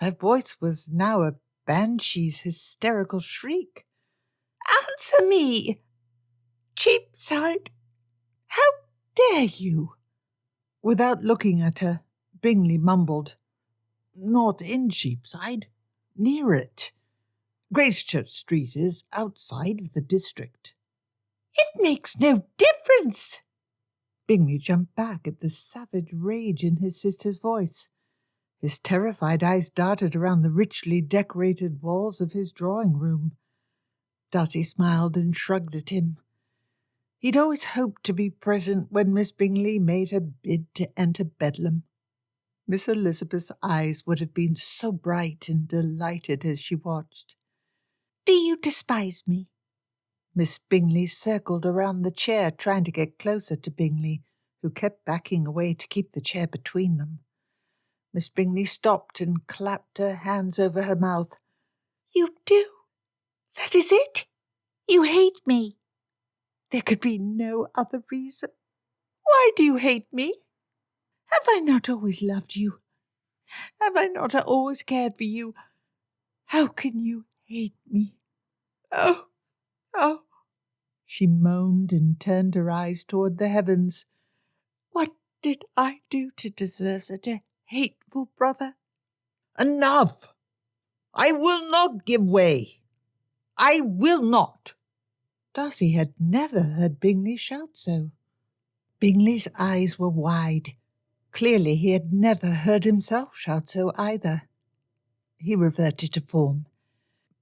Her voice was now a banshee's hysterical shriek. "Answer me! Cheapside! How dare you?" Without looking at her, Bingley mumbled, "Not in Cheapside. Near it. Gracechurch Street is outside of the district." "It makes no difference." Bingley jumped back at the savage rage in his sister's voice. His terrified eyes darted around the richly decorated walls of his drawing-room. Darcy smiled and shrugged at him. He'd always hoped to be present when Miss Bingley made her bid to enter Bedlam. Miss Elizabeth's eyes would have been so bright and delighted as she watched. "Do you despise me?" Miss Bingley circled around the chair, trying to get closer to Bingley, who kept backing away to keep the chair between them. Miss Bingley stopped and clapped her hands over her mouth. "You do? That is it? You hate me?" "There could be no other reason. Why do you hate me? Have I not always loved you? Have I not always cared for you? How can you hate me? Oh, oh!" She moaned and turned her eyes toward the heavens. "What did I do to deserve such a hateful brother?" "Enough! I will not give way. I will not." Darcy had never heard Bingley shout so. Bingley's eyes were wide. Clearly he had never heard himself shout so either. He reverted to form.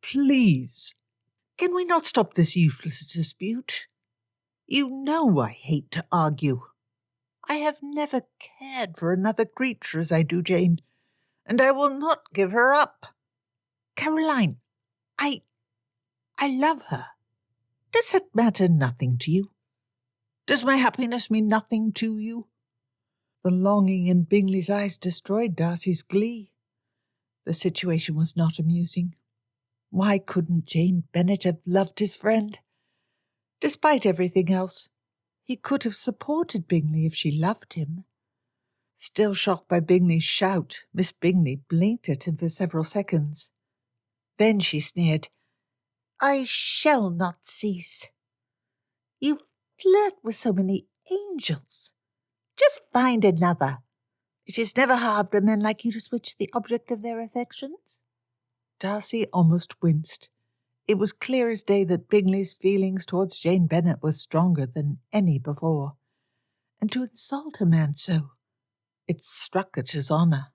"Please, can we not stop this useless dispute? You know I hate to argue. I have never cared for another creature as I do Jane, and I will not give her up. Caroline, I love her. Does that matter nothing to you? Does my happiness mean nothing to you?" The longing in Bingley's eyes destroyed Darcy's glee. The situation was not amusing. Why couldn't Jane Bennet have loved his friend? Despite everything else, he could have supported Bingley if she loved him. Still shocked by Bingley's shout, Miss Bingley blinked at him for several seconds. Then she sneered, "I shall not cease. You flirt with so many angels. Just find another. It is never hard for men like you to switch the object of their affections." Darcy almost winced. It was clear as day that Bingley's feelings towards Jane Bennet were stronger than any before. And to insult a man so, it struck at his honour.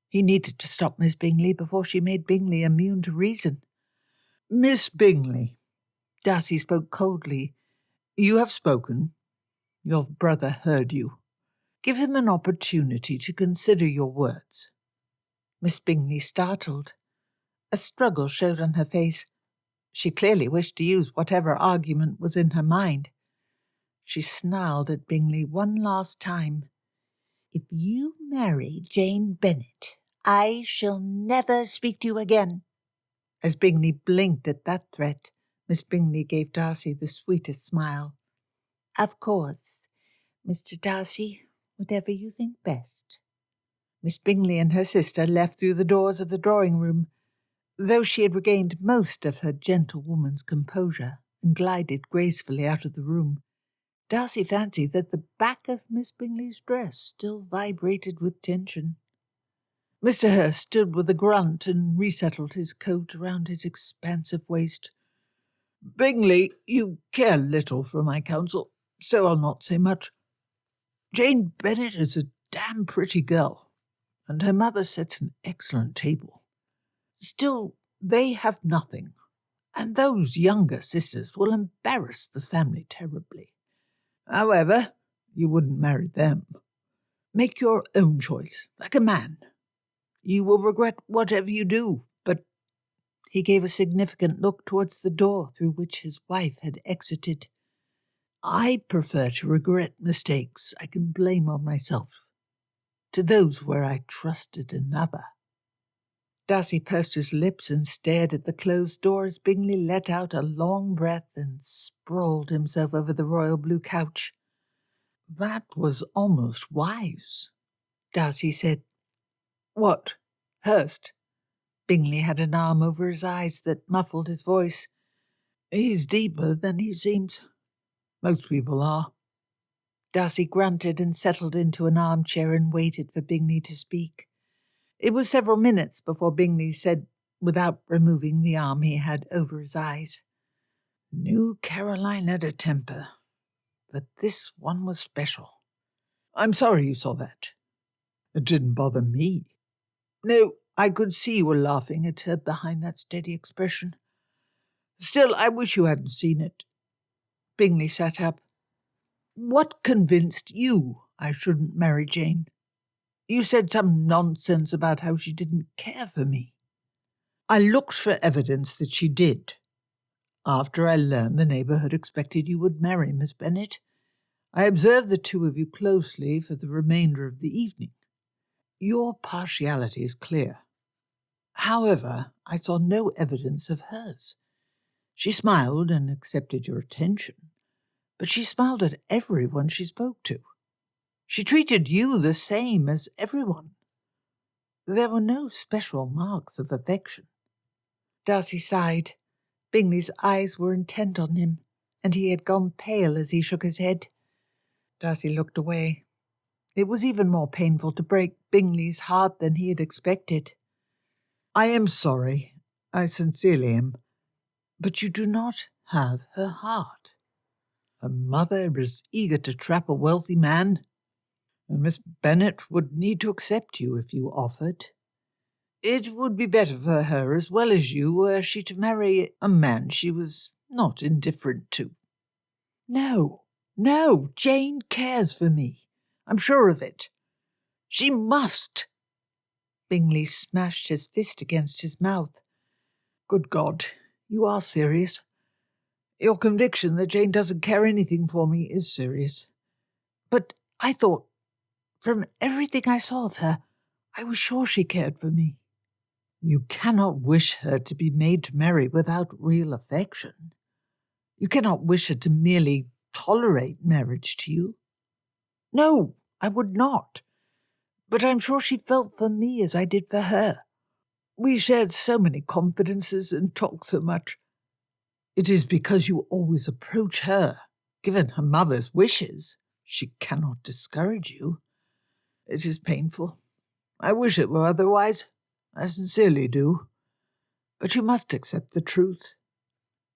He needed to stop Miss Bingley before she made Bingley immune to reason. "Miss Bingley," Darcy spoke coldly, "you have spoken. Your brother heard you. Give him an opportunity to consider your words." Miss Bingley startled. A struggle showed on her face. She clearly wished to use whatever argument was in her mind. She snarled at Bingley one last time. "If you marry Jane Bennet, I shall never speak to you again." As Bingley blinked at that threat, Miss Bingley gave Darcy the sweetest smile. "Of course, Mr. Darcy, whatever you think best." Miss Bingley and her sister left through the doors of the drawing-room. Though she had regained most of her gentlewoman's composure and glided gracefully out of the room, Darcy fancied that the back of Miss Bingley's dress still vibrated with tension. Mr. Hurst stood with a grunt and resettled his coat around his expansive waist. "Bingley, you care little for my counsel, so I'll not say much. Jane Bennet is a damn pretty girl, and her mother sets an excellent table. Still, they have nothing, and those younger sisters will embarrass the family terribly. However, you wouldn't marry them. Make your own choice, like a man. You will regret whatever you do, but—" He gave a significant look towards the door through which his wife had exited. "I prefer to regret mistakes I can blame on myself, to those where I trusted another." Darcy pursed his lips and stared at the closed door as Bingley let out a long breath and sprawled himself over the royal blue couch. "That was almost wise," Darcy said. "What, Hurst? Bingley had an arm over his eyes that muffled his voice. "He's deeper than he seems. Most people are." Darcy grunted and settled into an armchair and waited for Bingley to speak. It was several minutes before Bingley said, without removing the arm he had over his eyes, "Knew Caroline had a temper, but this one was special. I'm sorry you saw that. It didn't bother me. No, I could see you were laughing at her behind that steady expression. Still, I wish you hadn't seen it." Bingley sat up. "What convinced you I shouldn't marry Jane? You said some nonsense about how she didn't care for me." "I looked for evidence that she did. After I learned the neighbourhood expected you would marry Miss Bennet, I observed the two of you closely for the remainder of the evening. Your partiality is clear. However, I saw no evidence of hers. She smiled and accepted your attention, but she smiled at everyone she spoke to. She treated you the same as everyone. There were no special marks of affection." Darcy sighed. Bingley's eyes were intent on him, and he had gone pale as he shook his head. Darcy looked away. It was even more painful to break Bingley's heart than he had expected. "I am sorry, I sincerely am, but you do not have her heart. Her mother is eager to trap a wealthy man, and Miss Bennet would need to accept you if you offered. It would be better for her as well as you were she to marry a man she was not indifferent to." No, Jane cares for me. I'm sure of it. She must." Bingley smashed his fist against his mouth. "Good God, you are serious. Your conviction that Jane doesn't care anything for me is serious. But I thought, from everything I saw of her, I was sure she cared for me." "You cannot wish her to be made to marry without real affection. You cannot wish her to merely tolerate marriage to you." "No, I would not. But I'm sure she felt for me as I did for her. We shared so many confidences and talked so much. It is because you always approach her. Given her mother's wishes, she cannot discourage you. It is painful. I wish it were otherwise. I sincerely do. But you must accept the truth.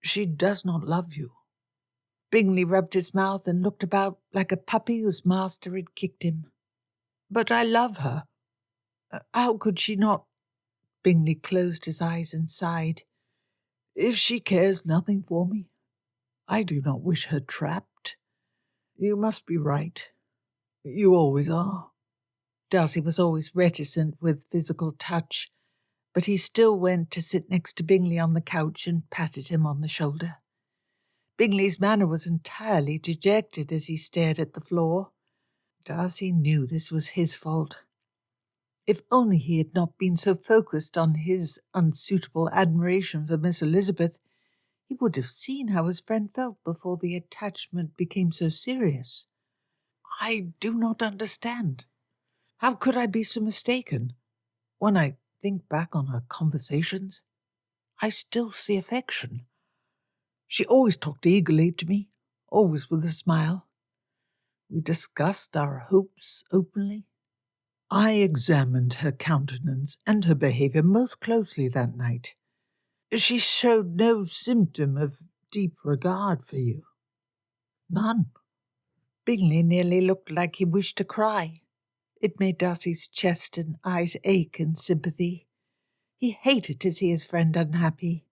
She does not love you." Bingley rubbed his mouth and looked about like a puppy whose master had kicked him. "But I love her. How could she not?" Bingley closed his eyes and sighed. "If she cares nothing for me, I do not wish her trapped. You must be right. You always are." Darcy was always reticent with physical touch, but he still went to sit next to Bingley on the couch and patted him on the shoulder. Bingley's manner was entirely dejected as he stared at the floor. Darcy knew this was his fault. If only he had not been so focused on his unsuitable admiration for Miss Elizabeth, he would have seen how his friend felt before the attachment became so serious. "I do not understand. How could I be so mistaken? When I think back on our conversations, I still see affection. She always talked eagerly to me, always with a smile. We discussed our hopes openly. I examined her countenance and her behaviour most closely that night. She showed no symptom of deep regard for you. None." Bingley nearly looked like he wished to cry. It made Darcy's chest and eyes ache in sympathy. He hated to see his friend unhappy.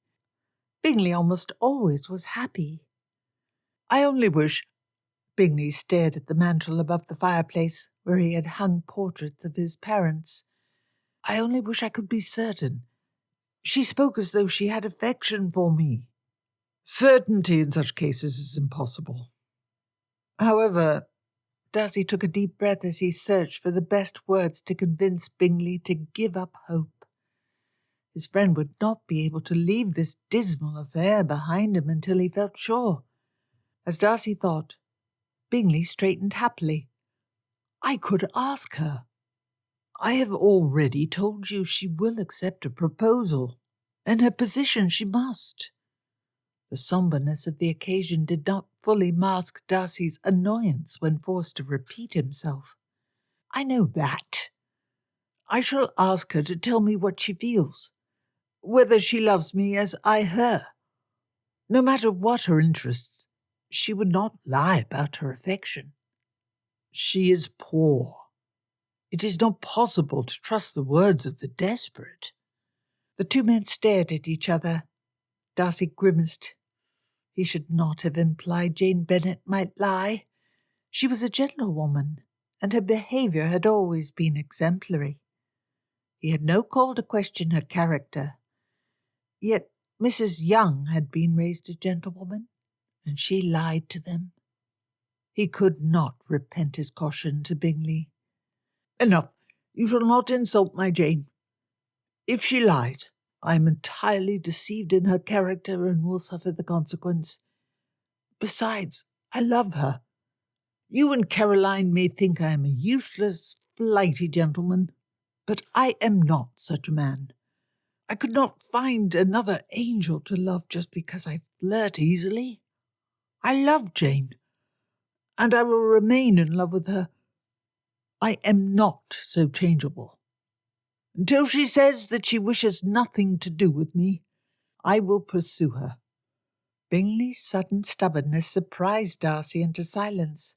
Bingley almost always was happy. "I only wish—" Bingley stared at the mantel above the fireplace, where he had hung portraits of his parents. "I only wish I could be certain. She spoke as though she had affection for me." "Certainty in such cases is impossible. However," Darcy took a deep breath as he searched for the best words to convince Bingley to give up hope. His friend would not be able to leave this dismal affair behind him until he felt sure. As Darcy thought, Bingley straightened happily. "I could ask her." I have already told you she will accept a proposal. In her position she must. The sombreness of the occasion did not fully mask Darcy's annoyance when forced to repeat himself. I know that. I shall ask her to tell me what she feels, whether she loves me as I her. No matter what her interests, she would not lie about her affection. She is poor. It is not possible to trust the words of the desperate. The two men stared at each other. Darcy grimaced. He should not have implied Jane Bennet might lie. She was a gentlewoman, and her behaviour had always been exemplary. He had no call to question her character. Yet Mrs. Young had been raised a gentlewoman, and she lied to them. He could not repent his caution to Bingley. Enough. You shall not insult my Jane. If she lies, I am entirely deceived in her character and will suffer the consequence. Besides, I love her. You and Caroline may think I am a useless, flighty gentleman, but I am not such a man. I could not find another angel to love just because I flirt easily. I love Jane, and I will remain in love with her. I am not so changeable. Until she says that she wishes nothing to do with me, I will pursue her. Bingley's sudden stubbornness surprised Darcy into silence.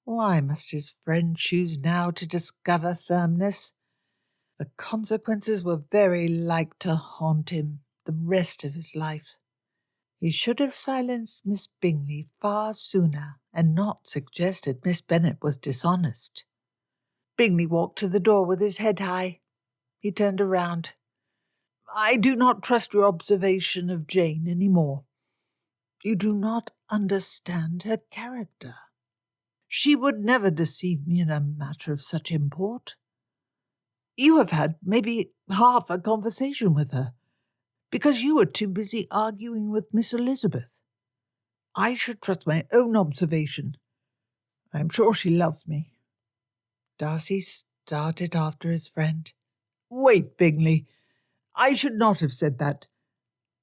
Why must his friend choose now to discover firmness? The consequences were very like to haunt him the rest of his life. He should have silenced Miss Bingley far sooner and not suggested Miss Bennet was dishonest. Bingley walked to the door with his head high. He turned around. I do not trust your observation of Jane any more. You do not understand her character. She would never deceive me in a matter of such import. You have had maybe half a conversation with her, because you were too busy arguing with Miss Elizabeth. I should trust my own observation. I am sure she loves me. Darcy started after his friend. Wait, Bingley. I should not have said that.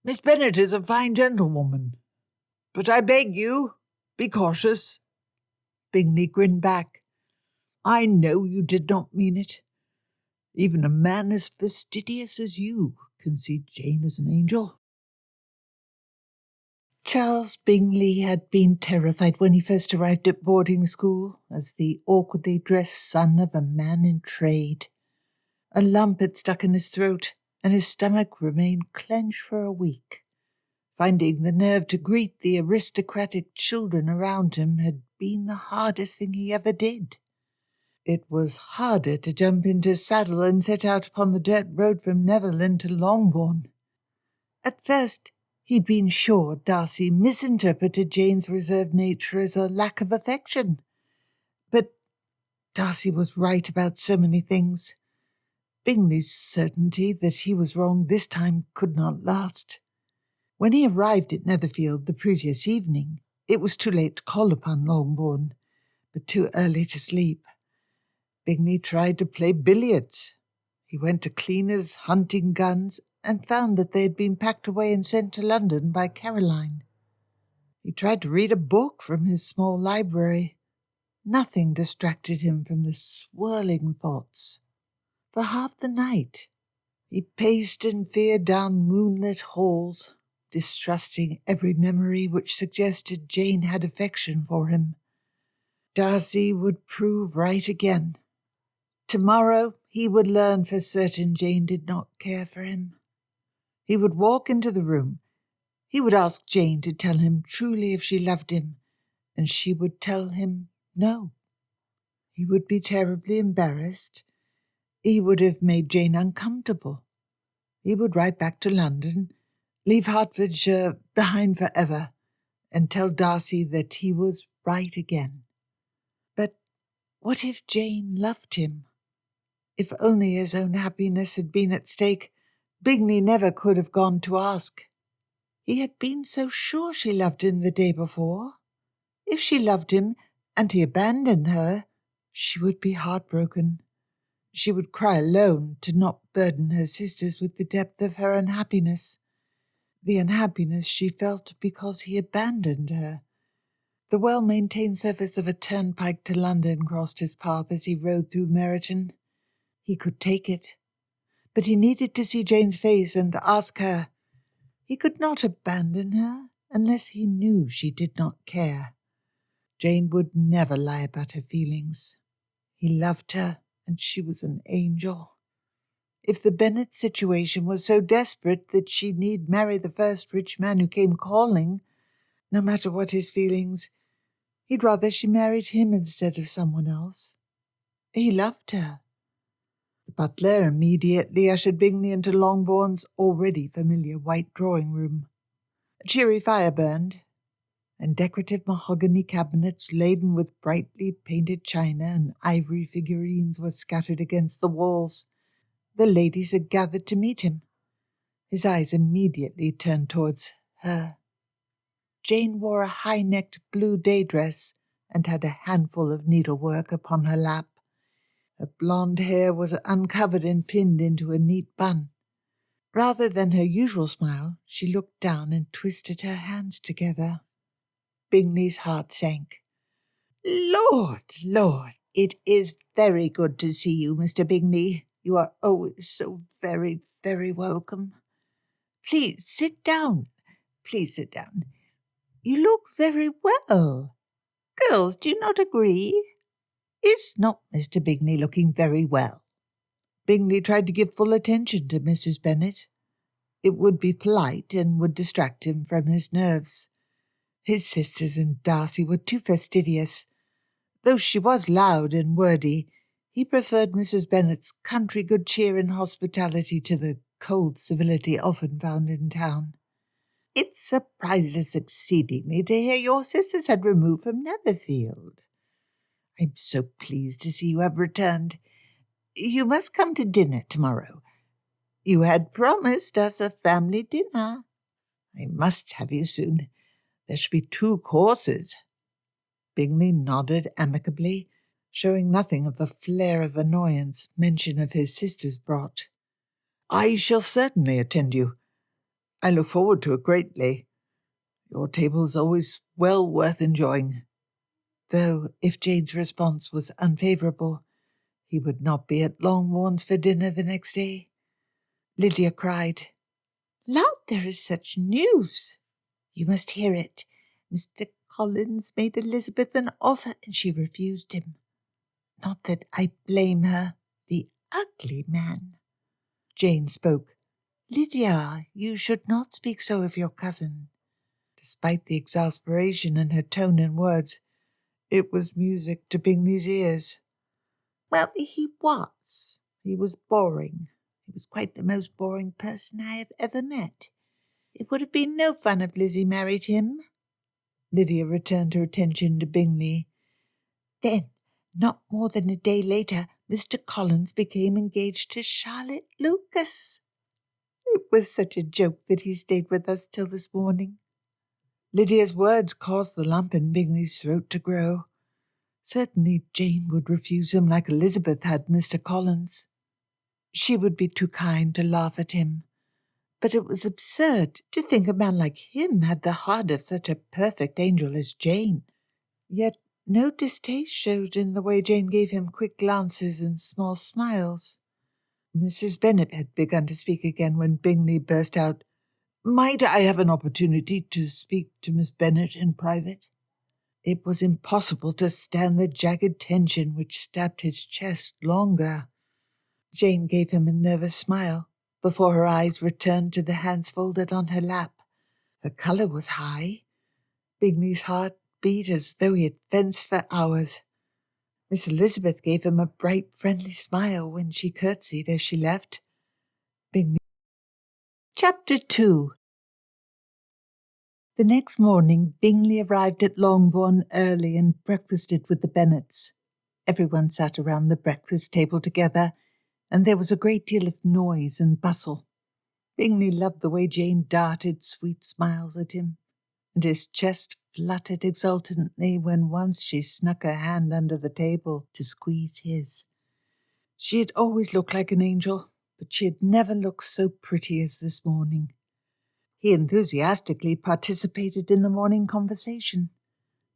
Miss Bennet is a fine gentlewoman. But I beg you, be cautious. Bingley grinned back. I know you did not mean it. Even a man as fastidious as you can see Jane as an angel. Charles Bingley had been terrified when he first arrived at boarding school as the awkwardly dressed son of a man in trade. A lump had stuck in his throat, and his stomach remained clenched for a week. Finding the nerve to greet the aristocratic children around him had been the hardest thing he ever did. It was harder to jump into his saddle and set out upon the dirt road from Netherland to Longbourn. At first, he'd been sure Darcy misinterpreted Jane's reserved nature as a lack of affection. But Darcy was right about so many things. Bingley's certainty that he was wrong this time could not last. When he arrived at Netherfield the previous evening, it was too late to call upon Longbourn, but too early to sleep. Bingley tried to play billiards. He went to cleaners' hunting guns and found that they had been packed away and sent to London by Caroline. He tried to read a book from his small library. Nothing distracted him from the swirling thoughts. For half the night, he paced in fear down moonlit halls, distrusting every memory which suggested Jane had affection for him. Darcy would prove right again. Tomorrow he would learn for certain Jane did not care for him. He would walk into the room. He would ask Jane to tell him truly if she loved him, and she would tell him no. He would be terribly embarrassed. He would have made Jane uncomfortable. He would ride back to London, leave Hertfordshire behind forever, and tell Darcy that he was right again. But what if Jane loved him? If only his own happiness had been at stake, Bingley never could have gone to ask. He had been so sure she loved him the day before. If she loved him, and he abandoned her, she would be heartbroken. She would cry alone to not burden her sisters with the depth of her unhappiness, the unhappiness she felt because he abandoned her. The well-maintained surface of a turnpike to London crossed his path as he rode through Meryton. He could take it, but he needed to see Jane's face and ask her. He could not abandon her unless he knew she did not care. Jane would never lie about her feelings. He loved her, and she was an angel. If the Bennet situation was so desperate that she need marry the first rich man who came calling, no matter what his feelings, he'd rather she married him instead of someone else. He loved her. The butler immediately ushered Bingley into Longbourn's already familiar white drawing-room. A cheery fire burned, and decorative mahogany cabinets laden with brightly painted china and ivory figurines were scattered against the walls. The ladies had gathered to meet him. His eyes immediately turned towards her. Jane wore a high-necked blue day dress and had a handful of needlework upon her lap. Her blonde hair was uncovered and pinned into a neat bun. Rather than her usual smile, she looked down and twisted her hands together. Bingley's heart sank. Lord, it is very good to see you, Mr. Bingley. You are always so very, very welcome. Please sit down. Please sit down. You look very well. Girls, do you not agree? Is not Mr. Bingley looking very well? Bingley tried to give full attention to Mrs. Bennet. It would be polite and would distract him from his nerves. His sisters and Darcy were too fastidious. Though she was loud and wordy, he preferred Mrs. Bennet's country good cheer and hospitality to the cold civility often found in town. It surprised us exceedingly to hear your sisters had removed from Netherfield. I'm so pleased to see you have returned. You must come to dinner tomorrow. You had promised us a family dinner. I must have you soon. There should be 2 courses. Bingley nodded amicably, showing nothing of the flare of annoyance mention of his sisters brought. I shall certainly attend you. I look forward to it greatly. Your table is always well worth enjoying. Though, if Jane's response was unfavourable, he would not be at Longbourn's for dinner the next day. Lydia cried, Loud, there is such news. You must hear it. Mr. Collins made Elizabeth an offer, and she refused him. Not that I blame her. The ugly man. Jane spoke. Lydia, you should not speak so of your cousin. Despite the exasperation in her tone and words, it was music to Bingley's ears. Well, he was. He was boring. He was quite the most boring person I have ever met. It would have been no fun if Lizzie married him. Lydia returned her attention to Bingley. Then, not more than a day later, Mr. Collins became engaged to Charlotte Lucas. It was such a joke that he stayed with us till this morning. Lydia's words caused the lump in Bingley's throat to grow. Certainly Jane would refuse him like Elizabeth had Mr. Collins. She would be too kind to laugh at him. But it was absurd to think a man like him had the heart of such a perfect angel as Jane. Yet no distaste showed in the way Jane gave him quick glances and small smiles. Mrs. Bennet had begun to speak again when Bingley burst out, Might I have an opportunity to speak to Miss Bennet in private? It was impossible to stand the jagged tension which stabbed his chest longer. Jane gave him a nervous smile before her eyes returned to the hands folded on her lap. Her colour was high. Bingley's heart beat as though he had fenced for hours. Miss Elizabeth gave him a bright, friendly smile when she curtsied as she left. Bingley. Chapter 2. The next morning, Bingley arrived at Longbourn early and breakfasted with the Bennets. Everyone sat around the breakfast table together, and there was a great deal of noise and bustle. Bingley loved the way Jane darted sweet smiles at him, and his chest fluttered exultantly when once she snuck her hand under the table to squeeze his. She had always looked like an angel, but she had never looked so pretty as this morning. He enthusiastically participated in the morning conversation,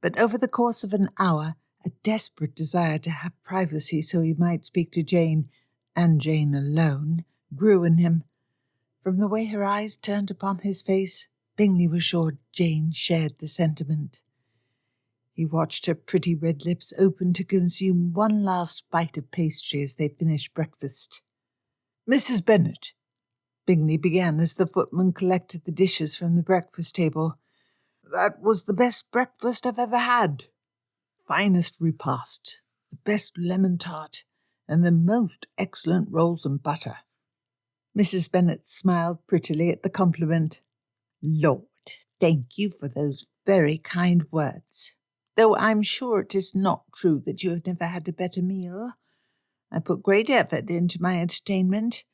but over the course of an hour, a desperate desire to have privacy so he might speak to Jane, and Jane alone, grew in him. From the way her eyes turned upon his face, Bingley was sure Jane shared the sentiment. He watched her pretty red lips open to consume one last bite of pastry as they finished breakfast. Mrs. Bennet, Bingley began as the footman collected the dishes from the breakfast table. that was the best breakfast I've ever had. Finest repast, the best lemon tart, and the most excellent rolls and butter. Mrs. Bennet smiled prettily at the compliment. Lord, thank you for those very kind words, though I'm sure it is not true that you have never had a better meal. I put great effort into my entertainment,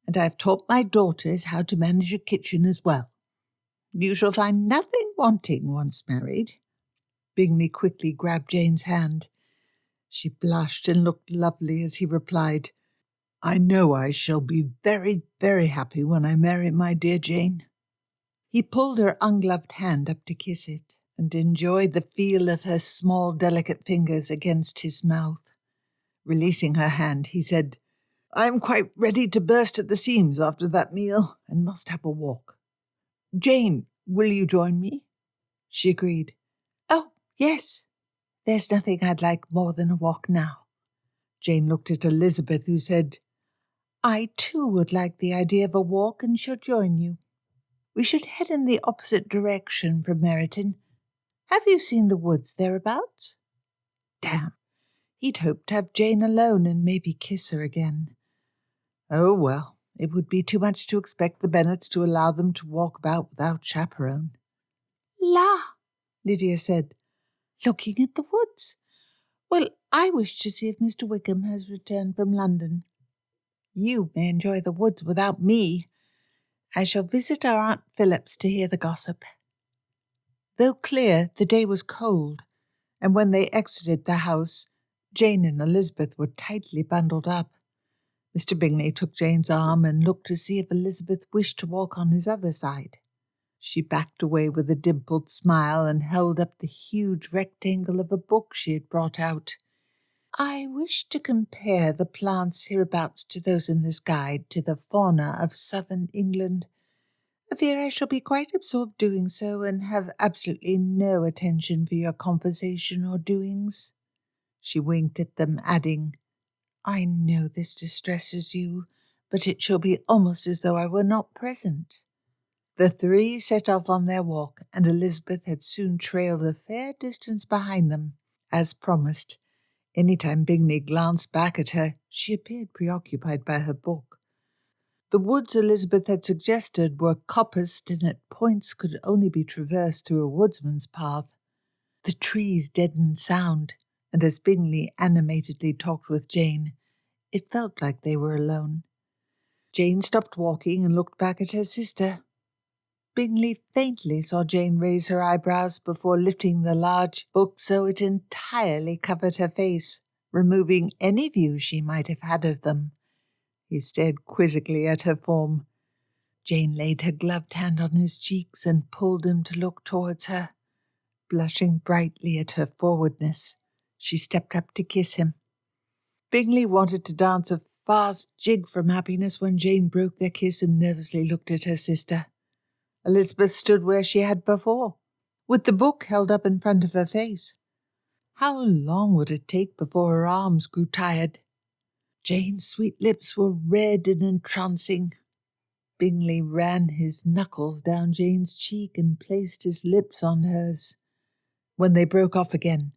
and I've taught my daughters how to manage a kitchen as well. You shall find nothing wanting once married. Bingley quickly grabbed Jane's hand. She blushed and looked lovely as he replied, I know I shall be very, very happy when I marry my dear Jane. He pulled her ungloved hand up to kiss it, and enjoyed the feel of her small, delicate fingers against his mouth. Releasing her hand, he said, I am quite ready to burst at the seams after that meal, and must have a walk. Jane, will you join me? She agreed. Oh, yes. There's nothing I'd like more than a walk now. Jane looked at Elizabeth, who said, I too would like the idea of a walk and shall join you. We should head in the opposite direction from Meryton. Have you seen the woods thereabouts? Damn, he'd hoped to have Jane alone and maybe kiss her again. Oh, well, it would be too much to expect the Bennets to allow them to walk about without chaperone. La, Lydia said, looking at the woods. Well, I wish to see if Mr. Wickham has returned from London. You may enjoy the woods without me. I shall visit our Aunt Phillips to hear the gossip. Though clear, the day was cold, and when they exited the house, Jane and Elizabeth were tightly bundled up. Mr. Bingley took Jane's arm and looked to see if Elizabeth wished to walk on his other side. She backed away with a dimpled smile and held up the huge rectangle of a book she had brought out. I wish to compare the plants hereabouts to those in this guide to the fauna of southern England. I fear I shall be quite absorbed doing so and have absolutely no attention for your conversation or doings. She winked at them, adding, I know this distresses you, but it shall be almost as though I were not present. The three set off on their walk, and Elizabeth had soon trailed a fair distance behind them. As promised, any time Bingley glanced back at her, she appeared preoccupied by her book. The woods Elizabeth had suggested were coppiced and at points could only be traversed through a woodsman's path. The trees deadened sound, and as Bingley animatedly talked with Jane, it felt like they were alone. Jane stopped walking and looked back at her sister. Bingley faintly saw Jane raise her eyebrows before lifting the large book so it entirely covered her face, removing any view she might have had of them. He stared quizzically at her form. Jane laid her gloved hand on his cheeks and pulled him to look towards her. Blushing brightly at her forwardness, she stepped up to kiss him. Bingley wanted to dance a fast jig from happiness when Jane broke their kiss and nervously looked at her sister. Elizabeth stood where she had before, with the book held up in front of her face. How long would it take before her arms grew tired? Jane's sweet lips were red and entrancing. Bingley ran his knuckles down Jane's cheek and placed his lips on hers. When they broke off again,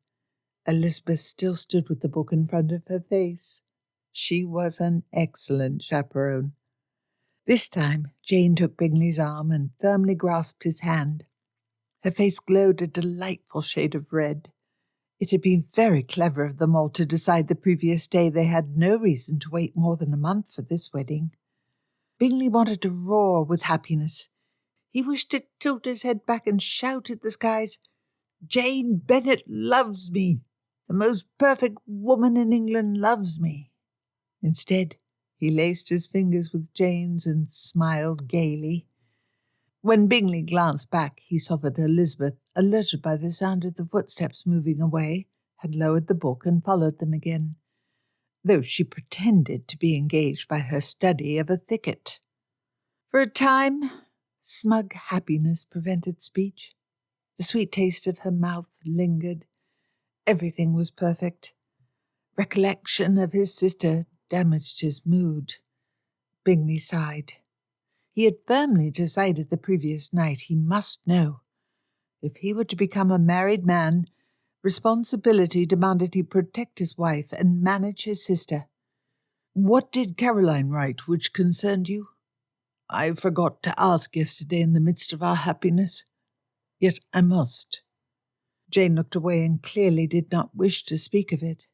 Elizabeth still stood with the book in front of her face. She was an excellent chaperone. This time, Jane took Bingley's arm and firmly grasped his hand. Her face glowed a delightful shade of red. It had been very clever of them all to decide the previous day they had no reason to wait more than a month for this wedding. Bingley wanted to roar with happiness. He wished to tilt his head back and shout at the skies, Jane Bennet loves me. The most perfect woman in England loves me. Instead, he laced his fingers with Jane's and smiled gaily. When Bingley glanced back, he saw that Elizabeth, alerted by the sound of the footsteps moving away, had lowered the book and followed them again, though she pretended to be engaged by her study of a thicket. For a time, smug happiness prevented speech. The sweet taste of her mouth lingered. Everything was perfect. Recollection of his sister damaged his mood. Bingley sighed. He had firmly decided the previous night he must know. If he were to become a married man, responsibility demanded he protect his wife and manage his sister. What did Caroline write which concerned you? I forgot to ask yesterday in the midst of our happiness. Yet I must. Jane looked away and clearly did not wish to speak of it.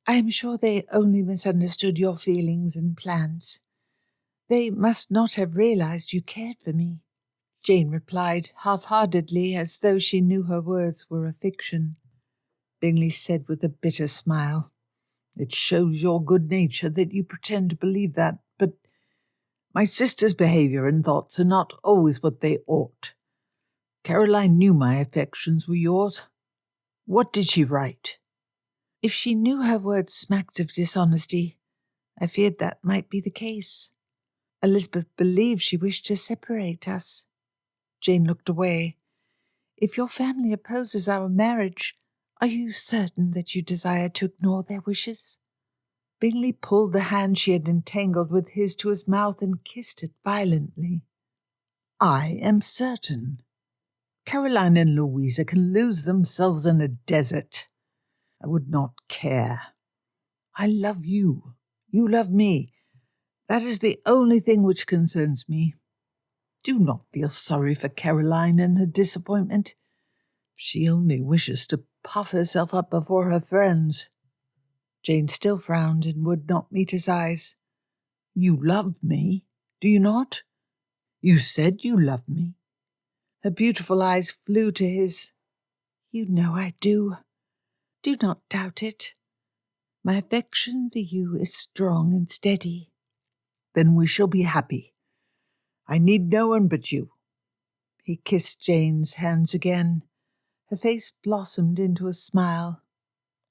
I am sure they only misunderstood your feelings and plans. They must not have realized you cared for me, Jane replied half-heartedly, as though she knew her words were a fiction. Bingley said with a bitter smile, "It shows your good nature that you pretend to believe that, but my sister's behaviour and thoughts are not always what they ought. Caroline knew my affections were yours. What did she write?" If she knew her words smacked of dishonesty, I feared that might be the case. Elizabeth believed she wished to separate us. Jane looked away. If your family opposes our marriage, are you certain that you desire to ignore their wishes? Bingley pulled the hand she had entangled with his to his mouth and kissed it violently. I am certain. Caroline and Louisa can lose themselves in a desert. I would not care. I love you. You love me. That is the only thing which concerns me. Do not feel sorry for Caroline and her disappointment. She only wishes to puff herself up before her friends. Jane still frowned and would not meet his eyes. You love me, do you not? You said you loved me. Her beautiful eyes flew to his. You know I do. Do not doubt it. My affection for you is strong and steady. Then we shall be happy. I need no one but you. He kissed Jane's hands again. Her face blossomed into a smile.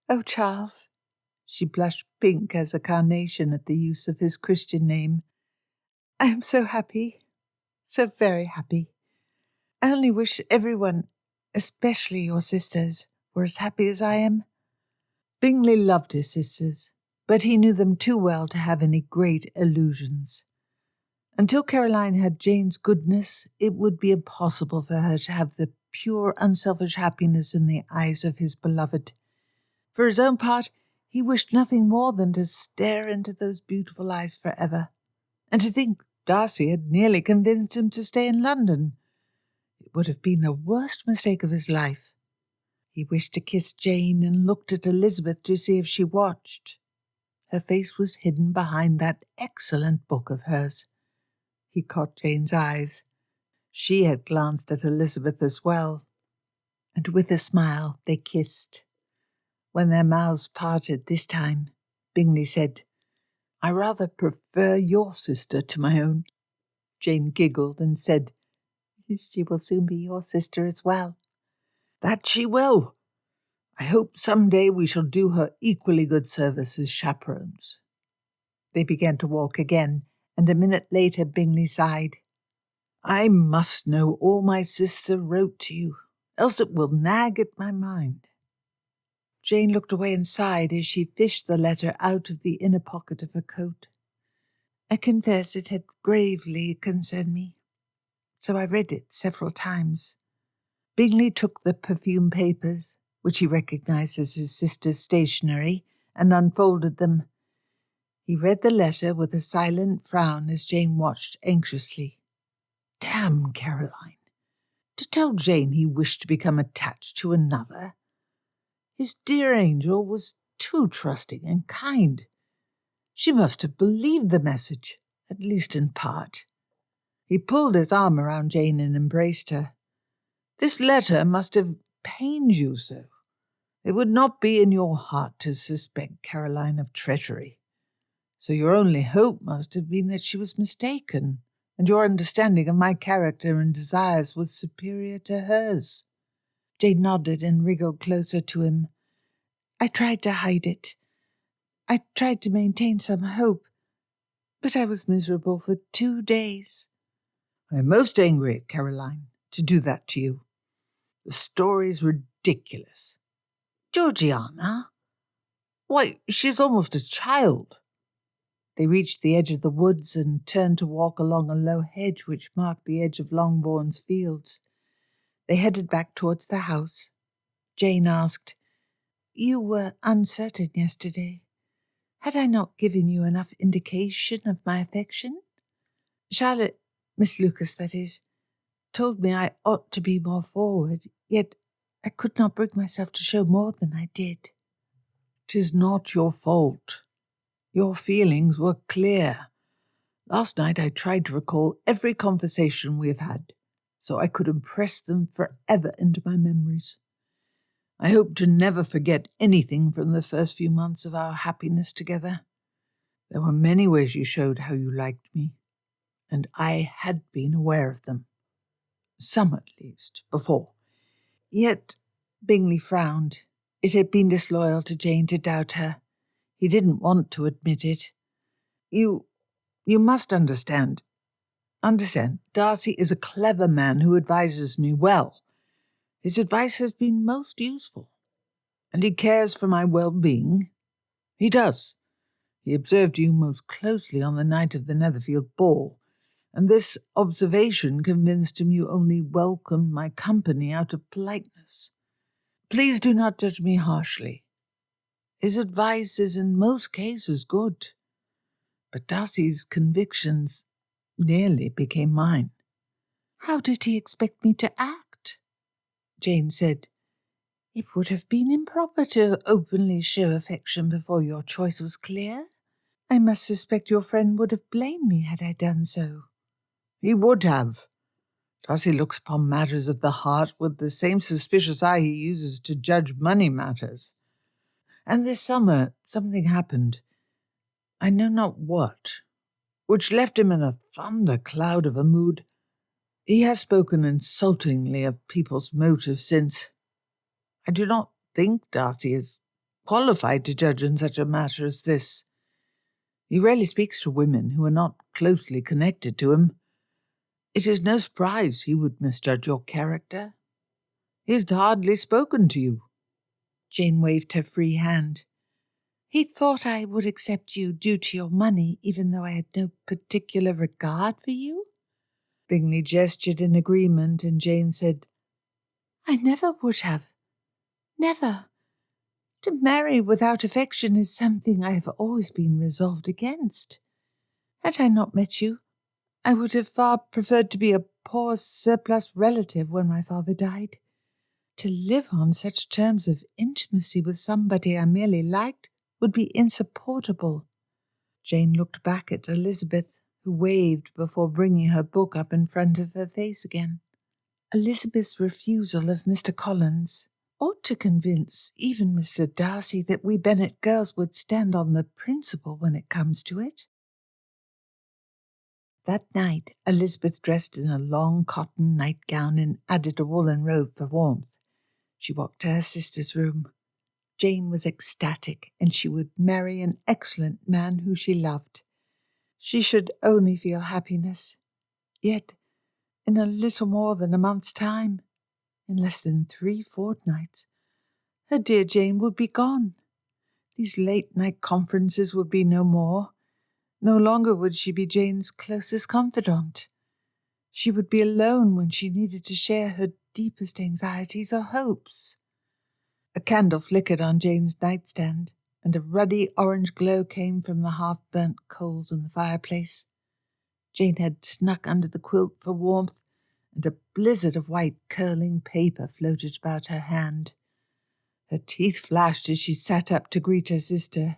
Oh, Charles. She blushed pink as a carnation at the use of his Christian name. I am so happy. So very happy. I only wish everyone, especially your sisters, were as happy as I am. Bingley loved his sisters, but he knew them too well to have any great illusions. Until Caroline had Jane's goodness, it would be impossible for her to have the pure, unselfish happiness in the eyes of his beloved. For his own part, he wished nothing more than to stare into those beautiful eyes forever, and to think Darcy had nearly convinced him to stay in London. It would have been the worst mistake of his life. He wished to kiss Jane and looked at Elizabeth to see if she watched. Her face was hidden behind that excellent book of hers. He caught Jane's eyes. She had glanced at Elizabeth as well, and with a smile they kissed. When their mouths parted this time, Bingley said, I rather prefer your sister to my own. Jane giggled and said, She will soon be your sister as well. That she will. I hope some day we shall do her equally good service as chaperones. They began to walk again, and a minute later Bingley sighed. I must know all my sister wrote to you, else it will nag at my mind. Jane looked away and sighed as she fished the letter out of the inner pocket of her coat. I confess it had gravely concerned me, so I read it several times. Bingley took the perfume papers, which he recognized as his sister's stationery, and unfolded them. He read the letter with a silent frown as Jane watched anxiously. Damn Caroline! To tell Jane he wished to become attached to another. His dear angel was too trusting and kind. She must have believed the message, at least in part. He pulled his arm around Jane and embraced her. This letter must have pained you so. It would not be in your heart to suspect Caroline of treachery. So your only hope must have been that she was mistaken, and your understanding of my character and desires was superior to hers." Jane nodded and wriggled closer to him. "I tried to hide it. I tried to maintain some hope, but I was miserable for 2 days. "I am most angry at Caroline to do that to you. The story's ridiculous. Georgiana? Why, she's almost a child." They reached the edge of the woods and turned to walk along a low hedge which marked the edge of Longbourn's fields. They headed back towards the house. Jane asked, "You were uncertain yesterday. Had I not given you enough indication of my affection? Charlotte, Miss Lucas, that is, told me I ought to be more forward, yet I could not bring myself to show more than I did." "'Tis not your fault. Your feelings were clear. Last night I tried to recall every conversation we have had, so I could impress them forever into my memories. I hope to never forget anything from the first few months of our happiness together. There were many ways you showed how you liked me, and I had been aware of them. Some, at least, before." Yet Bingley frowned. It had been disloyal to Jane to doubt her. He didn't want to admit it. You must understand. Darcy is a clever man who advises me well. His advice has been most useful. And he cares for my well-being. He does. He observed you most closely on the night of the Netherfield ball, and this observation convinced him you only welcomed my company out of politeness. Please do not judge me harshly. His advice is in most cases good, but Darcy's convictions nearly became mine." "How did he expect me to act?" Jane said. "It would have been improper to openly show affection before your choice was clear. I must suspect your friend would have blamed me had I done so." "He would have. Darcy looks upon matters of the heart with the same suspicious eye he uses to judge money matters. And this summer something happened, I know not what, which left him in a thundercloud of a mood. He has spoken insultingly of people's motives since. I do not think Darcy is qualified to judge in such a matter as this. He rarely speaks to women who are not closely connected to him. It is no surprise he would misjudge your character. He has hardly spoken to you." Jane waved her free hand. "He thought I would accept you due to your money, even though I had no particular regard for you?" Bingley gestured in agreement, and Jane said, "I never would have. Never. To marry without affection is something I have always been resolved against. Had I not met you, I would have far preferred to be a poor surplus relative when my father died. To live on such terms of intimacy with somebody I merely liked would be insupportable." Jane looked back at Elizabeth, who waved before bringing her book up in front of her face again. "Elizabeth's refusal of Mr. Collins ought to convince even Mr. Darcy that we Bennet girls would stand on the principle when it comes to it." That night, Elizabeth dressed in a long cotton nightgown and added a woolen robe for warmth. She walked to her sister's room. Jane was ecstatic, and she would marry an excellent man who she loved. She should only feel happiness. Yet, in a little more than a month's time, in less than 3 fortnights, her dear Jane would be gone. These late-night conferences would be no more. No longer would she be Jane's closest confidant. She would be alone when she needed to share her deepest anxieties or hopes. A candle flickered on Jane's nightstand, and a ruddy orange glow came from the half-burnt coals in the fireplace. Jane had snuck under the quilt for warmth, and a blizzard of white curling paper floated about her hand. Her teeth flashed as she sat up to greet her sister.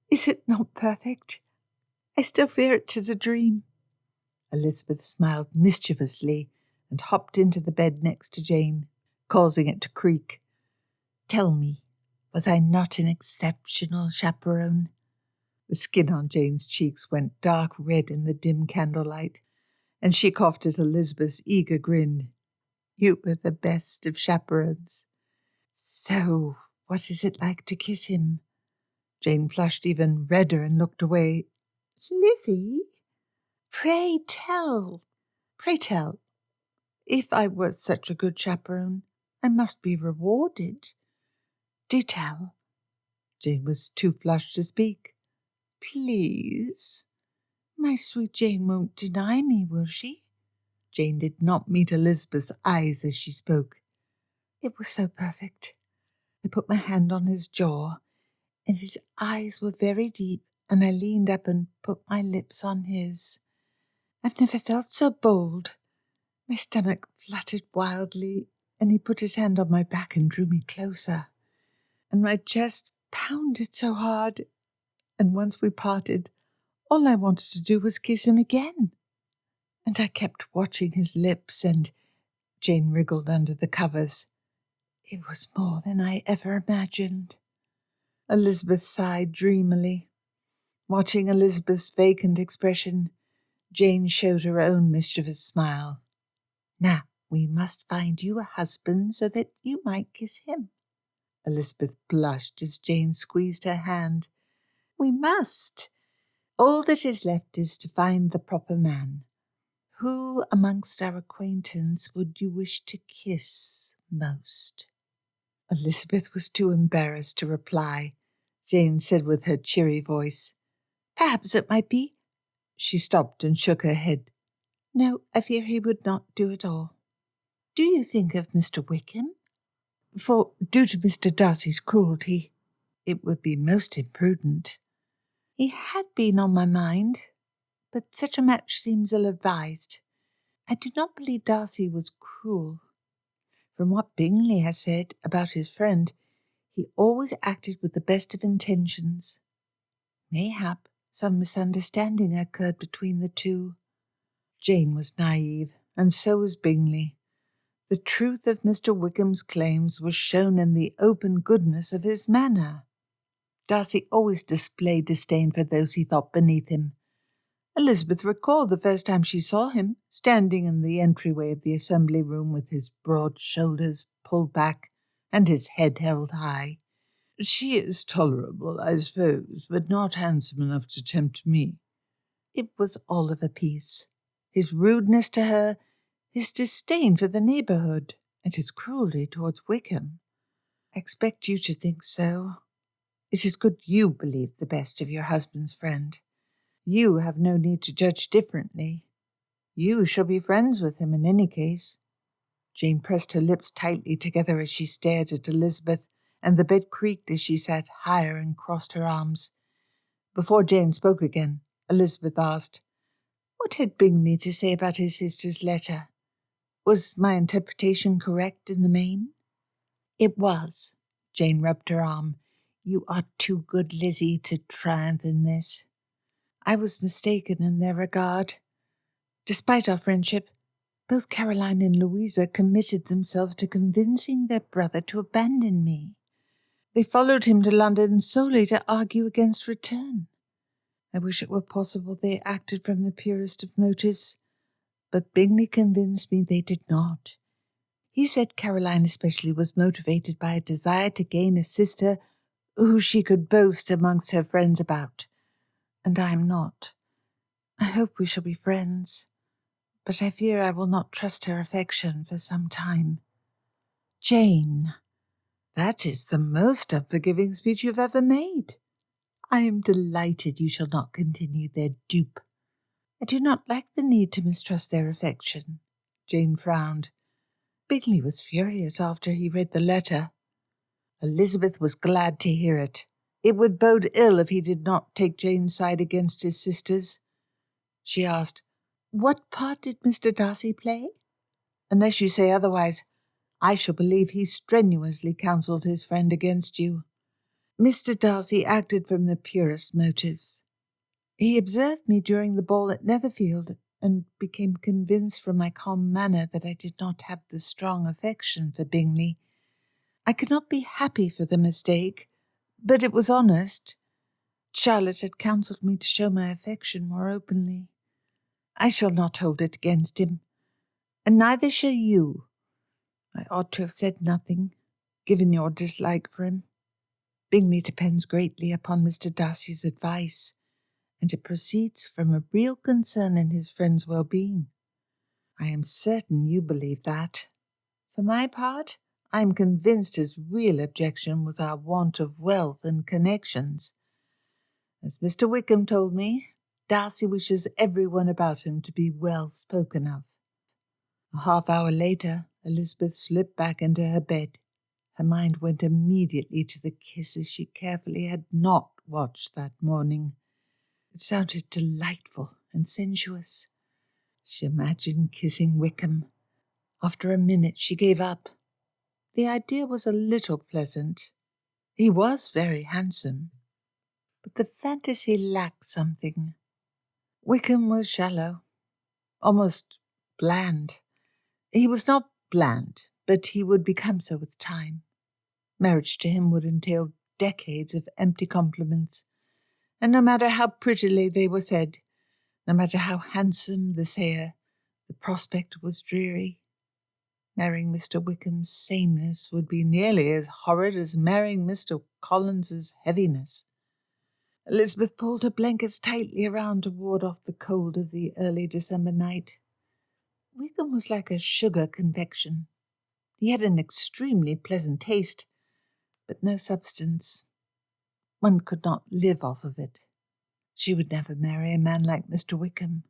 "Is it not perfect? I still fear it is a dream." Elizabeth smiled mischievously and hopped into the bed next to Jane, causing it to creak. "Tell me, was I not an exceptional chaperone?" The skin on Jane's cheeks went dark red in the dim candlelight, and she coughed at Elizabeth's eager grin. You were the best of chaperons. So, what is it like to kiss him? Jane flushed even redder and looked away. Lizzie? Pray tell. Pray tell. If I were such a good chaperone, I must be rewarded. Do tell. Jane was too flushed to speak. Please. My sweet Jane won't deny me, will she? Jane did not meet Elizabeth's eyes as she spoke. It was so perfect. I put my hand on his jaw, and his eyes were very deep, and I leaned up and put my lips on his. I've never felt so bold. My stomach fluttered wildly, and he put his hand on my back and drew me closer. And my chest pounded so hard, and once we parted, all I wanted to do was kiss him again. And I kept watching his lips, and Jane wriggled under the covers. It was more than I ever imagined. Elizabeth sighed dreamily. Watching Elizabeth's vacant expression, Jane showed her own mischievous smile. Now, we must find you a husband so that you might kiss him. Elizabeth blushed as Jane squeezed her hand. We must. All that is left is to find the proper man. Who amongst our acquaintance would you wish to kiss most? Elizabeth was too embarrassed to reply. Jane said with her cheery voice, Perhaps it might be. She stopped and shook her head. No, I fear he would not do it all. Do you think of Mr. Wickham? For, due to Mr. Darcy's cruelty, it would be most imprudent. He had been on my mind, but such a match seems ill-advised. I do not believe Darcy was cruel. From what Bingley has said about his friend, he always acted with the best of intentions. Mayhap some misunderstanding occurred between the two. Jane was naive, and so was Bingley. The truth of Mr. Wickham's claims was shown in the open goodness of his manner. Darcy always displayed disdain for those he thought beneath him. Elizabeth recalled the first time she saw him, standing in the entryway of the assembly room with his broad shoulders pulled back and his head held high. She is tolerable, I suppose, but not handsome enough to tempt me. It was all of a piece. His rudeness to her, his disdain for the neighbourhood, and his cruelty towards Wickham. I expect you to think so. It is good you believe the best of your husband's friend. You have no need to judge differently. You shall be friends with him in any case. Jane pressed her lips tightly together as she stared at Elizabeth, and the bed creaked as she sat higher and crossed her arms. Before Jane spoke again, Elizabeth asked, What had Bingley to say about his sister's letter? Was my interpretation correct in the main? It was. Jane rubbed her arm. You are too good, Lizzie, to triumph in this. I was mistaken in their regard. Despite our friendship, both Caroline and Louisa committed themselves to convincing their brother to abandon me. They followed him to London solely to argue against return. I wish it were possible they acted from the purest of motives, but Bingley convinced me they did not. He said Caroline especially was motivated by a desire to gain a sister who she could boast amongst her friends about, and I am not. I hope we shall be friends, but I fear I will not trust her affection for some time. Jane, that is the most unforgiving speech you've ever made. I am delighted you shall not continue their dupe. I do not like the need to mistrust their affection. Jane frowned. Bingley was furious after he read the letter. Elizabeth was glad to hear it. It would bode ill if he did not take Jane's side against his sisters. She asked, What part did Mr. Darcy play? Unless you say otherwise, I shall believe he strenuously counselled his friend against you. Mr. Darcy acted from the purest motives. He observed me during the ball at Netherfield, and became convinced from my calm manner that I did not have the strong affection for Bingley. I could not be happy for the mistake, but it was honest. Charlotte had counselled me to show my affection more openly. I shall not hold it against him, and neither shall you. I ought to have said nothing, given your dislike for him. Bingley depends greatly upon Mr. Darcy's advice, and it proceeds from a real concern in his friend's well-being. I am certain you believe that. For my part, I am convinced his real objection was our want of wealth and connections. As Mr. Wickham told me, Darcy wishes everyone about him to be well spoken of. A half-hour later, Elizabeth slipped back into her bed. Her mind went immediately to the kisses she carefully had not watched that morning. It sounded delightful and sensuous. She imagined kissing Wickham. After a minute she gave up. The idea was a little pleasant. He was very handsome, but the fantasy lacked something. Wickham was shallow, almost bland. He was not bland, but he would become so with time. Marriage to him would entail decades of empty compliments, and no matter how prettily they were said, no matter how handsome the sayer, the prospect was dreary. Marrying Mr. Wickham's sameness would be nearly as horrid as marrying Mr. Collins's heaviness. Elizabeth pulled her blankets tightly around to ward off the cold of the early December night. Wickham was like a sugar confection. He had an extremely pleasant taste, but no substance. One could not live off of it. She would never marry a man like Mr. Wickham.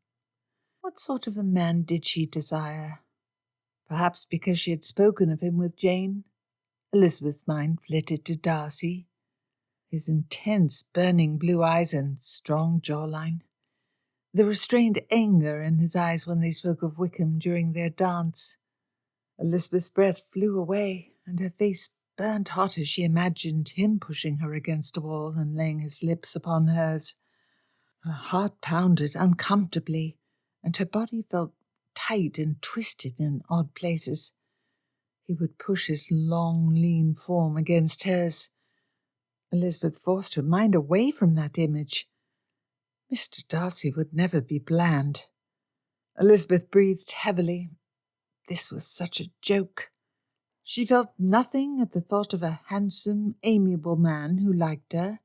What sort of a man did she desire? Perhaps because she had spoken of him with Jane, Elizabeth's mind flitted to Darcy. His intense, burning blue eyes and strong jawline. The restrained anger in his eyes when they spoke of Wickham during their dance. Elizabeth's breath flew away, and her face burned hot as she imagined him pushing her against a wall and laying his lips upon hers. Her heart pounded uncomfortably, and her body felt tight and twisted in odd places. He would push his long, lean form against hers. Elizabeth forced her mind away from that image. Mr. Darcy would never be bland. Elizabeth breathed heavily. This was such a joke. She felt nothing at the thought of a handsome, amiable man who liked her,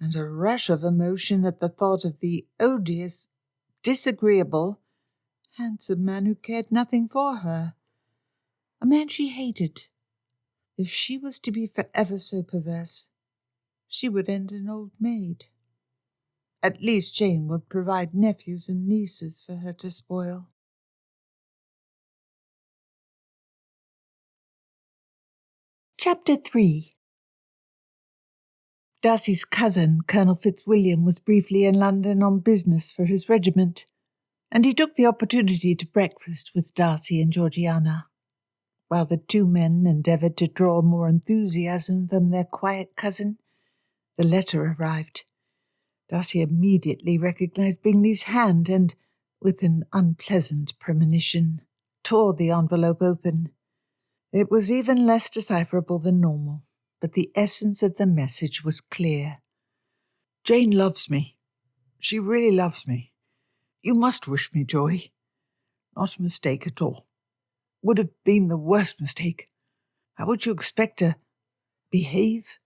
and a rush of emotion at the thought of the odious, disagreeable, handsome man who cared nothing for her. A man she hated. If she was to be forever so perverse, she would end an old maid. At least Jane would provide nephews and nieces for her to spoil. Chapter 3. Darcy's cousin, Colonel Fitzwilliam, was briefly in London on business for his regiment, and he took the opportunity to breakfast with Darcy and Georgiana. While the two men endeavoured to draw more enthusiasm from their quiet cousin, the letter arrived. Darcy immediately recognised Bingley's hand and, with an unpleasant premonition, tore the envelope open. It was even less decipherable than normal, but the essence of the message was clear. Jane loves me. She really loves me. You must wish me joy. Not a mistake at all. Would have been the worst mistake. How would you expect to behave?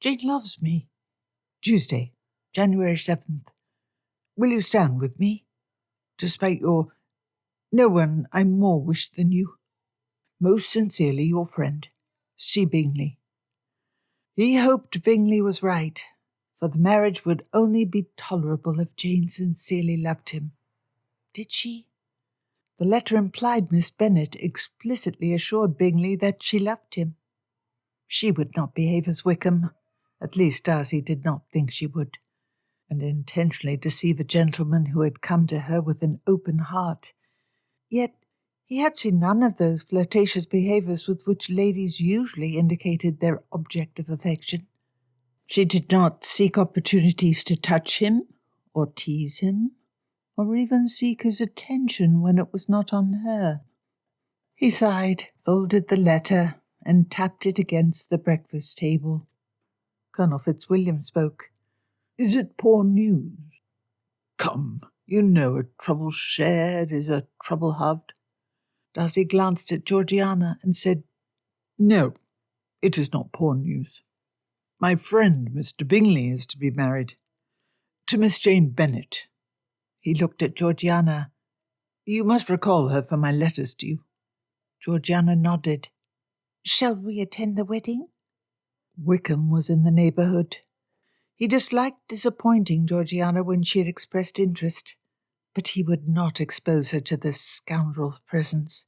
Jane loves me. Tuesday, January 7th. Will you stand with me? Despite your... No one I more wish than you. Most sincerely your friend, C. Bingley. He hoped Bingley was right, for the marriage would only be tolerable if Jane sincerely loved him. Did she? The letter implied Miss Bennet explicitly assured Bingley that she loved him. She would not behave as Wickham, at least Darcy did not think she would, and intentionally deceive a gentleman who had come to her with an open heart. Yet he had seen none of those flirtatious behaviours with which ladies usually indicated their object of affection. She did not seek opportunities to touch him, or tease him, or even seek his attention when it was not on her. He sighed, folded the letter, and tapped it against the breakfast table. Colonel Fitzwilliam spoke. Is it poor news? Come, you know a trouble shared is a trouble halved. Darcy glanced at Georgiana and said, No, it is not poor news. My friend Mr. Bingley is to be married to Miss Jane Bennet. He looked at Georgiana. You must recall her from my letters to you. Georgiana nodded. Shall we attend the wedding? Wickham was in the neighbourhood. He disliked disappointing Georgiana when she had expressed interest, but he would not expose her to this scoundrel's presence.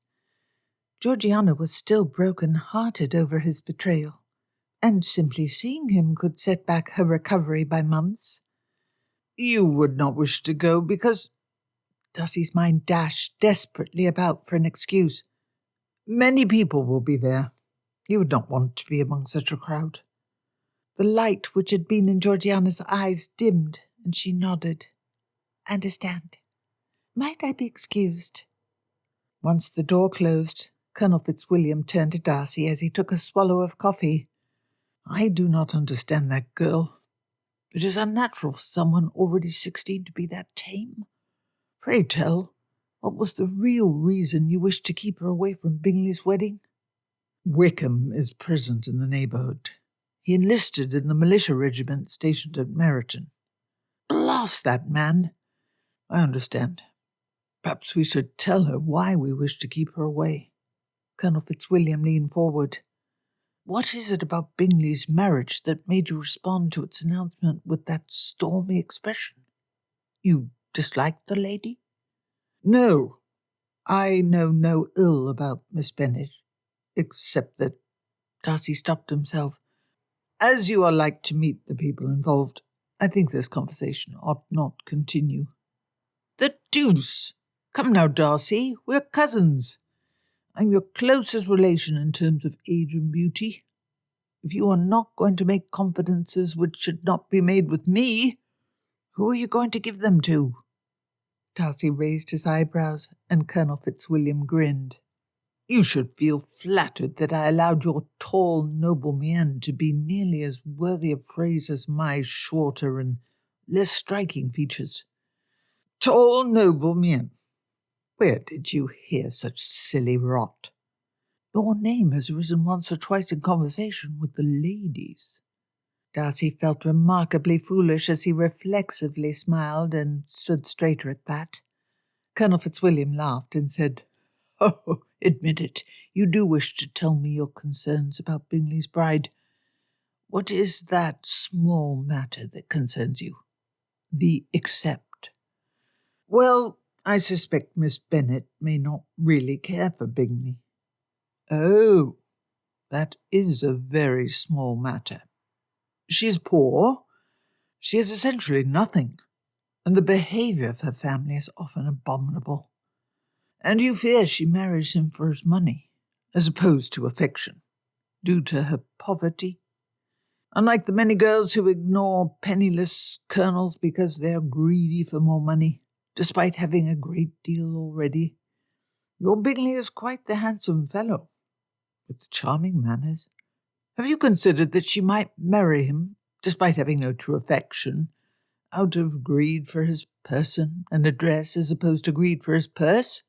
Georgiana was still broken-hearted over his betrayal, and simply seeing him could set back her recovery by months. You would not wish to go because... Darcy's mind dashed desperately about for an excuse. Many people will be there. You would not want to be among such a crowd. The light which had been in Georgiana's eyes dimmed, and she nodded. Understand. Might I be excused? Once the door closed, Colonel Fitzwilliam turned to Darcy as he took a swallow of coffee. I do not understand that girl. It is unnatural for someone already 16 to be that tame. Pray tell, what was the real reason you wished to keep her away from Bingley's wedding? Wickham is present in the neighbourhood. He enlisted in the militia regiment stationed at Meryton. Blast that man! I understand. Perhaps we should tell her why we wish to keep her away. Colonel Fitzwilliam leaned forward. What is it about Bingley's marriage that made you respond to its announcement with that stormy expression? You dislike the lady? No, I know no ill about Miss Bennet, except that... Darcy stopped himself. As you are like to meet the people involved, I think this conversation ought not continue. The deuce! Come now, Darcy, we're cousins. I'm your closest relation in terms of age and beauty. If you are not going to make confidences which should not be made with me, who are you going to give them to? Darcy raised his eyebrows, and Colonel Fitzwilliam grinned. You should feel flattered that I allowed your tall, noble mien to be nearly as worthy of praise as my shorter and less striking features. Tall, noble mien. Where did you hear such silly rot? Your name has risen once or twice in conversation with the ladies. Darcy felt remarkably foolish as he reflexively smiled and stood straighter at that. Colonel Fitzwilliam laughed and said, Oh, admit it, you do wish to tell me your concerns about Bingley's bride. What is that small matter that concerns you? The accept. Well, I suspect Miss Bennet may not really care for Bingley. Oh, that is a very small matter. She is poor, she has essentially nothing, and the behaviour of her family is often abominable. And you fear she marries him for his money, as opposed to affection, due to her poverty. Unlike the many girls who ignore penniless colonels because they are greedy for more money, despite having a great deal already, your Bingley is quite the handsome fellow, with charming manners. Have you considered that she might marry him, despite having no true affection, out of greed for his person and address as opposed to greed for his purse?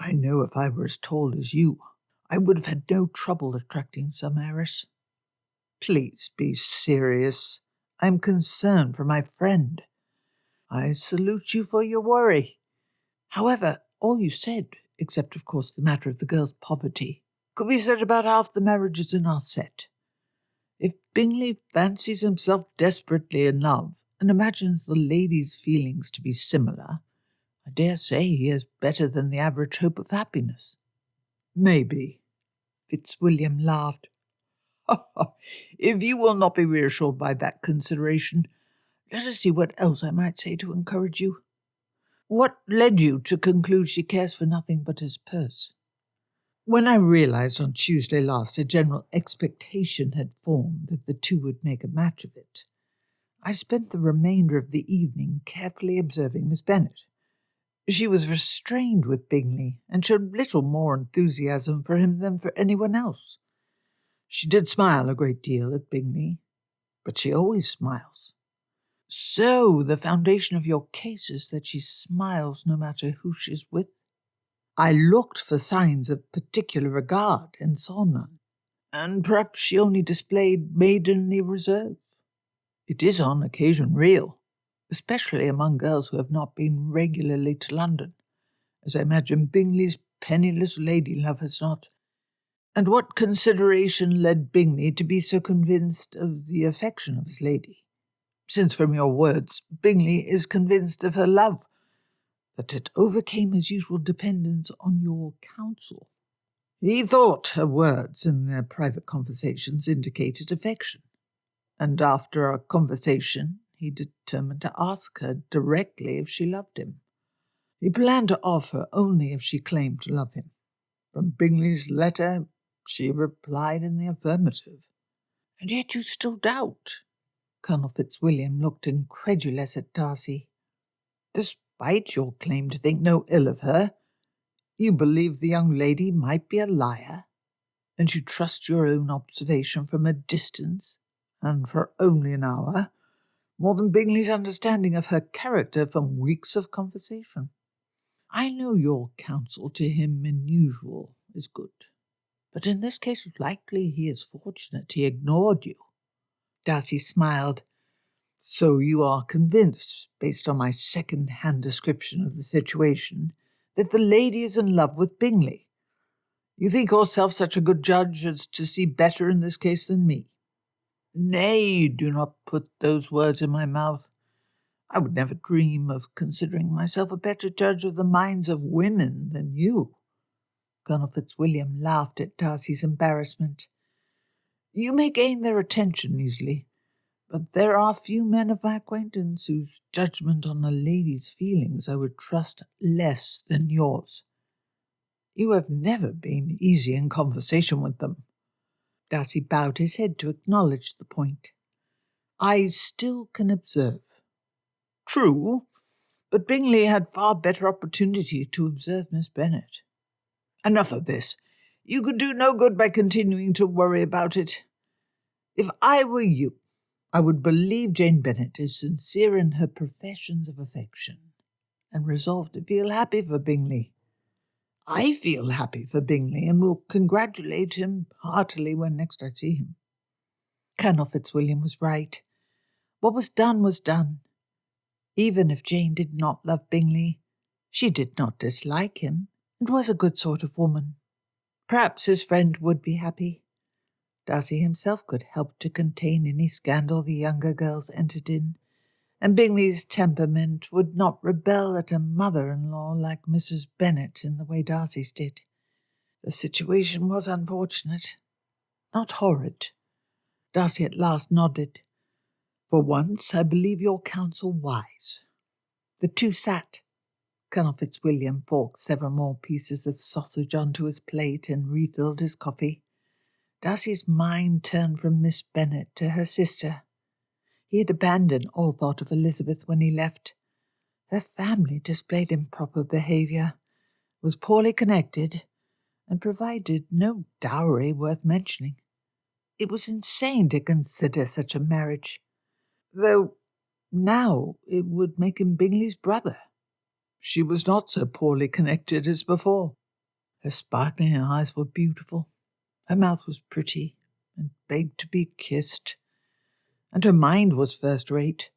I know if I were as tall as you, I would have had no trouble attracting some heiress. Please be serious. I am concerned for my friend. I salute you for your worry. However, all you said, except of course the matter of the girl's poverty, could be said about half the marriages in our set. If Bingley fancies himself desperately in love and imagines the lady's feelings to be similar, I dare say he has better than the average hope of happiness. Maybe. Fitzwilliam laughed. If you will not be reassured by that consideration, let us see what else I might say to encourage you. What led you to conclude she cares for nothing but his purse? When I realized on Tuesday last a general expectation had formed that the two would make a match of it, I spent the remainder of the evening carefully observing Miss Bennet. She was restrained with Bingley, and showed little more enthusiasm for him than for anyone else. She did smile a great deal at Bingley, but she always smiles. So the foundation of your case is that she smiles no matter who she's with? I looked for signs of particular regard and saw none, and perhaps she only displayed maidenly reserve. It is on occasion real, especially among girls who have not been regularly to London, as I imagine Bingley's penniless lady-love has not. And what consideration led Bingley to be so convinced of the affection of his lady, since from your words Bingley is convinced of her love, that it overcame his usual dependence on your counsel? He thought her words in their private conversations indicated affection, and after our conversation he determined to ask her directly if she loved him. He planned to offer only if she claimed to love him. From Bingley's letter she replied in the affirmative. And yet you still doubt? Colonel Fitzwilliam looked incredulous at Darcy. Despite your claim to think no ill of her, you believe the young lady might be a liar, and you trust your own observation from a distance, and for only an hour, more than Bingley's understanding of her character from weeks of conversation. I know your counsel to him in usual is good, but in this case likely he is fortunate he ignored you. Darcy smiled. So you are convinced, based on my second-hand description of the situation, that the lady is in love with Bingley. You think yourself such a good judge as to see better in this case than me. Nay, do not put those words in my mouth. I would never dream of considering myself a better judge of the minds of women than you. Colonel Fitzwilliam laughed at Darcy's embarrassment. You may gain their attention easily, but there are few men of my acquaintance whose judgment on a lady's feelings I would trust less than yours. You have never been easy in conversation with them. Darcy bowed his head to acknowledge the point. I still can observe. True, but Bingley had far better opportunity to observe Miss Bennet. Enough of this. You could do no good by continuing to worry about it. If I were you, I would believe Jane Bennet is sincere in her professions of affection, and resolve to feel happy for Bingley. I feel happy for Bingley, and will congratulate him heartily when next I see him. Colonel Fitzwilliam was right. What was done. Even if Jane did not love Bingley, she did not dislike him, and was a good sort of woman. Perhaps his friend would be happy. Darcy himself could help to contain any scandal the younger girls entered in, and Bingley's temperament would not rebel at a mother-in-law like Mrs. Bennet in the way Darcy's did. The situation was unfortunate, not horrid. Darcy at last nodded. For once, I believe your counsel wise. The two sat. Colonel Fitzwilliam forked several more pieces of sausage onto his plate and refilled his coffee. Darcy's mind turned from Miss Bennet to her sister. He had abandoned all thought of Elizabeth when he left. Her family displayed improper behaviour, was poorly connected, and provided no dowry worth mentioning. It was insane to consider such a marriage, though now it would make him Bingley's brother. She was not so poorly connected as before. Her sparkling eyes were beautiful. Her mouth was pretty, and begged to be kissed, and her mind was first-rate.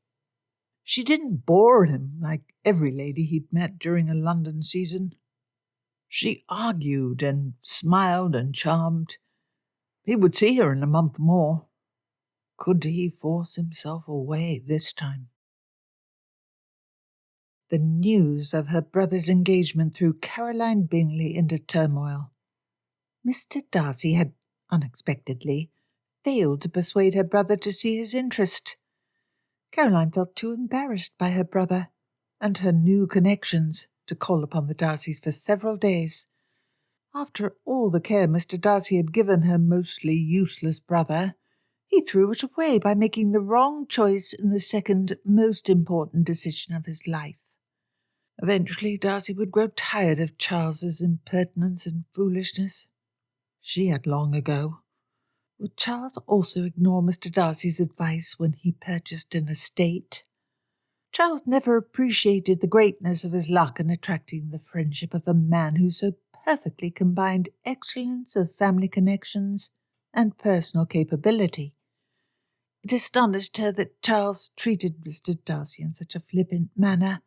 She didn't bore him like every lady he'd met during a London season. She argued and smiled and charmed. He would see her in a month more. Could he force himself away this time? The news of her brother's engagement threw Caroline Bingley into turmoil. Mr. Darcy had, unexpectedly, failed to persuade her brother to see his interest. Caroline felt too embarrassed by her brother and her new connections to call upon the Darcys for several days. After all the care Mr. Darcy had given her mostly useless brother, he threw it away by making the wrong choice in the second most important decision of his life. Eventually, Darcy would grow tired of Charles's impertinence and foolishness. She had long ago. Would Charles also ignore Mr. Darcy's advice when he purchased an estate? Charles never appreciated the greatness of his luck in attracting the friendship of a man who so perfectly combined excellence of family connections and personal capability. It astonished her that Charles treated Mr. Darcy in such a flippant manner.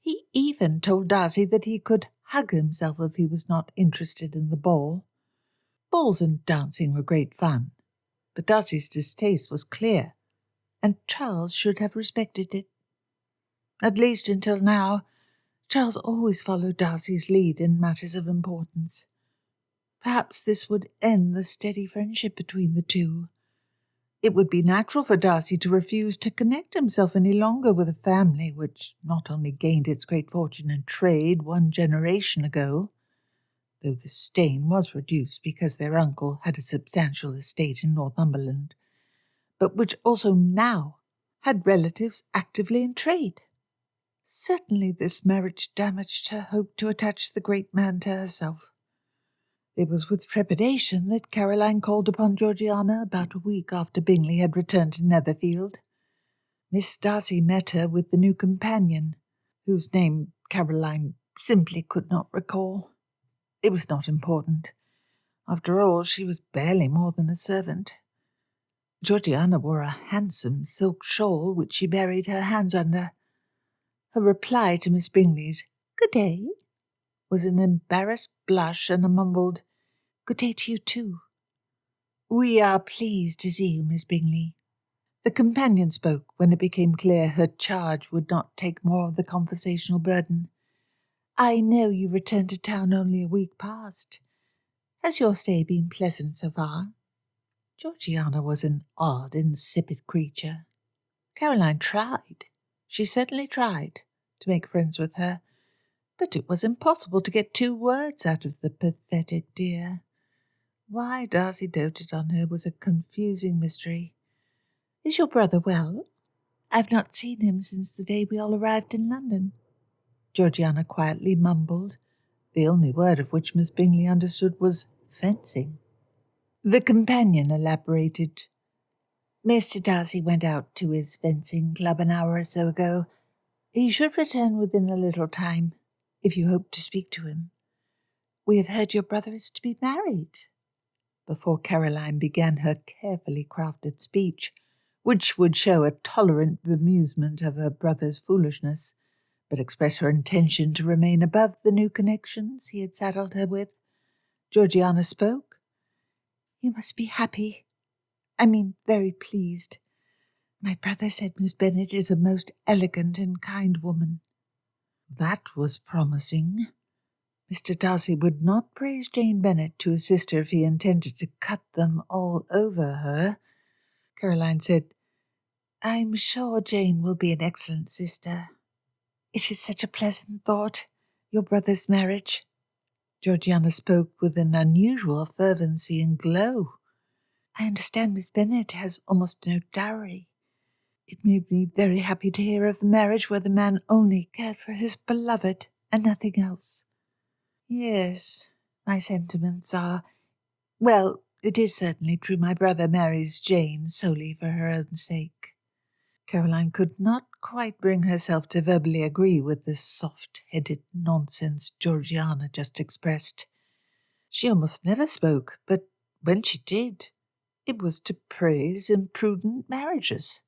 He even told Darcy that he could hug himself if he was not interested in the ball. Balls and dancing were great fun, but Darcy's distaste was clear, and Charles should have respected it. At least until now, Charles always followed Darcy's lead in matters of importance. Perhaps this would end the steady friendship between the two. It would be natural for Darcy to refuse to connect himself any longer with a family which not only gained its great fortune in trade 1 generation ago, though the stain was reduced because their uncle had a substantial estate in Northumberland, but which also now had relatives actively in trade. Certainly this marriage damaged her hope to attach the great man to herself. It was with trepidation that Caroline called upon Georgiana about a week after Bingley had returned to Netherfield. Miss Darcy met her with the new companion, whose name Caroline simply could not recall. It was not important. After all, she was barely more than a servant. Georgiana wore a handsome silk shawl which she buried her hands under. Her reply to Miss Bingley's "Good day" was an embarrassed blush and a mumbled "Good day to you too." "We are pleased to see you, Miss Bingley." The companion spoke when it became clear her charge would not take more of the conversational burden. "I know you returned to town only a week past. Has your stay been pleasant so far?" Georgiana was an odd, insipid creature. Caroline tried. She certainly tried to make friends with her, but it was impossible to get 2 words out of the pathetic dear. Why Darcy doted on her was a confusing mystery. "Is your brother well? I've not seen him since the day we all arrived in London," Georgiana quietly mumbled. The only word of which Miss Bingley understood was fencing. The companion elaborated. "Mr. Darcy went out to his fencing club an hour or so ago. He should return within a little time, if you hope to speak to him. We have heard your brother is to be married." Before Caroline began her carefully crafted speech, which would show a tolerant bemusement of her brother's foolishness, but express her intention to remain above the new connections he had saddled her with, Georgiana spoke. "You must be happy. Very pleased. My brother said Miss Bennet is a most elegant and kind woman." That was promising. Mr. Darcy would not praise Jane Bennet to his sister if he intended to cut them all over her. Caroline said, "I'm sure Jane will be an excellent sister. It is such a pleasant thought, your brother's marriage." Georgiana spoke with an unusual fervency and glow. "I understand Miss Bennet has almost no dowry. It made me very happy to hear of a marriage where the man only cared for his beloved and nothing else." "Yes, my sentiments are... Well, it is certainly true my brother marries Jane solely for her own sake." Caroline could not quite bring herself to verbally agree with the soft-headed nonsense Georgiana just expressed. She almost never spoke, but when she did, it was to praise imprudent marriages.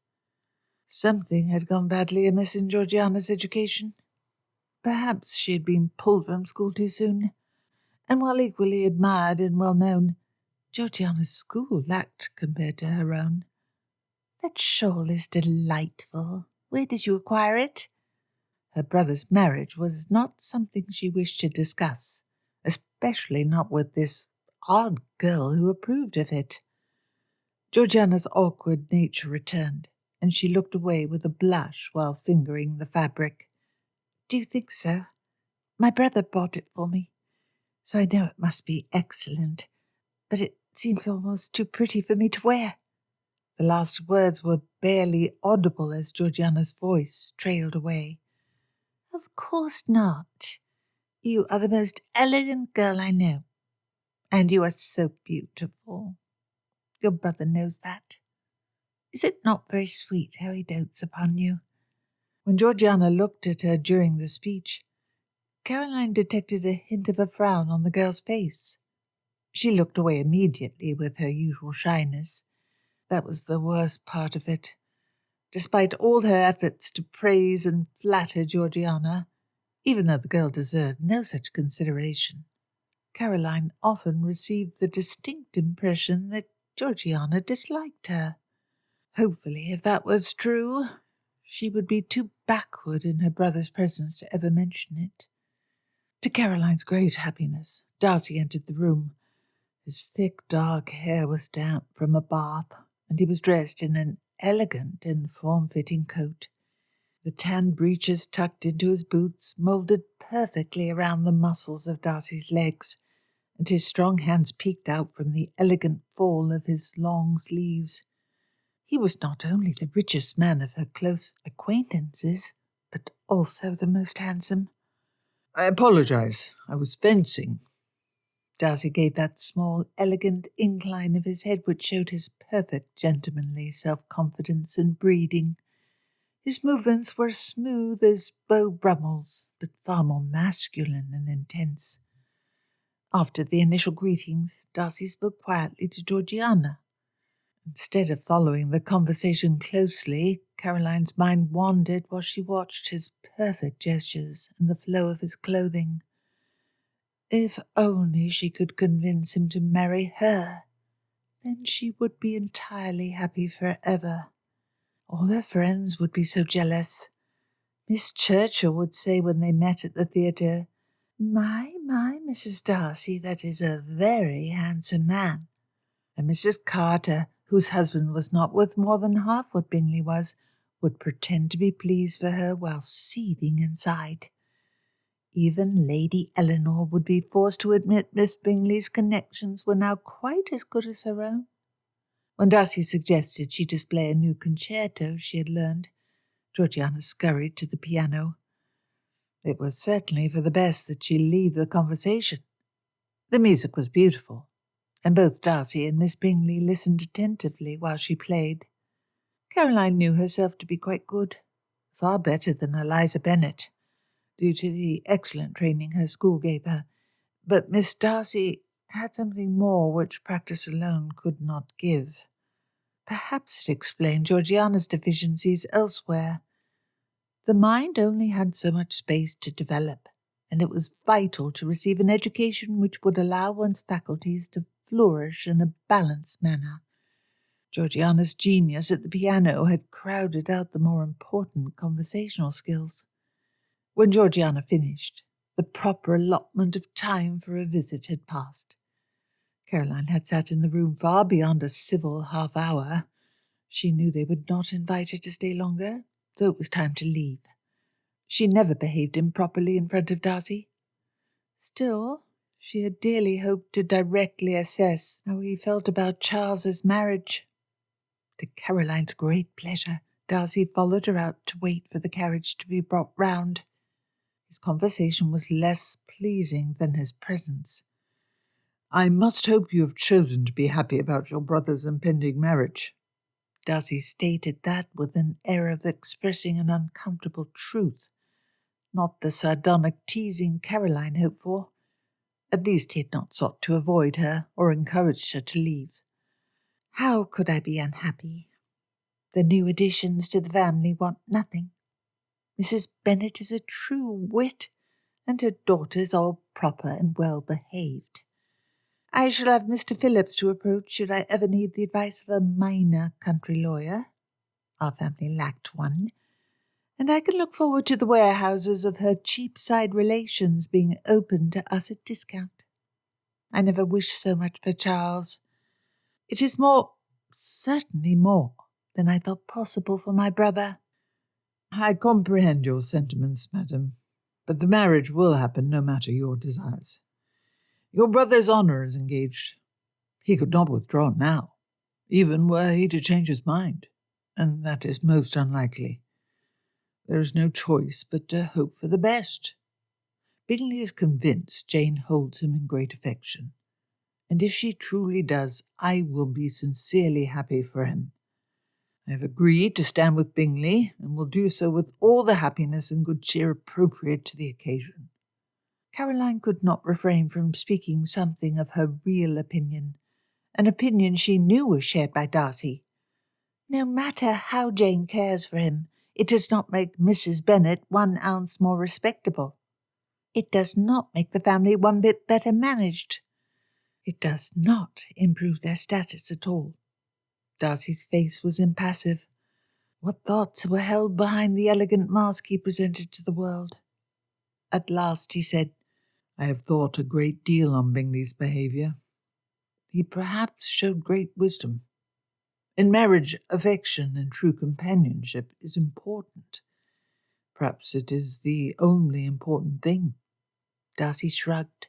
Something had gone badly amiss in Georgiana's education. Perhaps she had been pulled from school too soon, and while equally admired and well known, Georgiana's school lacked compared to her own. "That shawl is delightful. Where did you acquire it?" Her brother's marriage was not something she wished to discuss, especially not with this odd girl who approved of it. Georgiana's awkward nature returned, and she looked away with a blush while fingering the fabric. "Do you think so? My brother bought it for me, so I know it must be excellent, but it seems almost too pretty for me to wear." The last words were barely audible as Georgiana's voice trailed away. "Of course not. You are the most elegant girl I know, and you are so beautiful. Your brother knows that. Is it not very sweet how he dotes upon you? When Georgiana looked at her during the speech, Caroline detected a hint of a frown on the girl's face. She looked away immediately with her usual shyness. That was the worst part of it. Despite all her efforts to praise and flatter Georgiana, even though the girl deserved no such consideration, Caroline often received the distinct impression that Georgiana disliked her. Hopefully, if that was true, she would be too backward in her brother's presence to ever mention it. To Caroline's great happiness, Darcy entered the room. His thick, dark hair was damp from a bath, and he was dressed in an elegant and form-fitting coat. The tan breeches tucked into his boots moulded perfectly around the muscles of Darcy's legs, and his strong hands peeked out from the elegant fall of his long sleeves. He was not only the richest man of her close acquaintances, but also the most handsome. I apologize. I was fencing. Darcy gave that small, elegant incline of his head which showed his perfect gentlemanly self-confidence and breeding. His movements were smooth as Beau Brummell's, but far more masculine and intense. After the initial greetings, Darcy spoke quietly to Georgiana. Instead of following the conversation closely, Caroline's mind wandered while she watched his perfect gestures and the flow of his clothing. If only she could convince him to marry her, then she would be entirely happy forever. All her friends would be so jealous. Miss Churchill would say when they met at the theatre, My, Mrs. Darcy, that is a very handsome man. And Mrs. Carter, whose husband was not worth more than half what Bingley was, would pretend to be pleased for her while seething inside. Even Lady Eleanor would be forced to admit Miss Bingley's connections were now quite as good as her own. When Darcy suggested she display a new concerto she had learned, Georgiana scurried to the piano. It was certainly for the best that she leave the conversation. The music was beautiful, and both Darcy and Miss Bingley listened attentively while she played. Caroline knew herself to be quite good, far better than Eliza Bennet, due to the excellent training her school gave her, but Miss Darcy had something more which practice alone could not give. Perhaps it explained Georgiana's deficiencies elsewhere. The mind only had so much space to develop, and it was vital to receive an education which would allow one's faculties to flourish in a balanced manner. Georgiana's genius at the piano had crowded out the more important conversational skills. When Georgiana finished, the proper allotment of time for a visit had passed. Caroline had sat in the room far beyond a civil half-hour. She knew they would not invite her to stay longer, so it was time to leave. She never behaved improperly in front of Darcy. Still, she had dearly hoped to directly assess how he felt about Charles's marriage. To Caroline's great pleasure, Darcy followed her out to wait for the carriage to be brought round. His conversation was less pleasing than his presence. I must hope you have chosen to be happy about your brother's impending marriage. Darcy stated that with an air of expressing an uncomfortable truth, not the sardonic teasing Caroline hoped for. At least he had not sought to avoid her or encouraged her to leave. How could I be unhappy? The new additions to the family want nothing. Mrs. Bennet is a true wit, and her daughters all proper and well behaved. I shall have Mr. Phillips to approach should I ever need the advice of a minor country lawyer. Our family lacked one, and I can look forward to the warehouses of her Cheapside relations being opened to us at discount. I never wished so much for Charles. It is more, certainly more, than I thought possible for my brother. I comprehend your sentiments, madam, but the marriage will happen no matter your desires. Your brother's honour is engaged. He could not withdraw now, even were he to change his mind, and that is most unlikely. There is no choice but to hope for the best. Bingley is convinced Jane holds him in great affection, and if she truly does, I will be sincerely happy for him. I have agreed to stand with Bingley, and will do so with all the happiness and good cheer appropriate to the occasion." Caroline could not refrain from speaking something of her real opinion, an opinion she knew was shared by Darcy. No matter how Jane cares for him, it does not make Mrs. Bennet 1 ounce more respectable. It does not make the family 1 bit better managed. It does not improve their status at all. Darcy's face was impassive. What thoughts were held behind the elegant mask he presented to the world? At last he said, "I have thought a great deal on Bingley's behaviour. He perhaps showed great wisdom. In marriage, affection and true companionship is important. Perhaps it is the only important thing." Darcy shrugged.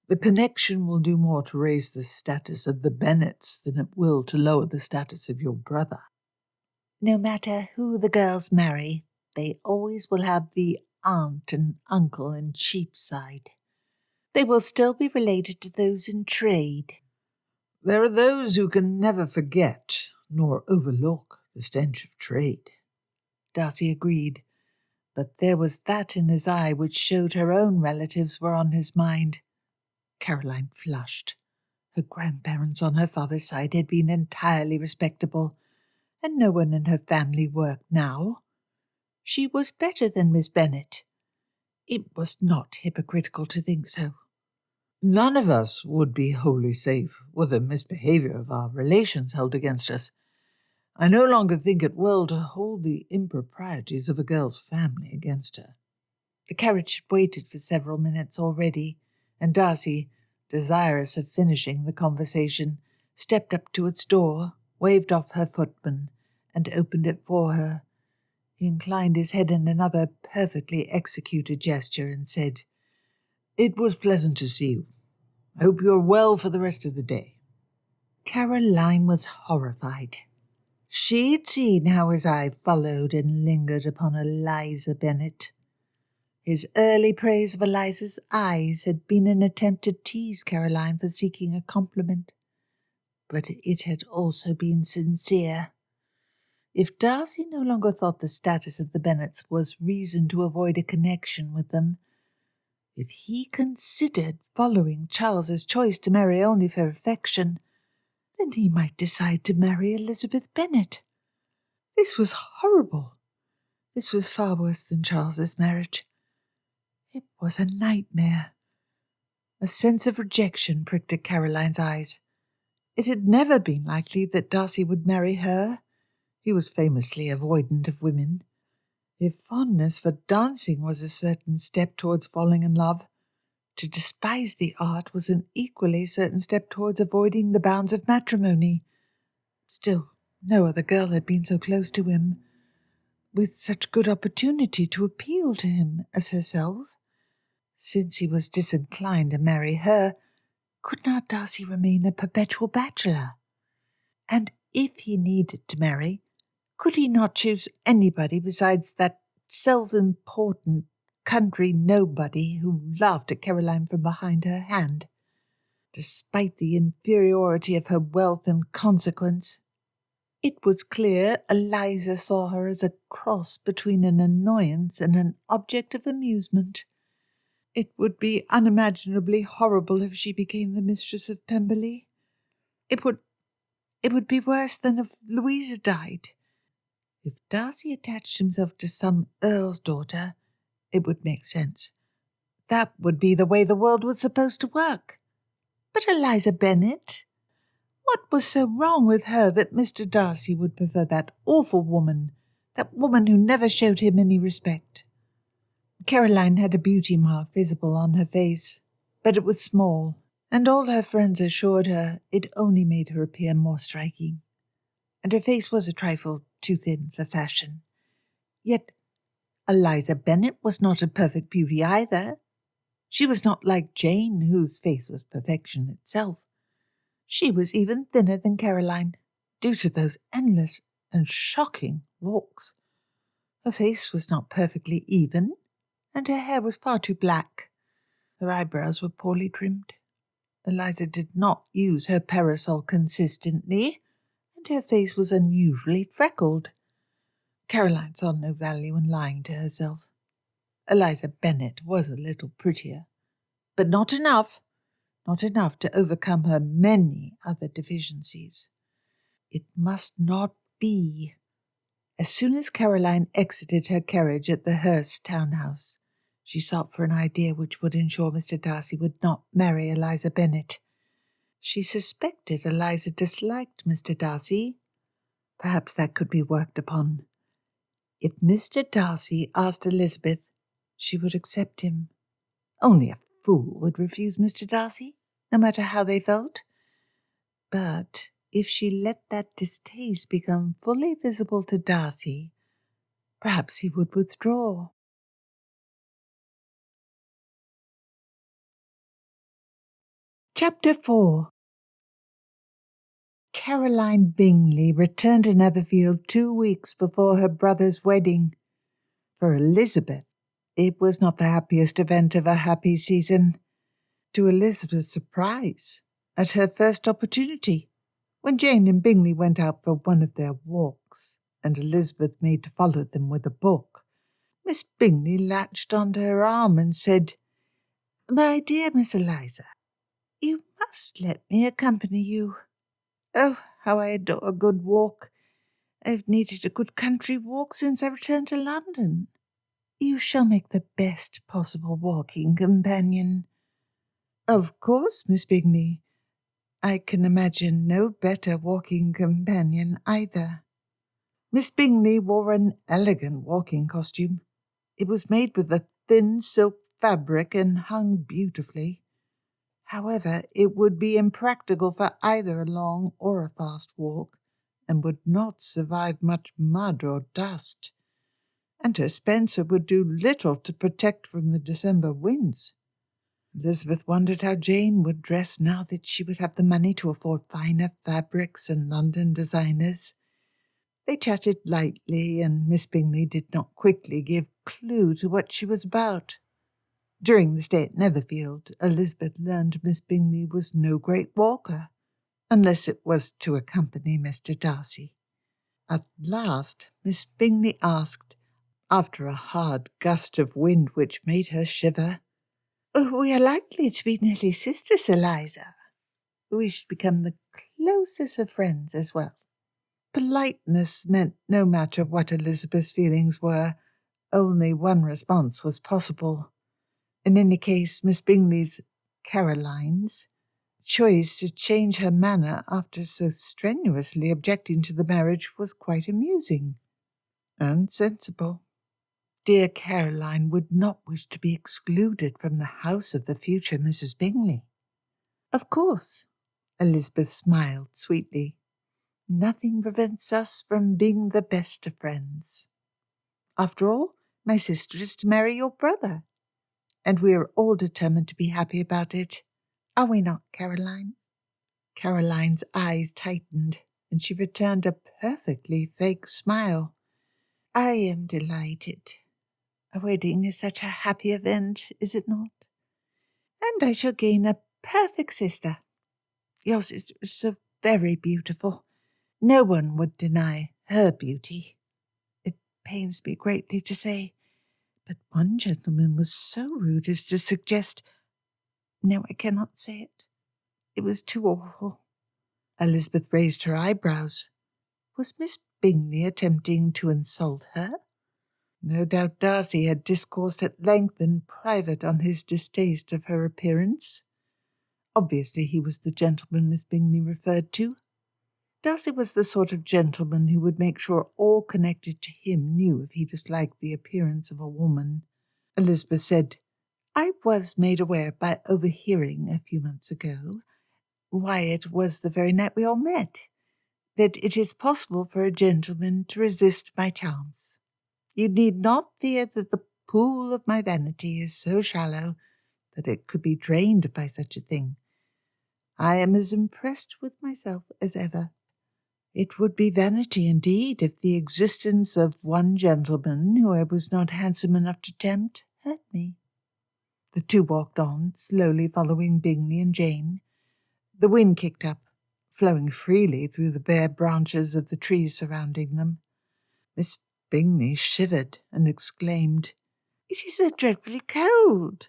"The connection will do more to raise the status of the Bennets than it will to lower the status of your brother." No matter who the girls marry, they always will have the aunt and uncle in Cheapside. They will still be related to those in trade. "There are those who can never forget nor overlook the stench of trade." Darcy agreed, but there was that in his eye which showed her own relatives were on his mind. Caroline flushed. Her grandparents on her father's side had been entirely respectable, and no one in her family worked now. She was better than Miss Bennet. It was not hypocritical to think so. "None of us would be wholly safe were the misbehaviour of our relations held against us. I no longer think it well to hold the improprieties of a girl's family against her." The carriage had waited for several minutes already, and Darcy, desirous of finishing the conversation, stepped up to its door, waved off her footman, and opened it for her. He inclined his head in another perfectly executed gesture and said, "It was pleasant to see you. I hope you are well for the rest of the day." Caroline was horrified. She'd seen how his eye followed and lingered upon Eliza Bennet. His early praise of Eliza's eyes had been an attempt to tease Caroline for seeking a compliment, but it had also been sincere. If Darcy no longer thought the status of the Bennets was reason to avoid a connection with them, if he considered following Charles's choice to marry only for affection, then he might decide to marry Elizabeth Bennet. This was horrible. This was far worse than Charles's marriage. It was a nightmare. A sense of rejection pricked at Caroline's eyes. It had never been likely that Darcy would marry her. He was famously avoidant of women. If fondness for dancing was a certain step towards falling in love, to despise the art was an equally certain step towards avoiding the bounds of matrimony. Still, no other girl had been so close to him, with such good opportunity to appeal to him as herself. Since he was disinclined to marry her, could not Darcy remain a perpetual bachelor? And if he needed to marry, could he not choose anybody besides that self-important country nobody who laughed at Caroline from behind her hand, despite the inferiority of her wealth and consequence? It was clear Eliza saw her as a cross between an annoyance and an object of amusement. It would be unimaginably horrible if she became the mistress of Pemberley. It would be worse than if Louisa died. If Darcy attached himself to some earl's daughter, it would make sense. That would be the way the world was supposed to work. But Eliza Bennet? What was so wrong with her that Mr. Darcy would prefer that awful woman, that woman who never showed him any respect? Caroline had a beauty mark visible on her face, but it was small, and all her friends assured her it only made her appear more striking. And her face was a trifle too thin for fashion. Yet Eliza Bennet was not a perfect beauty either. She was not like Jane, whose face was perfection itself. She was even thinner than Caroline, due to those endless and shocking walks. Her face was not perfectly even, and her hair was far too black. Her eyebrows were poorly trimmed. Eliza did not use her parasol consistently, and her face was unusually freckled. Caroline saw no value in lying to herself. Eliza Bennet was a little prettier, but not enough to overcome her many other deficiencies. It must not be. As soon as Caroline exited her carriage at the Hurst townhouse, she sought for an idea which would ensure Mr. Darcy would not marry Eliza Bennet. She suspected Eliza disliked Mr. Darcy. Perhaps that could be worked upon. If Mr. Darcy asked Elizabeth, she would accept him. Only a fool would refuse Mr. Darcy, no matter how they felt. But if she let that distaste become fully visible to Darcy, perhaps he would withdraw. Chapter 4. Caroline Bingley returned to Netherfield 2 weeks before her brother's wedding. For Elizabeth, it was not the happiest event of a happy season. To Elizabeth's surprise, at her first opportunity, when Jane and Bingley went out for one of their walks, and Elizabeth made to follow them with a book, Miss Bingley latched onto her arm and said, "My dear Miss Eliza, you must let me accompany you. Oh, how I adore a good walk. I've needed a good country walk since I returned to London. You shall make the best possible walking companion." "Of course, Miss Bingley. I can imagine no better walking companion either." Miss Bingley wore an elegant walking costume. It was made with a thin silk fabric and hung beautifully. However, it would be impractical for either a long or a fast walk, and would not survive much mud or dust. And her spencer would do little to protect from the December winds. Elizabeth wondered how Jane would dress now that she would have the money to afford finer fabrics and London designers. They chatted lightly, and Miss Bingley did not quickly give clue to what she was about. During the stay at Netherfield, Elizabeth learned Miss Bingley was no great walker, unless it was to accompany Mr. Darcy. At last, Miss Bingley asked, after a hard gust of wind which made her shiver, "We are likely to be nearly sisters, Eliza. We should become the closest of friends as well." Politeness meant no matter what Elizabeth's feelings were. Only one response was possible. In any case, Miss Bingley's, Caroline's, choice to change her manner after so strenuously objecting to the marriage was quite amusing and sensible. Dear Caroline would not wish to be excluded from the house of the future Mrs. Bingley. Of course, Elizabeth smiled sweetly. Nothing prevents us from being the best of friends. After all, my sister is to marry your brother, and we are all determined to be happy about it. Are we not, Caroline?" Caroline's eyes tightened, and she returned a perfectly fake smile. "I am delighted. A wedding is such a happy event, is it not? And I shall gain a perfect sister. Your sister is so very beautiful. No one would deny her beauty. It pains me greatly to say, but one gentleman was so rude as to suggest— No, I cannot say it. It was too awful." Elizabeth raised her eyebrows. Was Miss Bingley attempting to insult her? No doubt Darcy had discoursed at length in private on his distaste of her appearance. Obviously he was the gentleman Miss Bingley referred to. Darcy was the sort of gentleman who would make sure all connected to him knew if he disliked the appearance of a woman. Elizabeth said, "I was made aware by overhearing a few months ago, why it was the very night we all met, that it is possible for a gentleman to resist my charms. You need not fear that the pool of my vanity is so shallow that it could be drained by such a thing. I am as impressed with myself as ever. It would be vanity indeed if the existence of one gentleman who I was not handsome enough to tempt hurt me." The two walked on, slowly following Bingley and Jane. The wind kicked up, flowing freely through the bare branches of the trees surrounding them. Miss Bingley shivered and exclaimed, "It is so dreadfully cold.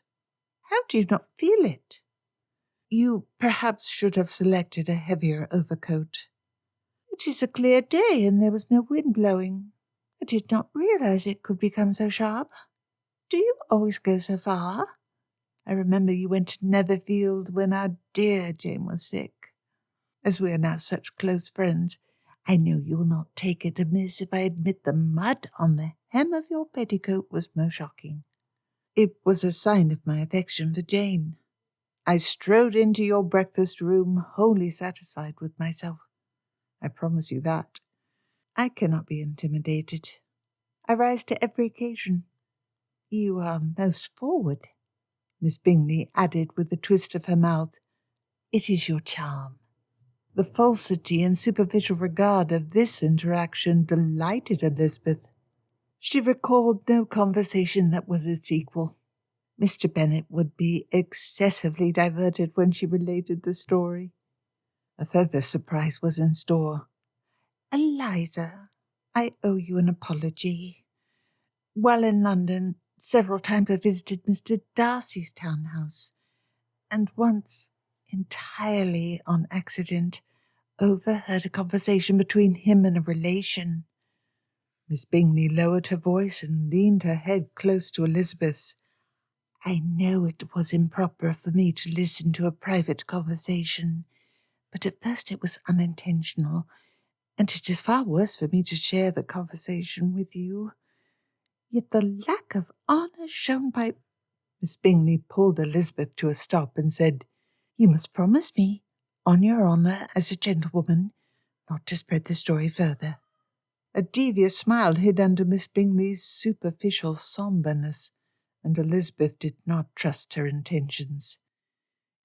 How do you not feel it?" "You perhaps should have selected a heavier overcoat." "It is a clear day and there was no wind blowing. I did not realize it could become so sharp. Do you always go so far? I remember you went to Netherfield when our dear Jane was sick. As we are now such close friends, I know you will not take it amiss if I admit the mud on the hem of your petticoat was most shocking. It was a sign of my affection for Jane. I strode into your breakfast room wholly satisfied with myself. I promise you that. I cannot be intimidated. I rise to every occasion. You are most forward," Miss Bingley added with a twist of her mouth. "It is your charm." The falsity and superficial regard of this interaction delighted Elizabeth. She recalled no conversation that was its equal. Mr. Bennet would be excessively diverted when she related the story. A further surprise was in store. "Eliza, I owe you an apology. While in London, several times I visited Mr. Darcy's townhouse, and once, entirely on accident, overheard a conversation between him and a relation." Miss Bingley lowered her voice and leaned her head close to Elizabeth's. "I know it was improper for me to listen to a private conversation, but at first it was unintentional, and it is far worse for me to share the conversation with you. Yet the lack of honour shown by—" Miss Bingley pulled Elizabeth to a stop and said, "You must promise me, on your honour as a gentlewoman, not to spread the story further." A devious smile hid under Miss Bingley's superficial sombreness, and Elizabeth did not trust her intentions.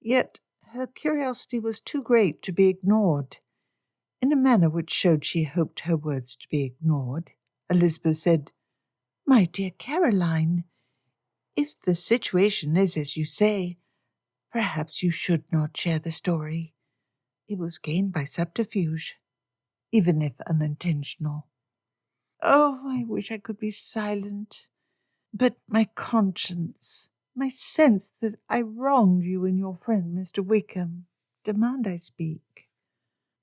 Yet her curiosity was too great to be ignored. In a manner which showed she hoped her words to be ignored, Elizabeth said, "My dear Caroline, if the situation is as you say, perhaps you should not share the story. It was gained by subterfuge, even if unintentional." "Oh, I wish I could be silent. But my conscience, my sense that I wronged you and your friend Mr. Wickham, demand I speak."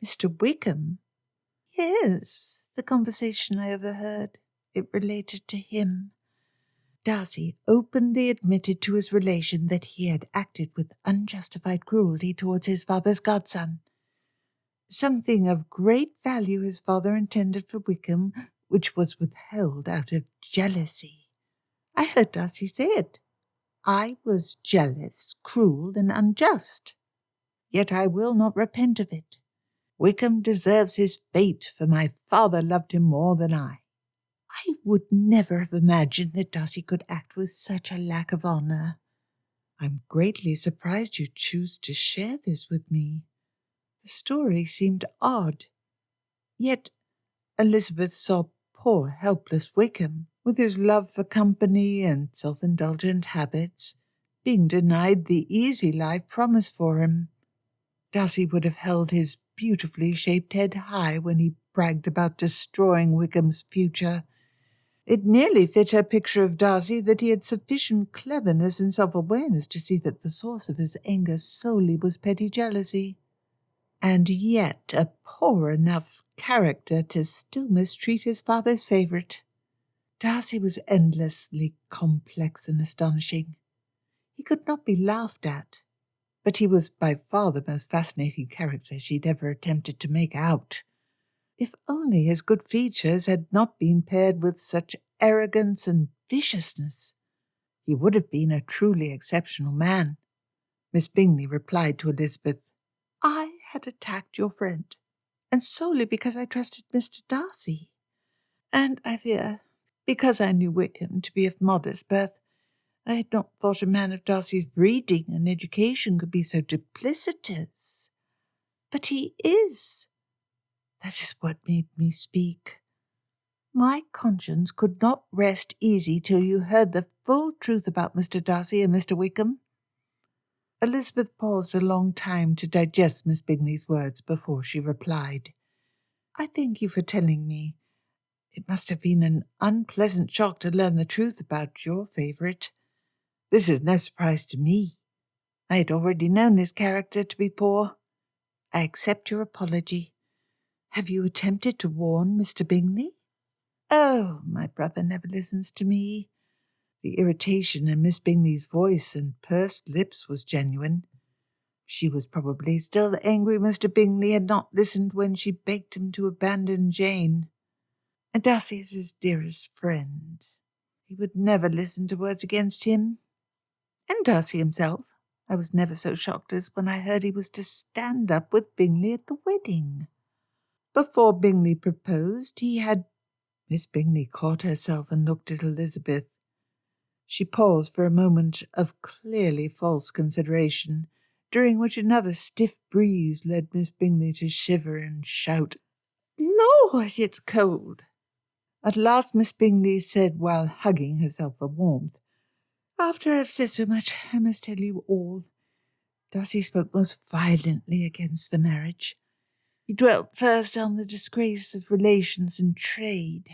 "Mr. Wickham?" "Yes, the conversation I overheard. It related to him. Darcy openly admitted to his relation that he had acted with unjustified cruelty towards his father's godson. Something of great value his father intended for Wickham, which was withheld out of jealousy. I heard Darcy say it. I was jealous, cruel, and unjust. Yet I will not repent of it. Wickham deserves his fate, for my father loved him more than I. I would never have imagined that Darcy could act with such a lack of honour. I'm greatly surprised you choose to share this with me. The story seemed odd. Yet Elizabeth saw poor helpless Wickham, with his love for company and self-indulgent habits, being denied the easy life promised for him. Darcy would have held his beautifully shaped head high when he bragged about destroying Wickham's future. It nearly fit her picture of Darcy that he had sufficient cleverness and self-awareness to see that the source of his anger solely was petty jealousy, and yet a poor enough character to still mistreat his father's favourite. Darcy was endlessly complex and astonishing. He could not be laughed at, but he was by far the most fascinating character she'd ever attempted to make out. If only his good features had not been paired with such arrogance and viciousness, he would have been a truly exceptional man. Miss Bingley replied to Elizabeth, "I had attacked your friend, and solely because I trusted Mr. Darcy. And I fear, because I knew Wickham to be of modest birth, I had not thought a man of Darcy's breeding and education could be so duplicitous. But he is. That is what made me speak. My conscience could not rest easy till you heard the full truth about Mr. Darcy and Mr. Wickham." Elizabeth paused a long time to digest Miss Bingley's words before she replied. I thank you for telling me. It must have been an unpleasant shock to learn the truth about your favourite. This is no surprise to me. I had already known his character to be poor. I accept your apology. Have you attempted to warn Mr. Bingley? Oh, my brother never listens to me. The irritation in Miss Bingley's voice and pursed lips was genuine. She was probably still angry Mr. Bingley had not listened when she begged him to abandon Jane. And Darcy is his dearest friend. He would never listen to words against him. And Darcy himself. I was never so shocked as when I heard he was to stand up with Bingley at the wedding. Before Bingley proposed, he had— Miss Bingley caught herself and looked at Elizabeth. She paused for a moment of clearly false consideration, during which another stiff breeze led Miss Bingley to shiver and shout, Lord, it's cold! At last Miss Bingley said, while hugging herself for warmth, After I've said so much, I must tell you all. Darcy spoke most violently against the marriage. He dwelt first on the disgrace of relations and trade.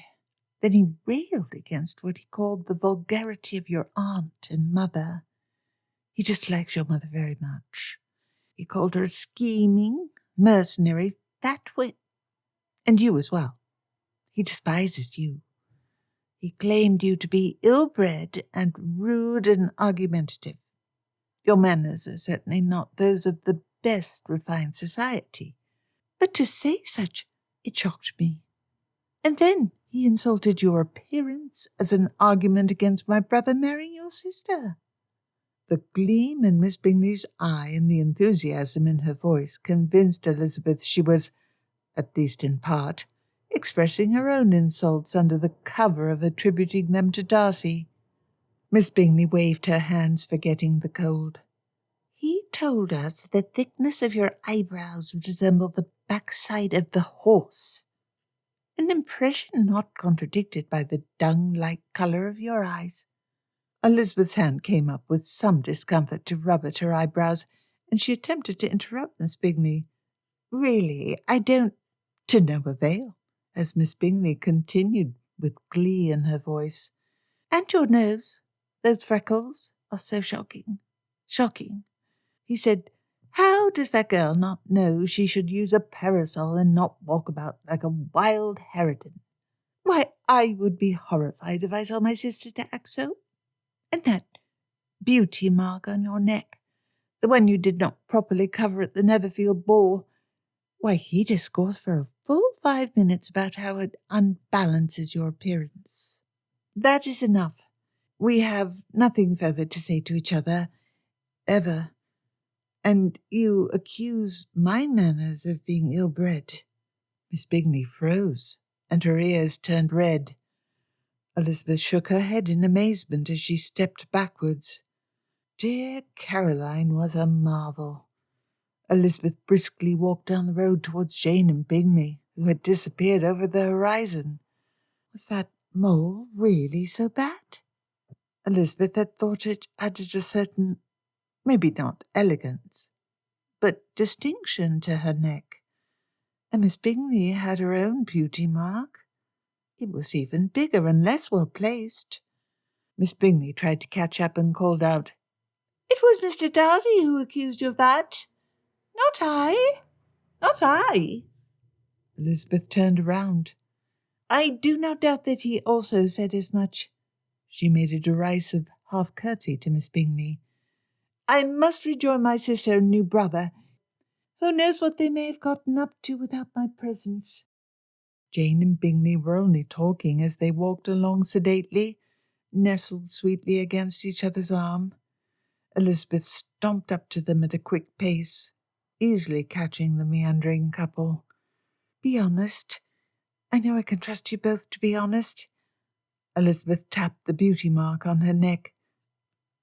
Then he railed against what he called the vulgarity of your aunt and mother. He dislikes your mother very much. He called her a scheming, mercenary, fat wit, and you as well. He despises you. He claimed you to be ill-bred and rude and argumentative. Your manners are certainly not those of the best refined society. But to say such, it shocked me. And then he insulted your appearance as an argument against my brother marrying your sister. The gleam in Miss Bingley's eye and the enthusiasm in her voice convinced Elizabeth she was, at least in part, expressing her own insults under the cover of attributing them to Darcy. Miss Bingley waved her hands, forgetting the cold. He told us the thickness of your eyebrows resembled the backside of the horse, an impression not contradicted by the dung-like colour of your eyes. Elizabeth's hand came up with some discomfort to rub at her eyebrows, and she attempted to interrupt Miss Bingley. Really, I don't— To no avail, as Miss Bingley continued with glee in her voice. And your nose, those freckles, are so shocking. Shocking. He said, How does that girl not know she should use a parasol and not walk about like a wild harridan? Why, I would be horrified if I saw my sister to act so. And that beauty mark on your neck, the one you did not properly cover at the Netherfield ball, why, he discoursed for a full 5 minutes about how it unbalances your appearance. That is enough. We have nothing further to say to each other, ever. And you accuse my manners of being ill-bred. Miss Bingley froze, and her ears turned red. Elizabeth shook her head in amazement as she stepped backwards. Dear Caroline was a marvel. Elizabeth briskly walked down the road towards Jane and Bingley, who had disappeared over the horizon. Was that mole really so bad? Elizabeth had thought it added a certain, maybe not elegance, but distinction to her neck. And Miss Bingley had her own beauty mark. It was even bigger and less well placed. Miss Bingley tried to catch up and called out, It was Mr. Darcy who accused you of that. Not I. Not I. Elizabeth turned around. I do not doubt that he also said as much. She made a derisive half-curtsy to Miss Bingley. I must rejoin my sister and new brother. Who knows what they may have gotten up to without my presence? Jane and Bingley were only talking as they walked along sedately, nestled sweetly against each other's arm. Elizabeth stomped up to them at a quick pace, easily catching the meandering couple. Be honest. I know I can trust you both to be honest. Elizabeth tapped the beauty mark on her neck.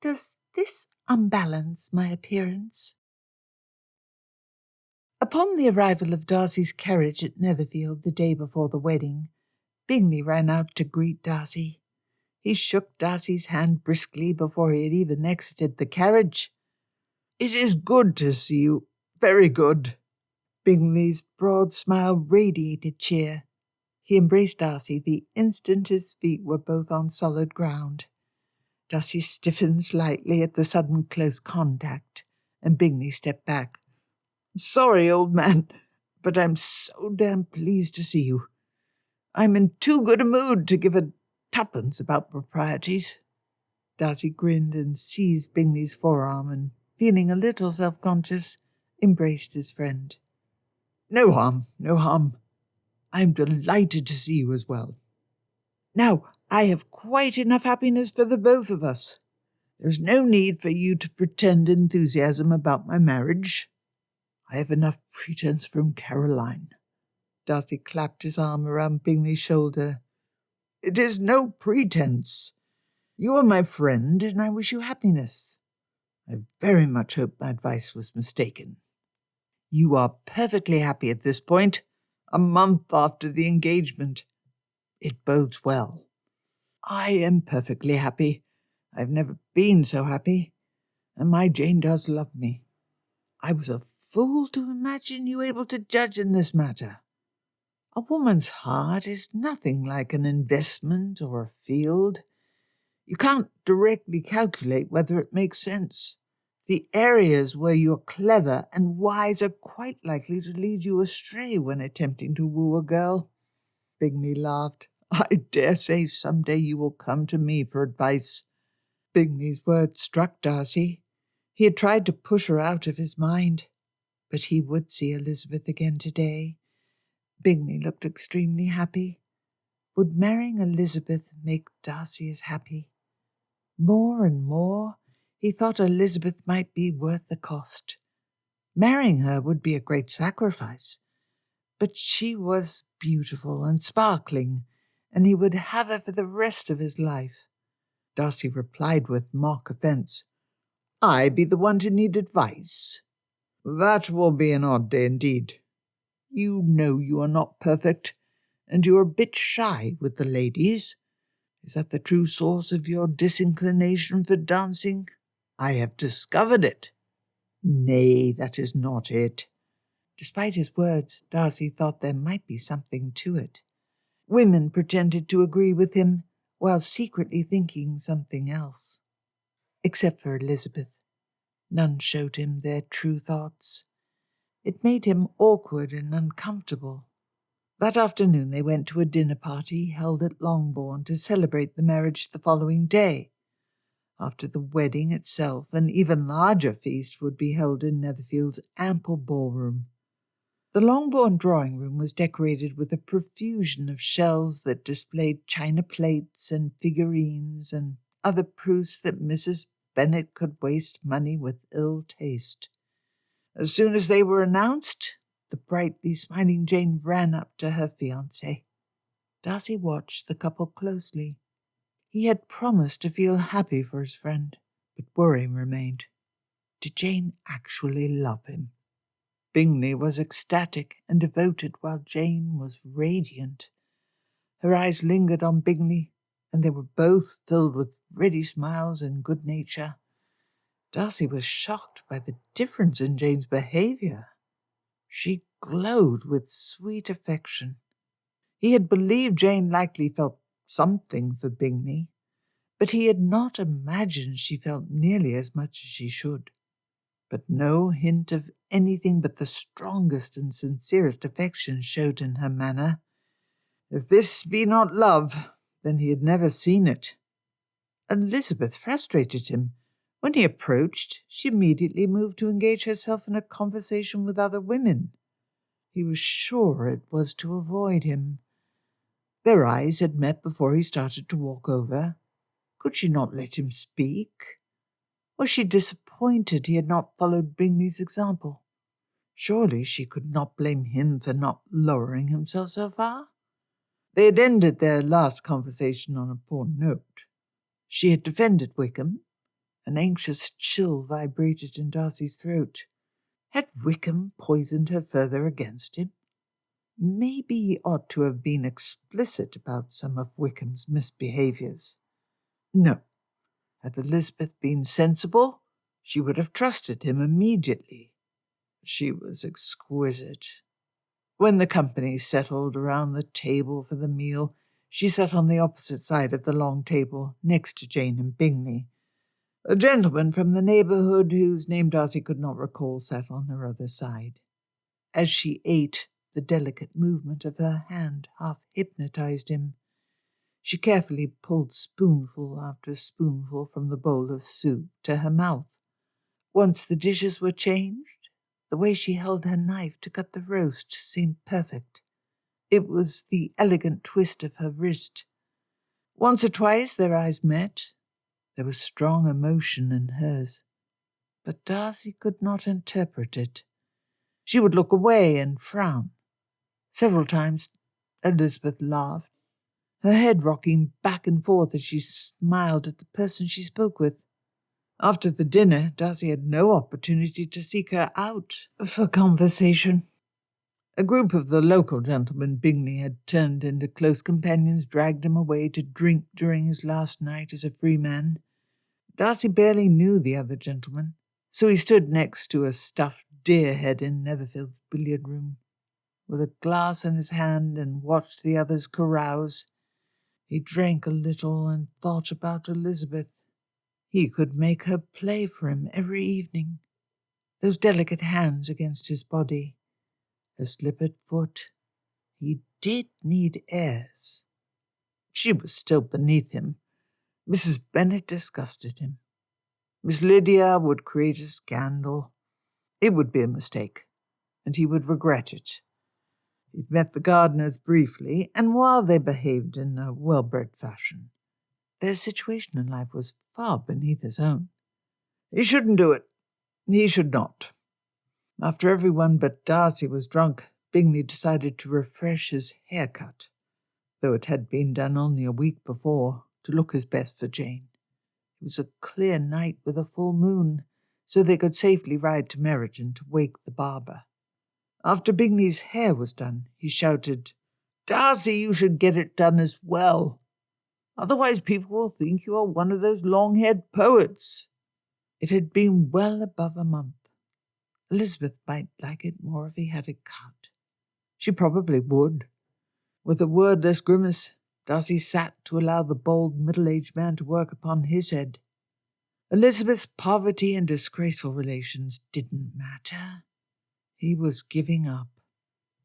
Does this unbalance my appearance? Upon the arrival of Darcy's carriage at Netherfield the day before the wedding, Bingley ran out to greet Darcy. He shook Darcy's hand briskly before he had even exited the carriage. It is good to see you. Very good. Bingley's broad smile radiated cheer. He embraced Darcy the instant his feet were both on solid ground. Darcy stiffened slightly at the sudden close contact, and Bingley stepped back. Sorry, old man, but I'm so damn pleased to see you. I'm in too good a mood to give a tuppence about proprieties. Darcy grinned and seized Bingley's forearm and, feeling a little self-conscious, embraced his friend. No harm, no harm. I'm delighted to see you as well. Now, I have quite enough happiness for the both of us. There's no need for you to pretend enthusiasm about my marriage. I have enough pretense from Caroline. Darcy clapped his arm around Bingley's shoulder. It is no pretense. You are my friend, and I wish you happiness. I very much hope my advice was mistaken. You are perfectly happy at this point, a month after the engagement. It bodes well. I am perfectly happy. I've never been so happy, and my Jane does love me. I was a fool to imagine you able to judge in this matter. A woman's heart is nothing like an investment or a field. You can't directly calculate whether it makes sense. The areas where you're clever and wise are quite likely to lead you astray when attempting to woo a girl. Bingley laughed. I dare say some day you will come to me for advice. Bingley's words struck Darcy. He had tried to push her out of his mind, but he would see Elizabeth again today. Bingley looked extremely happy. Would marrying Elizabeth make Darcy as happy? More and more, he thought Elizabeth might be worth the cost. Marrying her would be a great sacrifice, but she was beautiful and sparkling, and he would have her for the rest of his life. Darcy replied with mock offence. I be the one to need advice? That will be an odd day indeed. You know you are not perfect, and you are a bit shy with the ladies. Is that the true source of your disinclination for dancing? I have discovered it. Nay, that is not it. Despite his words, Darcy thought there might be something to it. Women pretended to agree with him, while secretly thinking something else. Except for Elizabeth. None showed him their true thoughts. It made him awkward and uncomfortable. That afternoon they went to a dinner party held at Longbourn to celebrate the marriage the following day. After the wedding itself, an even larger feast would be held in Netherfield's ample ballroom. The Longbourn drawing-room was decorated with a profusion of shelves that displayed china plates and figurines and other proofs that Mrs. Bennet could waste money with ill taste. As soon as they were announced, the brightly smiling Jane ran up to her fiancé. Darcy watched the couple closely. He had promised to feel happy for his friend, but worry remained. Did Jane actually love him? Bingley was ecstatic and devoted, while Jane was radiant. Her eyes lingered on Bingley, and they were both filled with ready smiles and good nature. Darcy was shocked by the difference in Jane's behaviour. She glowed with sweet affection. He had believed Jane likely felt something for Bingley, but he had not imagined she felt nearly as much as she should. But no hint of anything but the strongest and sincerest affection showed in her manner. If this be not love, then he had never seen it. Elizabeth frustrated him. When he approached, she immediately moved to engage herself in a conversation with other women. He was sure it was to avoid him. Their eyes had met before he started to walk over. Could she not let him speak? Was she disappointed he had not followed Bingley's example? Surely she could not blame him for not lowering himself so far. They had ended their last conversation on a poor note. She had defended Wickham. An anxious chill vibrated in Darcy's throat. Had Wickham poisoned her further against him? Maybe he ought to have been explicit about some of Wickham's misbehaviours. No. Had Elizabeth been sensible, She would have trusted him immediately. She was exquisite. When the company settled around the table for the meal, she sat on the opposite side of the long table, next to Jane and Bingley. A gentleman from the neighbourhood, whose name Darcy could not recall, sat on her other side. As she ate, the delicate movement of her hand half hypnotized him. She carefully pulled spoonful after spoonful from the bowl of soup to her mouth. Once the dishes were changed, the way she held her knife to cut the roast seemed perfect. It was the elegant twist of her wrist. Once or twice their eyes met. There was strong emotion in hers, but Darcy could not interpret it. She would look away and frown. Several times Elizabeth laughed, her head rocking back and forth as she smiled at the person she spoke with. After the dinner, Darcy had no opportunity to seek her out for conversation. A group of the local gentlemen Bingley had turned into close companions dragged him away to drink during his last night as a free man. Darcy barely knew the other gentleman, so he stood next to a stuffed deer-head in Netherfield's billiard-room. With a glass in his hand and watched the others carouse, he drank a little and thought about Elizabeth. He could make her play for him every evening. Those delicate hands against his body, her slippered foot. He did need heirs. She was still beneath him. Mrs. Bennet disgusted him. Miss Lydia would create a scandal. It would be a mistake, and he would regret it. He'd met the Gardiners briefly, and while they behaved in a well-bred fashion, their situation in life was far beneath his own. He shouldn't do it. He should not. After everyone but Darcy was drunk, Bingley decided to refresh his haircut, though it had been done only a week before, to look his best for Jane. It was a clear night with a full moon, so they could safely ride to Meryton to wake the barber. After Bingley's hair was done, he shouted, "Darcy, you should get it done as well. Otherwise people will think you are one of those long-haired poets." It had been well above a month. Elizabeth might like it more if he had it cut. She probably would. With a wordless grimace, Darcy sat to allow the bold middle-aged man to work upon his head. Elizabeth's poverty and disgraceful relations didn't matter. He was giving up.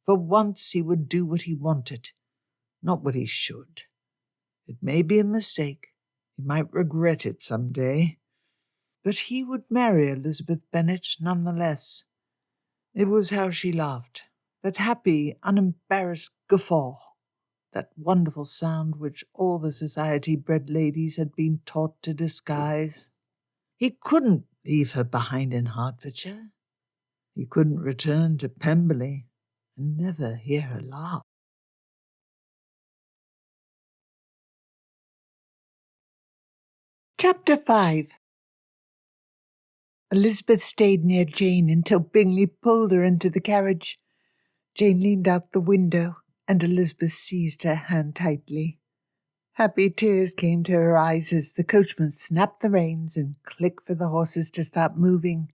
For once he would do what he wanted, not what he should. It may be a mistake. He might regret it some day. But he would marry Elizabeth Bennet nonetheless. It was how she laughed, that happy, unembarrassed guffaw, that wonderful sound which all the society-bred ladies had been taught to disguise. He couldn't leave her behind in Hertfordshire. He couldn't return to Pemberley and never hear her laugh. Chapter 5. Elizabeth stayed near Jane until Bingley pulled her into the carriage. Jane leaned out the window, and Elizabeth seized her hand tightly. Happy tears came to her eyes as the coachman snapped the reins and clicked for the horses to stop moving.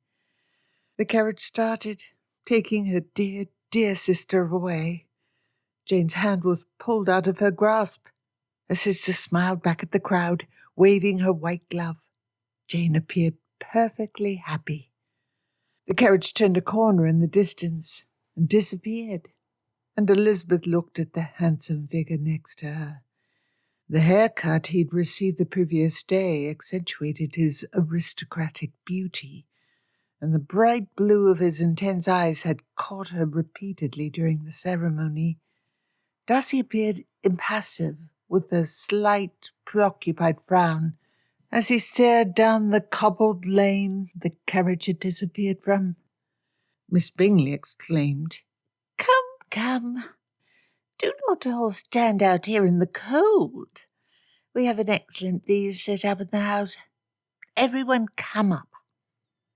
The carriage started, taking her dear, dear sister away. Jane's hand was pulled out of her grasp. Her sister smiled back at the crowd, waving her white glove. Jane appeared perfectly happy. The carriage turned a corner in the distance and disappeared, and Elizabeth looked at the handsome figure next to her. The haircut he'd received the previous day accentuated his aristocratic beauty, and the bright blue of his intense eyes had caught her repeatedly during the ceremony. Darcy appeared impassive, with a slight, preoccupied frown, as he stared down the cobbled lane the carriage had disappeared from. Miss Bingley exclaimed, "Come, do not all stand out here in the cold. We have an excellent view set up in the house. Everyone come up."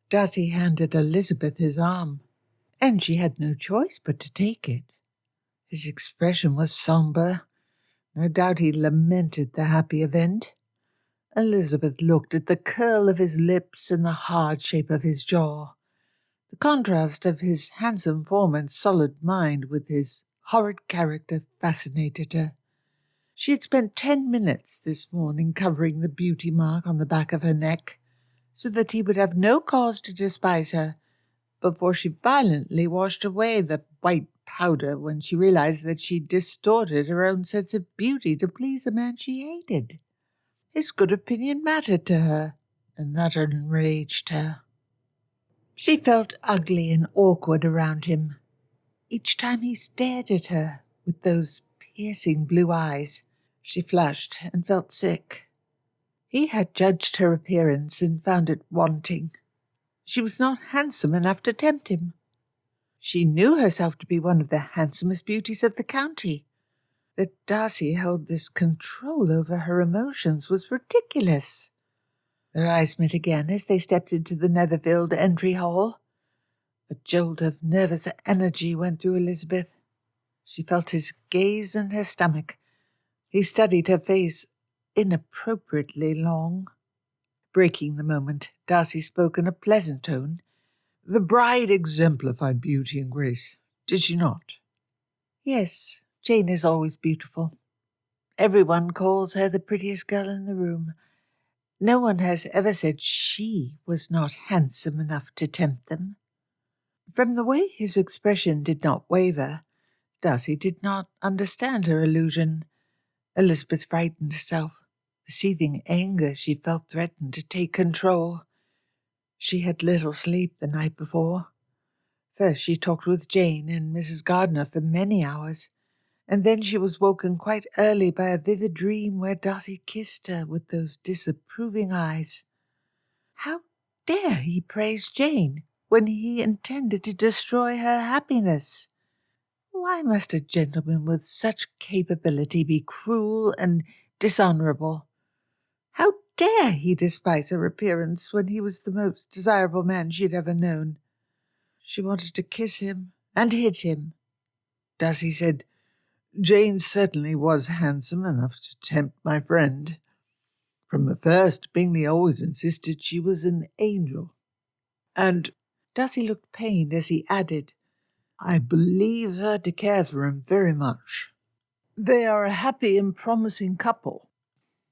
Darcy handed Elizabeth his arm, and she had no choice but to take it. His expression was sombre. No doubt he lamented the happy event. Elizabeth looked at the curl of his lips and the hard shape of his jaw. The contrast of his handsome form and solid mind with his horrid character fascinated her. She had spent 10 minutes this morning covering the beauty mark on the back of her neck, so that he would have no cause to despise her, before she violently washed away the white powder when she realized that she distorted her own sense of beauty to please a man she hated. His good opinion mattered to her, and that enraged her. She felt ugly and awkward around him. Each time he stared at her with those piercing blue eyes, she flushed and felt sick. He had judged her appearance and found it wanting. She was not handsome enough to tempt him. She knew herself to be one of the handsomest beauties of the county. That Darcy held this control over her emotions was ridiculous. Their eyes met again as they stepped into the Netherfield entry hall. A jolt of nervous energy went through Elizabeth. She felt his gaze in her stomach. He studied her face inappropriately long. Breaking the moment, Darcy spoke in a pleasant tone. The bride exemplified beauty and grace, did she not? Yes, Jane is always beautiful. Everyone calls her the prettiest girl in the room. No one has ever said she was not handsome enough to tempt them. From the way his expression did not waver, Darcy did not understand her allusion. Elizabeth frightened herself. The seething anger she felt threatened to take control. She had little sleep the night before. First she talked with Jane and Mrs. Gardiner for many hours, and then she was woken quite early by a vivid dream where Darcy kissed her with those disapproving eyes. How dare he praise Jane when he intended to destroy her happiness? Why must a gentleman with such capability be cruel and dishonourable? How dare he despise her appearance when he was the most desirable man she had ever known? She wanted to kiss him and hit him. Darcy said, Jane certainly was handsome enough to tempt my friend. From the first, Bingley always insisted she was an angel. And Darcy looked pained as he added, I believe her to care for him very much. They are a happy and promising couple.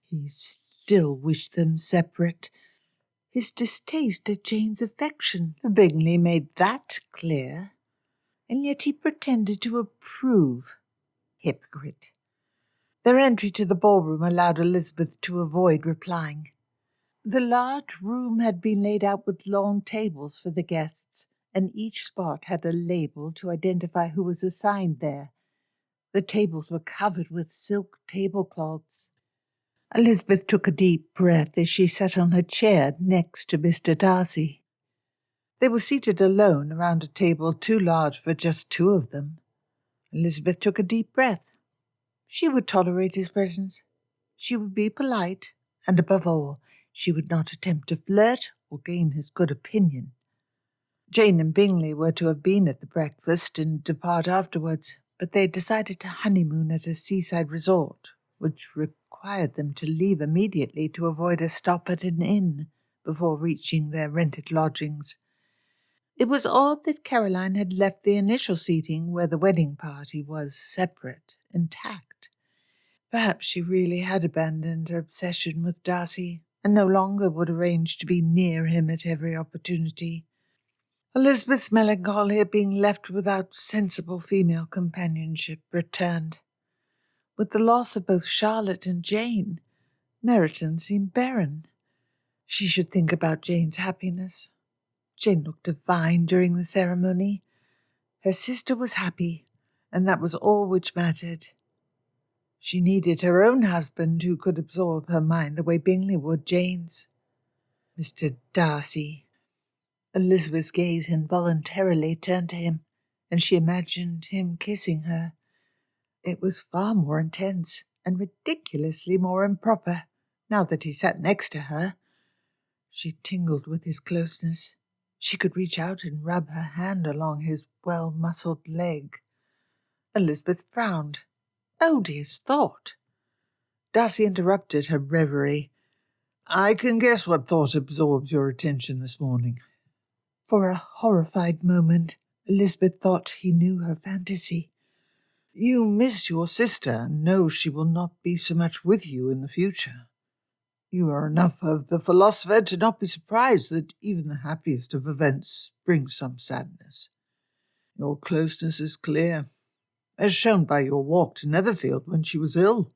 He still wished them separate. His distaste at Jane's affection for Bingley made that clear, and yet he pretended to approve. Hypocrite. Their entry to the ballroom allowed Elizabeth to avoid replying. The large room had been laid out with long tables for the guests, and each spot had a label to identify who was assigned there. The tables were covered with silk tablecloths. Elizabeth took a deep breath as she sat on her chair next to Mr. Darcy. They were seated alone around a table too large for just two of them. Elizabeth took a deep breath. She would tolerate his presence. She would be polite, and above all, she would not attempt to flirt or gain his good opinion. Jane and Bingley were to have been at the breakfast and depart afterwards, but they had decided to honeymoon at a seaside resort, which required them to leave immediately to avoid a stop at an inn before reaching their rented lodgings. It was odd that Caroline had left the initial seating where the wedding party was separate, intact. Perhaps she really had abandoned her obsession with Darcy and no longer would arrange to be near him at every opportunity. Elizabeth's melancholy at being left without sensible female companionship returned. With the loss of both Charlotte and Jane, Meryton seemed barren. She should think about Jane's happiness. Jane looked divine during the ceremony. Her sister was happy, and that was all which mattered. She needed her own husband who could absorb her mind the way Bingley would Jane's. Mr. Darcy. Elizabeth's gaze involuntarily turned to him, and she imagined him kissing her. It was far more intense and ridiculously more improper, now that he sat next to her. She tingled with his closeness. She could reach out and rub her hand along his well-muscled leg. Elizabeth frowned. Odious thought! Darcy interrupted her reverie. I can guess what thought absorbs your attention this morning. For a horrified moment, Elizabeth thought he knew her fantasy. You miss your sister and know she will not be so much with you in the future. You are enough of the philosopher to not be surprised that even the happiest of events brings some sadness. Your closeness is clear, as shown by your walk to Netherfield when she was ill.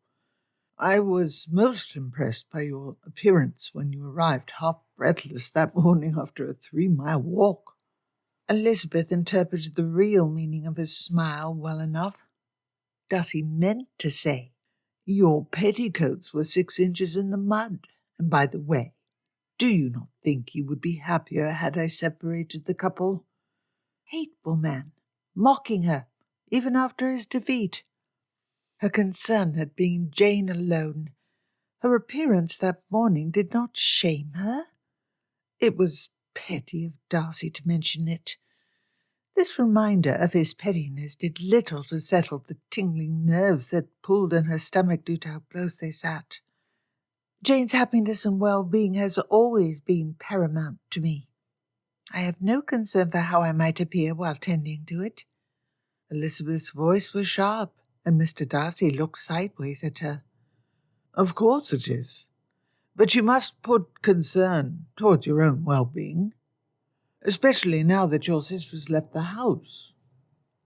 I was most impressed by your appearance when you arrived half breathless that morning after a 3-mile walk. Elizabeth interpreted the real meaning of his smile well enough. Darcy meant to say, Your petticoats were 6 inches in the mud, and by the way, do you not think you would be happier had I separated the couple? Hateful man, mocking her, even after his defeat. Her concern had been Jane alone. Her appearance that morning did not shame her. It was petty of Darcy to mention it. This reminder of his pettiness did little to settle the tingling nerves that pulled in her stomach due to how close they sat. Jane's happiness and well-being has always been paramount to me. I have no concern for how I might appear while tending to it. Elizabeth's voice was sharp, and Mr. Darcy looked sideways at her. Of course it is. But you must put concern towards your own well-being, especially now that your sister's left the house.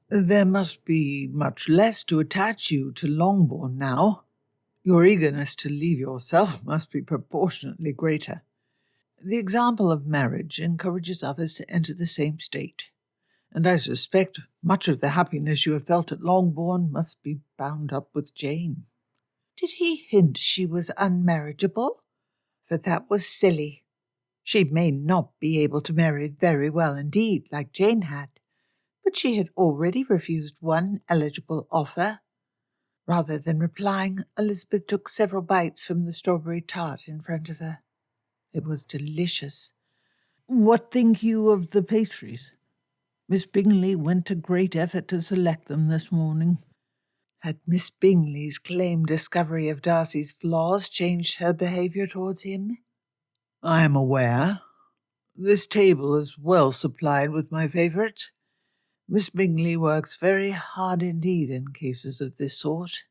There must be much less to attach you to Longbourn now. Your eagerness to leave yourself must be proportionately greater. The example of marriage encourages others to enter the same state, and I suspect much of the happiness you have felt at Longbourn must be bound up with Jane. Did he hint she was unmarriageable? For that was silly. She may not be able to marry very well indeed, like Jane had, but she had already refused one eligible offer. Rather than replying, Elizabeth took several bites from the strawberry tart in front of her. It was delicious. What think you of the pastries? Miss Bingley went to great effort to select them this morning. Had Miss Bingley's claimed discovery of Darcy's flaws changed her behaviour towards him? I am aware. This table is well supplied with my favourites. Miss Bingley works very hard indeed in cases of this sort.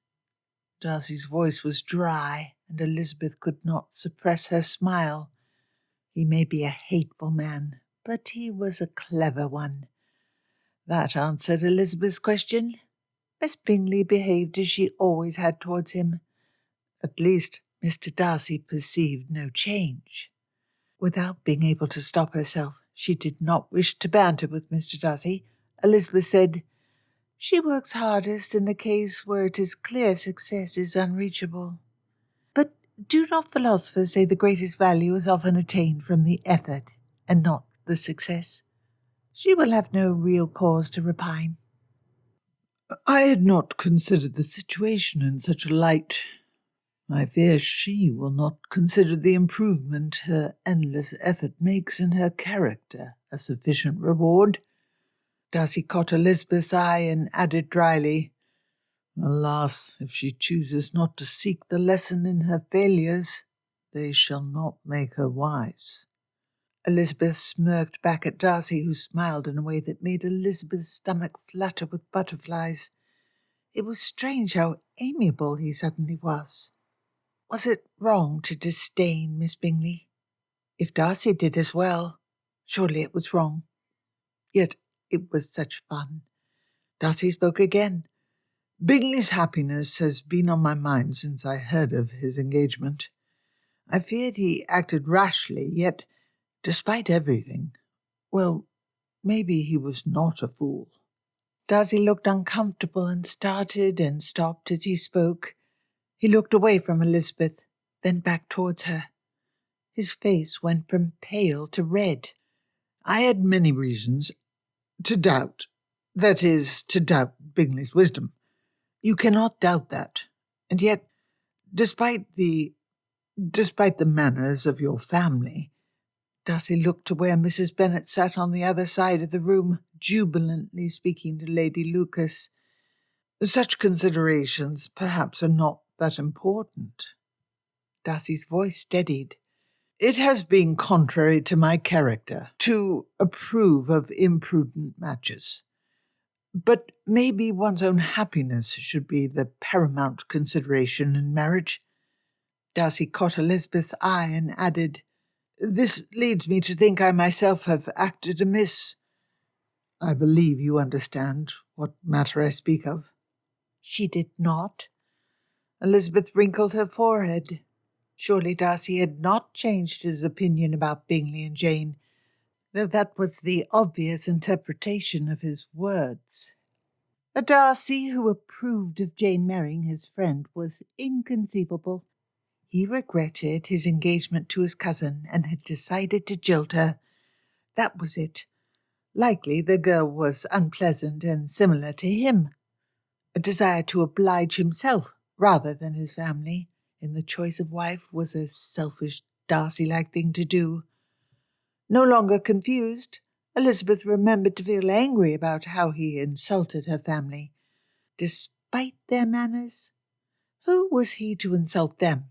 Darcy's voice was dry, and Elizabeth could not suppress her smile. He may be a hateful man, but he was a clever one. That answered Elizabeth's question. Miss Bingley behaved as she always had towards him. At least Mr. Darcy perceived no change. Without being able to stop herself, she did not wish to banter with Mr. Darcy. Elizabeth said, She works hardest in the case where it is clear success is unreachable. But do not philosophers say the greatest value is often attained from the effort and not the success? She will have no real cause to repine. I had not considered the situation in such a light. I fear she will not consider the improvement her endless effort makes in her character a sufficient reward. Darcy caught Elizabeth's eye and added dryly, Alas, if she chooses not to seek the lesson in her failures, they shall not make her wise. Elizabeth smirked back at Darcy, who smiled in a way that made Elizabeth's stomach flutter with butterflies. It was strange how amiable he suddenly was. Was it wrong to disdain Miss Bingley? If Darcy did as well, surely it was wrong. Yet it was such fun. Darcy spoke again. Bingley's happiness has been on my mind since I heard of his engagement. I feared he acted rashly, yet, despite everything, well, maybe he was not a fool. Darcy looked uncomfortable and started and stopped as he spoke. He looked away from Elizabeth, then back towards her. His face went from pale to red. I had many reasons to doubt. That is, to doubt Bingley's wisdom. You cannot doubt that. And yet, despite the manners of your family, Darcy looked to where Mrs. Bennet sat on the other side of the room, jubilantly speaking to Lady Lucas. Such considerations perhaps are not that important. Darcy's voice steadied. It has been contrary to my character to approve of imprudent matches. But maybe one's own happiness should be the paramount consideration in marriage. Darcy caught Elizabeth's eye and added, "This leads me to think I myself have acted amiss. I believe you understand what matter I speak of." She did not. Elizabeth wrinkled her forehead. Surely Darcy had not changed his opinion about Bingley and Jane, though that was the obvious interpretation of his words. A Darcy who approved of Jane marrying his friend was inconceivable. He regretted his engagement to his cousin and had decided to jilt her. That was it. Likely the girl was unpleasant and similar to him. A desire to oblige himself rather than his family in the choice of wife was a selfish, Darcy-like thing to do. No longer confused, Elizabeth remembered to feel angry about how he insulted her family. Despite their manners, who was he to insult them?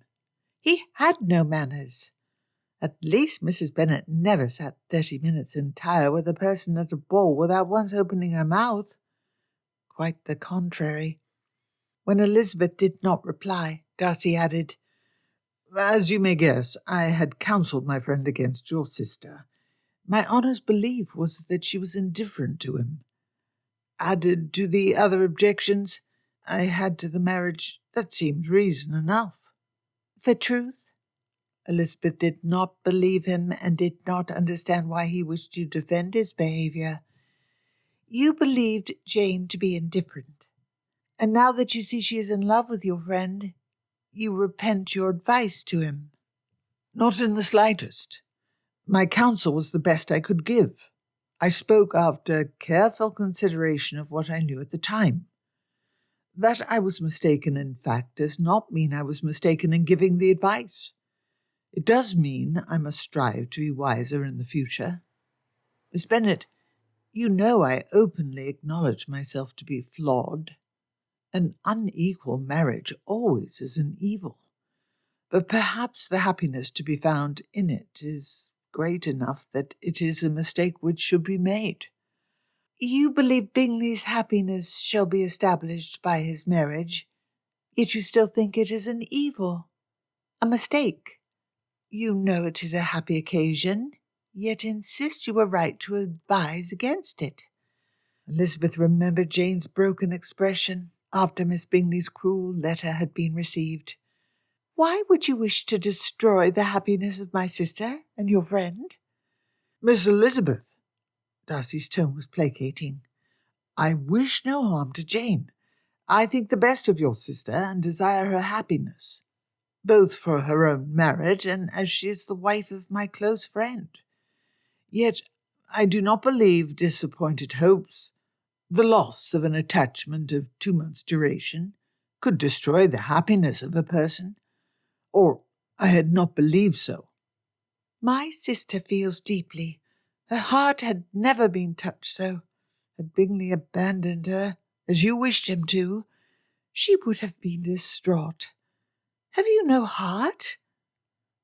He had no manners. At least Mrs. Bennet never sat 30 minutes entire with a person at a ball without once opening her mouth. Quite the contrary. When Elizabeth did not reply, Darcy added, "As you may guess, I had counselled my friend against your sister. My honest belief was that she was indifferent to him. Added to the other objections I had to the marriage, that seemed reason enough." The truth? Elizabeth did not believe him and did not understand why he wished to defend his behaviour. You believed Jane to be indifferent, and now that you see she is in love with your friend, you repent your advice to him. Not in the slightest. My counsel was the best I could give. I spoke after careful consideration of what I knew at the time. That I was mistaken in fact does not mean I was mistaken in giving the advice. It does mean I must strive to be wiser in the future. Miss Bennet, you know I openly acknowledge myself to be flawed. An unequal marriage always is an evil, but perhaps the happiness to be found in it is great enough that it is a mistake which should be made. You believe Bingley's happiness shall be established by his marriage, yet you still think it is an evil, a mistake. You know it is a happy occasion, yet insist you were right to advise against it. Elizabeth remembered Jane's broken expression after Miss Bingley's cruel letter had been received. Why would you wish to destroy the happiness of my sister and your friend? Miss Elizabeth, Darcy's tone was placating, I wish no harm to Jane. I think the best of your sister and desire her happiness, both for her own merit and as she is the wife of my close friend. Yet I do not believe disappointed hopes, the loss of an attachment of 2 months' duration, could destroy the happiness of a person, or I had not believed so. My sister feels deeply. Her heart had never been touched so. Had Bingley abandoned her, as you wished him to, she would have been distraught. Have you no heart?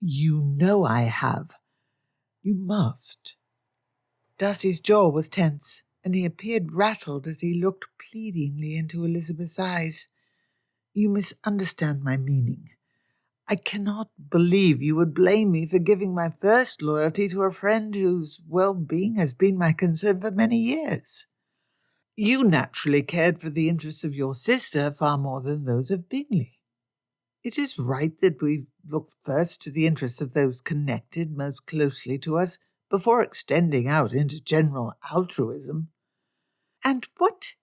You know I have. You must. Darcy's jaw was tense, and he appeared rattled as he looked pleadingly into Elizabeth's eyes. You misunderstand my meaning. I cannot believe you would blame me for giving my first loyalty to a friend whose well-being has been my concern for many years. You naturally cared for the interests of your sister far more than those of Bingley. It is right that we look first to the interests of those connected most closely to us before extending out into general altruism. And what?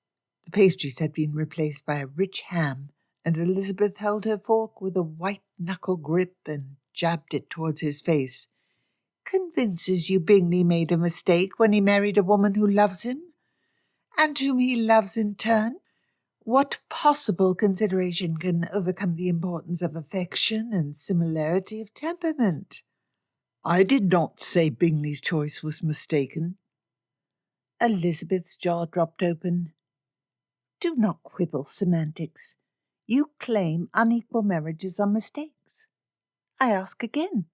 The pastries had been replaced by a rich ham, and Elizabeth held her fork with a white-knuckle grip and jabbed it towards his face. Convinces you Bingley made a mistake when he married a woman who loves him, and whom he loves in turn? What possible consideration can overcome the importance of affection and similarity of temperament? I did not say Bingley's choice was mistaken. Elizabeth's jaw dropped open. Do not quibble semantics. You claim unequal marriages are mistakes. I ask again,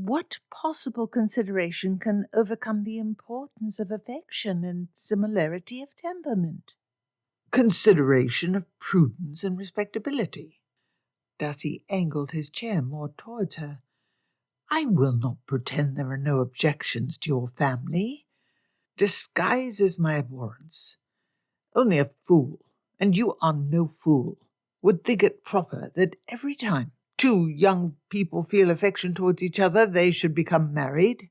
What possible consideration can overcome the importance of affection and similarity of temperament? Consideration of prudence and respectability. Darcy angled his chair more towards her. I will not pretend there are no objections to your family. Disguise is my abhorrence. Only a fool, and you are no fool, would think it proper that every time two young people feel affection towards each other, they should become married.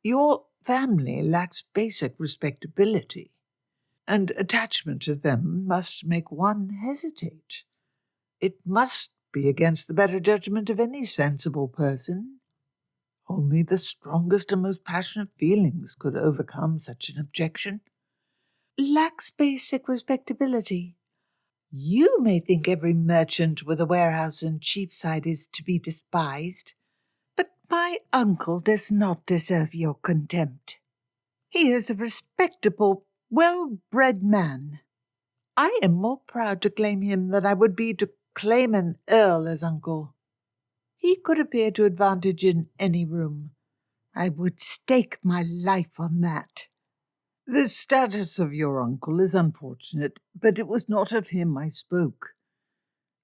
Your family lacks basic respectability, and attachment to them must make one hesitate. It must be against the better judgment of any sensible person. Only the strongest and most passionate feelings could overcome such an objection. Lacks basic respectability. You may think every merchant with a warehouse in Cheapside is to be despised, but my uncle does not deserve your contempt. He is a respectable, well-bred man. I am more proud to claim him than I would be to claim an earl as uncle. He could appear to advantage in any room. I would stake my life on that. The status of your uncle is unfortunate, but it was not of him I spoke.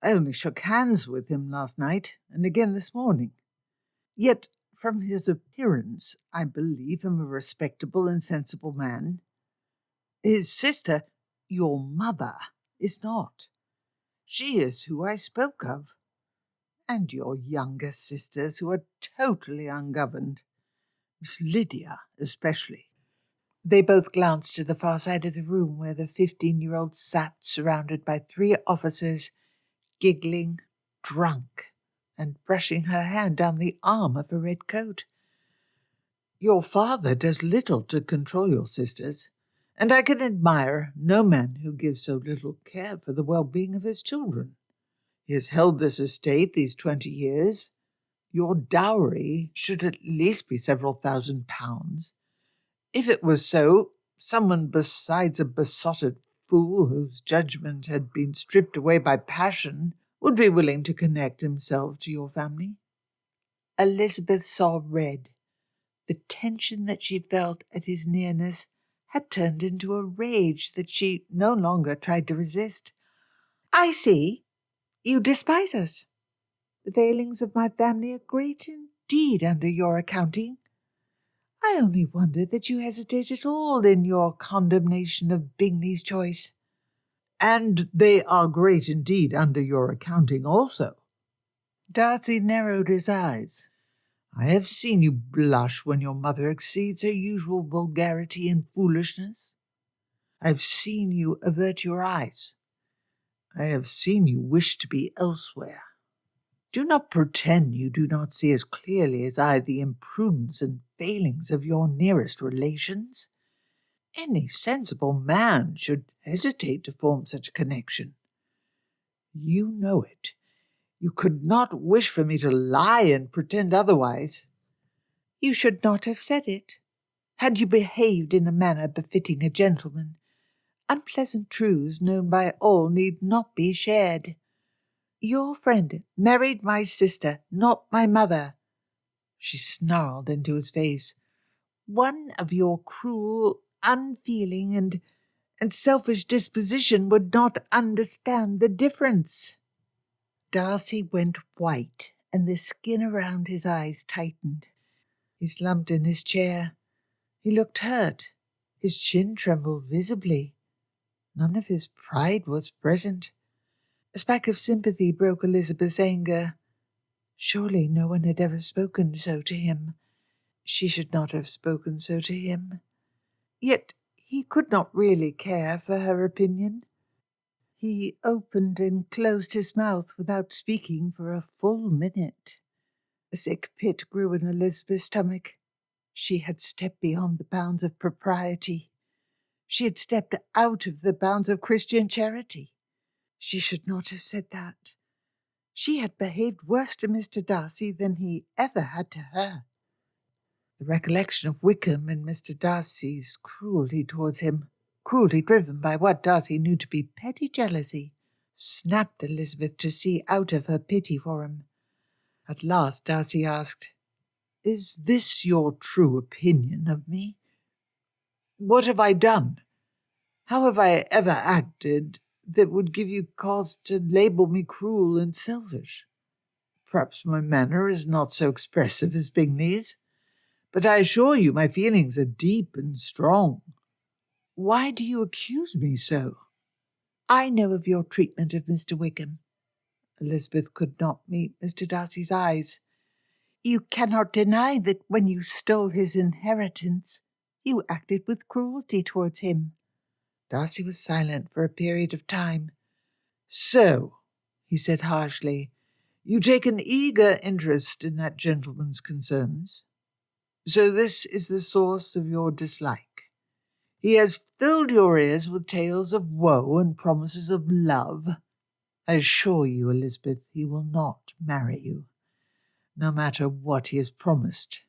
I only shook hands with him last night, and again this morning. Yet, from his appearance, I believe him a respectable and sensible man. His sister, your mother, is not. She is who I spoke of. And your younger sisters, who are totally ungoverned. Miss Lydia, especially. They both glanced to the far side of the room where the 15-year-old sat surrounded by 3 officers, giggling, drunk, and brushing her hand down the arm of her red coat. Your father does little to control your sisters, and I can admire no man who gives so little care for the well-being of his children. He has held this estate these 20 years. Your dowry should at least be several £1,000s. If it was so, someone besides a besotted fool whose judgment had been stripped away by passion would be willing to connect himself to your family. Elizabeth saw red. The tension that she felt at his nearness had turned into a rage that she no longer tried to resist. I see. You despise us. The failings of my family are great indeed under your accounting. I only wonder that you hesitate at all in your condemnation of Bingley's choice. And they are great indeed under your accounting also. Darcy narrowed his eyes. I have seen you blush when your mother exceeds her usual vulgarity and foolishness. I have seen you avert your eyes. I have seen you wish to be elsewhere. Do not pretend you do not see as clearly as I the imprudence and failings of your nearest relations. Any sensible man should hesitate to form such a connection. You know it. You could not wish for me to lie and pretend otherwise. You should not have said it. Had you behaved in a manner befitting a gentleman, unpleasant truths known by all need not be shared. Your friend married my sister, not my mother. She snarled into his face. One of your cruel, unfeeling, and selfish disposition would not understand the difference. Darcy went white, and the skin around his eyes tightened. He slumped in his chair. He looked hurt. His chin trembled visibly. None of his pride was present. A spark of sympathy broke Elizabeth's anger. Surely no one had ever spoken so to him. She should not have spoken so to him. Yet he could not really care for her opinion. He opened and closed his mouth without speaking for a full minute. A sick pit grew in Elizabeth's stomach. She had stepped beyond the bounds of propriety. She had stepped out of the bounds of Christian charity. She should not have said that. She had behaved worse to Mr. Darcy than he ever had to her. The recollection of Wickham and Mr. Darcy's cruelty towards him, cruelty driven by what Darcy knew to be petty jealousy, snapped Elizabeth to see out of her pity for him. At last Darcy asked, Is this your true opinion of me? What have I done? How have I ever acted that would give you cause to label me cruel and selfish? Perhaps my manner is not so expressive as Bingley's, but I assure you my feelings are deep and strong. Why do you accuse me so? I know of your treatment of Mr. Wickham. Elizabeth could not meet Mr. Darcy's eyes. You cannot deny that when you stole his inheritance, you acted with cruelty towards him. Darcy was silent for a period of time. So, he said harshly, you take an eager interest in that gentleman's concerns? So this is the source of your dislike. He has filled your ears with tales of woe and promises of love. I assure you, Elizabeth, he will not marry you, no matter what he has promised.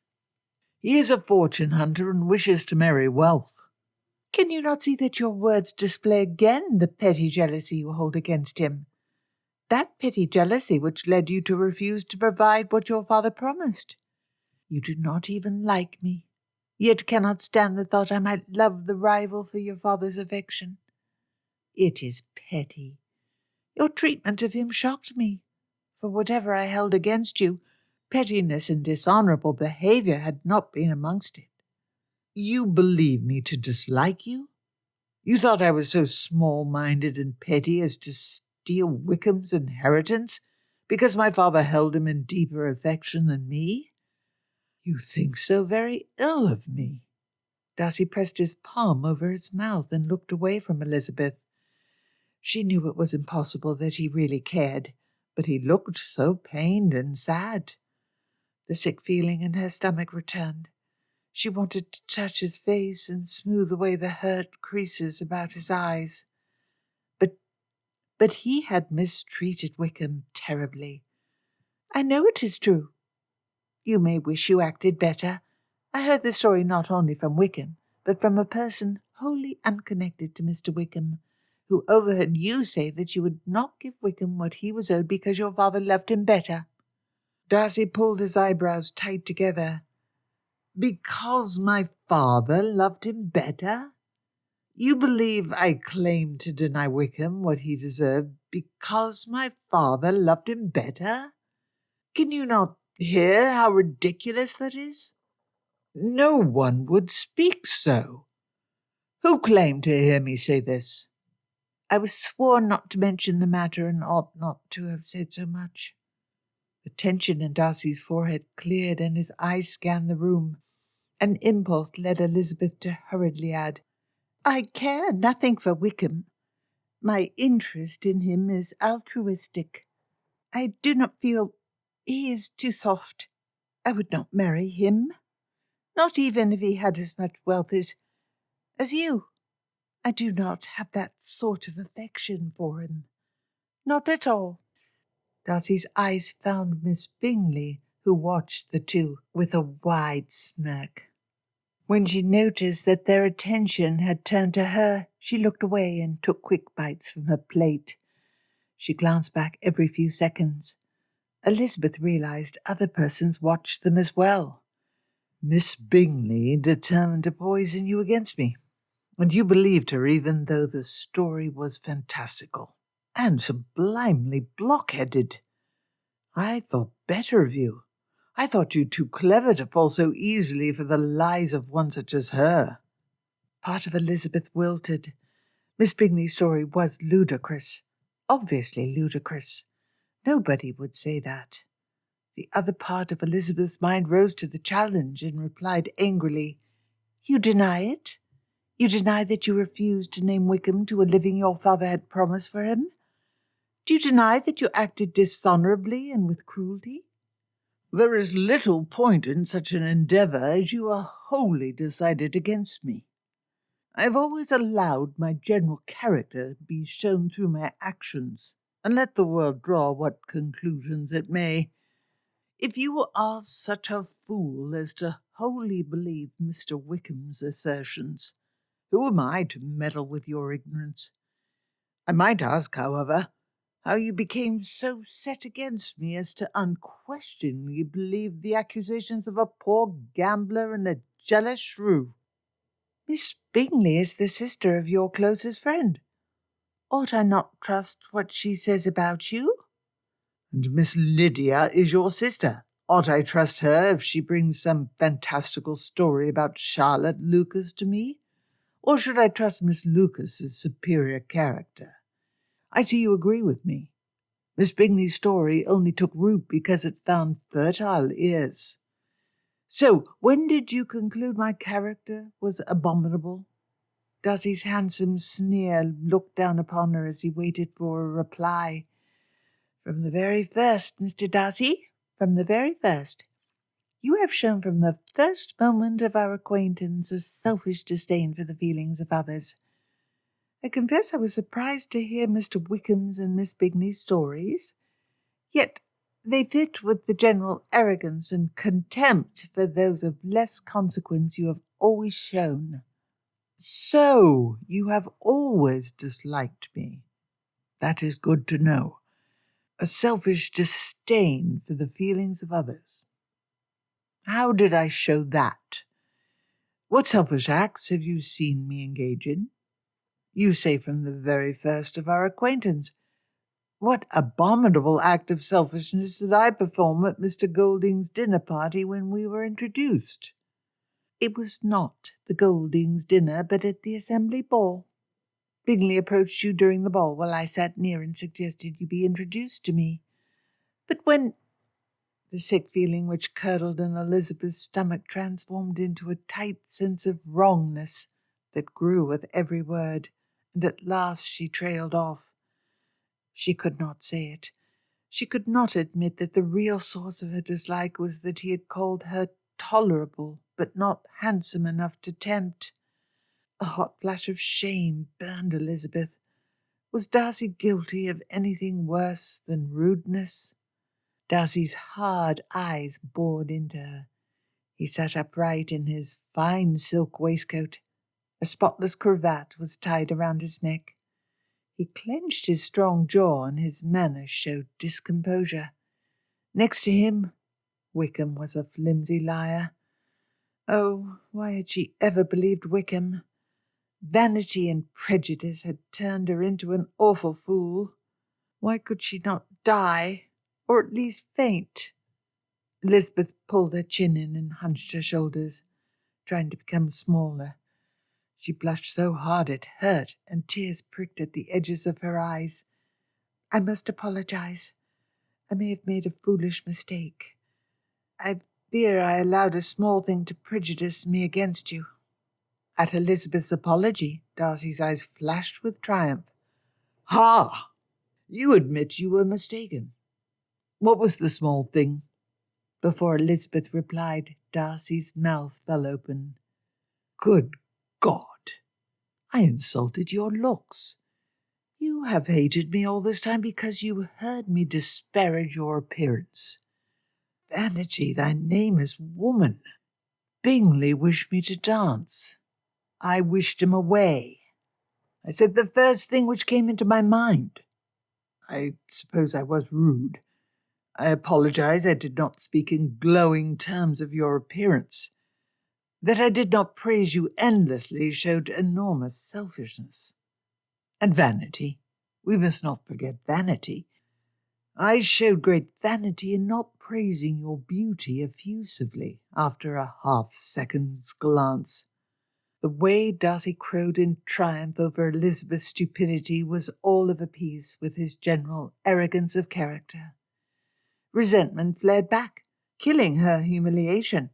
He is a fortune hunter and wishes to marry wealth. Can you not see that your words display again the petty jealousy you hold against him? That petty jealousy which led you to refuse to provide what your father promised. You do not even like me, yet cannot stand the thought I might love the rival for your father's affection. It is petty. Your treatment of him shocked me, for whatever I held against you, pettiness and dishonourable behaviour had not been amongst it. You believe me to dislike you? You thought I was so small-minded and petty as to steal Wickham's inheritance because my father held him in deeper affection than me? You think so very ill of me. Darcy pressed his palm over his mouth and looked away from Elizabeth. She knew it was impossible that he really cared, but he looked so pained and sad. The sick feeling in her stomach returned. She wanted to touch his face and smooth away the hurt creases about his eyes. But he had mistreated Wickham terribly. I know it is true. You may wish you acted better. I heard the story not only from Wickham, but from a person wholly unconnected to Mr. Wickham, who overheard you say that you would not give Wickham what he was owed because your father loved him better. Darcy pulled his eyebrows tight together. Because my father loved him better? You believe I claim to deny Wickham what he deserved because my father loved him better? Can you not hear how ridiculous that is? No one would speak so. Who claimed to hear me say this? I was sworn not to mention the matter and ought not to have said so much. The tension in Darcy's forehead cleared and his eyes scanned the room. An impulse led Elizabeth to hurriedly add, I care nothing for Wickham. My interest in him is altruistic. I do not feel he is too soft. I would not marry him, not even if he had as much wealth as you. I do not have that sort of affection for him. Not at all. Darcy's eyes found Miss Bingley, who watched the two with a wide smirk. When she noticed that their attention had turned to her, she looked away and took quick bites from her plate. She glanced back every few seconds. Elizabeth realized other persons watched them as well. Miss Bingley determined to poison you against me, and you believed her even though the story was fantastical and sublimely blockheaded. I thought better of you. I thought you too clever to fall so easily for the lies of one such as her. Part of Elizabeth wilted. Miss Bingley's story was ludicrous, obviously ludicrous. Nobody would say that. The other part of Elizabeth's mind rose to the challenge and replied angrily, You deny it? You deny that you refused to name Wickham to a living your father had promised for him? Do you deny that you acted dishonourably and with cruelty? There is little point in such an endeavour as you are wholly decided against me. I have always allowed my general character to be shown through my actions, and let the world draw what conclusions it may. If you are such a fool as to wholly believe Mr. Wickham's assertions, who am I to meddle with your ignorance? I might ask, however, how you became so set against me as to unquestioningly believe the accusations of a poor gambler and a jealous shrew. Miss Bingley is the sister of your closest friend. Ought I not trust what she says about you? And Miss Lydia is your sister. Ought I trust her if she brings some fantastical story about Charlotte Lucas to me? Or should I trust Miss Lucas's superior character? I see you agree with me. Miss Bingley's story only took root because it found fertile ears. So, when did you conclude my character was abominable? Darcy's handsome sneer looked down upon her as he waited for a reply. From the very first, Mr. Darcy, from the very first. You have shown from the first moment of our acquaintance a selfish disdain for the feelings of others. I confess I was surprised to hear Mr. Wickham's and Miss Bingley's stories, yet they fit with the general arrogance and contempt for those of less consequence you have always shown. So, you have always disliked me. That is good to know. A selfish disdain for the feelings of others. How did I show that? What selfish acts have you seen me engage in? You say from the very first of our acquaintance. What abominable act of selfishness did I perform at Mr. Golding's dinner party when we were introduced? It was not the Goldings' dinner, but at the Assembly Ball. Bingley approached you during the ball while I sat near and suggested you be introduced to me. But when the sick feeling which curdled in Elizabeth's stomach transformed into a tight sense of wrongness that grew with every word, and at last she trailed off. She could not say it. She could not admit that the real source of her dislike was that he had called her tolerable, but not handsome enough to tempt. A hot flash of shame burned Elizabeth. Was Darcy guilty of anything worse than rudeness? Darcy's hard eyes bored into her. He sat upright in his fine silk waistcoat. A spotless cravat was tied around his neck. He clenched his strong jaw, and his manner showed discomposure. Next to him, Wickham was a flimsy liar. Oh, why had she ever believed Wickham? Vanity and prejudice had turned her into an awful fool. Why could she not die, or at least faint? Elizabeth pulled her chin in and hunched her shoulders, trying to become smaller. She blushed so hard it hurt, and tears pricked at the edges of her eyes. I must apologize. I may have made a foolish mistake. I fear I allowed a small thing to prejudice me against you. At Elizabeth's apology, Darcy's eyes flashed with triumph. Ha! You admit you were mistaken. What was the small thing? Before Elizabeth replied, Darcy's mouth fell open. Good God! I insulted your looks. You have hated me all this time because you heard me disparage your appearance. Vanity, thy name is woman. Bingley wished me to dance. I wished him away. I said the first thing which came into my mind. I suppose I was rude. I apologize I did not speak in glowing terms of your appearance. That I did not praise you endlessly showed enormous selfishness. And vanity. We must not forget vanity. I showed great vanity in not praising your beauty effusively after a half-second's glance. The way Darcy crowed in triumph over Elizabeth's stupidity was all of a piece with his general arrogance of character. Resentment flared back, killing her humiliation.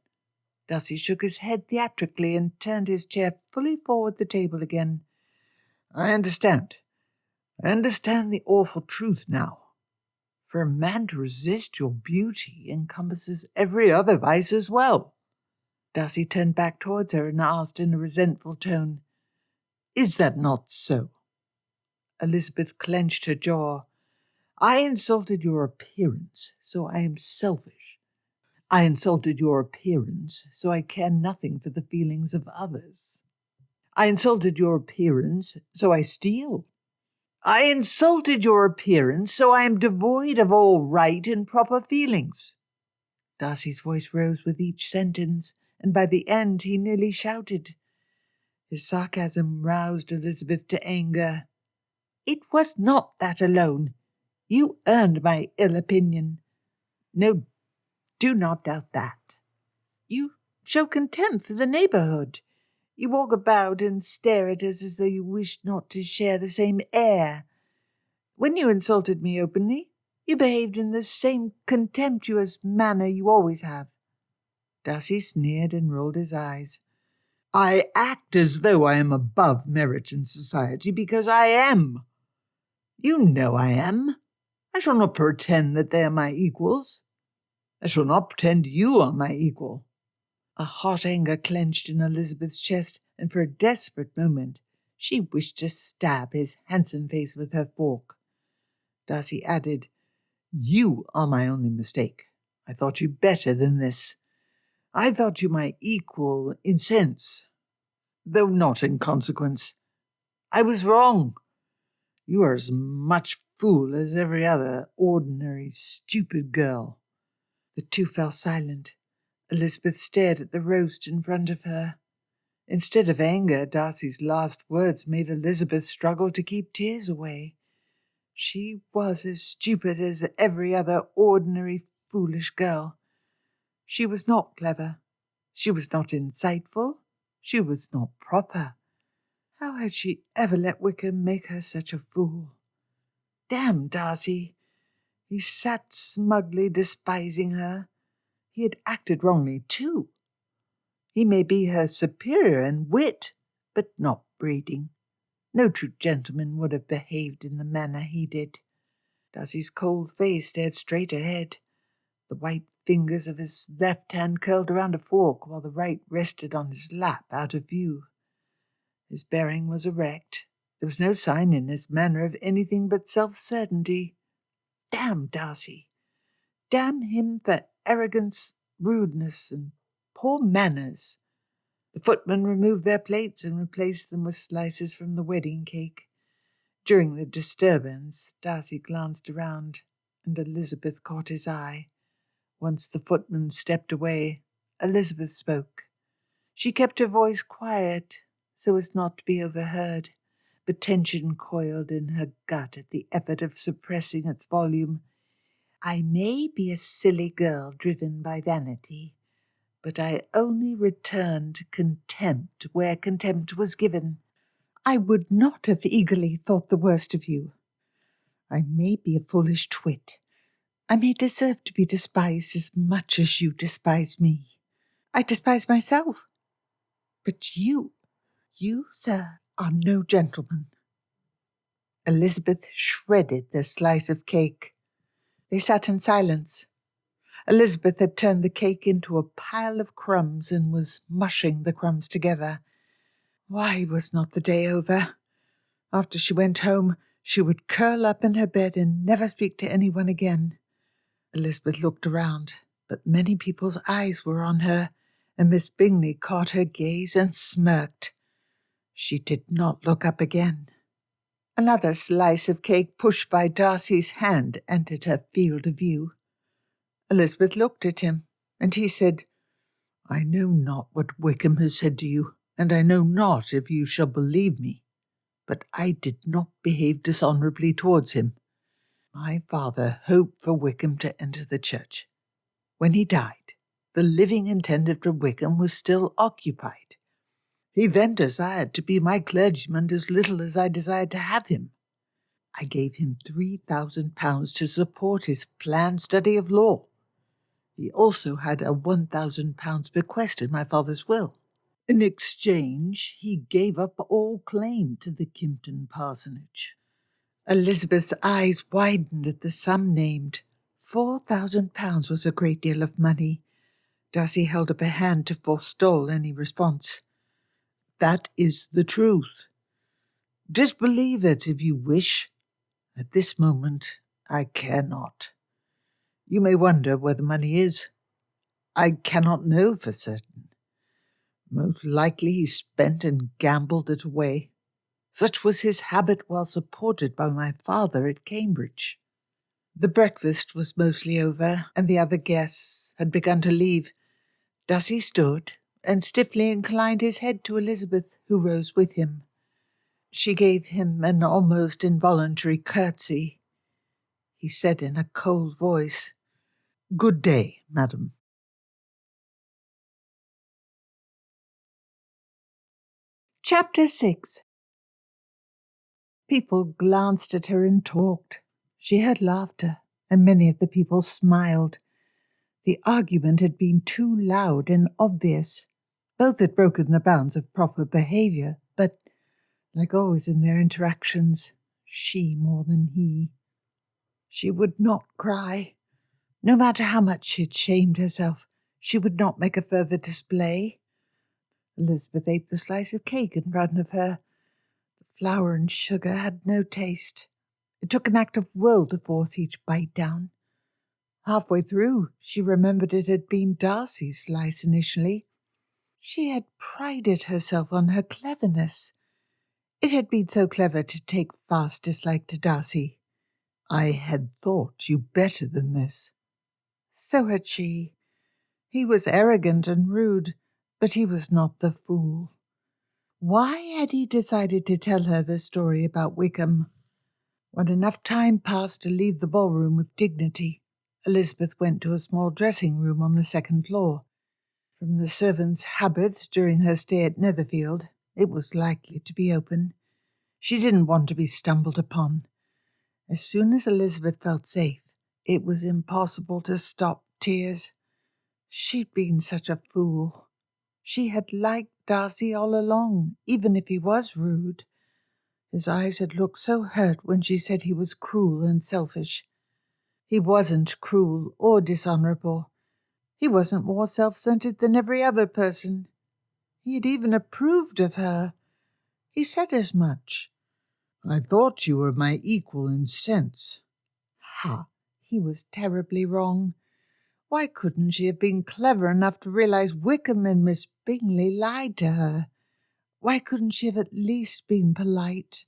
Darcy shook his head theatrically and turned his chair fully forward the table again. I understand. I understand the awful truth now. For a man to resist your beauty encompasses every other vice as well. Darcy turned back towards her and asked in a resentful tone, Is that not so? Elizabeth clenched her jaw. I insulted your appearance, so I am selfish. I insulted your appearance, so I care nothing for the feelings of others. I insulted your appearance, so I steal. I insulted your appearance, so I am devoid of all right and proper feelings." Darcy's voice rose with each sentence, and by the end he nearly shouted. His sarcasm roused Elizabeth to anger. "It was not that alone. You earned my ill opinion. No, do not doubt that. You show contempt for the neighbourhood. You walk about and stare at us as though you wished not to share the same air. When you insulted me openly, you behaved in the same contemptuous manner you always have." Darcy sneered and rolled his eyes. "I act as though I am above merit in society because I am. You know I am. I shall not pretend that they are my equals. I shall not pretend you are my equal." A hot anger clenched in Elizabeth's chest, and for a desperate moment she wished to stab his handsome face with her fork. Darcy added, "You are my only mistake. I thought you better than this. I thought you my equal in sense, though not in consequence. I was wrong. You are as much fool as every other ordinary stupid girl." The two fell silent. Elizabeth stared at the roast in front of her. Instead of anger, Darcy's last words made Elizabeth struggle to keep tears away. She was as stupid as every other ordinary foolish girl. She was not clever. She was not insightful. She was not proper. How had she ever let Wickham make her such a fool? Damn Darcy! He sat smugly despising her. He had acted wrongly too. He may be her superior in wit, but not breeding. No true gentleman would have behaved in the manner he did. Darcy's cold face stared straight ahead. The white fingers of his left hand curled around a fork, while the right rested on his lap out of view. His bearing was erect. There was no sign in his manner of anything but self-certainty. Damn Darcy! Damn him for arrogance, rudeness, and poor manners. The footmen removed their plates and replaced them with slices from the wedding cake. During the disturbance, Darcy glanced around, and Elizabeth caught his eye. Once the footman stepped away, Elizabeth spoke. She kept her voice quiet, so as not to be overheard, but tension coiled in her gut at the effort of suppressing its volume. "I may be a silly girl driven by vanity, but I only returned contempt where contempt was given. I would not have eagerly thought the worst of you. I may be a foolish twit. I may deserve to be despised as much as you despise me. I despise myself. But you, sir, are no gentleman." Elizabeth shredded the slice of cake. They sat in silence. Elizabeth had turned the cake into a pile of crumbs and was mushing the crumbs together. Why was not the day over? After she went home, she would curl up in her bed and never speak to anyone again. Elizabeth looked around, but many people's eyes were on her, and Miss Bingley caught her gaze and smirked. She did not look up again. Another slice of cake pushed by Darcy's hand entered her field of view. Elizabeth looked at him, and he said, "I know not what Wickham has said to you, and I know not if you shall believe me, but I did not behave dishonourably towards him. My father hoped for Wickham to enter the church. When he died, the living intended for Wickham was still occupied. He then desired to be my clergyman as little as I desired to have him. I gave him £3,000 to support his planned study of law. He also had a £1,000 bequest in my father's will. In exchange, he gave up all claim to the Kimpton parsonage." Elizabeth's eyes widened at the sum named. £4,000 was a great deal of money. Darcy held up a hand to forestall any response. "That is the truth. Disbelieve it if you wish. At this moment, I care not. You may wonder where the money is. I cannot know for certain. Most likely he spent and gambled it away. Such was his habit while supported by my father at Cambridge. The breakfast was mostly over, and the other guests had begun to leave. Darcy stood and stiffly inclined his head to Elizabeth, who rose with him. She gave him an almost involuntary curtsy. He said in a cold voice, "Good day, madam." Chapter 6. People glanced at her and talked. She heard laughter, and many of the people smiled. The argument had been too loud and obvious. Both had broken the bounds of proper behaviour, but, like always in their interactions, she more than he. She would not cry. No matter how much she had shamed herself, she would not make a further display. Elizabeth ate the slice of cake in front of her. The flour and sugar had no taste. It took an act of will to force each bite down. Halfway through, she remembered it had been Darcy's slice initially. She had prided herself on her cleverness. It had been so clever to take fast dislike to Darcy. "I had thought you better than this." So had she. He was arrogant and rude, but he was not the fool. Why had he decided to tell her the story about Wickham? When enough time passed to leave the ballroom with dignity, Elizabeth went to a small dressing room on the second floor. From the servant's habits during her stay at Netherfield, it was likely to be open. She didn't want to be stumbled upon. As soon as Elizabeth felt safe, it was impossible to stop tears. She'd been such a fool. She had liked Darcy all along, even if he was rude. His eyes had looked so hurt when she said he was cruel and selfish. He wasn't cruel or dishonourable. He wasn't more self-centred than every other person. He had even approved of her. He said as much. "I thought you were my equal in sense." Ha! He was terribly wrong. Why couldn't she have been clever enough to realize Wickham and Miss Bingley lied to her? Why couldn't she have at least been polite?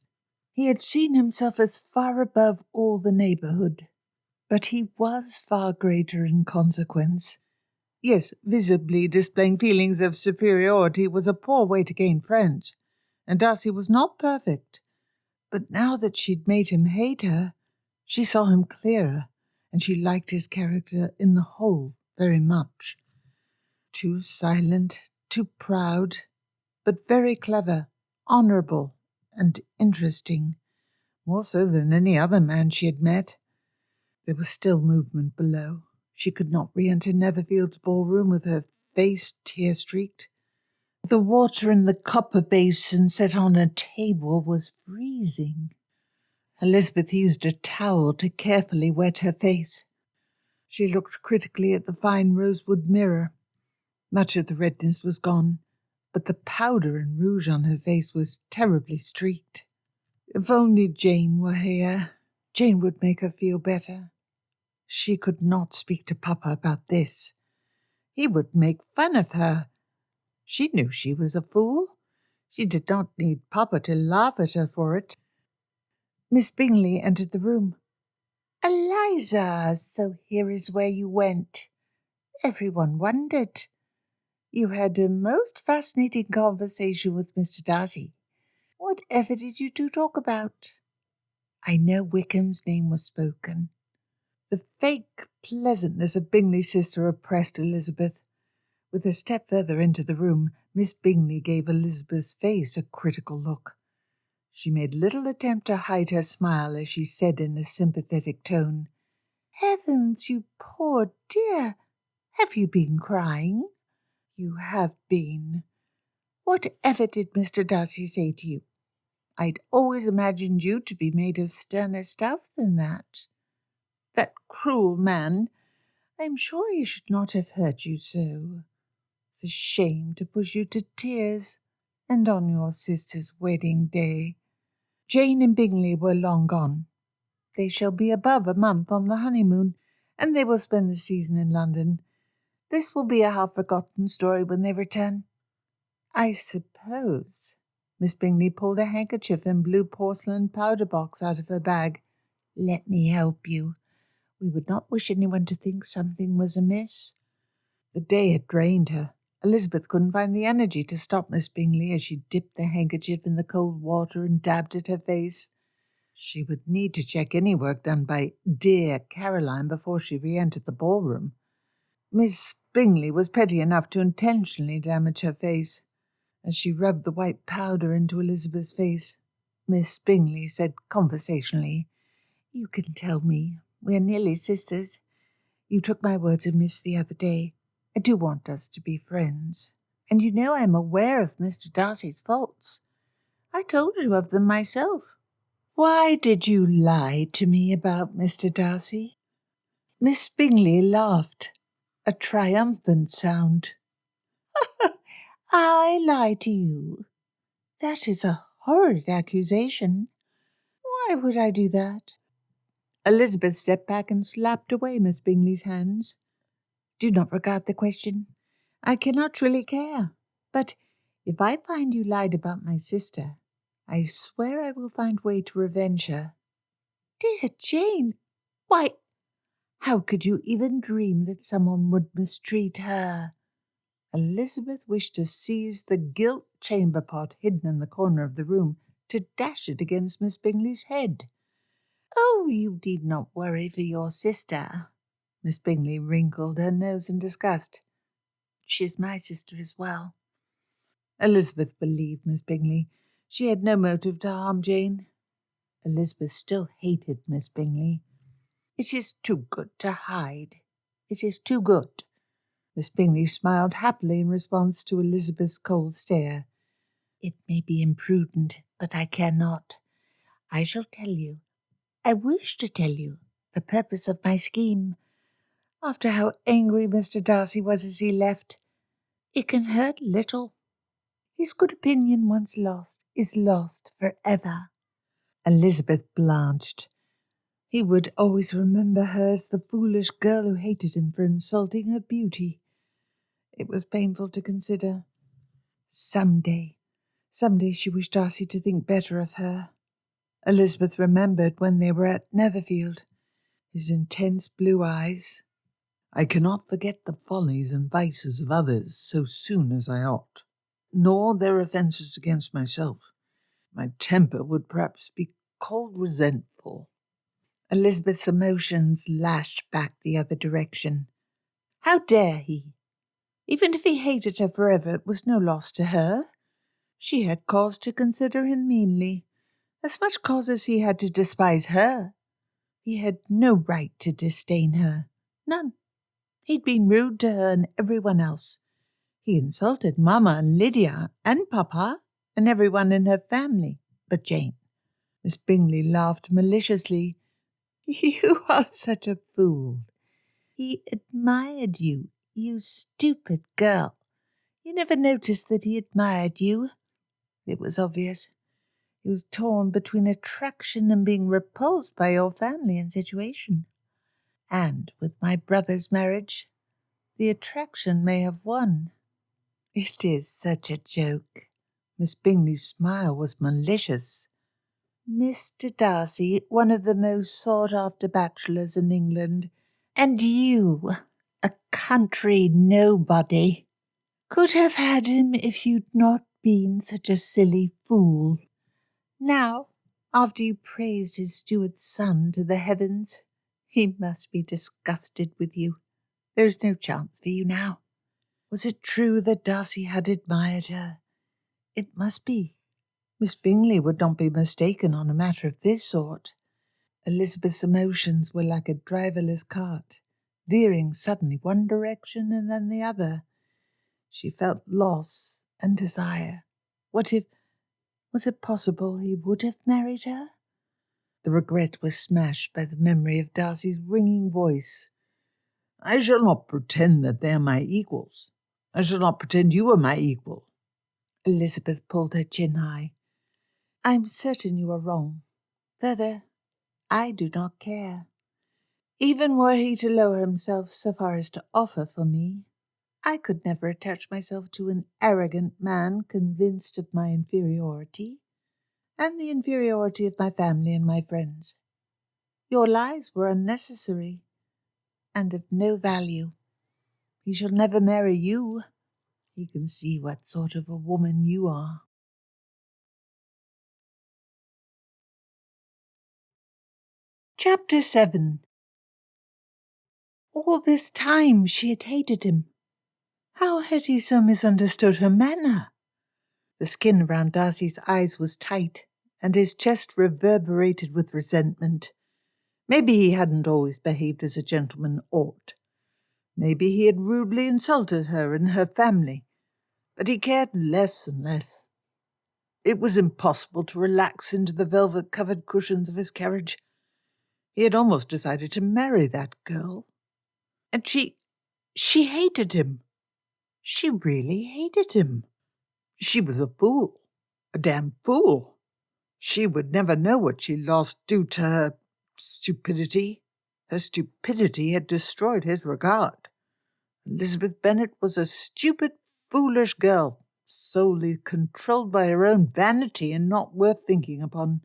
He had seen himself as far above all the neighbourhood, but he was far greater in consequence. Yes, visibly displaying feelings of superiority was a poor way to gain friends, and Darcy was not perfect. But now that she'd made him hate her, she saw him clearer, and she liked his character in the whole very much. Too silent, too proud, but very clever, honourable, and interesting, more so than any other man she had met. There was still movement below. She could not re-enter Netherfield's ballroom with her face tear-streaked. The water in the copper basin set on a table was freezing. Elizabeth used a towel to carefully wet her face. She looked critically at the fine rosewood mirror. Much of the redness was gone, but the powder and rouge on her face was terribly streaked. If only Jane were here, Jane would make her feel better. She could not speak to Papa about this. He would make fun of her. She knew she was a fool. She did not need Papa to laugh at her for it. Miss Bingley entered the room. "Eliza, so here is where you went. Everyone wondered. You had a most fascinating conversation with Mr. Darcy. Whatever did you two talk about? I know Wickham's name was spoken." The fake pleasantness of Bingley's sister oppressed Elizabeth. With a step further into the room, Miss Bingley gave Elizabeth's face a critical look. She made little attempt to hide her smile as she said in a sympathetic tone, "Heavens, you poor dear! Have you been crying?" "You have been. Whatever did Mr. Darcy say to you? I'd always imagined you to be made of sterner stuff than that. That cruel man, I'm sure he should not have hurt you so. For shame to push you to tears, and on your sister's wedding day." Jane and Bingley were long gone. They shall be above a month on the honeymoon, and they will spend the season in London. This will be a half-forgotten story when they return. I suppose Miss Bingley pulled a handkerchief and blue porcelain powder box out of her bag. "Let me help you. We would not wish anyone to think something was amiss." The day had drained her. Elizabeth couldn't find the energy to stop Miss Bingley as she dipped the handkerchief in the cold water and dabbed at her face. She would need to check any work done by dear Caroline before she re-entered the ballroom. Miss Bingley was petty enough to intentionally damage her face. As she rubbed the white powder into Elizabeth's face, Miss Bingley said conversationally, "You can tell me. We're nearly sisters. You took my words amiss the other day. I do want us to be friends. And you know I'm aware of Mr. Darcy's faults. I told you of them myself. Why did you lie to me about Mr. Darcy?" Miss Bingley laughed, a triumphant sound. "I lie to you? That is a horrid accusation. Why would I do that?" Elizabeth stepped back and slapped away Miss Bingley's hands. "Do not regard the question. I cannot really care. But if I find you lied about my sister, I swear I will find way to revenge her." "Dear Jane, why, how could you even dream that someone would mistreat her?" Elizabeth wished to seize the gilt chamber pot hidden in the corner of the room to dash it against Miss Bingley's head. "Oh, you need not worry for your sister." Miss Bingley wrinkled her nose in disgust. "She is my sister as well." Elizabeth believed Miss Bingley. She had no motive to harm Jane. Elizabeth still hated Miss Bingley. "It is too good to hide. It is too good." Miss Bingley smiled happily in response to Elizabeth's cold stare. "It may be imprudent, but I cannot. I shall tell you. I wish to tell you the purpose of my scheme. After how angry Mr. Darcy was as he left, it can hurt little. His good opinion once lost is lost forever." Elizabeth blanched. He would always remember her as the foolish girl who hated him for insulting her beauty. It was painful to consider. Someday she wished Darcy to think better of her. Elizabeth remembered when they were at Netherfield. His intense blue eyes. "I cannot forget the follies and vices of others so soon as I ought, nor their offences against myself. My temper would perhaps be called resentful." Elizabeth's emotions lashed back the other direction. How dare he? Even if he hated her forever, it was no loss to her. She had cause to consider him meanly, as much cause as he had to despise her. He had no right to disdain her. None. He'd been rude to her and everyone else. He insulted Mamma and Lydia and Papa and everyone in her family but Jane. Miss Bingley laughed maliciously. "You are such a fool. He admired you, you stupid girl. You never noticed that he admired you. It was obvious. He was torn between attraction and being repulsed by your family and situation. And with my brother's marriage, the attraction may have won." "It is such a joke." Miss Bingley's smile was malicious. "Mr. Darcy, one of the most sought-after bachelors in England, and you, a country nobody, could have had him if you'd not been such a silly fool. Now, after you praised his steward's son to the heavens, he must be disgusted with you. There is no chance for you now. Was it true that Darcy had admired her? It must be. Miss Bingley would not be mistaken on a matter of this sort." Elizabeth's emotions were like a driverless cart, veering suddenly one direction and then the other. She felt loss and desire. Was it possible he would have married her? The regret was smashed by the memory of Darcy's ringing voice. "I shall not pretend that they are my equals. I shall not pretend you are my equal." Elizabeth pulled her chin high. "I'm certain you are wrong. Further, I do not care. Even were he to lower himself so far as to offer for me, I could never attach myself to an arrogant man convinced of my inferiority and the inferiority of my family and my friends. Your lies were unnecessary and of no value. He shall never marry you. He can see what sort of a woman you are. Chapter 7. All this time she had hated him. How had he so misunderstood her manner? The skin around Darcy's eyes was tight, and his chest reverberated with resentment. Maybe he hadn't always behaved as a gentleman ought. Maybe he had rudely insulted her and her family, but he cared less and less. It was impossible to relax into the velvet-covered cushions of his carriage. He had almost decided to marry that girl. And she hated him. She really hated him. She was a fool, a damn fool. She would never know what she lost due to her stupidity. Her stupidity had destroyed his regard. Elizabeth Bennet was a stupid, foolish girl, solely controlled by her own vanity and not worth thinking upon.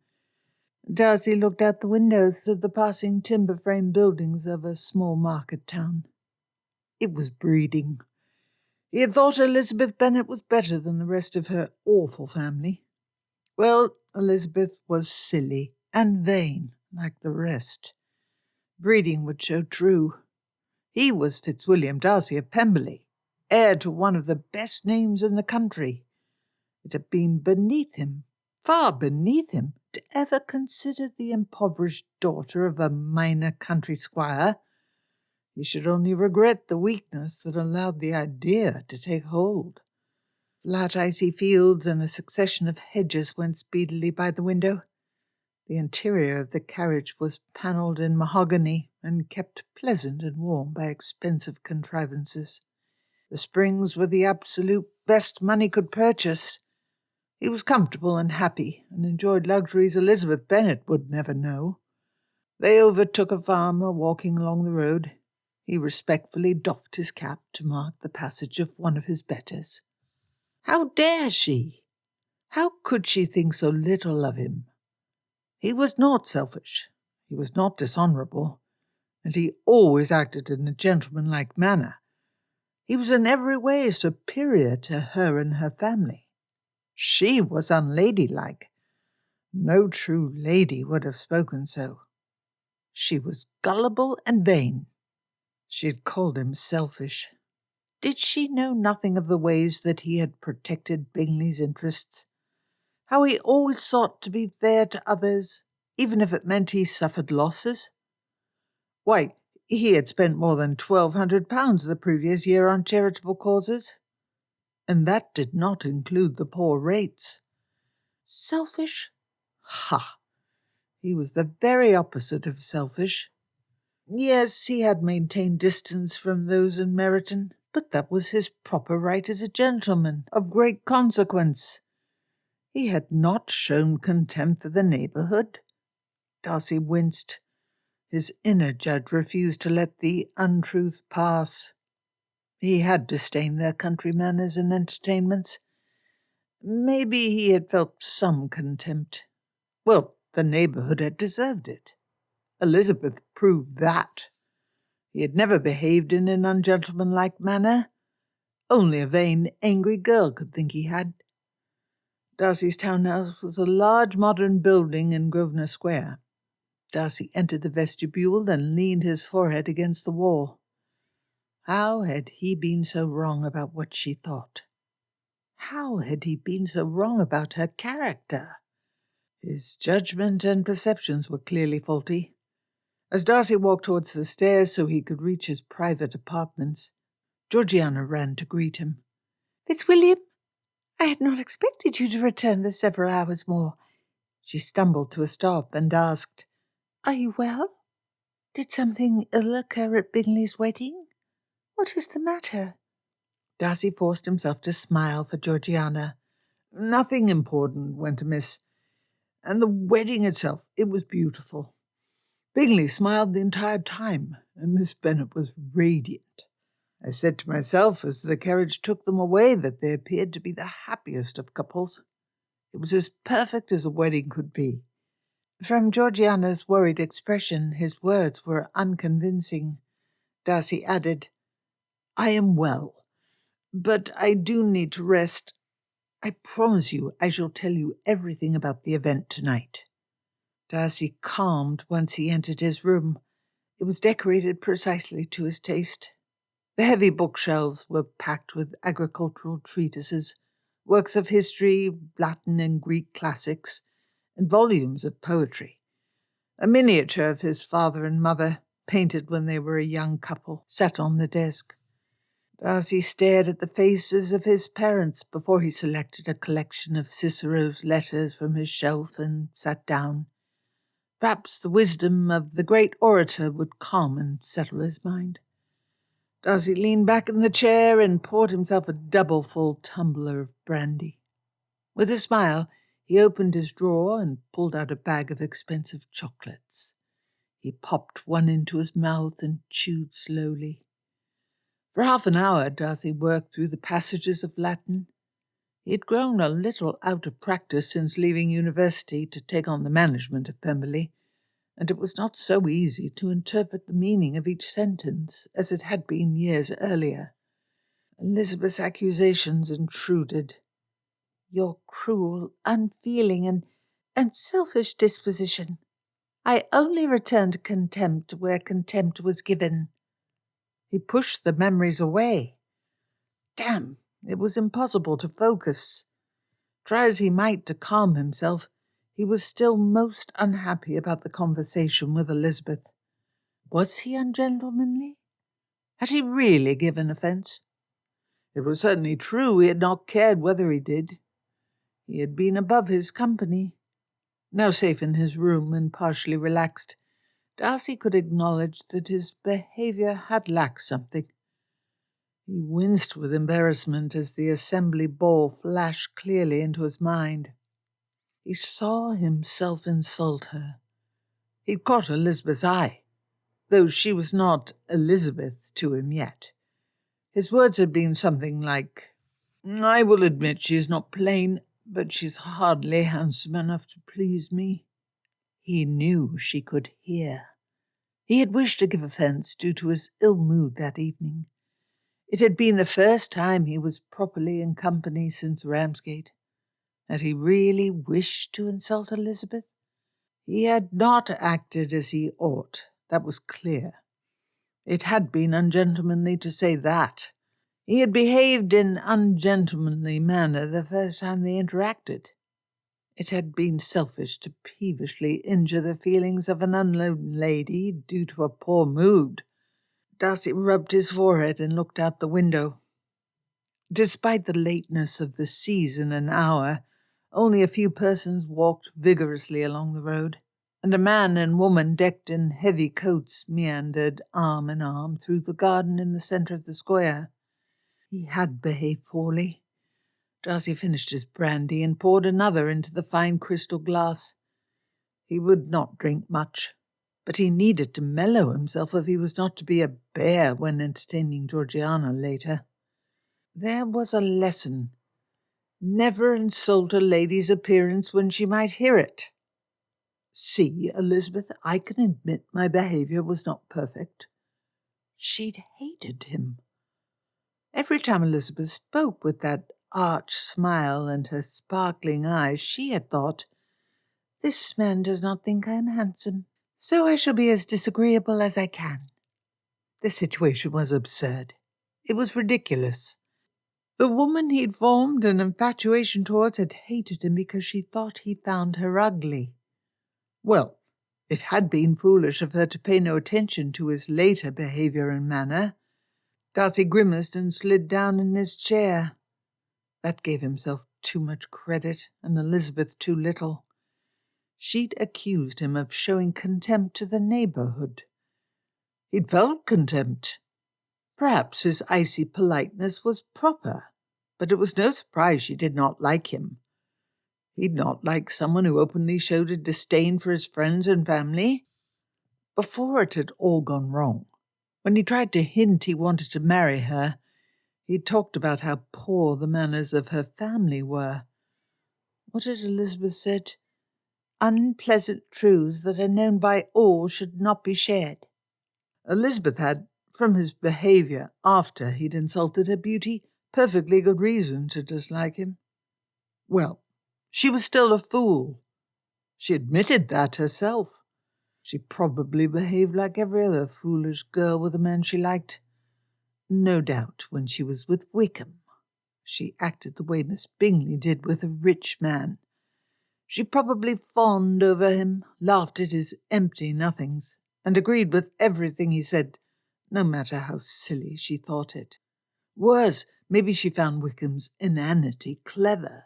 Darcy looked out the windows of the passing timber-frame buildings of a small market town. It was breeding. He had thought Elizabeth Bennet was better than the rest of her awful family. Well, Elizabeth was silly and vain, like the rest. Breeding would show true. He was Fitzwilliam Darcy of Pemberley, heir to one of the best names in the country. It had been beneath him, far beneath him, to ever consider the impoverished daughter of a minor country squire. He should only regret the weakness that allowed the idea to take hold. Flat icy fields and a succession of hedges went speedily by the window. The interior of the carriage was panelled in mahogany and kept pleasant and warm by expensive contrivances. The springs were the absolute best money could purchase. He was comfortable and happy, and enjoyed luxuries Elizabeth Bennet would never know. They overtook a farmer walking along the road. He respectfully doffed his cap to mark the passage of one of his betters. How dare she? How could she think so little of him? He was not selfish, he was not dishonourable, and he always acted in a gentlemanlike manner. He was in every way superior to her and her family. She was unladylike. No true lady would have spoken so. She was gullible and vain. She had called him selfish. Did she know nothing of the ways that he had protected Bingley's interests? How he always sought to be fair to others, even if it meant he suffered losses? Why, he had spent more than £1,200 the previous year on charitable causes, and that did not include the poor rates. Selfish? Ha! He was the very opposite of selfish. Yes, he had maintained distance from those in Meryton, but that was his proper right as a gentleman of great consequence. He had not shown contempt for the neighbourhood. Darcy winced. His inner judge refused to let the untruth pass. He had disdained their country manners and entertainments. Maybe he had felt some contempt. Well, the neighbourhood had deserved it. Elizabeth proved that. He had never behaved in an ungentlemanlike manner. Only a vain, angry girl could think he had. Darcy's townhouse was a large modern building in Grosvenor Square. Darcy entered the vestibule and leaned his forehead against the wall. How had he been so wrong about what she thought? How had he been so wrong about her character? His judgment and perceptions were clearly faulty. As Darcy walked towards the stairs so he could reach his private apartments, Georgiana ran to greet him. Fitzwilliam, I had not expected you to return for several hours more. She stumbled to a stop and asked, Are you well? Did something ill occur at Bingley's wedding? What is the matter? Darcy forced himself to smile for Georgiana. Nothing important went amiss. And the wedding itself, it was beautiful. Bingley smiled the entire time, and Miss Bennet was radiant. I said to myself as the carriage took them away that they appeared to be the happiest of couples. It was as perfect as a wedding could be. From Georgiana's worried expression, his words were unconvincing. Darcy added, I am well, but I do need to rest. I promise you I shall tell you everything about the event tonight. Darcy calmed once he entered his room. It was decorated precisely to his taste. The heavy bookshelves were packed with agricultural treatises, works of history, Latin and Greek classics, and volumes of poetry. A miniature of his father and mother, painted when they were a young couple, sat on the desk. Darcy stared at the faces of his parents before he selected a collection of Cicero's letters from his shelf and sat down. Perhaps the wisdom of the great orator would calm and settle his mind. Darcy leaned back in the chair and poured himself a double-full tumbler of brandy. With a smile, he opened his drawer and pulled out a bag of expensive chocolates. He popped one into his mouth and chewed slowly. For half an hour, Darcy worked through the passages of Latin. He had grown a little out of practice since leaving university to take on the management of Pemberley, and it was not so easy to interpret the meaning of each sentence as it had been years earlier. Elizabeth's accusations intruded. Your cruel, unfeeling, and selfish disposition. I only returned contempt where contempt was given. He pushed the memories away. Damn, it was impossible to focus. Try as he might to calm himself, he was still most unhappy about the conversation with Elizabeth. Was he ungentlemanly? Had he really given offence? It was certainly true he had not cared whether he did. He had been above his company. Now safe in his room and partially relaxed, Darcy could acknowledge that his behaviour had lacked something. He winced with embarrassment as the assembly ball flashed clearly into his mind. He saw himself insult her. He'd caught Elizabeth's eye, though she was not Elizabeth to him yet. His words had been something like, I will admit she is not plain, but she's hardly handsome enough to please me. He knew she could hear. He had wished to give offence due to his ill mood that evening. It had been the first time he was properly in company since Ramsgate. Had he really wished to insult Elizabeth? He had not acted as he ought, that was clear. It had been ungentlemanly to say that. He had behaved in ungentlemanly manner the first time they interacted. It had been selfish to peevishly injure the feelings of an unknown lady due to a poor mood. Darcy rubbed his forehead and looked out the window. Despite the lateness of the season and hour, only a few persons walked vigorously along the road, and a man and woman decked in heavy coats meandered arm in arm through the garden in the centre of the square. He had behaved poorly. Darcy finished his brandy and poured another into the fine crystal glass. He would not drink much, but he needed to mellow himself if he was not to be a bear when entertaining Georgiana later. There was a lesson. Never insult a lady's appearance when she might hear it. See, Elizabeth, I can admit my behaviour was not perfect. She'd hated him. Every time Elizabeth spoke with that arch smile and her sparkling eyes, she had thought, this man does not think I am handsome, so I shall be as disagreeable as I can. The situation was absurd. It was ridiculous. The woman he'd formed an infatuation towards had hated him because she thought he found her ugly. Well, it had been foolish of her to pay no attention to his later behaviour and manner. Darcy grimaced and slid down in his chair. That gave himself too much credit and Elizabeth too little. She'd accused him of showing contempt to the neighbourhood. He'd felt contempt. Perhaps his icy politeness was proper, but it was no surprise she did not like him. He'd not like someone who openly showed a disdain for his friends and family. Before it had all gone wrong, When he tried to hint he wanted to marry her, he talked about how poor the manners of her family were. What had Elizabeth said? Unpleasant truths that are known by all should not be shared. Elizabeth had, from his behaviour after he'd insulted her beauty, perfectly good reason to dislike him. Well, she was still a fool. She admitted that herself. She probably behaved like every other foolish girl with a man she liked. No doubt when she was with Wickham, she acted the way Miss Bingley did with a rich man. She probably fawned over him, laughed at his empty nothings, and agreed with everything he said, no matter how silly she thought it. Worse, maybe she found Wickham's inanity clever.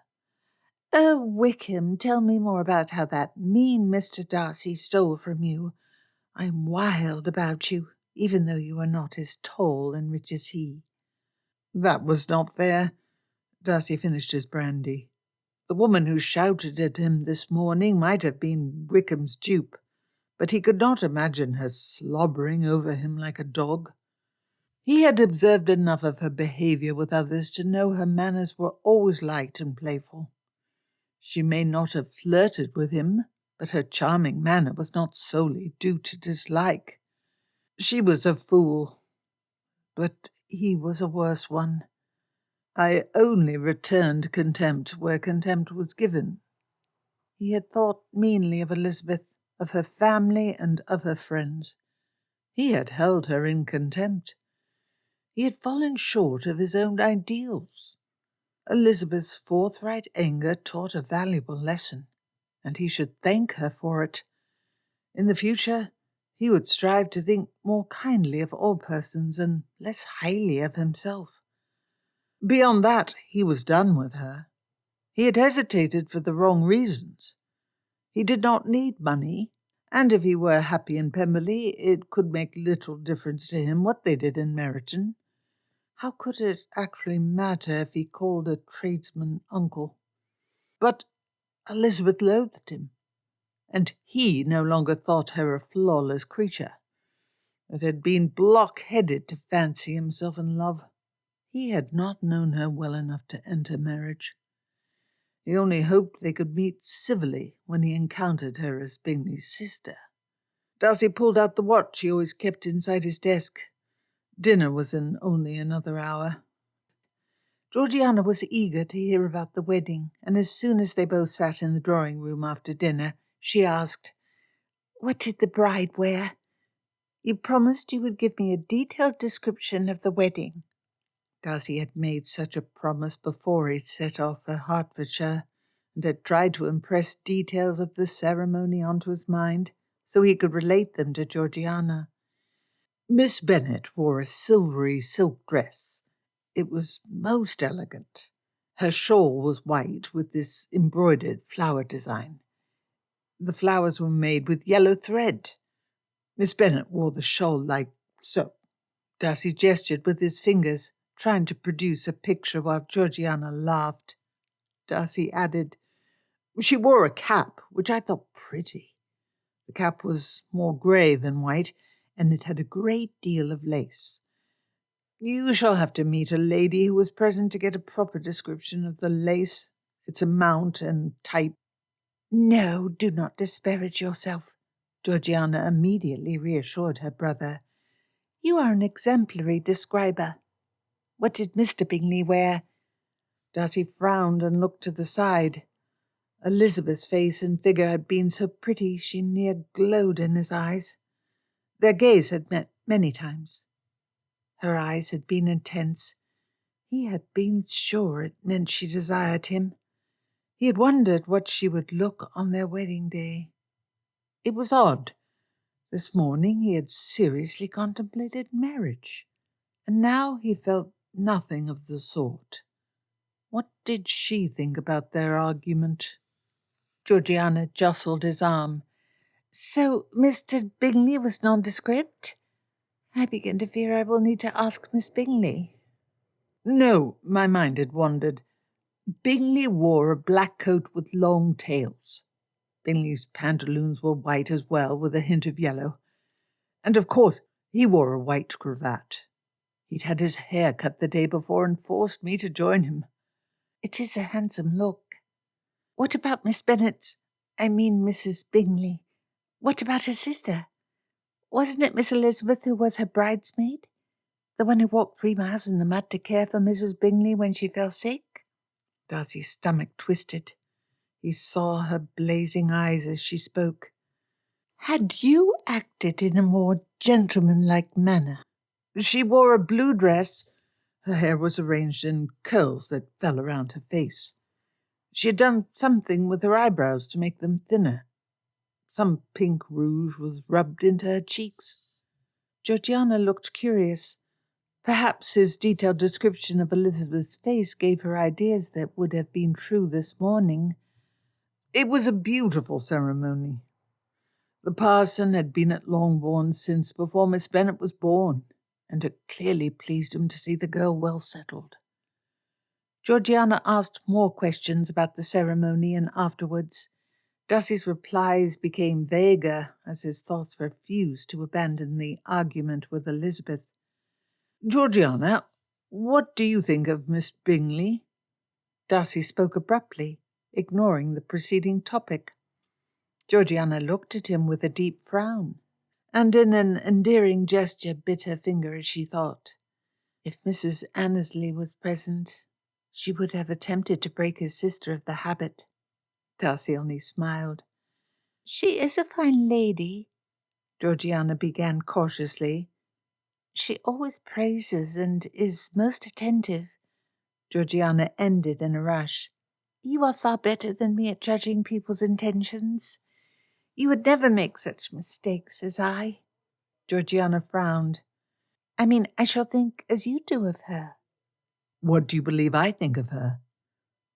Oh, Wickham, tell me more about how that mean Mr. Darcy stole from you. I am wild about you, even though you are not as tall and rich as he. That was not fair. Darcy finished his brandy. The woman who shouted at him this morning might have been Wickham's dupe, but he could not imagine her slobbering over him like a dog. He had observed enough of her behaviour with others to know her manners were always light and playful. She may not have flirted with him, but her charming manner was not solely due to dislike. She was a fool, but he was a worse one. I only returned contempt where contempt was given. He had thought meanly of Elizabeth, of her family, and of her friends. He had held her in contempt. He had fallen short of his own ideals. Elizabeth's forthright anger taught a valuable lesson, and he should thank her for it. In the future, he would strive to think more kindly of all persons and less highly of himself. Beyond that, he was done with her. He had hesitated for the wrong reasons. He did not need money, and if he were happy in Pemberley, it could make little difference to him what they did in Meryton. How could it actually matter if he called a tradesman uncle? But Elizabeth loathed him, and he no longer thought her a flawless creature that had been block-headed to fancy himself in love. He had not known her well enough to enter marriage. He only hoped they could meet civilly when he encountered her as Bingley's sister. Darcy pulled out the watch he always kept inside his desk. Dinner was in only another hour. Georgiana was eager to hear about the wedding, and as soon as they both sat in the drawing-room after dinner, she asked, "What did the bride wear? You promised you would give me a detailed description of the wedding." Darcy had made such a promise before he set off for Hertfordshire, and had tried to impress details of the ceremony onto his mind so he could relate them to Georgiana. Miss Bennet wore a silvery silk dress. It was most elegant. Her shawl was white with this embroidered flower design. The flowers were made with yellow thread. Miss Bennet wore the shawl like so. Darcy gestured with his fingers, trying to produce a picture while Georgiana laughed. Darcy added, "She wore a cap, which I thought pretty. The cap was more grey than white, and it had a great deal of lace. You shall have to meet a lady who was present to get a proper description of the lace, its amount and type." "No, do not disparage yourself," Georgiana immediately reassured her brother. "You are an exemplary describer. What did Mr. Bingley wear?" Darcy frowned and looked to the side. Elizabeth's face and figure had been so pretty she near glowed in his eyes. Their gaze had met many times. Her eyes had been intense. He had been sure it meant she desired him. He had wondered what she would look on their wedding day. It was odd. This morning he had seriously contemplated marriage, and now he felt nothing of the sort. What did she think about their argument? Georgiana jostled his arm. "So Mr. Bingley was nondescript? I begin to fear I will need to ask Miss Bingley." "No, my mind had wandered. Bingley wore a black coat with long tails. Bingley's pantaloons were white as well, with a hint of yellow. And of course He wore a white cravat. He'd had his hair cut the day before and forced me to join him. It is a handsome look. What about Miss Mrs. Bingley? What about her sister? Wasn't it Miss Elizabeth who was her bridesmaid? The one who walked 3 miles in the mud to care for Mrs. Bingley when she fell sick? Darcy's stomach twisted. He saw her blazing eyes as she spoke. Had you acted in a more gentlemanlike manner? She wore a blue dress. Her hair was arranged in curls that fell around her face. She had done something with her eyebrows to make them thinner. Some pink rouge was rubbed into her cheeks. Georgiana looked curious. Perhaps his detailed description of Elizabeth's face gave her ideas that would have been true this morning. It was a beautiful ceremony. The parson had been at Longbourn since before Miss Bennet was born, and it clearly pleased him to see the girl well settled. Georgiana asked more questions about the ceremony, and afterwards Darcy's replies became vaguer as his thoughts refused to abandon the argument with Elizabeth. Georgiana, what do you think of Miss Bingley? Darcy spoke abruptly, ignoring the preceding topic. Georgiana looked at him with a deep frown, and in an endearing gesture bit her finger as she thought. If Mrs. Annesley was present, she would have attempted to break his sister of the habit. Darcy only smiled. She is a fine lady, Georgiana began cautiously. She always praises and is most attentive. Georgiana ended in a rush. You are far better than me at judging people's intentions. You would never make such mistakes as I. Georgiana frowned. I shall think as you do of her. What do you believe I think of her?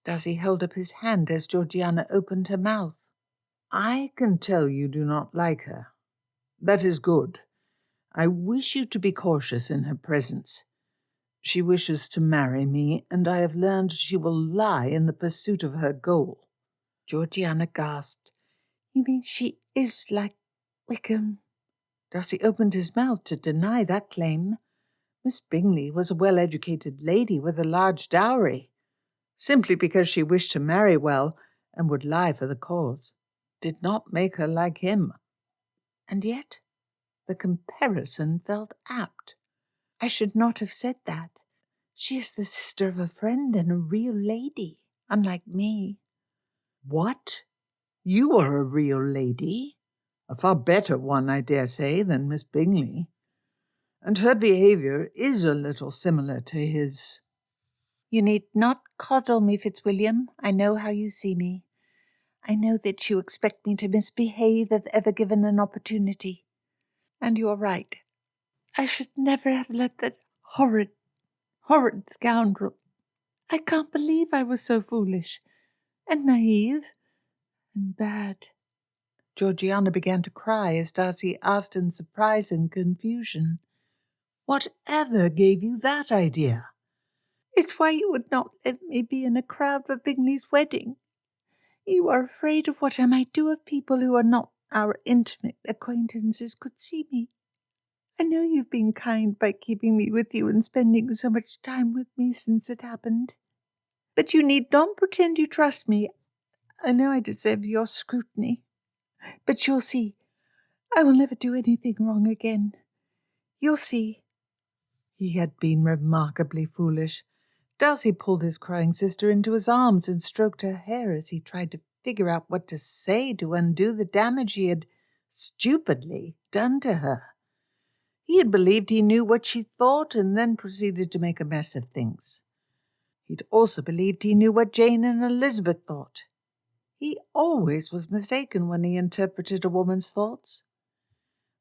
Darcy held up his hand as Georgiana opened her mouth. I can tell you do not like her. That is good. I wish you to be cautious in her presence. She wishes to marry me, and I have learned she will lie in the pursuit of her goal. Georgiana gasped. You mean she is like Wickham? Darcy opened his mouth to deny that claim. Miss Bingley was a well-educated lady with a large dowry. Simply because she wished to marry well and would lie for the cause did not make her like him. And yet the comparison felt apt. I should not have said that. She is the sister of a friend and a real lady, unlike me. What? You are a real lady? A far better one, I dare say, than Miss Bingley. And her behaviour is a little similar to his. You need not coddle me, Fitzwilliam. I know how you see me. I know that you expect me to misbehave if ever given an opportunity. And you are right. I should never have let that horrid scoundrel. I can't believe I was so foolish and naive and bad. Georgiana began to cry as Darcy asked in surprise and confusion, Whatever gave you that idea? It's why you would not let me be in a crowd for Bingley's wedding. You are afraid of what I might do if people who are not our intimate acquaintances could see me. I know you've been kind by keeping me with you and spending so much time with me since it happened. But you need not pretend you trust me. I know I deserve your scrutiny. But you'll see, I will never do anything wrong again. You'll see. He had been remarkably foolish. Darcy pulled his crying sister into his arms and stroked her hair as he tried to figure out what to say to undo the damage he had stupidly done to her. He had believed he knew what she thought and then proceeded to make a mess of things. He'd also believed he knew what Jane and Elizabeth thought. He always was mistaken when he interpreted a woman's thoughts.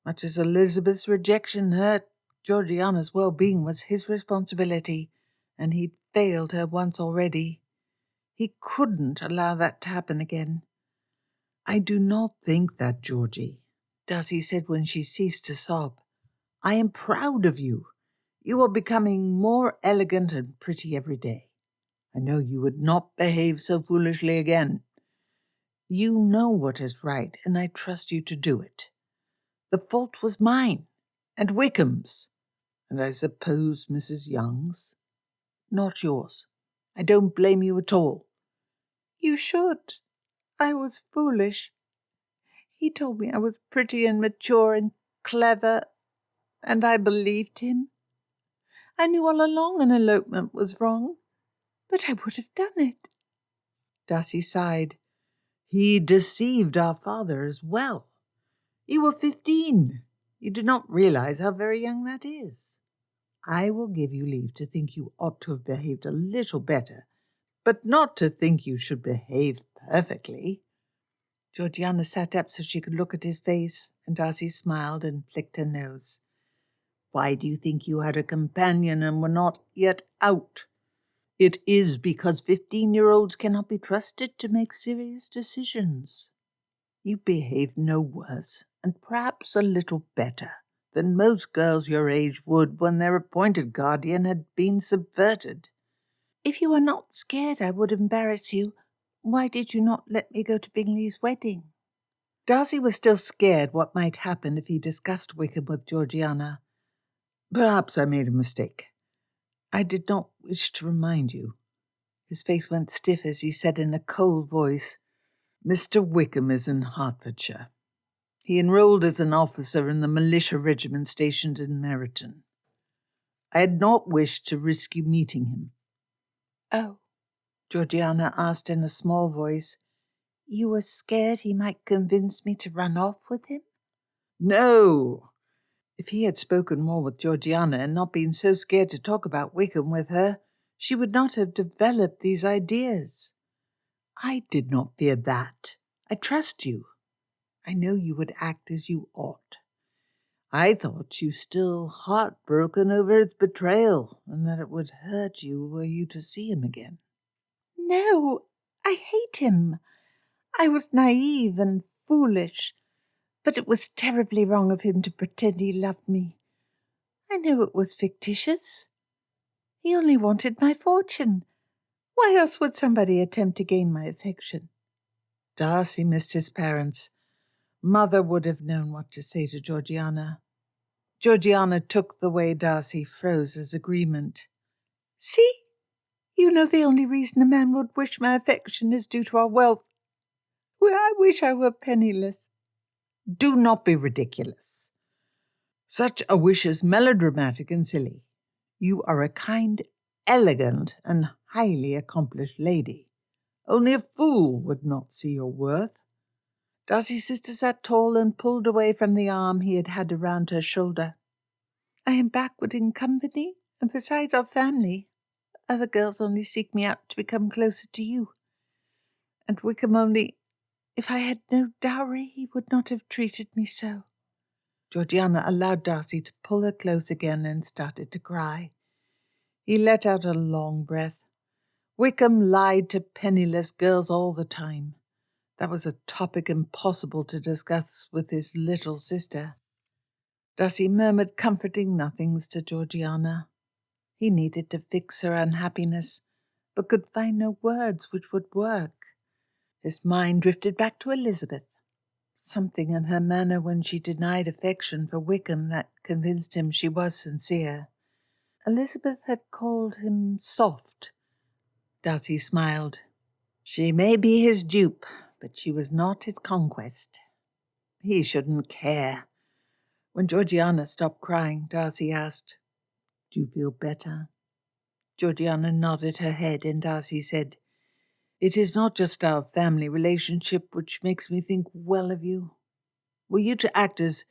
Much as Elizabeth's rejection hurt, Georgiana's well-being was his responsibility, and he'd failed her once already. He couldn't allow that to happen again. I do not think that, Georgie, Darcy said when she ceased to sob. I am proud of you. You are becoming more elegant and pretty every day. I know you would not behave so foolishly again. You know what is right, and I trust you to do it. The fault was mine, And Wickham's, and I suppose Mrs. Young's. Not yours. I don't blame you at all. You should. I was foolish. He told me I was pretty and mature and clever, and I believed him. I knew all along an elopement was wrong, but I would have done it. Darcy sighed. He deceived our father as well. You were 15. You do not realize how very young that is. I will give you leave to think you ought to have behaved a little better, but not to think you should behave perfectly. Georgiana sat up so she could look at his face, and Darcy smiled and flicked her nose. Why do you think you had a companion and were not yet out? It is because 15-year-olds cannot be trusted to make serious decisions. You behaved no worse, and perhaps a little better, than most girls your age would when their appointed guardian had been subverted. If you were not scared I would embarrass you, why did you not let me go to Bingley's wedding? Darcy was still scared what might happen if he discussed Wickham with Georgiana. Perhaps I made a mistake. I did not wish to remind you. His face went stiff as he said in a cold voice, Mr. Wickham is in Hertfordshire. He enrolled as an officer in the militia regiment stationed in Meryton. I had not wished to risk you meeting him. Oh, Georgiana asked in a small voice. You were scared he might convince me to run off with him? No. If he had spoken more with Georgiana and not been so scared to talk about Wickham with her, she would not have developed these ideas. I did not fear that. I trust you. I know you would act as you ought. I thought you still heartbroken over his betrayal, and that it would hurt you were you to see him again. No, I hate him. I was naive and foolish, but it was terribly wrong of him to pretend he loved me. I know it was fictitious. He only wanted my fortune. Why else would somebody attempt to gain my affection? Darcy missed his parents. Mother would have known what to say to Georgiana. Georgiana took the way Darcy froze as agreement. See? You know the only reason a man would wish my affection is due to our wealth. Well, I wish I were penniless. Do not be ridiculous. Such a wish is melodramatic and silly. You are a kind, elegant, and highly accomplished lady. Only a fool would not see your worth. Darcy's sister sat tall and pulled away from the arm he had had around her shoulder. I am backward in company, and besides our family, other girls only seek me out to become closer to you. And Wickham only, if I had no dowry, he would not have treated me so. Georgiana allowed Darcy to pull her close again and started to cry. He let out a long breath. Wickham lied to penniless girls all the time. That was a topic impossible to discuss with his little sister. Darcy murmured comforting nothings to Georgiana. He needed to fix her unhappiness, but could find no words which would work. His mind drifted back to Elizabeth. Something in her manner when she denied affection for Wickham that convinced him she was sincere. Elizabeth had called him soft. Darcy smiled. She may be his dupe, but she was not his conquest. He shouldn't care. When Georgiana stopped crying, Darcy asked, Do you feel better? Georgiana nodded her head, and Darcy said, It is not just our family relationship which makes me think well of you. Were you to act as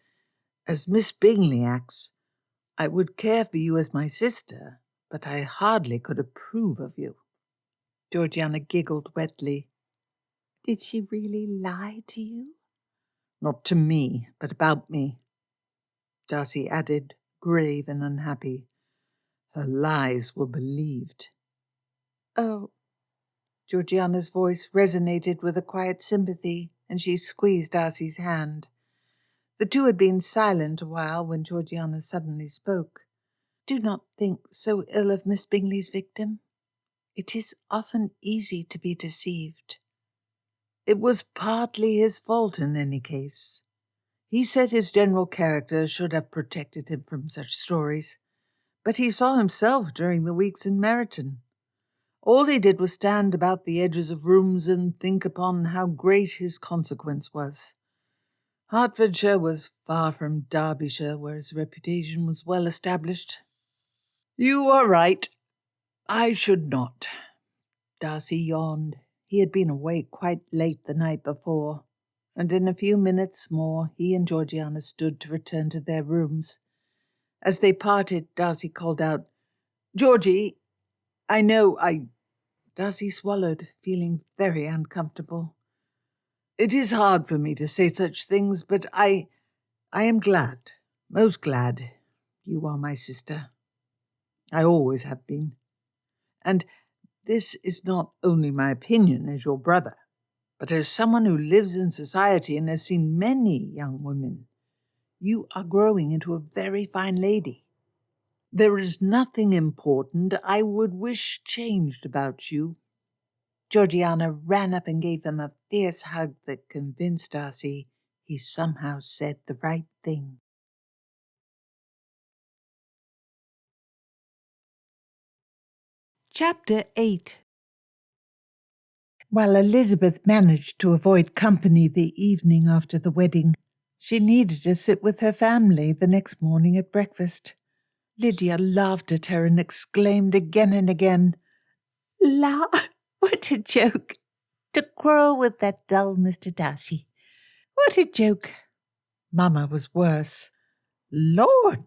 Miss Bingley acts, I would care for you as my sister, but I hardly could approve of you. Georgiana giggled wetly. Did she really lie to you? Not to me, but about me. Darcy added, grave and unhappy. Her lies were believed. Oh. Georgiana's voice resonated with a quiet sympathy, and she squeezed Darcy's hand. The two had been silent a while when Georgiana suddenly spoke. Do not think so ill of Miss Bingley's victim. It is often easy to be deceived. It was partly his fault in any case. He said his general character should have protected him from such stories, but he saw himself during the weeks in Meryton. All he did was stand about the edges of rooms and think upon how great his consequence was. Hertfordshire was far from Derbyshire, where his reputation was well established. You are right. I should not. Darcy yawned. He had been awake quite late the night before, and in a few minutes more he and Georgiana stood to return to their rooms. As they parted, Darcy called out, "Georgie, I know I—" Darcy swallowed, feeling very uncomfortable. "It is hard for me to say such things, but I am glad, most glad, you are my sister. I always have been. And this is not only my opinion as your brother, but as someone who lives in society and has seen many young women. You are growing into a very fine lady. There is nothing important I would wish changed about you." Georgiana ran up and gave him a fierce hug that convinced Darcy he somehow said the right thing. Chapter 8. While Elizabeth managed to avoid company the evening after the wedding, she needed to sit with her family the next morning at breakfast. Lydia laughed at her and exclaimed again and again, "La, what a joke! To quarrel with that dull Mr. Darcy. What a joke!" Mamma was worse. "Lord!"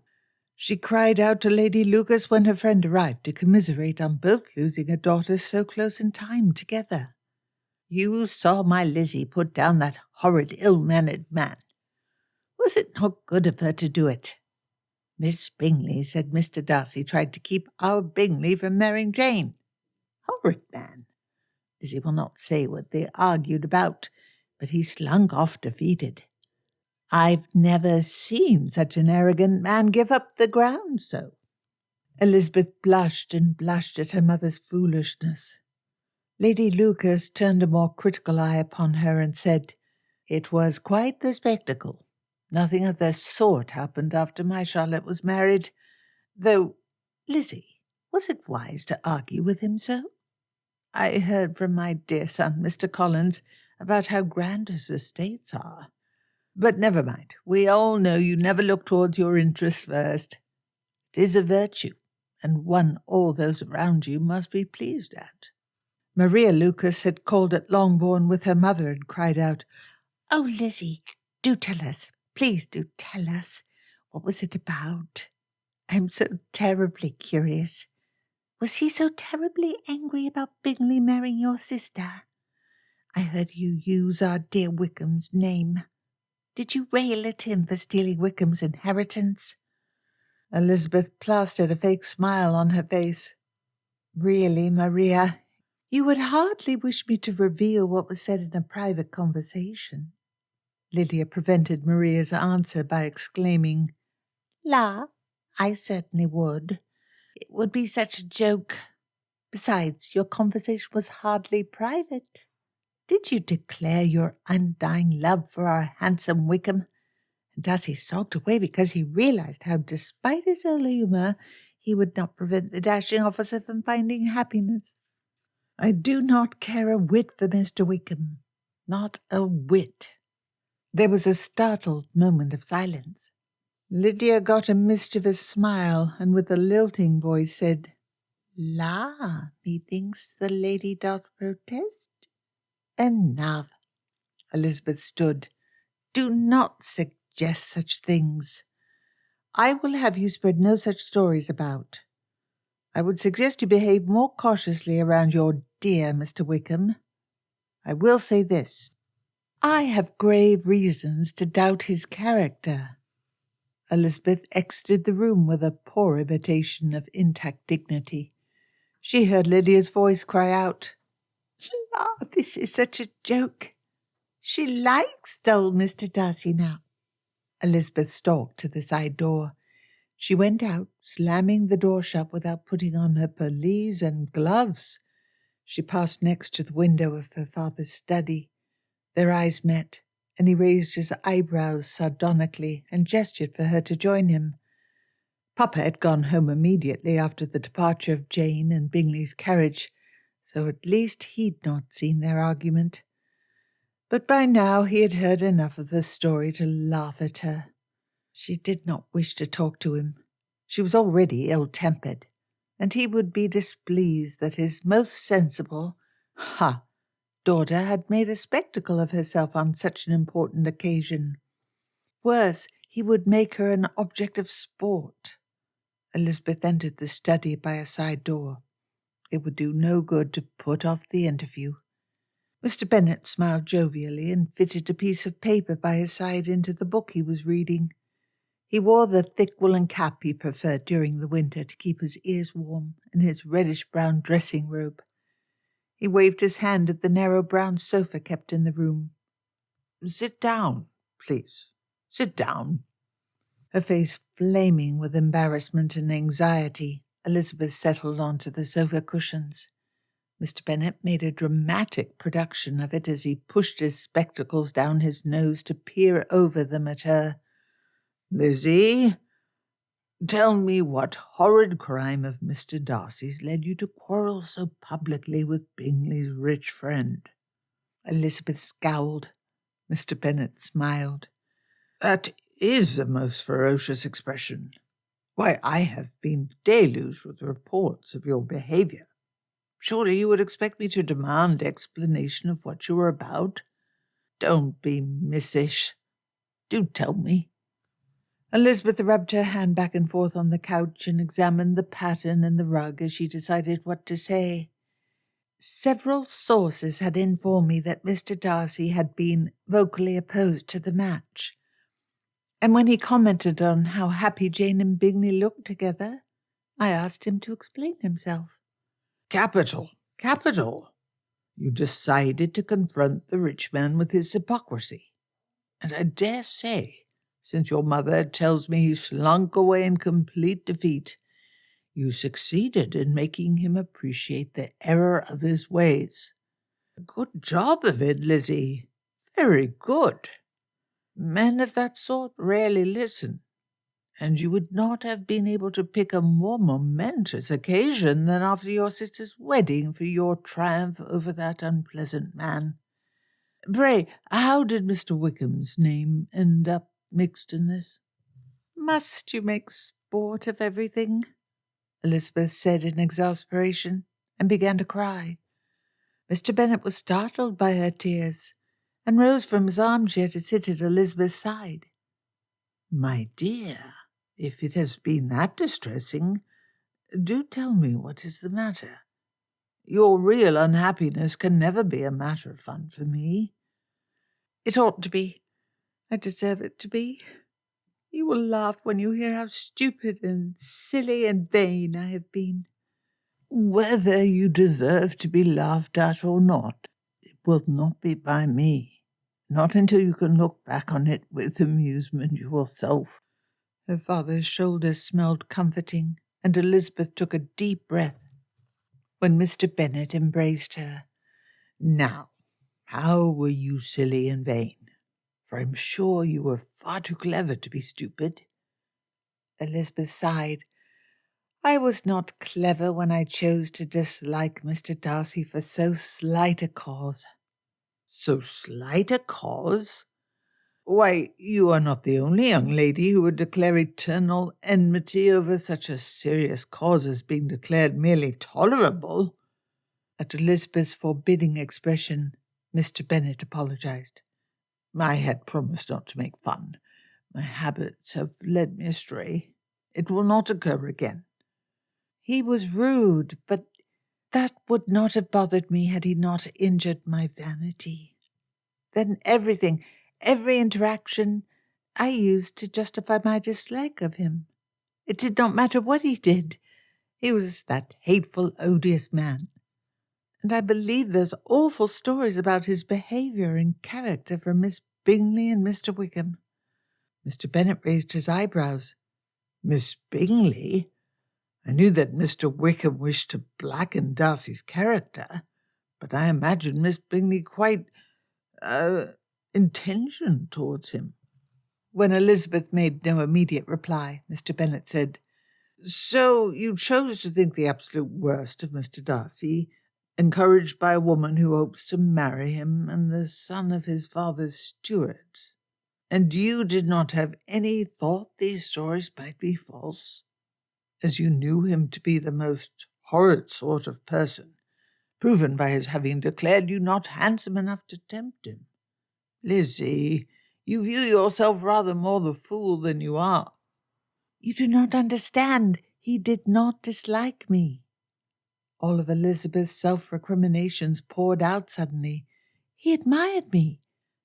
she cried out to Lady Lucas when her friend arrived to commiserate on both losing a daughter so close in time together. "You saw my Lizzie put down that horrid ill-mannered man. Was it not good of her to do it? Miss Bingley said Mr. Darcy tried to keep our Bingley from marrying Jane. Horrid man! Lizzie will not say what they argued about, but he slunk off defeated. I've never seen such an arrogant man give up the ground so." Elizabeth blushed and blushed at her mother's foolishness. Lady Lucas turned a more critical eye upon her and said, "It was quite the spectacle. Nothing of the sort happened after my Charlotte was married. Though, Lizzie, was it wise to argue with him so? I heard from my dear son, Mr. Collins, about how grand his estates are. But never mind, we all know you never look towards your interests first. It is a virtue, and one all those around you must be pleased at." Maria Lucas had called at Longbourn with her mother and cried out, "Oh, Lizzie, do tell us, please do tell us. What was it about? I'm so terribly curious. Was he so terribly angry about Bingley marrying your sister? I heard you use our dear Wickham's name. Did you rail at him for stealing Wickham's inheritance?" Elizabeth plastered a fake smile on her face. "Really, Maria, you would hardly wish me to reveal what was said in a private conversation." Lydia prevented Maria's answer by exclaiming, "La, I certainly would. It would be such a joke. Besides, your conversation was hardly private. Did you declare your undying love for our handsome Wickham?" And Darcy sulked away because he realized how, despite his ill humour, he would not prevent the dashing officer from finding happiness. "I do not care a whit for Mr. Wickham. Not a whit." There was a startled moment of silence. Lydia got a mischievous smile, and with a lilting voice said, "La, methinks the lady doth protest." "Enough." Elizabeth stood. "Do not suggest such things. I will have you spread no such stories about. I would suggest you behave more cautiously around your dear Mr. Wickham. I will say this. I have grave reasons to doubt his character." Elizabeth exited the room with a poor imitation of intact dignity. She heard Lydia's voice cry out, "Ah, this is such a joke. She likes dull Mr. Darcy now." Elizabeth stalked to the side door. She went out, slamming the door shut without putting on her pelisse and gloves. She passed next to the window of her father's study. Their eyes met. and he raised his eyebrows sardonically and gestured for her to join him. Papa had gone home immediately after the departure of Jane and Bingley's carriage, so at least he'd not seen their argument. But by now he had heard enough of the story to laugh at her. She did not wish to talk to him. She was already ill-tempered, and he would be displeased that his most sensible daughter had made a spectacle of herself on such an important occasion. Worse, he would make her an object of sport. Elizabeth entered the study by a side door. It would do no good to put off the interview. Mr. Bennet smiled jovially and fitted a piece of paper by his side into the book he was reading. He wore the thick woolen cap he preferred during the winter to keep his ears warm, and his reddish-brown dressing robe. He waved his hand at the narrow brown sofa kept in the room. "Sit down, please. Sit down." Her face flaming with embarrassment and anxiety, Elizabeth settled onto the sofa cushions. Mr. Bennet made a dramatic production of it as he pushed his spectacles down his nose to peer over them at her. "Lizzie, tell me what horrid crime of Mr. Darcy's led you to quarrel so publicly with Bingley's rich friend?" Elizabeth scowled. Mr. Bennet smiled. "That is a most ferocious expression. Why, I have been deluged with reports of your behaviour. Surely you would expect me to demand explanation of what you were about? Don't be missish. Do tell me." Elizabeth rubbed her hand back and forth on the couch and examined the pattern and the rug as she decided what to say. Several sources had informed me that Mr. Darcy had been vocally opposed to the match. And when he commented on how happy Jane and Bingley looked together, I asked him to explain himself. Capital, capital. You decided to confront the rich man with his hypocrisy. And I dare say, since your mother tells me he slunk away in complete defeat, you succeeded in making him appreciate the error of his ways. Good job of it, Lizzie. Very good. Men of that sort rarely listen, and you would not have been able to pick a more momentous occasion than after your sister's wedding for your triumph over that unpleasant man. Pray, how did Mr. Wickham's name end up mixed in this? Must you make sport of everything? Elizabeth said in exasperation, and began to cry. Mr. Bennet was startled by her tears, and rose from his armchair to sit at Elizabeth's side. My dear, if it has been that distressing, do tell me what is the matter. Your real unhappiness can never be a matter of fun for me. It ought to be. I deserve it to be. You will laugh when you hear how stupid and silly and vain I have been. Whether you deserve to be laughed at or not, it will not be by me. Not until you can look back on it with amusement yourself. Her father's shoulders smelled comforting, and Elizabeth took a deep breath when Mr. Bennet embraced her. Now, how were you silly and vain? For I'm sure you were far too clever to be stupid. Elizabeth sighed. I was not clever when I chose to dislike Mr. Darcy for so slight a cause. So slight a cause? Why, you are not the only young lady who would declare eternal enmity over such a serious cause as being declared merely tolerable. At Elizabeth's forbidding expression, Mr. Bennet apologized. I had promised not to make fun. My habits have led me astray. It will not occur again. He was rude, but that would not have bothered me had he not injured my vanity. Then every interaction I used to justify my dislike of him. It did not matter what he did. He was that hateful, odious man. And I believed those awful stories about his behaviour and character from Miss Bingley and Mr. Wickham. Mr. Bennet raised his eyebrows. Miss Bingley? I knew that Mr. Wickham wished to blacken Darcy's character, but I imagined Miss Bingley quite, intention towards him. When Elizabeth made no immediate reply, Mr. Bennet said, So you chose to think the absolute worst of Mr. Darcy, encouraged by a woman who hopes to marry him and the son of his father's steward. And you did not have any thought these stories might be false, as you knew him to be the most horrid sort of person, proven by his having declared you not handsome enough to tempt him. Lizzie, you view yourself rather more the fool than you are. You do not understand. He did not dislike me. All of Elizabeth's self-recriminations poured out suddenly. He admired me.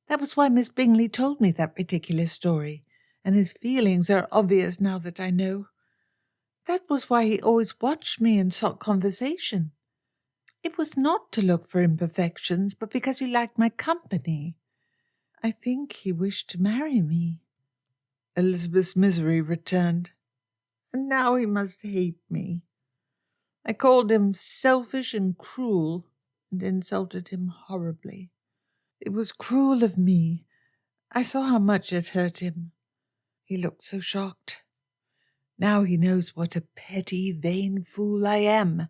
That was why Miss Bingley told me that ridiculous story, and his feelings are obvious now that I know. That was why he always watched me and sought conversation. It was not to look for imperfections, but because he liked my company. I think he wished to marry me. Elizabeth's misery returned, and now he must hate me. I called him selfish and cruel, and insulted him horribly. It was cruel of me. I saw how much it hurt him. He looked so shocked. Now he knows what a petty, vain fool I am.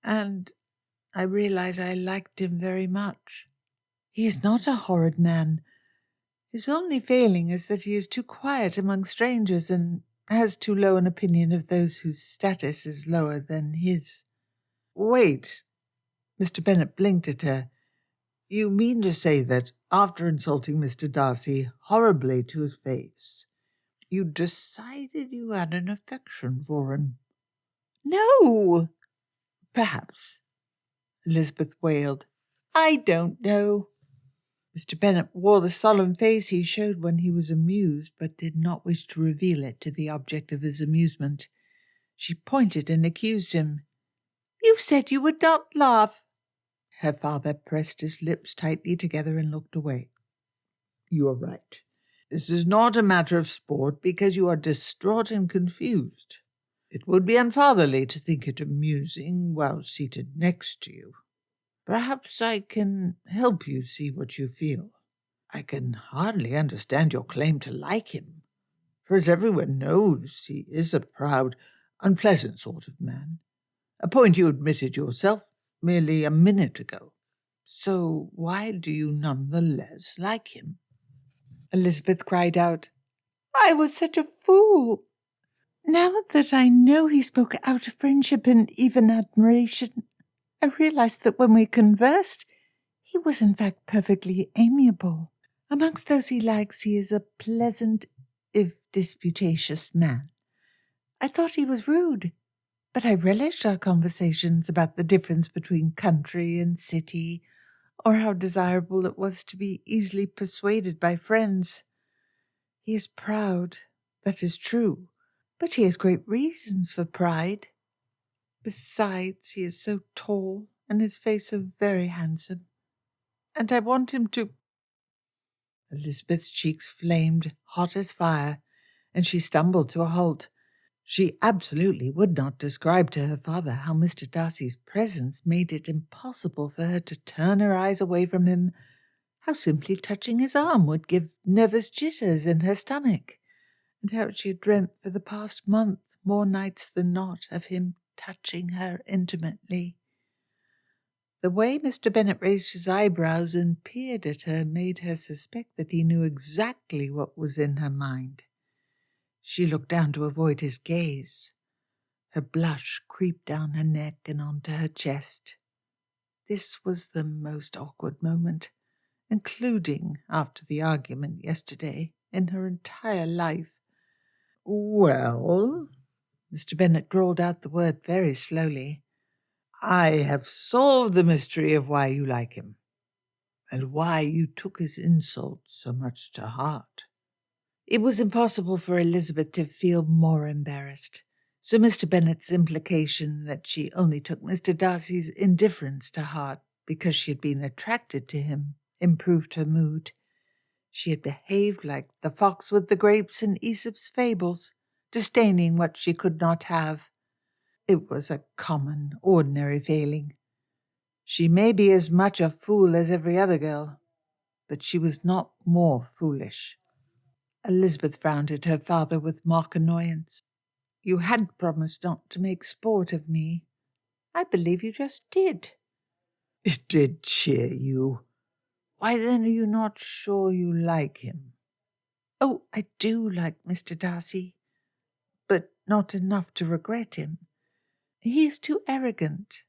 And I realize I liked him very much. He is not a horrid man. His only failing is that he is too quiet among strangers and has too low an opinion of those whose status is lower than his. Wait. Mr. Bennet blinked at her. You mean to say that after insulting Mr. Darcy horribly to his face, you decided you had an affection for him? No! Perhaps, Elizabeth wailed. I don't know. Mr. Bennet wore the solemn face he showed when he was amused, but did not wish to reveal it to the object of his amusement. She pointed and accused him. You said you would not laugh. Her father pressed his lips tightly together and looked away. You are right. This is not a matter of sport because you are distraught and confused. It would be unfatherly to think it amusing while seated next to you. Perhaps I can help you see what you feel. I can hardly understand your claim to like him, for as everyone knows, he is a proud, unpleasant sort of man, a point you admitted yourself merely a minute ago. So why do you none the less like him? Elizabeth cried out, I was such a fool. Now that I know he spoke out of friendship and even admiration, I realized that when we conversed, he was in fact perfectly amiable. Amongst those he likes, he is a pleasant, if disputatious man. I thought he was rude, but I relished our conversations about the difference between country and city, or how desirable it was to be easily persuaded by friends. He is proud, that is true, but he has great reasons for pride. Besides, he is so tall, and his face so very handsome, and I want him to... Elizabeth's cheeks flamed hot as fire, and she stumbled to a halt. She absolutely would not describe to her father how Mr. Darcy's presence made it impossible for her to turn her eyes away from him, how simply touching his arm would give nervous jitters in her stomach, and how she had dreamt for the past month more nights than not of him touching her intimately. The way Mr. Bennet raised his eyebrows and peered at her made her suspect that he knew exactly what was in her mind. She looked down to avoid his gaze. Her blush creeped down her neck and onto her chest. This was the most awkward moment, including after the argument yesterday, in her entire life. Well, Mr. Bennet drawled out the word very slowly. I have solved the mystery of why you like him, and why you took his insults so much to heart. It was impossible for Elizabeth to feel more embarrassed, so Mr. Bennet's implication that she only took Mr. Darcy's indifference to heart because she had been attracted to him improved her mood. She had behaved like the fox with the grapes in Aesop's fables, disdaining what she could not have. It was a common, ordinary failing. She may be as much a fool as every other girl, but she was not more foolish. Elizabeth frowned at her father with mock annoyance. You had promised not to make sport of me. I believe you just did. It did cheer you. Why then are you not sure you like him? Oh, I do like Mr. Darcy, but not enough to regret him. He is too arrogant.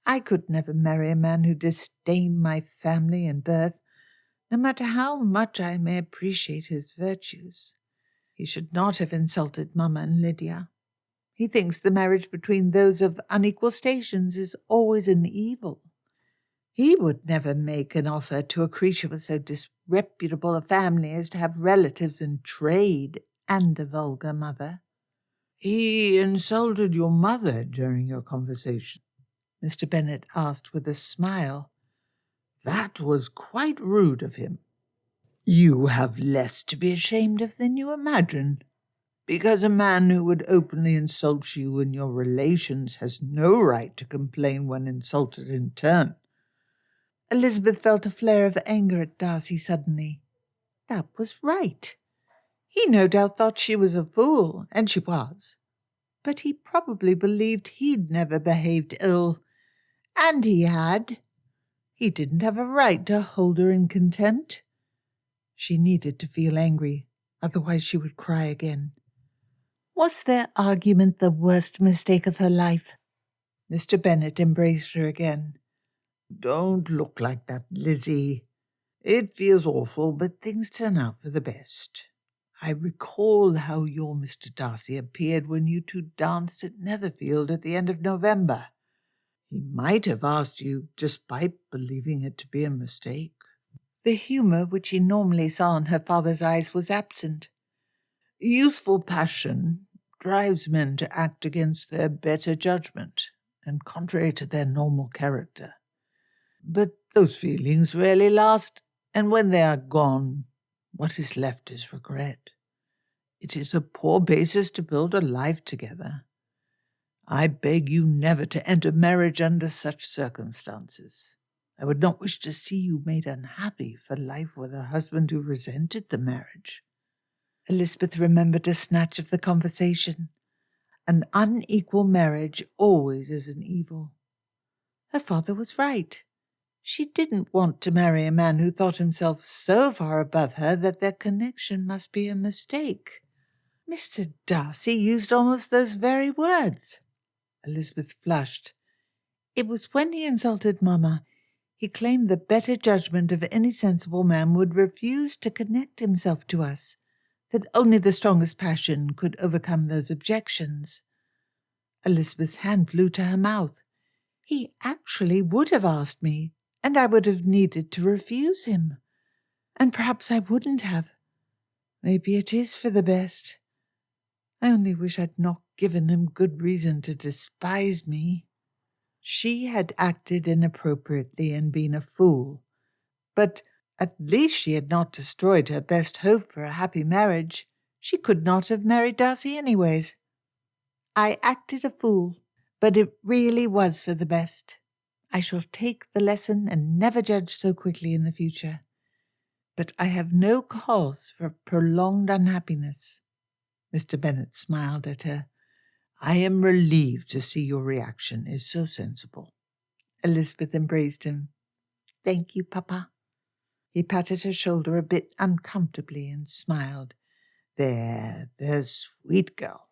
I could never marry a man who disdained my family and birth, no matter how much I may appreciate his virtues. He should not have insulted Mamma and Lydia. He thinks the marriage between those of unequal stations is always an evil. He would never make an offer to a creature with so disreputable a family as to have relatives in trade and a vulgar mother. He insulted your mother during your conversation? Mr. Bennet asked with a smile. That was quite rude of him. You have less to be ashamed of than you imagine, because a man who would openly insult you and your relations has no right to complain when insulted in turn. Elizabeth felt a flare of anger at Darcy suddenly. That was right. He no doubt thought she was a fool, and she was. But he probably believed he'd never behaved ill. And he had. He didn't have a right to hold her in contempt. She needed to feel angry, otherwise she would cry again. Was their argument the worst mistake of her life? Mr. Bennet embraced her again. Don't look like that, Lizzie. It feels awful, but things turn out for the best. I recall how your Mr. Darcy appeared when you two danced at Netherfield at the end of November. He might have asked you, despite believing it to be a mistake. The humour which she normally saw in her father's eyes was absent. Youthful passion drives men to act against their better judgment and contrary to their normal character. But those feelings rarely last, and when they are gone, what is left is regret. It is a poor basis to build a life together. I beg you never to enter marriage under such circumstances. I would not wish to see you made unhappy for life with a husband who resented the marriage. Elizabeth remembered a snatch of the conversation. An unequal marriage always is an evil. Her father was right. She didn't want to marry a man who thought himself so far above her that their connection must be a mistake. Mr. Darcy used almost those very words. Elizabeth flushed. It was when he insulted Mamma. He claimed the better judgment of any sensible man would refuse to connect himself to us, that only the strongest passion could overcome those objections. Elizabeth's hand flew to her mouth. He actually would have asked me, and I would have needed to refuse him. And perhaps I wouldn't have. Maybe it is for the best. I only wish I'd not given him good reason to despise me. She had acted inappropriately and been a fool, but at least she had not destroyed her best hope for a happy marriage. She could not have married Darcy anyways. I acted a fool, but it really was for the best. I shall take the lesson and never judge so quickly in the future. But I have no cause for prolonged unhappiness. Mr. Bennet smiled at her. I am relieved to see your reaction is so sensible. Elizabeth embraced him. Thank you, Papa. He patted her shoulder a bit uncomfortably and smiled. There's sweet girl.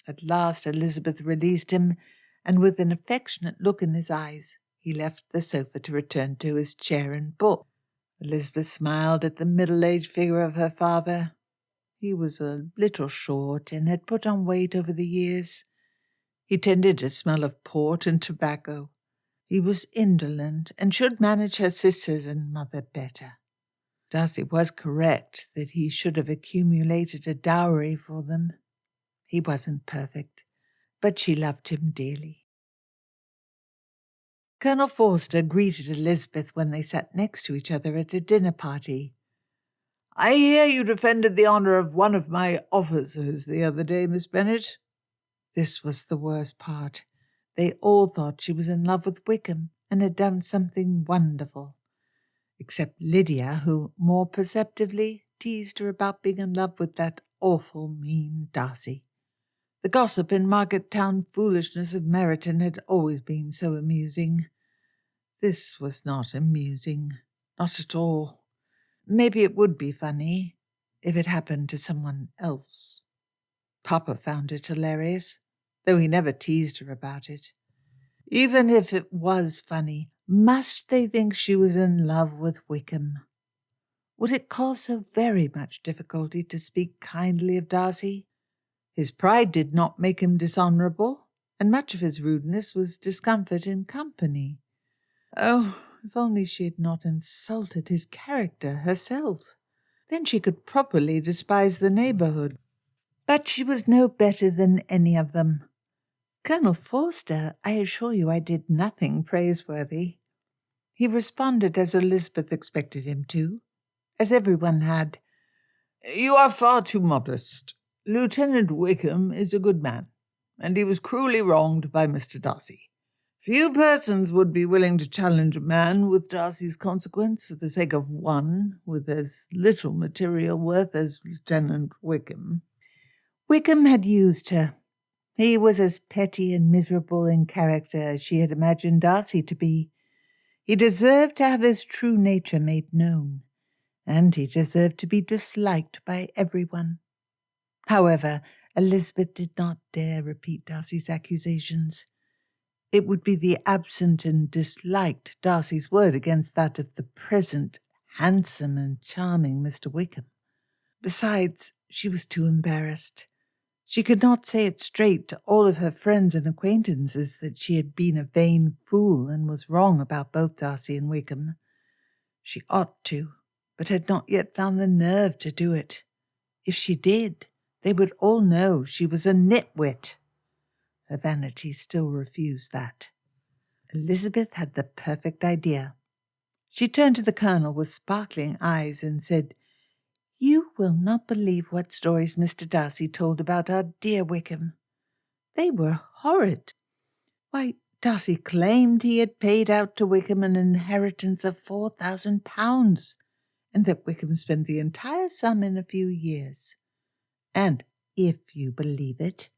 At last Elizabeth released him, and with an affectionate look in his eyes, he left the sofa to return to his chair and book. Elizabeth smiled at the middle-aged figure of her father. He was a little short and had put on weight over the years. He tended to smell of port and tobacco. He was indolent and should manage her sisters and mother better. Darcy was correct that he should have accumulated a dowry for them. He wasn't perfect, but she loved him dearly. Colonel Forster greeted Elizabeth when they sat next to each other at a dinner party. I hear you defended the honour of one of my officers the other day, Miss Bennet. This was the worst part. They all thought she was in love with Wickham and had done something wonderful. except Lydia, who more perceptibly teased her about being in love with that awful, mean Darcy. The gossip and Market Town foolishness of Meryton had always been so amusing. This was not amusing, not at all. Maybe it would be funny if it happened to someone else. Papa found it hilarious, though he never teased her about it. Even if it was funny, must they think she was in love with Wickham? Would it cause so very much difficulty to speak kindly of Darcy? His pride did not make him dishonourable, and much of his rudeness was discomfort in company. Oh, if only she had not insulted his character herself. Then she could properly despise the neighbourhood. But she was no better than any of them. Colonel Forster, I assure you I did nothing praiseworthy. He responded as Elizabeth expected him to, as everyone had. You are far too modest. Lieutenant Wickham is a good man, and he was cruelly wronged by Mr. Darcy. Few persons would be willing to challenge a man with Darcy's consequence for the sake of one with as little material worth as Lieutenant Wickham. Wickham had used her. He was as petty and miserable in character as she had imagined Darcy to be. He deserved to have his true nature made known, and he deserved to be disliked by everyone. However, Elizabeth did not dare repeat Darcy's accusations. It would be the absent and disliked Darcy's word against that of the present, handsome and charming Mr. Wickham. Besides, she was too embarrassed. She could not say it straight to all of her friends and acquaintances that she had been a vain fool and was wrong about both Darcy and Wickham. She ought to, but had not yet found the nerve to do it. If she did, they would all know she was a nitwit. Her vanity still refused that. Elizabeth had the perfect idea. She turned to the Colonel with sparkling eyes and said, "You will not believe what stories Mr. Darcy told about our dear Wickham. They were horrid. Why, Darcy claimed he had paid out to Wickham an inheritance of £4,000, and that Wickham spent the entire sum in a few years. And, if you believe it,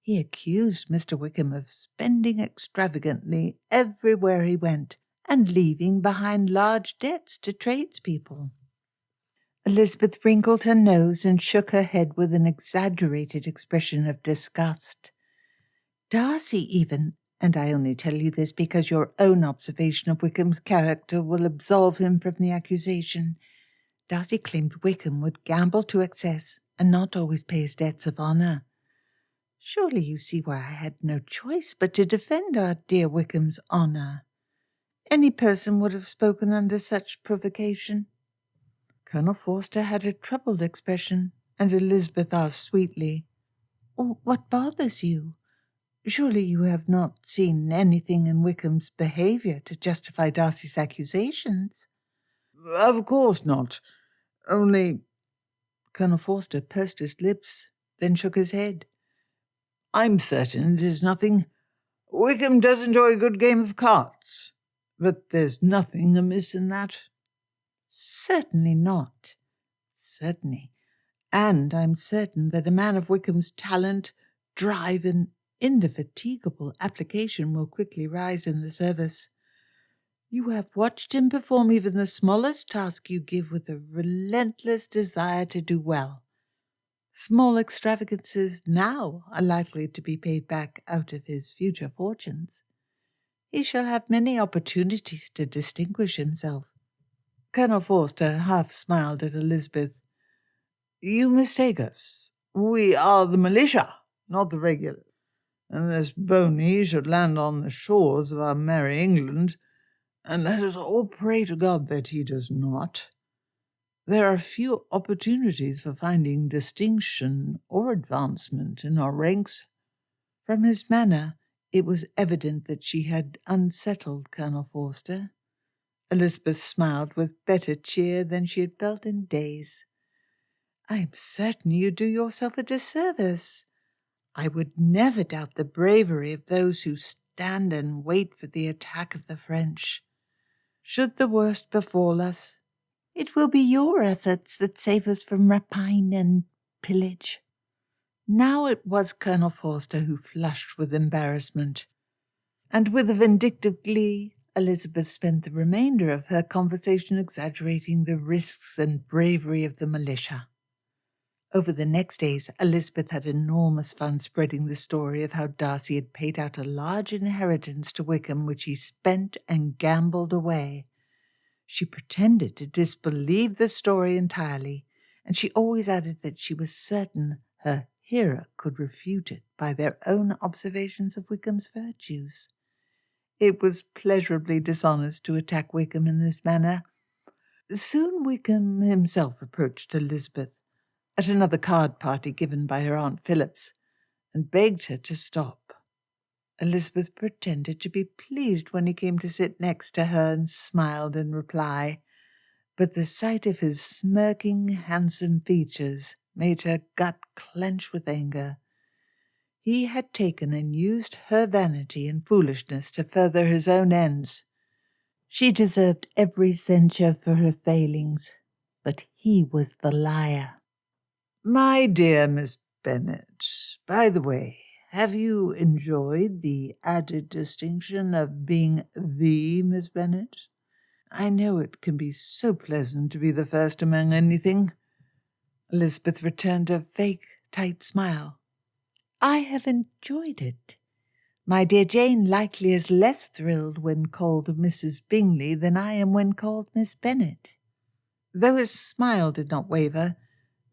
he accused Mr. Wickham of spending extravagantly everywhere he went and leaving behind large debts to tradespeople." Elizabeth wrinkled her nose and shook her head with an exaggerated expression of disgust. Darcy even, and I only tell you this because your own observation of Wickham's character will absolve him from the accusation, Darcy claimed Wickham would gamble to excess and not always pay his debts of honour. Surely you see why I had no choice but to defend our dear Wickham's honour. Any person would have spoken under such provocation. Colonel Forster had a troubled expression, and Elizabeth asked sweetly, "What bothers you? Surely you have not seen anything in Wickham's behaviour to justify Darcy's accusations?" Of course not. Only... Colonel Forster pursed his lips, then shook his head. I'm certain it is nothing. Wickham does enjoy a good game of cards, but there's nothing amiss in that. Certainly not. Certainly. And I'm certain that a man of Wickham's talent, drive, and indefatigable application will quickly rise in the service. You have watched him perform even the smallest task you give with a relentless desire to do well. Small extravagances now are likely to be paid back out of his future fortunes. He shall have many opportunities to distinguish himself. Colonel Forster half smiled at Elizabeth. You mistake us. We are the militia, not the regulars. Unless Boney should land on the shores of our merry England, and let us all pray to God that he does not, there are few opportunities for finding distinction or advancement in our ranks. From his manner, it was evident that she had unsettled Colonel Forster. Elizabeth smiled with better cheer than she had felt in days. "I am certain you do yourself a disservice. I would never doubt the bravery of those who stand and wait for the attack of the French. Should the worst befall us, it will be your efforts that save us from rapine and pillage." Now it was Colonel Forster who flushed with embarrassment, and with a vindictive glee, Elizabeth spent the remainder of her conversation exaggerating the risks and bravery of the militia. Over the next days, Elizabeth had enormous fun spreading the story of how Darcy had paid out a large inheritance to Wickham, which he spent and gambled away. She pretended to disbelieve the story entirely, and she always added that she was certain her hearer could refute it by their own observations of Wickham's virtues. It was pleasurably dishonest to attack Wickham in this manner. Soon Wickham himself approached Elizabeth at another card party given by her Aunt Phillips, and begged her to stop. Elizabeth pretended to be pleased when he came to sit next to her and smiled in reply, but the sight of his smirking, handsome features made her gut clench with anger. He had taken and used her vanity and foolishness to further his own ends. She deserved every censure for her failings, but he was the liar. "My dear Miss Bennet, by the way, have you enjoyed the added distinction of being the Miss Bennet? I know it can be so pleasant to be the first among anything." Elizabeth returned a vague, tight smile. "I have enjoyed it. My dear Jane likely is less thrilled when called Mrs. Bingley than I am when called Miss Bennet." Though his smile did not waver,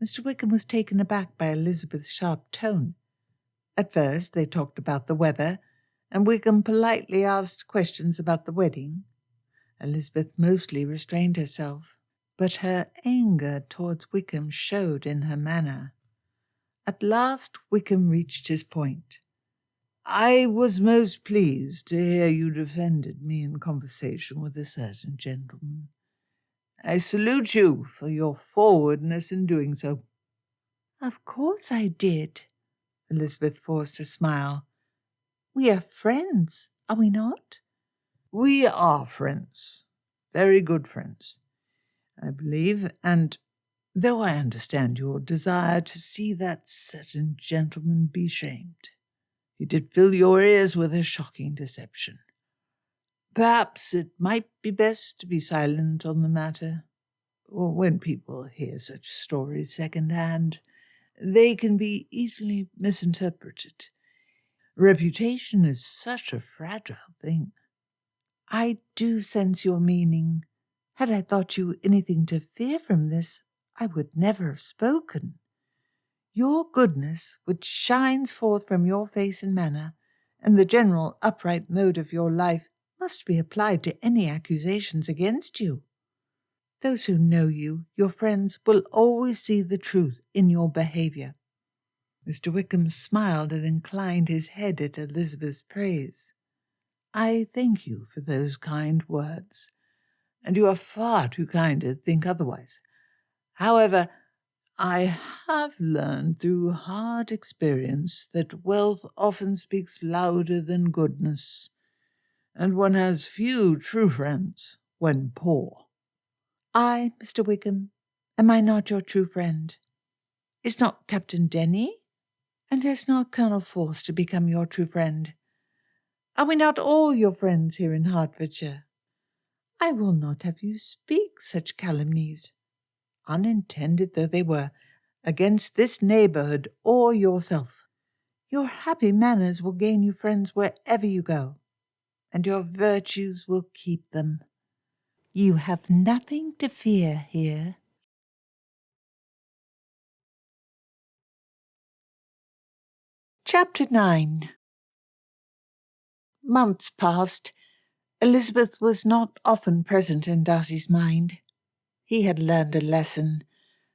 Mr. Wickham was taken aback by Elizabeth's sharp tone. At first they talked about the weather, and Wickham politely asked questions about the wedding. Elizabeth mostly restrained herself, but her anger towards Wickham showed in her manner. At last Wickham reached his point. "I was most pleased to hear you defended me in conversation with a certain gentleman. I salute you for your forwardness in doing so." "Of course I did." Elizabeth forced a smile. "We are friends, are we not?" "We are friends, very good friends, I believe, and though I understand your desire to see that certain gentleman be shamed, he did fill your ears with a shocking deception. Perhaps it might be best to be silent on the matter. When people hear such stories second-hand, they can be easily misinterpreted. Reputation is such a fragile thing." "I do sense your meaning. Had I thought you anything to fear from this, I would never have spoken. Your goodness, which shines forth from your face and manner, and the general upright mode of your life, must be applied to any accusations against you. Those who know you, your friends, will always see the truth in your behaviour." Mr. Wickham smiled and inclined his head at Elizabeth's praise. "I thank you for those kind words, and you are far too kind to think otherwise. However, I have learned through hard experience that wealth often speaks louder than goodness, and one has few true friends when poor." "I, Mr. Wickham, am I not your true friend? Is not Captain Denny? And has not Colonel Forster become your true friend? Are we not all your friends here in Hertfordshire? I will not have you speak such calumnies, unintended though they were, against this neighbourhood or yourself. Your happy manners will gain you friends wherever you go, and your virtues will keep them. You have nothing to fear here." Chapter 9. Months passed. Elizabeth was not often present in Darcy's mind. He had learned a lesson,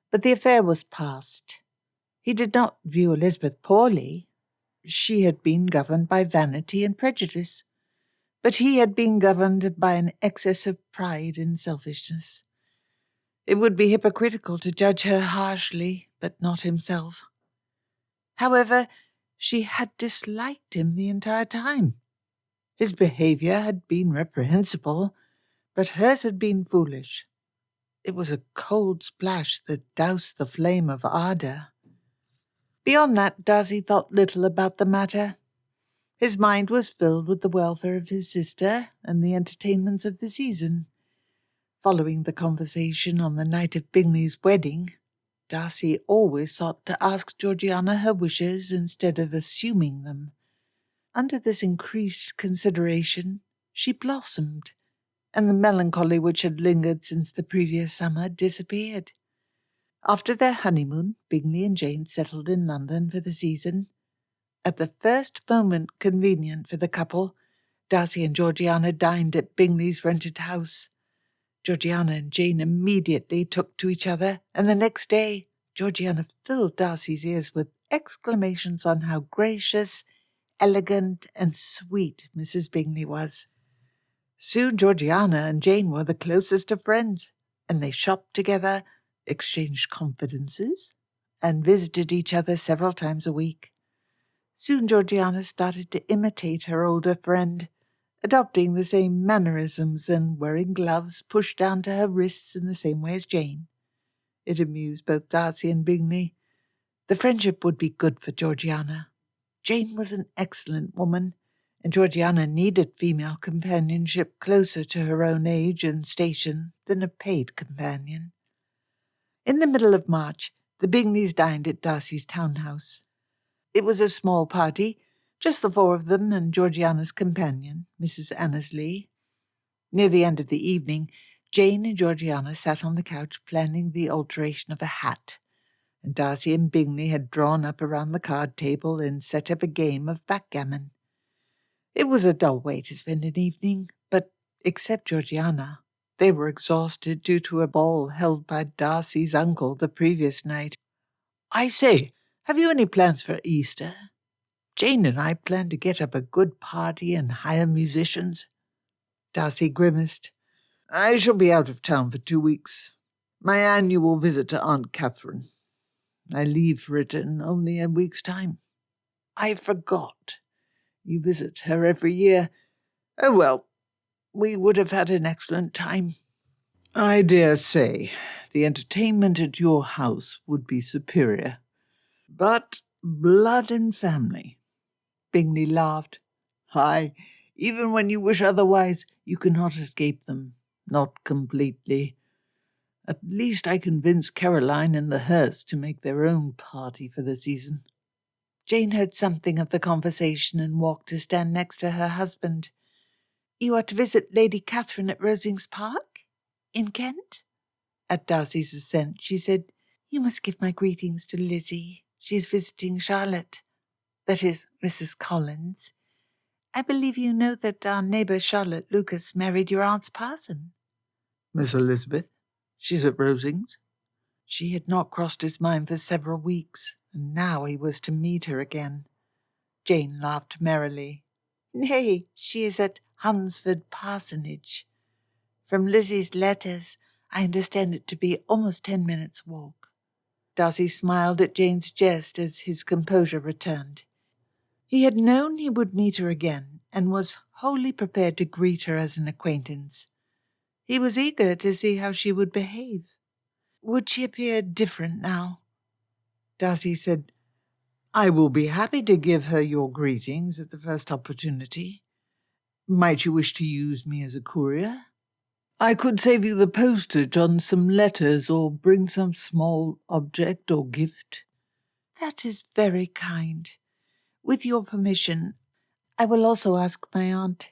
but the affair was past. He did not view Elizabeth poorly. She had been governed by vanity and prejudice, but he had been governed by an excess of pride and selfishness. It would be hypocritical to judge her harshly, but not himself. However, she had disliked him the entire time. His behaviour had been reprehensible, But hers had been foolish. It was a cold splash that doused the flame of ardour. Beyond that, Darcy thought little about the matter. His mind was filled with the welfare of his sister and the entertainments of the season. Following the conversation on the night of Bingley's wedding, Darcy always sought to ask Georgiana her wishes instead of assuming them. Under this increased consideration, she blossomed, and the melancholy which had lingered since the previous summer disappeared. After their honeymoon, Bingley and Jane settled in London for the season. At the first moment convenient for the couple, Darcy and Georgiana dined at Bingley's rented house. Georgiana and Jane immediately took to each other, and the next day Georgiana filled Darcy's ears with exclamations on how gracious, elegant, and sweet Mrs. Bingley was. Soon Georgiana and Jane were the closest of friends, and they shopped together, exchanged confidences, and visited each other several times a week. Soon Georgiana started to imitate her older friend, adopting the same mannerisms and wearing gloves pushed down to her wrists in the same way as Jane. It amused both Darcy and Bingley. The friendship would be good for Georgiana. Jane was an excellent woman, and Georgiana needed female companionship closer to her own age and station than a paid companion. In the middle of March, the Bingleys dined at Darcy's townhouse. It was a small party, just the four of them and Georgiana's companion, Mrs. Annesley. Near the end of the evening, Jane and Georgiana sat on the couch planning the alteration of a hat, and Darcy and Bingley had drawn up around the card table and set up a game of backgammon. It was a dull way to spend an evening, but except Georgiana, they were exhausted due to a ball held by Darcy's uncle the previous night. "I say, have you any plans for Easter? Jane and I plan to get up a good party and hire musicians." Darcy grimaced. "I shall be out of town for 2 weeks. My annual visit to Aunt Catherine. I leave for it in only a week's time. I forgot. You visit her every year. Oh, well, we would have had an excellent time." "I dare say the entertainment at your house would be superior. But blood and family." Bingley laughed. "Aye, even when you wish otherwise, you cannot escape them. Not completely. At least I convinced Caroline and the Hursts to make their own party for the season." Jane heard something of the conversation and walked to stand next to her husband. "You are to visit Lady Catherine at Rosings Park? In Kent?" At Darcy's assent, she said, "You must give my greetings to Lizzie. She is visiting Charlotte. That is, Mrs. Collins. I believe you know that our neighbour Charlotte Lucas married your aunt's parson." "Miss Elizabeth? She's at Rosings?" She had not crossed his mind for several weeks, and now he was to meet her again. Jane laughed merrily. "Nay, she is at Hunsford Parsonage. From Lizzie's letters, I understand it to be almost 10 minutes' walk." Darcy smiled at Jane's jest as his composure returned. He had known he would meet her again, and was wholly prepared to greet her as an acquaintance. He was eager to see how she would behave. Would she appear different now? Darcy said, "I will be happy to give her your greetings at the first opportunity. Might you wish to use me as a courier? I could save you the postage on some letters or bring some small object or gift." "That is very kind. With your permission, I will also ask my aunt.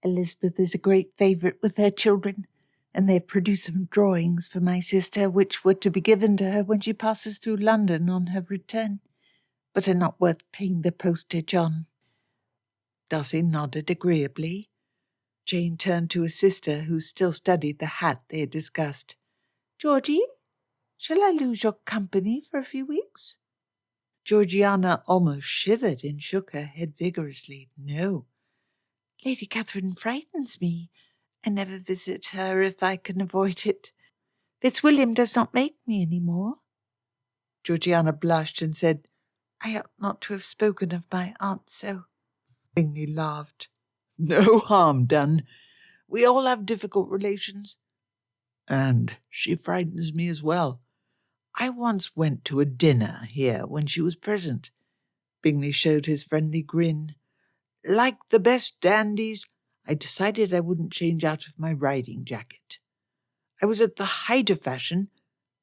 Elizabeth is a great favourite with her children, and they have produced some drawings for my sister which were to be given to her when she passes through London on her return, but are not worth paying the postage on." Darcy nodded agreeably. Jane turned to his sister, who still studied the hat they had discussed. "Georgie, shall I lose your company for a few weeks?" Georgiana almost shivered and shook her head vigorously. "No. Lady Catherine frightens me. I never visit her if I can avoid it. Fitzwilliam does not make me any more." Georgiana blushed and said, "I ought not to have spoken of my aunt so." Bingley laughed. "No harm done. We all have difficult relations. And she frightens me as well. I once went to a dinner here when she was present. Bingley showed his friendly grin. Like the best dandies, I decided I wouldn't change out of my riding jacket. I was at the height of fashion.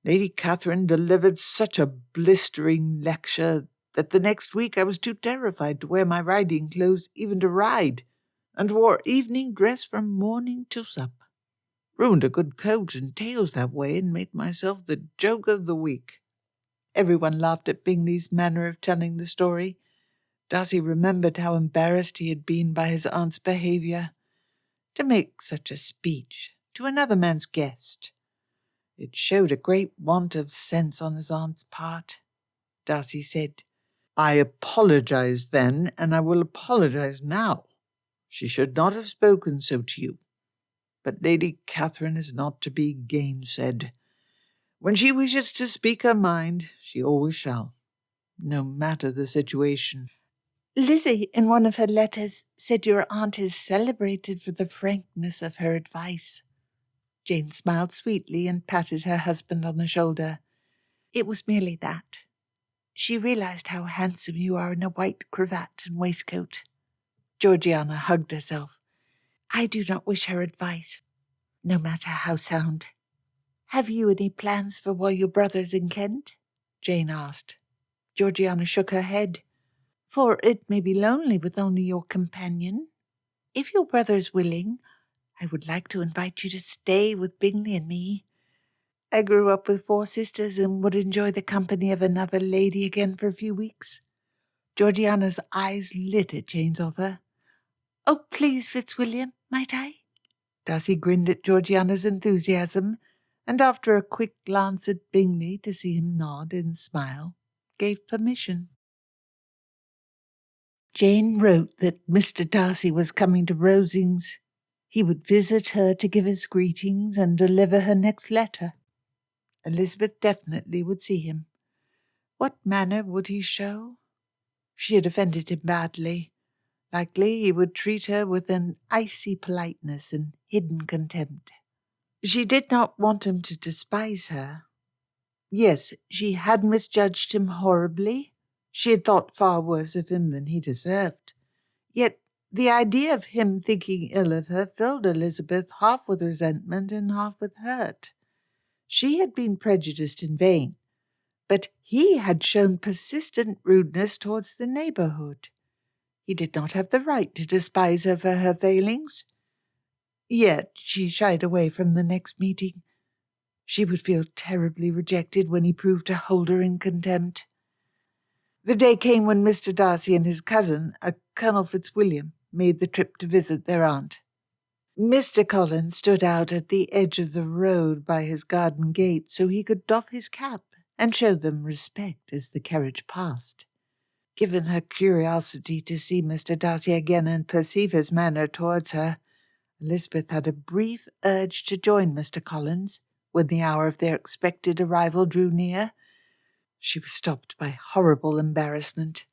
Lady Catherine delivered such a blistering lecture that the next week I was too terrified to wear my riding clothes even to ride, and wore evening dress from morning till supper. Ruined a good coat and tails that way and made myself the joke of the week. Everyone laughed at Bingley's manner of telling the story. Darcy remembered how embarrassed he had been by his aunt's behaviour. To make such a speech to another man's guest. It showed a great want of sense on his aunt's part. Darcy said, I apologized then, and I will apologize now. She should not have spoken so to you. But Lady Catherine is not to be gainsaid. When she wishes to speak her mind, she always shall, no matter the situation. Lizzie, in one of her letters, said your aunt is celebrated for the frankness of her advice. Jane smiled sweetly and patted her husband on the shoulder. It was merely that. She realized how handsome you are in a white cravat and waistcoat. Georgiana hugged herself. I do not wish her advice, no matter how sound. Have you any plans for while your brother's in Kent? Jane asked. Georgiana shook her head. For it may be lonely with only your companion. If your brother is willing, I would like to invite you to stay with Bingley and me. I grew up with 4 sisters and would enjoy the company of another lady again for a few weeks. Georgiana's eyes lit at Jane's offer. Oh, please, Fitzwilliam, might I? Darcy grinned at Georgiana's enthusiasm, and after a quick glance at Bingley to see him nod and smile, gave permission. Jane wrote that Mr. Darcy was coming to Rosings. He would visit her to give his greetings and deliver her next letter. Elizabeth definitely would see him. What manner would he show? She had offended him badly. Likely he would treat her with an icy politeness and hidden contempt. She did not want him to despise her. Yes, she had misjudged him horribly. She had thought far worse of him than he deserved. Yet the idea of him thinking ill of her filled Elizabeth half with resentment and half with hurt. She had been prejudiced in vain, but he had shown persistent rudeness towards the neighbourhood. He did not have the right to despise her for her failings. Yet she shied away from the next meeting. She would feel terribly rejected when he proved to hold her in contempt. The day came when Mr. Darcy and his cousin, a Colonel Fitzwilliam, made the trip to visit their aunt. Mr. Collins stood out at the edge of the road by his garden gate so he could doff his cap and show them respect as the carriage passed. Given her curiosity to see Mr. Darcy again and perceive his manner towards her, Elizabeth had a brief urge to join Mr. Collins when the hour of their expected arrival drew near. She was stopped by horrible embarrassment.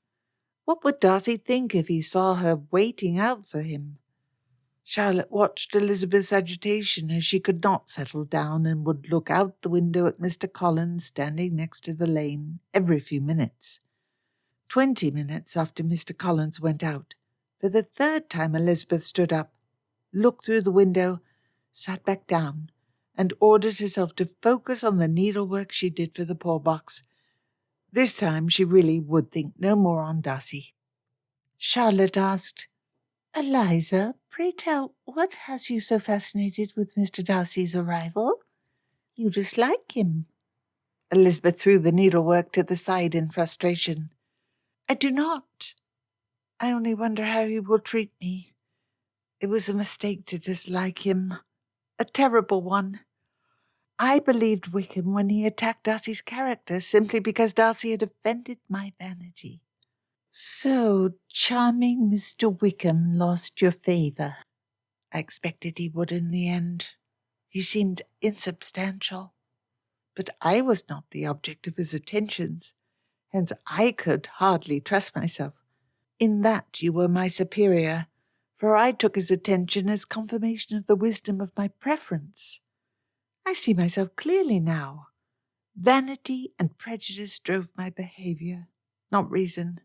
What would Darcy think if he saw her waiting out for him? Charlotte watched Elizabeth's agitation as she could not settle down and would look out the window at Mr. Collins standing next to the lane every few minutes. 20 minutes after Mr. Collins went out, for the 3rd time Elizabeth stood up, looked through the window, sat back down, and ordered herself to focus on the needlework she did for the poor box. This time she really would think no more on Darcy. Charlotte asked, Eliza, pray tell, what has you so fascinated with Mr. Darcy's arrival? You dislike him. Elizabeth threw the needlework to the side in frustration. I do not. I only wonder how he will treat me. It was a mistake to dislike him. A terrible one. I believed Wickham when he attacked Darcy's character simply because Darcy had offended my vanity. So charming Mr. Wickham lost your favour. I expected he would in the end. He seemed insubstantial. But I was not the object of his attentions, hence I could hardly trust myself. In that you were my superior, for I took his attention as confirmation of the wisdom of my preference. I see myself clearly now. Vanity and prejudice drove my behaviour, not reason.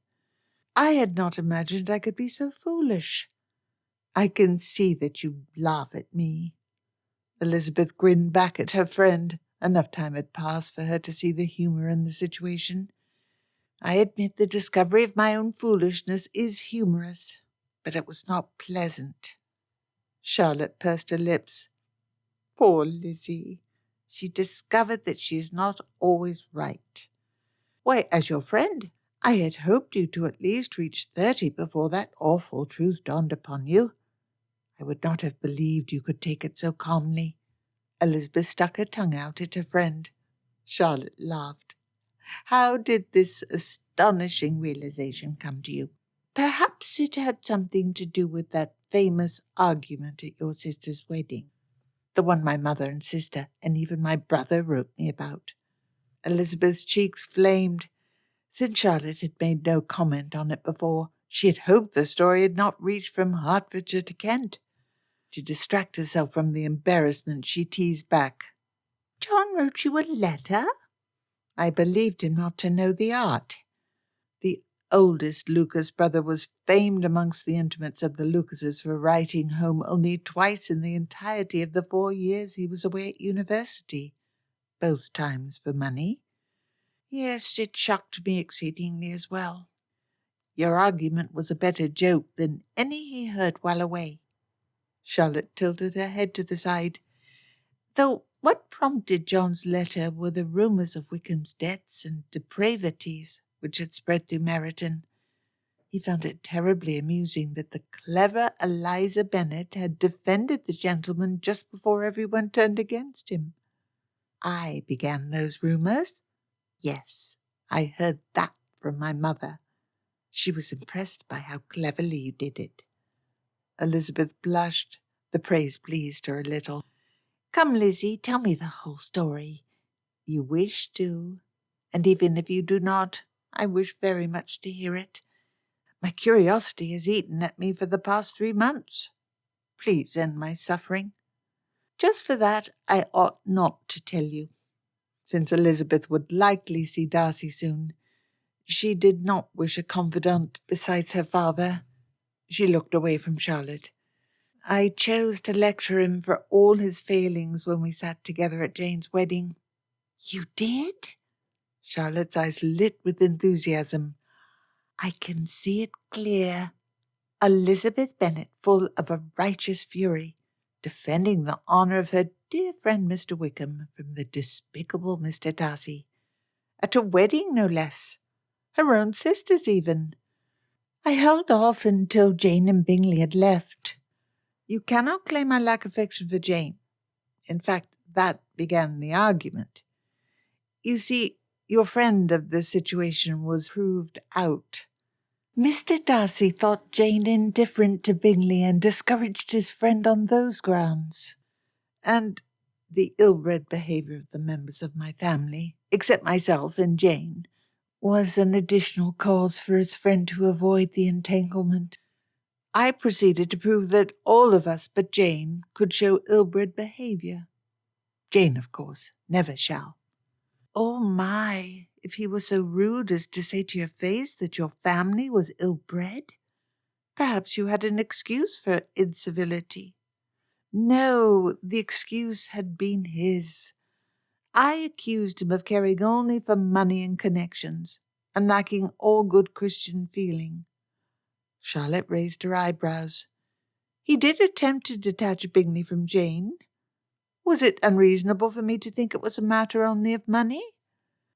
I had not imagined I could be so foolish. I can see that you laugh at me." Elizabeth grinned back at her friend. Enough time had passed for her to see the humour in the situation. "I admit the discovery of my own foolishness is humorous, but it was not pleasant." Charlotte pursed her lips. "Poor Lizzie. She discovered that she is not always right. Why, as your friend, I had hoped you to at least reach 30 before that awful truth dawned upon you. I would not have believed you could take it so calmly." Elizabeth stuck her tongue out at her friend. Charlotte laughed. "How did this astonishing realization come to you?" "Perhaps it had something to do with that famous argument at your sister's wedding. The one my mother and sister, and even my brother, wrote me about." Elizabeth's cheeks flamed. Since Charlotte had made no comment on it before, she had hoped the story had not reached from Hertfordshire to Kent. To distract herself from the embarrassment, she teased back. "John wrote you a letter?" "I believed him not to know the art." The oldest Lucas brother was famed amongst the intimates of the Lucases for writing home only twice in the entirety of the 4 years he was away at university, both times for money. "Yes, it shocked me exceedingly as well. Your argument was a better joke than any he heard while away." Charlotte tilted her head to the side. "Though what prompted John's letter were the rumours of Wickham's debts and depravities which had spread through Meryton. He found it terribly amusing that the clever Eliza Bennet had defended the gentleman just before everyone turned against him. I began those rumours. Yes, I heard that from my mother. She was impressed by how cleverly you did it." Elizabeth blushed. The praise pleased her a little. "Come, Lizzie, tell me the whole story. You wish to, and even if you do not, I wish very much to hear it. My curiosity has eaten at me for the past 3 months. Please end my suffering." "Just for that, I ought not to tell you." Since Elizabeth would likely see Darcy soon, she did not wish a confidant besides her father. She looked away from Charlotte. "I chose to lecture him for all his failings when we sat together at Jane's wedding." "You did?" Charlotte's eyes lit with enthusiasm. "I can see it clear. Elizabeth Bennet, full of a righteous fury, defending the honour of her dear friend Mr. Wickham from the despicable Mr. Darcy. At a wedding, no less. Her own sister's even. I held off until Jane and Bingley had left. You cannot claim I lack affection for Jane. In fact, that began the argument. You see, your friend of the situation was proved out. Mr. Darcy thought Jane indifferent to Bingley and discouraged his friend on those grounds. And the ill-bred behaviour of the members of my family, except myself and Jane, was an additional cause for his friend to avoid the entanglement. I proceeded to prove that all of us but Jane could show ill-bred behaviour. Jane, of course, never shall." "Oh my, if he was so rude as to say to your face that your family was ill-bred, perhaps you had an excuse for incivility." "No, the excuse had been his. I accused him of caring only for money and connections, and lacking all good Christian feeling." Charlotte raised her eyebrows. "He did attempt to detach Bingley from Jane. Was it unreasonable for me to think it was a matter only of money?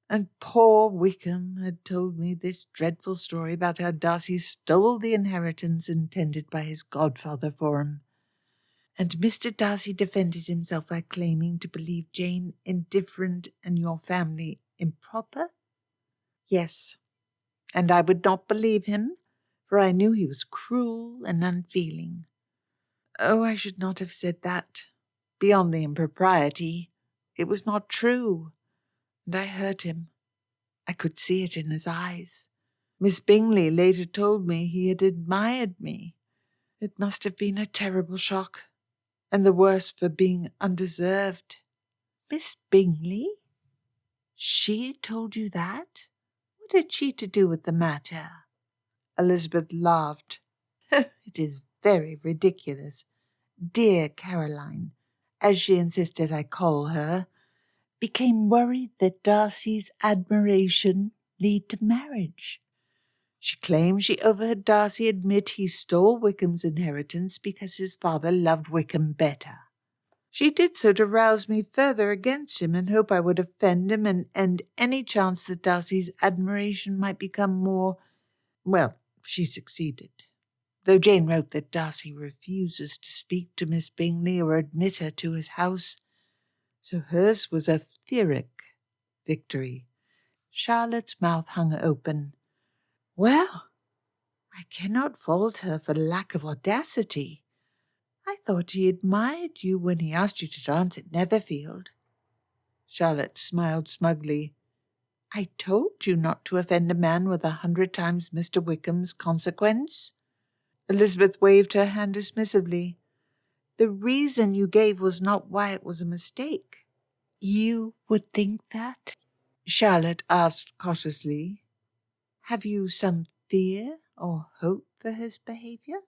And poor Wickham had told me this dreadful story about how Darcy stole the inheritance intended by his godfather for him. And Mr. Darcy defended himself by claiming to believe Jane indifferent and your family improper?" "Yes, and I would not believe him, for I knew he was cruel and unfeeling." "Oh, I should not have said that. Beyond the impropriety, it was not true, and I hurt him. I could see it in his eyes. Miss Bingley later told me he had admired me. It must have been a terrible shock, and the worse for being undeserved. Miss Bingley? She told you that? What had she to do with the matter? Elizabeth laughed. It is very ridiculous. Dear Caroline, as she insisted I call her, became worried that Darcy's admiration lead to marriage. She claimed she overheard Darcy admit he stole Wickham's inheritance because his father loved Wickham better. She did so to rouse me further against him and hope I would offend him and end any chance that Darcy's admiration might become more. Well, she succeeded. Though Jane wrote that Darcy refuses to speak to Miss Bingley or admit her to his house, so hers was a Pyrrhic victory. Charlotte's mouth hung open. Well, I cannot fault her for lack of audacity. I thought he admired you when he asked you to dance at Netherfield. Charlotte smiled smugly. I told you not to offend a man with 100 times Mr. Wickham's consequence. Elizabeth waved her hand dismissively. The reason you gave was not why it was a mistake. You would think that? Charlotte asked cautiously. Have you some fear or hope for his behaviour?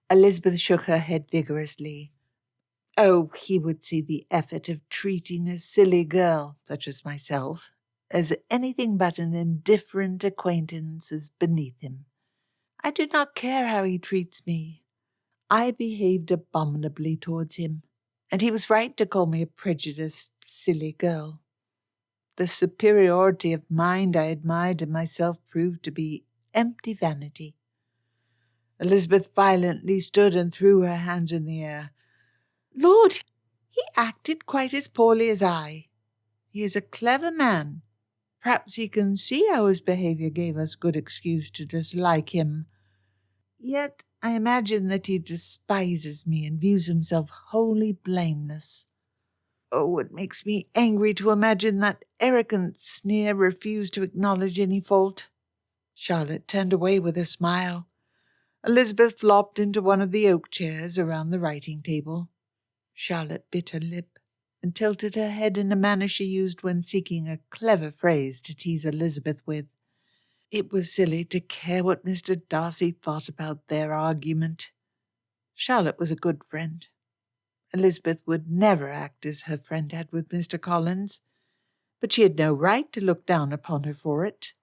Elizabeth shook her head vigorously. Oh, he would see the effort of treating a silly girl, such as myself, as anything but an indifferent acquaintance as beneath him. I do not care how he treats me. I behaved abominably towards him, and he was right to call me a prejudiced, silly girl. The superiority of mind I admired in myself proved to be empty vanity. Elizabeth violently stood and threw her hands in the air. Lord, he acted quite as poorly as I. He is a clever man. Perhaps he can see how his behaviour gave us good excuse to dislike him. Yet I imagine that he despises me and views himself wholly blameless. Oh, it makes me angry to imagine that arrogant sneer refused to acknowledge any fault. Charlotte turned away with a smile. Elizabeth flopped into one of the oak chairs around the writing table. Charlotte bit her lip and tilted her head in a manner she used when seeking a clever phrase to tease Elizabeth with. It was silly to care what Mr. Darcy thought about their argument. Charlotte was a good friend. Elizabeth would never act as her friend had with Mr. Collins, but she had no right to look down upon her for it.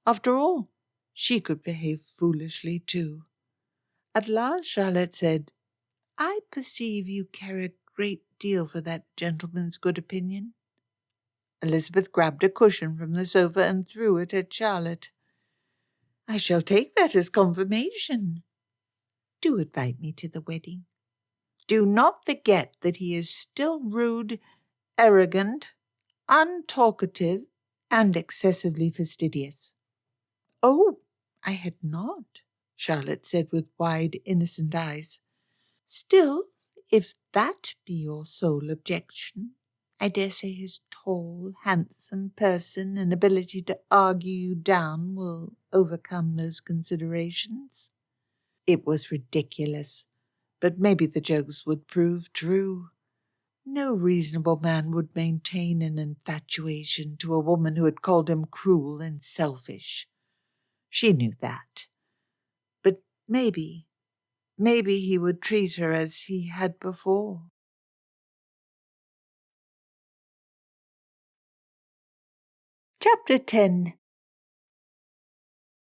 After all, she could behave foolishly too. At last Charlotte said, I perceive you care a great deal for that gentleman's good opinion. Elizabeth grabbed a cushion from the sofa and threw it at Charlotte. I shall take that as confirmation. Do invite me to the wedding. Do not forget that he is still rude, arrogant, untalkative, and excessively fastidious. Oh, I had not, Charlotte said with wide, innocent eyes. Still, if that be your sole objection, I dare say his tall, handsome person and ability to argue you down will overcome those considerations. It was ridiculous, but maybe the jokes would prove true. No reasonable man would maintain an infatuation to a woman who had called him cruel and selfish. She knew that. But maybe he would treat her as he had before. Chapter 10.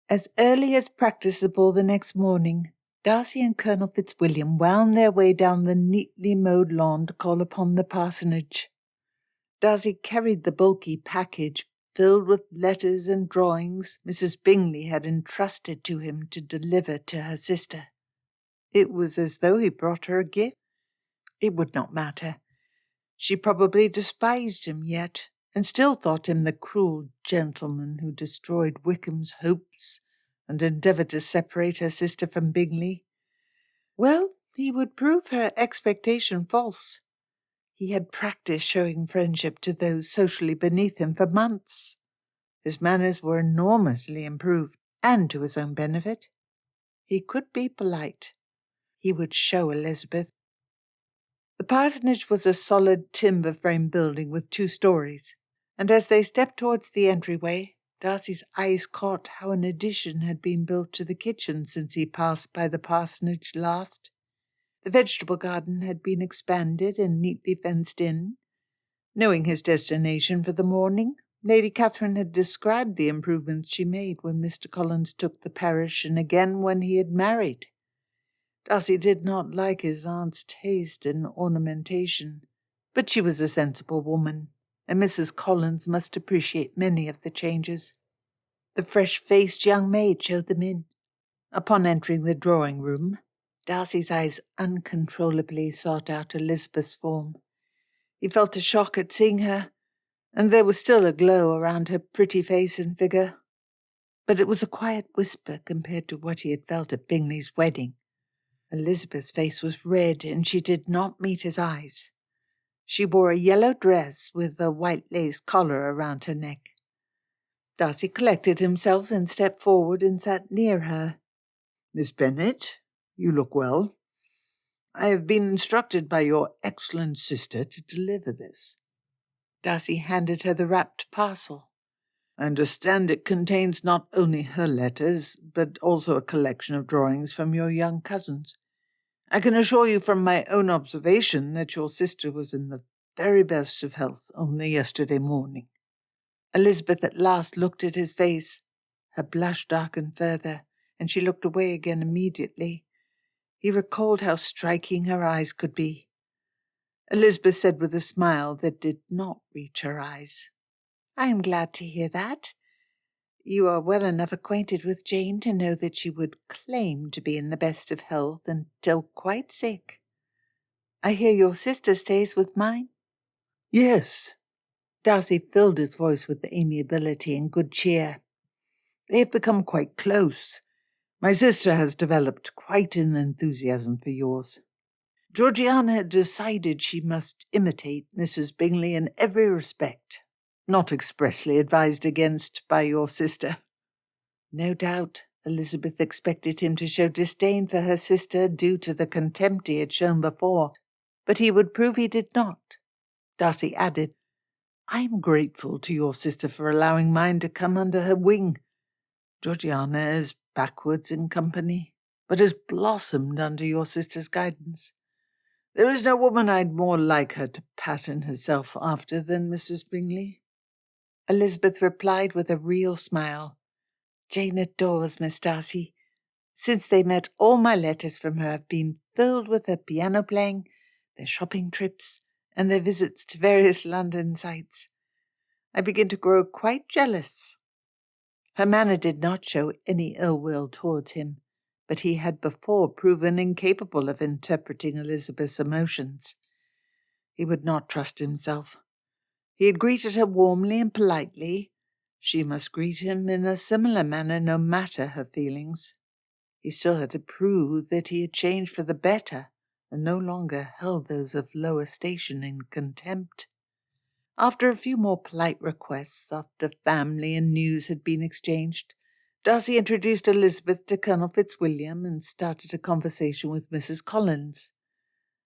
As early as practicable the next morning, Darcy and Colonel Fitzwilliam wound their way down the neatly mowed lawn to call upon the parsonage. Darcy carried the bulky package filled with letters and drawings Mrs. Bingley had entrusted to him to deliver to her sister. It was as though he brought her a gift. It would not matter. She probably despised him yet, and still thought him the cruel gentleman who destroyed Wickham's hopes and endeavoured to separate her sister from Bingley. Well, he would prove her expectation false. He had practised showing friendship to those socially beneath him for months. His manners were enormously improved, and to his own benefit. He could be polite. he would show Elizabeth. The parsonage was a solid timber-frame building with 2 stories, and as they stepped towards the entryway, Darcy's eyes caught how an addition had been built to the kitchen since he passed by the parsonage last. The vegetable garden had been expanded and neatly fenced in. Knowing his destination for the morning, Lady Catherine had described the improvements she made when Mr. Collins took the parish and again when he had married. Darcy did not like his aunt's taste in ornamentation, but she was a sensible woman, and Mrs. Collins must appreciate many of the changes. The fresh-faced young maid showed them in. Upon entering the drawing-room, Darcy's eyes uncontrollably sought out Elizabeth's form. He felt a shock at seeing her, and there was still a glow around her pretty face and figure. But it was a quiet whisper compared to what he had felt at Bingley's wedding. Elizabeth's face was red, and she did not meet his eyes. She wore a yellow dress with a white lace collar around her neck. Darcy collected himself and stepped forward and sat near her. "Miss Bennet, you look well. I have been instructed by your excellent sister to deliver this." Darcy handed her the wrapped parcel. "I understand it contains not only her letters, but also a collection of drawings from your young cousins. I can assure you from my own observation that your sister was in the very best of health only yesterday morning." Elizabeth at last looked at his face. Her blush darkened further, and she looked away again immediately. He recalled how striking her eyes could be. Elizabeth said with a smile that did not reach her eyes, "I am glad to hear that. You are well enough acquainted with Jane to know that she would claim to be in the best of health until quite sick. I hear your sister stays with mine?" "Yes." Darcy filled his voice with amiability and good cheer. "They have become quite close. My sister has developed quite an enthusiasm for yours. Georgiana had decided she must imitate Mrs. Bingley in every respect, not expressly advised against by your sister." No doubt Elizabeth expected him to show disdain for her sister due to the contempt he had shown before, but he would prove he did not. Darcy added, "I am grateful to your sister for allowing mine to come under her wing. Georgiana is backwards in company, but has blossomed under your sister's guidance. There is no woman I'd more like her to pattern herself after than Mrs. Bingley." Elizabeth replied with a real smile, "Jane adores Miss Darcy. Since they met, all my letters from her have been filled with her piano playing, their shopping trips, and their visits to various London sights. I begin to grow quite jealous." Her manner did not show any ill will towards him, but he had before proven incapable of interpreting Elizabeth's emotions. He would not trust himself. He had greeted her warmly and politely. She must greet him in a similar manner no matter her feelings. He still had to prove that he had changed for the better and no longer held those of lower station in contempt. After a few more polite requests after family and news had been exchanged, Darcy introduced Elizabeth to Colonel Fitzwilliam and started a conversation with Mrs. Collins.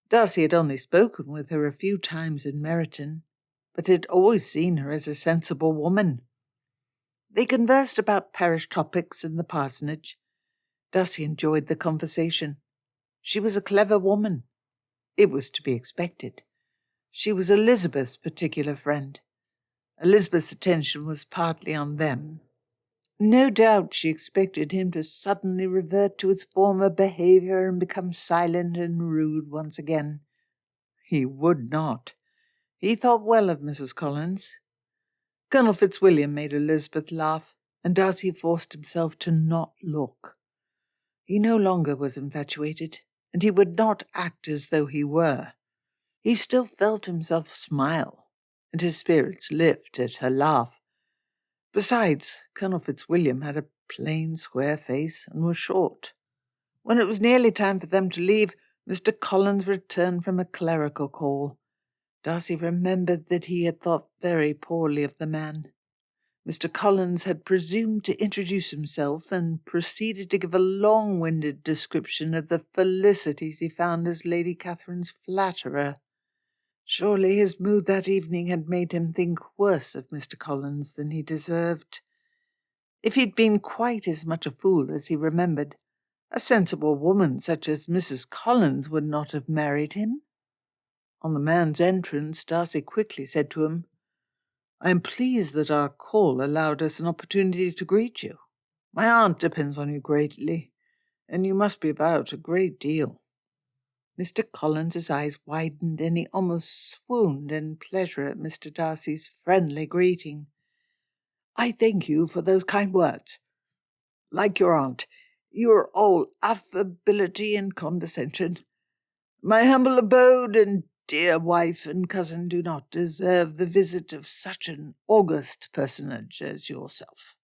Darcy had only spoken with her a few times in Meryton, but had always seen her as a sensible woman. They conversed about parish topics and the parsonage. Darcy enjoyed the conversation. She was a clever woman. It was to be expected. She was Elizabeth's particular friend. Elizabeth's attention was partly on them. No doubt she expected him to suddenly revert to his former behaviour and become silent and rude once again. He would not. He thought well of Mrs. Collins. Colonel Fitzwilliam made Elizabeth laugh, and Darcy forced himself to not look. He no longer was infatuated, and he would not act as though he were. He still felt himself smile, and his spirits lift at her laugh. Besides, Colonel Fitzwilliam had a plain, square face and was short. When it was nearly time for them to leave, Mr. Collins returned from a clerical call. Darcy remembered that he had thought very poorly of the man. Mr. Collins had presumed to introduce himself and proceeded to give a long-winded description of the felicities he found as Lady Catherine's flatterer. Surely his mood that evening had made him think worse of Mr. Collins than he deserved. If he'd been quite as much a fool as he remembered, a sensible woman such as Mrs. Collins would not have married him. On the man's entrance, Darcy quickly said to him, "I am pleased that our call allowed us an opportunity to greet you. My aunt depends on you greatly, and you must be about a great deal." Mr. Collins's eyes widened, and he almost swooned in pleasure at Mr. Darcy's friendly greeting. "I thank you for those kind words. Like your aunt, you are all affability and condescension. My humble abode and dear wife and cousin do not deserve the visit of such an august personage as yourself.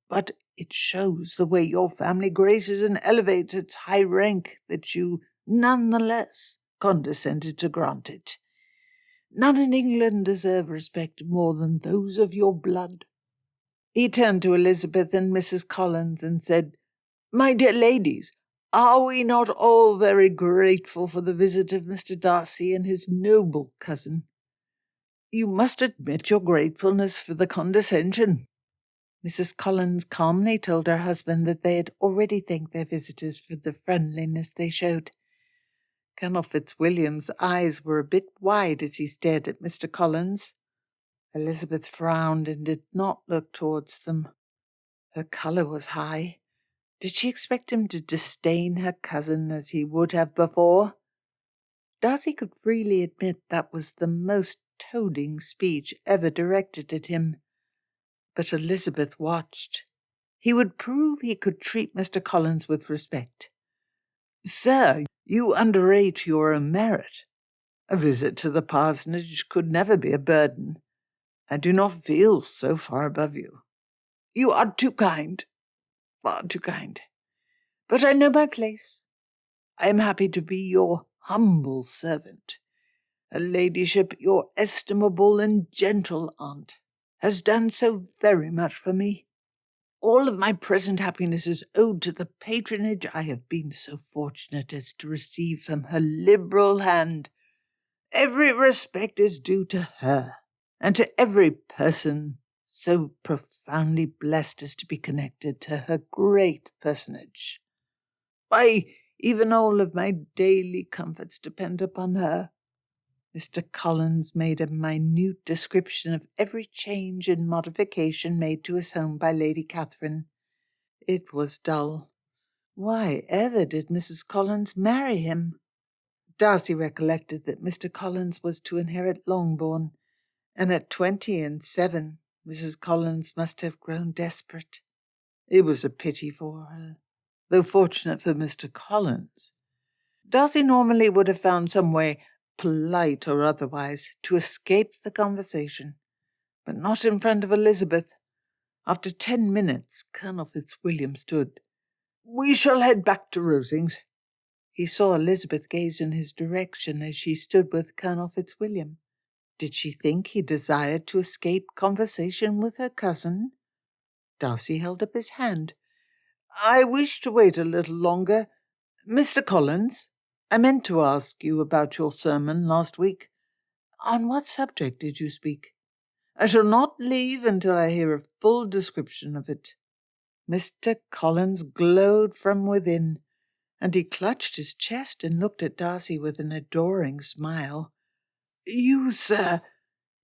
But it shows the way your family graces and elevates its high rank that you none the less condescended to grant it. None in England deserve respect more than those of your blood." He turned to Elizabeth and Mrs. Collins and said, "My dear ladies, are we not all very grateful for the visit of Mr. Darcy and his noble cousin? You must admit your gratefulness for the condescension." Mrs. Collins calmly told her husband that they had already thanked their visitors for the friendliness they showed. Colonel Fitzwilliam's eyes were a bit wide as he stared at Mr. Collins. Elizabeth frowned and did not look towards them. Her colour was high. Did she expect him to disdain her cousin as he would have before? Darcy could freely admit that was the most toading speech ever directed at him. But Elizabeth watched. He would prove he could treat Mr. Collins with respect. "Sir, you underrate your own merit. A visit to the parsonage could never be a burden. I do not feel so far above you. You are too kind, far too kind. But I know my place. I am happy to be your humble servant. Her ladyship, your estimable and gentle aunt, has done so very much for me. All of my present happiness is owed to the patronage I have been so fortunate as to receive from her liberal hand. Every respect is due to her, and to every person so profoundly blessed as to be connected to her great personage. Why, even all of my daily comforts depend upon her." Mr. Collins made a minute description of every change and modification made to his home by Lady Catherine. It was dull. Why ever did Mrs. Collins marry him? Darcy recollected that Mr. Collins was to inherit Longbourn, and at 27 Mrs. Collins must have grown desperate. It was a pity for her, though fortunate for Mr. Collins. Darcy normally would have found some way, polite or otherwise, to escape the conversation, but not in front of Elizabeth. After 10 minutes, Colonel Fitzwilliam stood. "We shall head back to Rosings." He saw Elizabeth gaze in his direction as she stood with Colonel Fitzwilliam. Did she think he desired to escape conversation with her cousin? Darcy held up his hand. "I wish to wait a little longer. Mr. Collins, I meant to ask you about your sermon last week. On what subject did you speak? I shall not leave until I hear a full description of it." Mr. Collins glowed from within, and he clutched his chest and looked at Darcy with an adoring smile. "You, sir,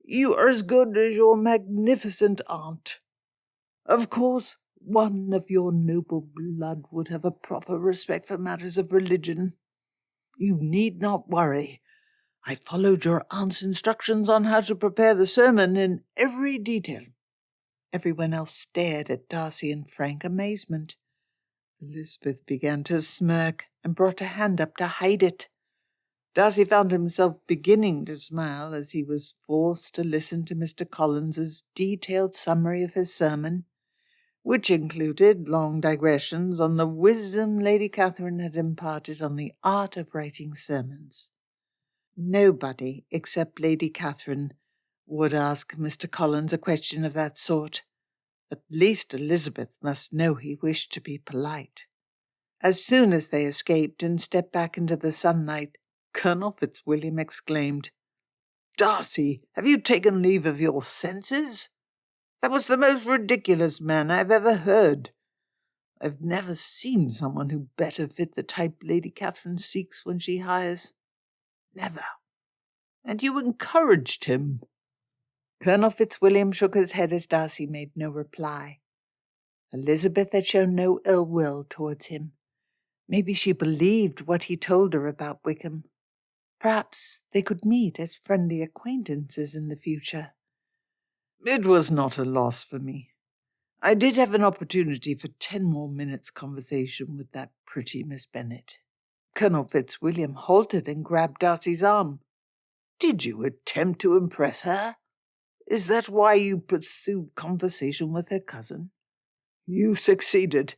you are as good as your magnificent aunt. Of course, one of your noble blood would have a proper respect for matters of religion. You need not worry. I followed your aunt's instructions on how to prepare the sermon in every detail." Everyone else stared at Darcy in frank amazement. Elizabeth began to smirk and brought a hand up to hide it. Darcy found himself beginning to smile as he was forced to listen to Mr. Collins's detailed summary of his sermon, which included long digressions on the wisdom Lady Catherine had imparted on the art of writing sermons. Nobody except Lady Catherine would ask Mr. Collins a question of that sort. At least Elizabeth must know he wished to be polite. As soon as they escaped and stepped back into the sunlight, Colonel Fitzwilliam exclaimed, "Darcy, have you taken leave of your senses? That was the most ridiculous man I've ever heard. I've never seen someone who better fit the type Lady Catherine seeks when she hires. Never. And you encouraged him." Colonel Fitzwilliam shook his head as Darcy made no reply. Elizabeth had shown no ill will towards him. Maybe she believed what he told her about Wickham. Perhaps they could meet as friendly acquaintances in the future. "It was not a loss for me. I did have an opportunity for 10 more minutes' conversation with that pretty Miss Bennet." Colonel Fitzwilliam halted and grabbed Darcy's arm. "Did you attempt to impress her? Is that why you pursued conversation with her cousin? You succeeded.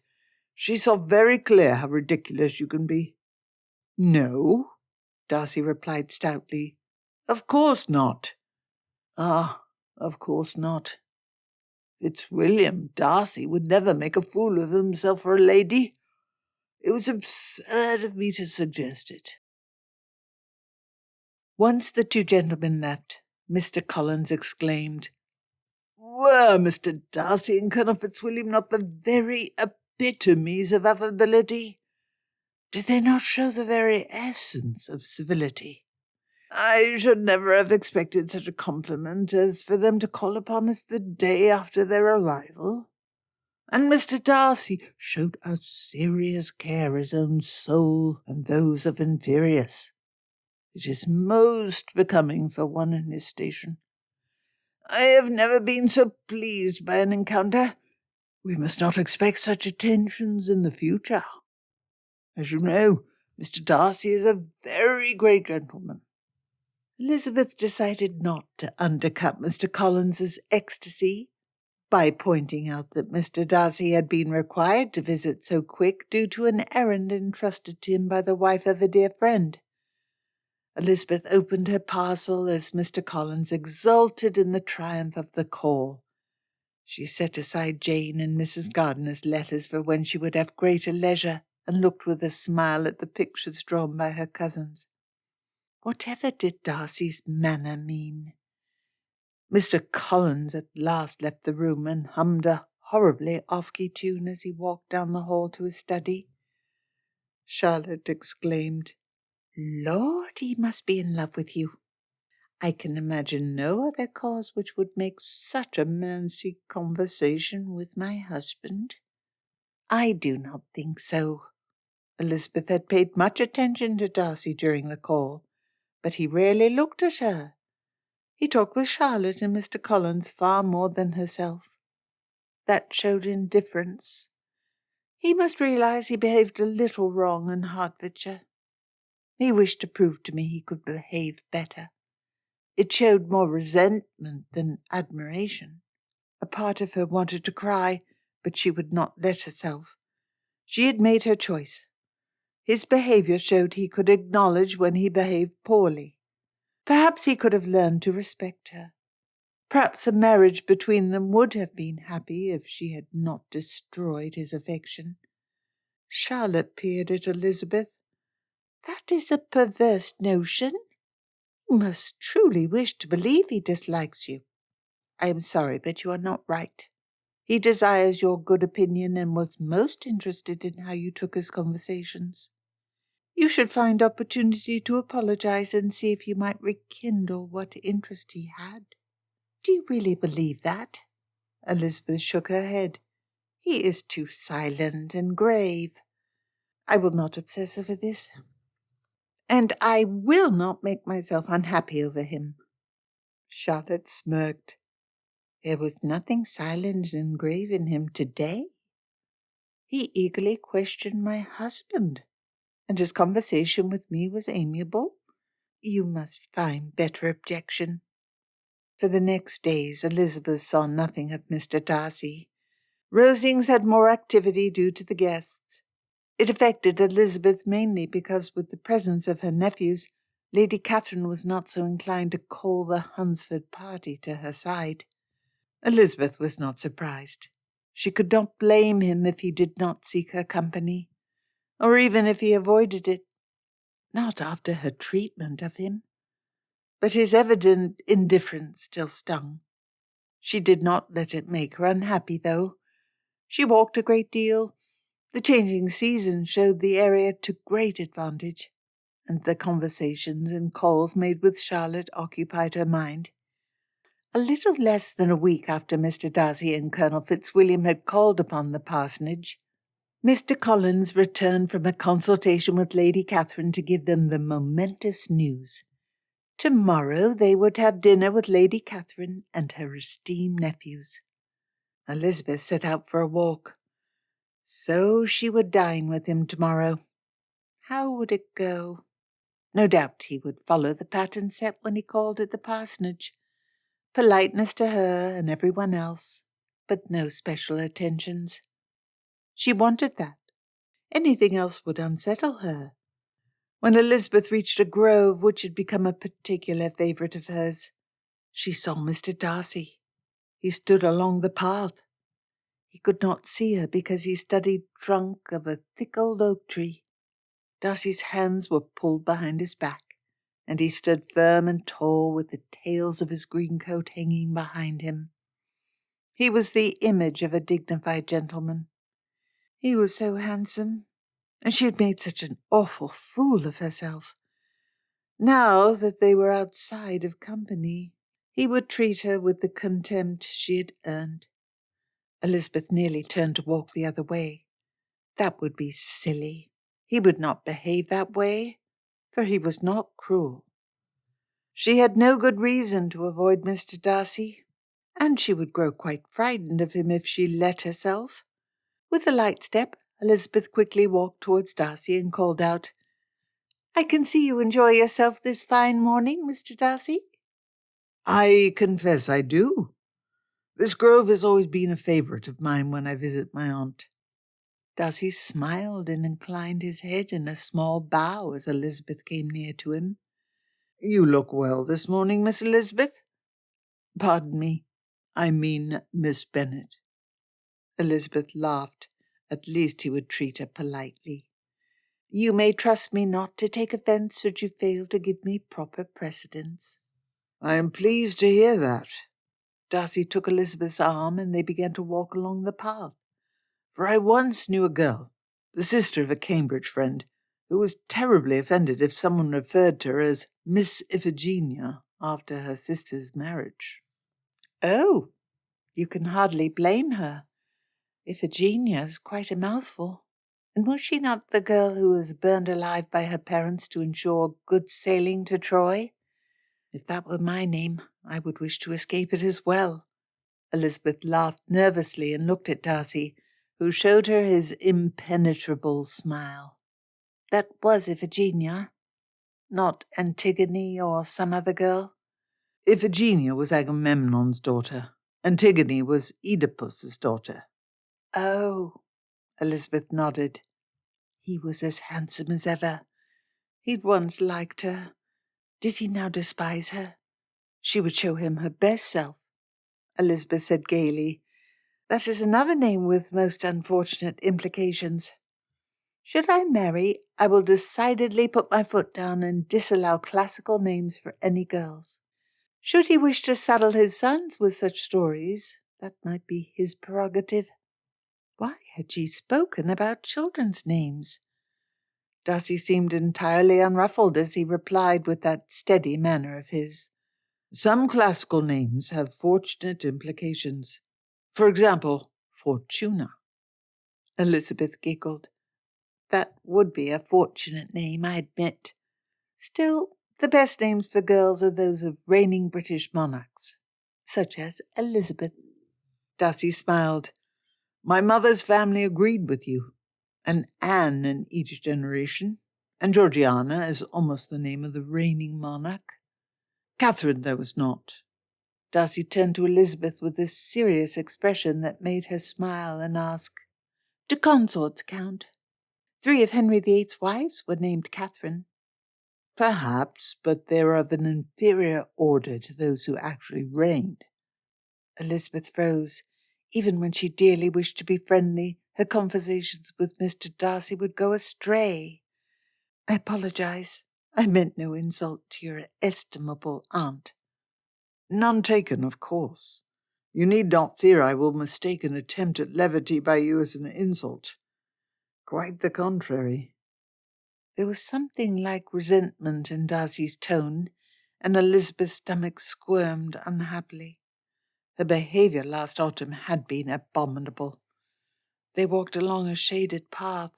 She saw very clear how ridiculous you can be." "No," Darcy replied stoutly. "Of course not." "Ah, of course not. Fitzwilliam Darcy would never make a fool of himself for a lady. It was absurd of me to suggest it." Once the two gentlemen left, Mr. Collins exclaimed, "Were Mr. Darcy and Colonel Fitzwilliam not the very epitomes of affability? Did they not show the very essence of civility? I should never have expected such a compliment as for them to call upon us the day after their arrival. And Mr. Darcy showed a serious care his own soul and those of inferiors. It is most becoming for one in his station. I have never been so pleased by an encounter. We must not expect such attentions in the future. As you know, Mr. Darcy is a very great gentleman." Elizabeth decided not to undercut Mr. Collins's ecstasy by pointing out that Mr. Darcy had been required to visit so quick due to an errand entrusted to him by the wife of a dear friend. Elizabeth opened her parcel as Mr. Collins exulted in the triumph of the call. She set aside Jane and Mrs. Gardiner's letters for when she would have greater leisure, and looked with a smile at the pictures drawn by her cousins. Whatever did Darcy's manner mean? Mr. Collins at last left the room and hummed a horribly off-key tune as he walked down the hall to his study. Charlotte exclaimed, "Lord, he must be in love with you. I can imagine no other cause which would make such a man seek conversation with my husband." "I do not think so." Elizabeth had paid much attention to Darcy during the call, but he rarely looked at her. He talked with Charlotte and Mr. Collins far more than herself. That showed indifference. He must realize he behaved a little wrong in Hertfordshire. He wished to prove to me he could behave better. It showed more resentment than admiration. A part of her wanted to cry, but she would not let herself. She had made her choice. His behavior showed he could acknowledge when he behaved poorly. Perhaps he could have learned to respect her. Perhaps a marriage between them would have been happy if she had not destroyed his affection. Charlotte peered at Elizabeth. "That is a perverse notion. You must truly wish to believe he dislikes you." "I am sorry, but you are not right. He desires your good opinion and was most interested in how you took his conversations. You should find opportunity to apologize and see if you might rekindle what interest he had." "Do you really believe that?" Elizabeth shook her head. "He is too silent and grave. I will not obsess over this. And I will not make myself unhappy over him." Charlotte smirked. "There was nothing silent and grave in him today. He eagerly questioned my husband, and his conversation with me was amiable. You must find better objection." For the next days Elizabeth saw nothing of Mr. Darcy. Rosings had more activity due to the guests. It affected Elizabeth mainly because, with the presence of her nephews, Lady Catherine was not so inclined to call the Hunsford party to her side. Elizabeth was not surprised. She could not blame him if he did not seek her company, or even if he avoided it. Not after her treatment of him. But his evident indifference still stung. She did not let it make her unhappy, though. She walked a great deal. The changing seasons showed the area to great advantage, and the conversations and calls made with Charlotte occupied her mind. A little less than a week after Mr. Darcy and Colonel Fitzwilliam had called upon the parsonage, Mr. Collins returned from a consultation with Lady Catherine to give them the momentous news. Tomorrow they would have dinner with Lady Catherine and her esteemed nephews. Elizabeth set out for a walk. So she would dine with him tomorrow. How would it go? No doubt he would follow the pattern set when he called at the parsonage. Politeness to her and everyone else, but no special attentions. She wanted that. Anything else would unsettle her. When Elizabeth reached a grove which had become a particular favourite of hers, she saw Mr. Darcy. He stood along the path. He could not see her because he stood trunk of a thick old oak tree. Darcy's hands were pulled behind his back, and he stood firm and tall with the tails of his green coat hanging behind him. He was the image of a dignified gentleman. He was so handsome, and she had made such an awful fool of herself. Now that they were outside of company, he would treat her with the contempt she had earned. Elizabeth nearly turned to walk the other way. That would be silly. He would not behave that way, for he was not cruel. She had no good reason to avoid Mr. Darcy, and she would grow quite frightened of him if she let herself. With a light step, Elizabeth quickly walked towards Darcy and called out, "I can see you enjoy yourself this fine morning, Mr. Darcy." "I confess I do. This grove has always been a favourite of mine when I visit my aunt." Darcy smiled and inclined his head in a small bow as Elizabeth came near to him. "You look well this morning, Miss Elizabeth." "Pardon me." "I mean Miss Bennet." Elizabeth laughed. At least he would treat her politely. "You may trust me not to take offence should you fail to give me proper precedence." "I am pleased to hear that." Darcy took Elizabeth's arm and they began to walk along the path. "For I once knew a girl, the sister of a Cambridge friend, who was terribly offended if someone referred to her as Miss Iphigenia after her sister's marriage." "Oh, you can hardly blame her. Iphigenia is quite a mouthful. And was she not the girl who was burned alive by her parents to ensure good sailing to Troy? If that were my name, I would wish to escape it as well." Elizabeth laughed nervously and looked at Darcy, who showed her his impenetrable smile. "That was Iphigenia, not Antigone or some other girl?" "Iphigenia was Agamemnon's daughter. Antigone was Oedipus's daughter." "Oh," Elizabeth nodded. He was as handsome as ever. He'd once liked her. Did he now despise her? She would show him her best self. Elizabeth said gaily, "That is another name with most unfortunate implications. Should I marry, I will decidedly put my foot down and disallow classical names for any girls. Should he wish to saddle his sons with such stories, that might be his prerogative." Why had she spoken about children's names? Darcy seemed entirely unruffled as he replied with that steady manner of his. "Some classical names have fortunate implications. For example, Fortuna." Elizabeth giggled. "That would be a fortunate name, I admit. Still, the best names for girls are those of reigning British monarchs, such as Elizabeth." Darcy smiled. "My mother's family agreed with you. An Anne in each generation, and Georgiana is almost the name of the reigning monarch. Catherine there was not." Darcy turned to Elizabeth with a serious expression that made her smile and ask, "Do consorts count? 3 of Henry VIII's wives were named Catherine." "Perhaps, but they are of an inferior order to those who actually reigned." Elizabeth froze. Even when she dearly wished to be friendly, her conversations with Mr. Darcy would go astray. I apologize. I meant no insult to your estimable aunt. None taken, of course. You need not fear I will mistake an attempt at levity by you as an insult. Quite the contrary. There was something like resentment in Darcy's tone, and Elizabeth's stomach squirmed unhappily. Her behaviour last autumn had been abominable. They walked along a shaded path.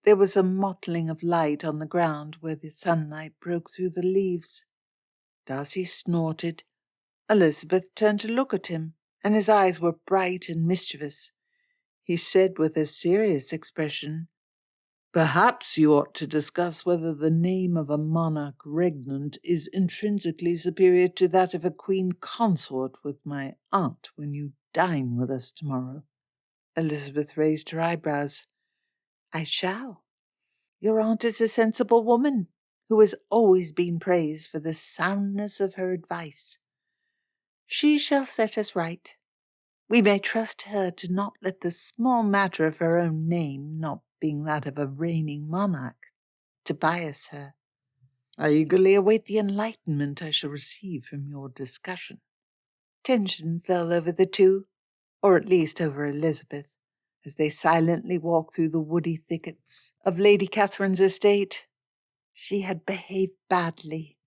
There was a mottling of light on the ground where the sunlight broke through the leaves. Darcy snorted. Elizabeth turned to look at him, and his eyes were bright and mischievous. He said with a serious expression, "Perhaps you ought to discuss whether the name of a monarch regnant is intrinsically superior to that of a queen consort with my aunt when you dine with us tomorrow." Elizabeth raised her eyebrows. "I shall. Your aunt is a sensible woman, who has always been praised for the soundness of her advice. She shall set us right. We may trust her to not let the small matter of her own name, not being that of a reigning monarch, to bias her. I eagerly await the enlightenment I shall receive from your discussion." Tension fell over the two, or at least over Elizabeth, as they silently walked through the woody thickets of Lady Catherine's estate. She had behaved badly.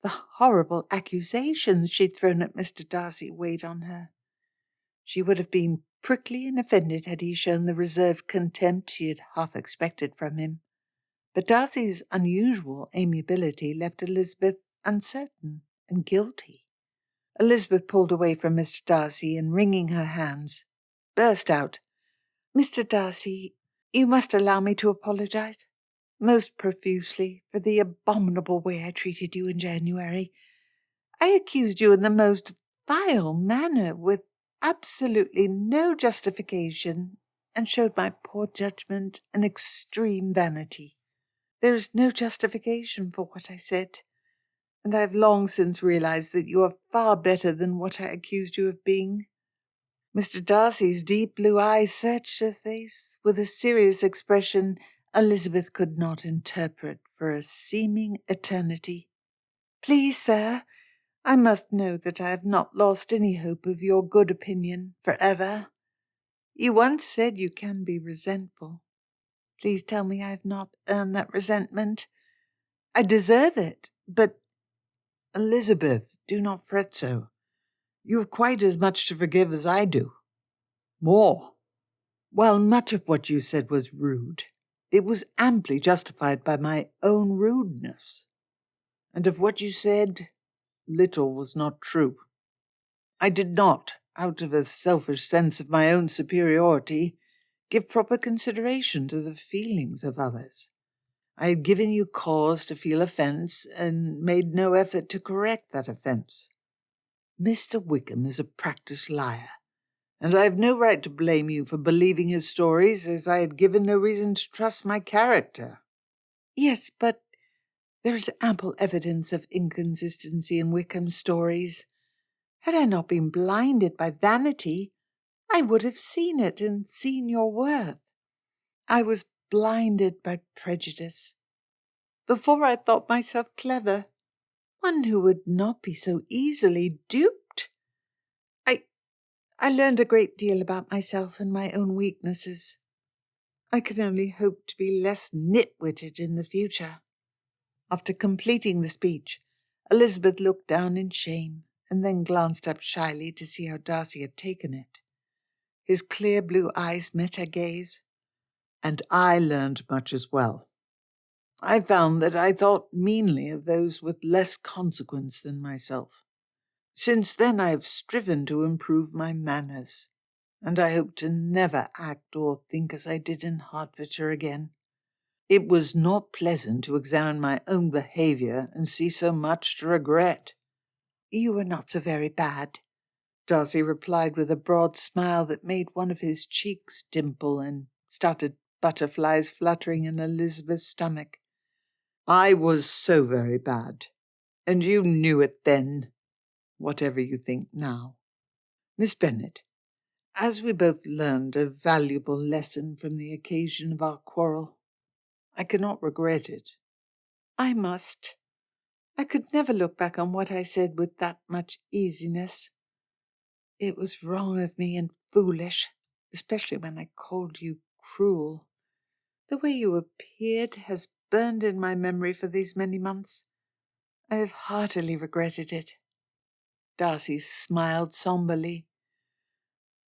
The horrible accusations she'd thrown at Mr. Darcy weighed on her. She would have been prickly and offended had he shown the reserved contempt she had half expected from him. But Darcy's unusual amiability left Elizabeth uncertain and guilty. Elizabeth pulled away from Mr. Darcy and, wringing her hands, burst out, "Mr. Darcy, you must allow me to apologize most profusely for the abominable way I treated you in January. I accused you in the most vile manner, with absolutely no justification, and showed my poor judgment and extreme vanity. There is no justification for what I said, and I have long since realized that you are far better than what I accused you of being." Mr. Darcy's deep blue eyes searched her face with a serious expression Elizabeth could not interpret for a seeming eternity. "Please, sir, I must know that I have not lost any hope of your good opinion forever. You once said you can be resentful. Please tell me I have not earned that resentment. I deserve it, but—" "Elizabeth, do not fret so. You have quite as much to forgive as I do. More. While much of what you said was rude, it was amply justified by my own rudeness. And of what you said, little was not true. I did not, out of a selfish sense of my own superiority, give proper consideration to the feelings of others. I had given you cause to feel offence, and made no effort to correct that offence. Mr. Wickham is a practised liar, and I have no right to blame you for believing his stories, as I had given no reason to trust my character." "Yes, but there is ample evidence of inconsistency in Wickham's stories. Had I not been blinded by vanity, I would have seen it and seen your worth. I was blinded by prejudice. Before I thought myself clever, one who would not be so easily duped. I learned a great deal about myself and my own weaknesses. I can only hope to be less nitwitted in the future." After completing the speech, Elizabeth looked down in shame and then glanced up shyly to see how Darcy had taken it. His clear blue eyes met her gaze. "And I learned much as well. I found that I thought meanly of those with less consequence than myself. Since then I have striven to improve my manners, and I hope to never act or think as I did in Hertfordshire again. It was not pleasant to examine my own behaviour and see so much to regret." "You were not so very bad," Darcy replied with a broad smile that made one of his cheeks dimple and started butterflies fluttering in Elizabeth's stomach. "I was so very bad, and you knew it then, whatever you think now. Miss Bennet, As we both learned a valuable lesson from the occasion of our quarrel, I cannot regret it. I must. I could never look back on what I said with that much easiness. It was wrong of me and foolish, especially when I called you cruel. The way you appeared has burned in my memory for these many months. I have heartily regretted it. Darcy smiled somberly.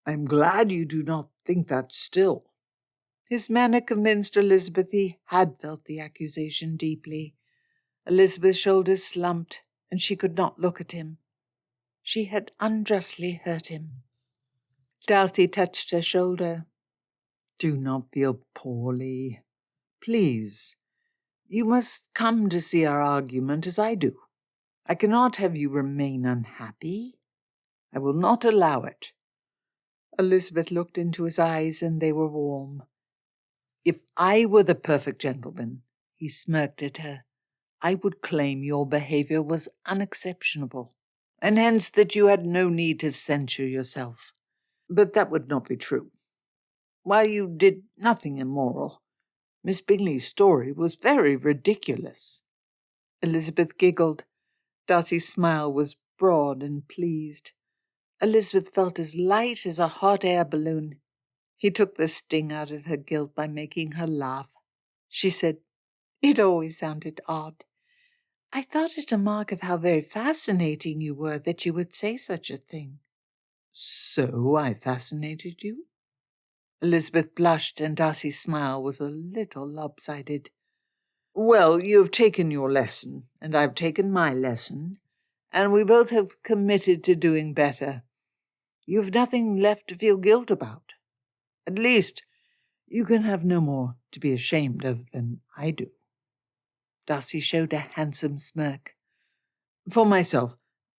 I am glad you do not think that still. His manner convinced Elizabeth he had felt the accusation deeply. Elizabeth's shoulders slumped, and she could not look at him. She had unjustly hurt him. Darcy touched her shoulder. Do not feel poorly. Please, you must come to see our argument as I do. I cannot have you remain unhappy. I will not allow it. Elizabeth looked into his eyes, and they were warm. If I were the perfect gentleman, he smirked at her, I would claim your behaviour was unexceptionable, and hence that you had no need to censure yourself. But that would not be true. While you did nothing immoral, Miss Bingley's story was very ridiculous. Elizabeth giggled. Darcy's smile was broad and pleased. Elizabeth felt as light as a hot air balloon. He took the sting out of her guilt by making her laugh. She said, It always sounded odd. I thought it a mark of how very fascinating you were that you would say such a thing. So I fascinated you? Elizabeth blushed, and Darcy's smile was a little lopsided. Well, you have taken your lesson, and I have taken my lesson, and we both have committed to doing better. You have nothing left to feel guilt about. At least, you can have no more to be ashamed of than I do. Darcy showed a handsome smirk. For myself,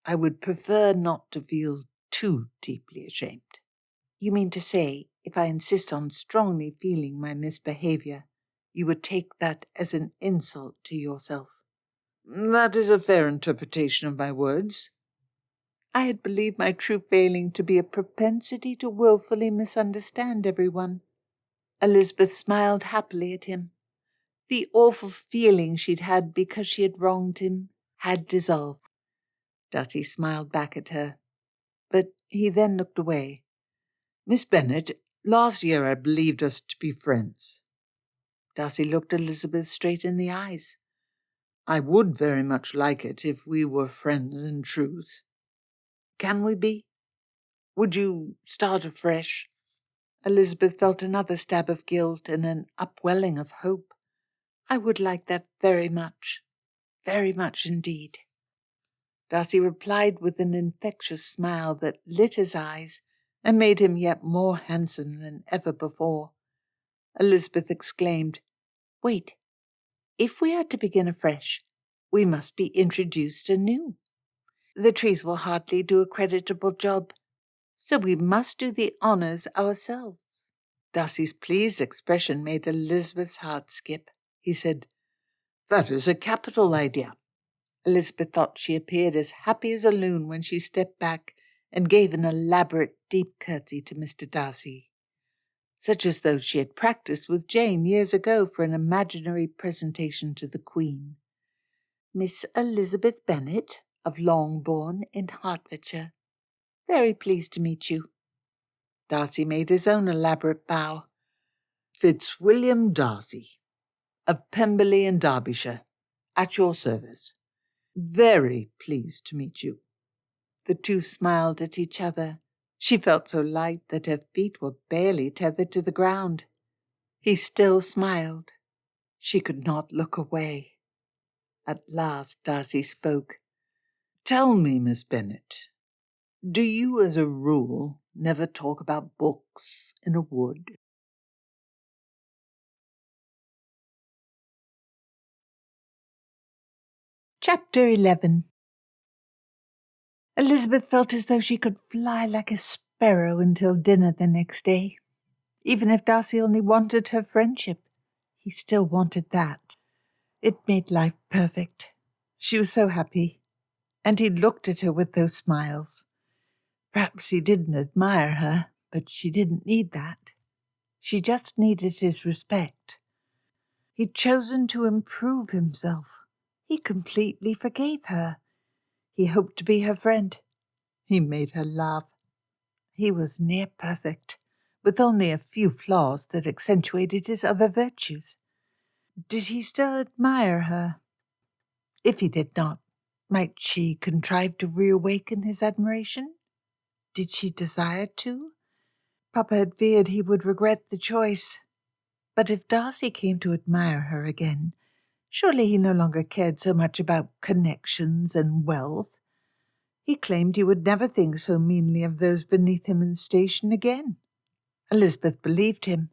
I would prefer not to feel too deeply ashamed. You mean to say, if I insist on strongly feeling my misbehaviour, you would take that as an insult to yourself? That is a fair interpretation of my words. I had believed my true failing to be a propensity to wilfully misunderstand everyone. Elizabeth smiled happily at him. The awful feeling she'd had because she had wronged him had dissolved. Darcy smiled back at her, but he then looked away. Miss Bennet, last year I believed us to be friends. Darcy looked Elizabeth straight in the eyes. I would very much like it if we were friends in truth. Can we be? Would you start afresh? Elizabeth felt another stab of guilt and an upwelling of hope. I would like that very much indeed. Darcy replied with an infectious smile that lit his eyes and made him yet more handsome than ever before. Elizabeth exclaimed, Wait, if we are to begin afresh, we must be introduced anew. The trees will hardly do a creditable job, so we must do the honours ourselves. Darcy's pleased expression made Elizabeth's heart skip. He said, That is a capital idea. Elizabeth thought she appeared as happy as a loon when she stepped back and gave an elaborate deep curtsy to Mr. Darcy, such as those she had practised with Jane years ago for an imaginary presentation to the Queen. Miss Elizabeth Bennet, of Longbourn in Hertfordshire. Very pleased to meet you. Darcy made his own elaborate bow. Fitzwilliam Darcy, of Pemberley in Derbyshire, at your service. Very pleased to meet you. The two smiled at each other. She felt so light that her feet were barely tethered to the ground. He still smiled. She could not look away. At last Darcy spoke. Tell me, Miss Bennet, do you as a rule never talk about books in a wood? Chapter 11. Elizabeth felt as though she could fly like a sparrow until dinner the next day. Even if Darcy only wanted her friendship, he still wanted that. It made life perfect. She was so happy. And he looked at her with those smiles. Perhaps he didn't admire her, But she didn't need that. She just needed his respect. He'd chosen to improve himself. He completely forgave her. He hoped to be her friend. He made her laugh. He was near perfect, with only a few flaws that accentuated his other virtues. Did he still admire her? If he did not, might she contrive to reawaken his admiration? Did she desire to? Papa had feared he would regret the choice. But if Darcy came to admire her again, surely he no longer cared so much about connections and wealth. He claimed he would never think so meanly of those beneath him in station again. Elizabeth believed him.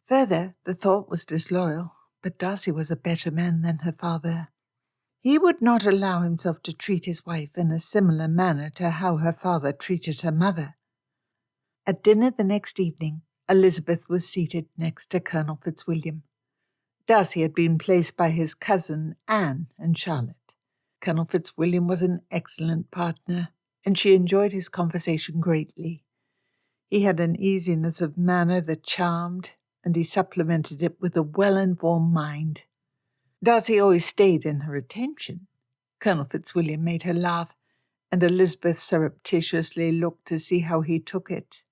Further, the thought was disloyal, but Darcy was a better man than her father. He would not allow himself to treat his wife in a similar manner to how her father treated her mother. At dinner the next evening, Elizabeth was seated next to Colonel Fitzwilliam. Darcy had been placed by his cousin Anne and Charlotte. Colonel Fitzwilliam was an excellent partner, and she enjoyed his conversation greatly. He had an easiness of manner that charmed, and he supplemented it with a well-informed mind. Darcy always stayed in her attention. Colonel Fitzwilliam made her laugh, and Elizabeth surreptitiously looked to see how he took it.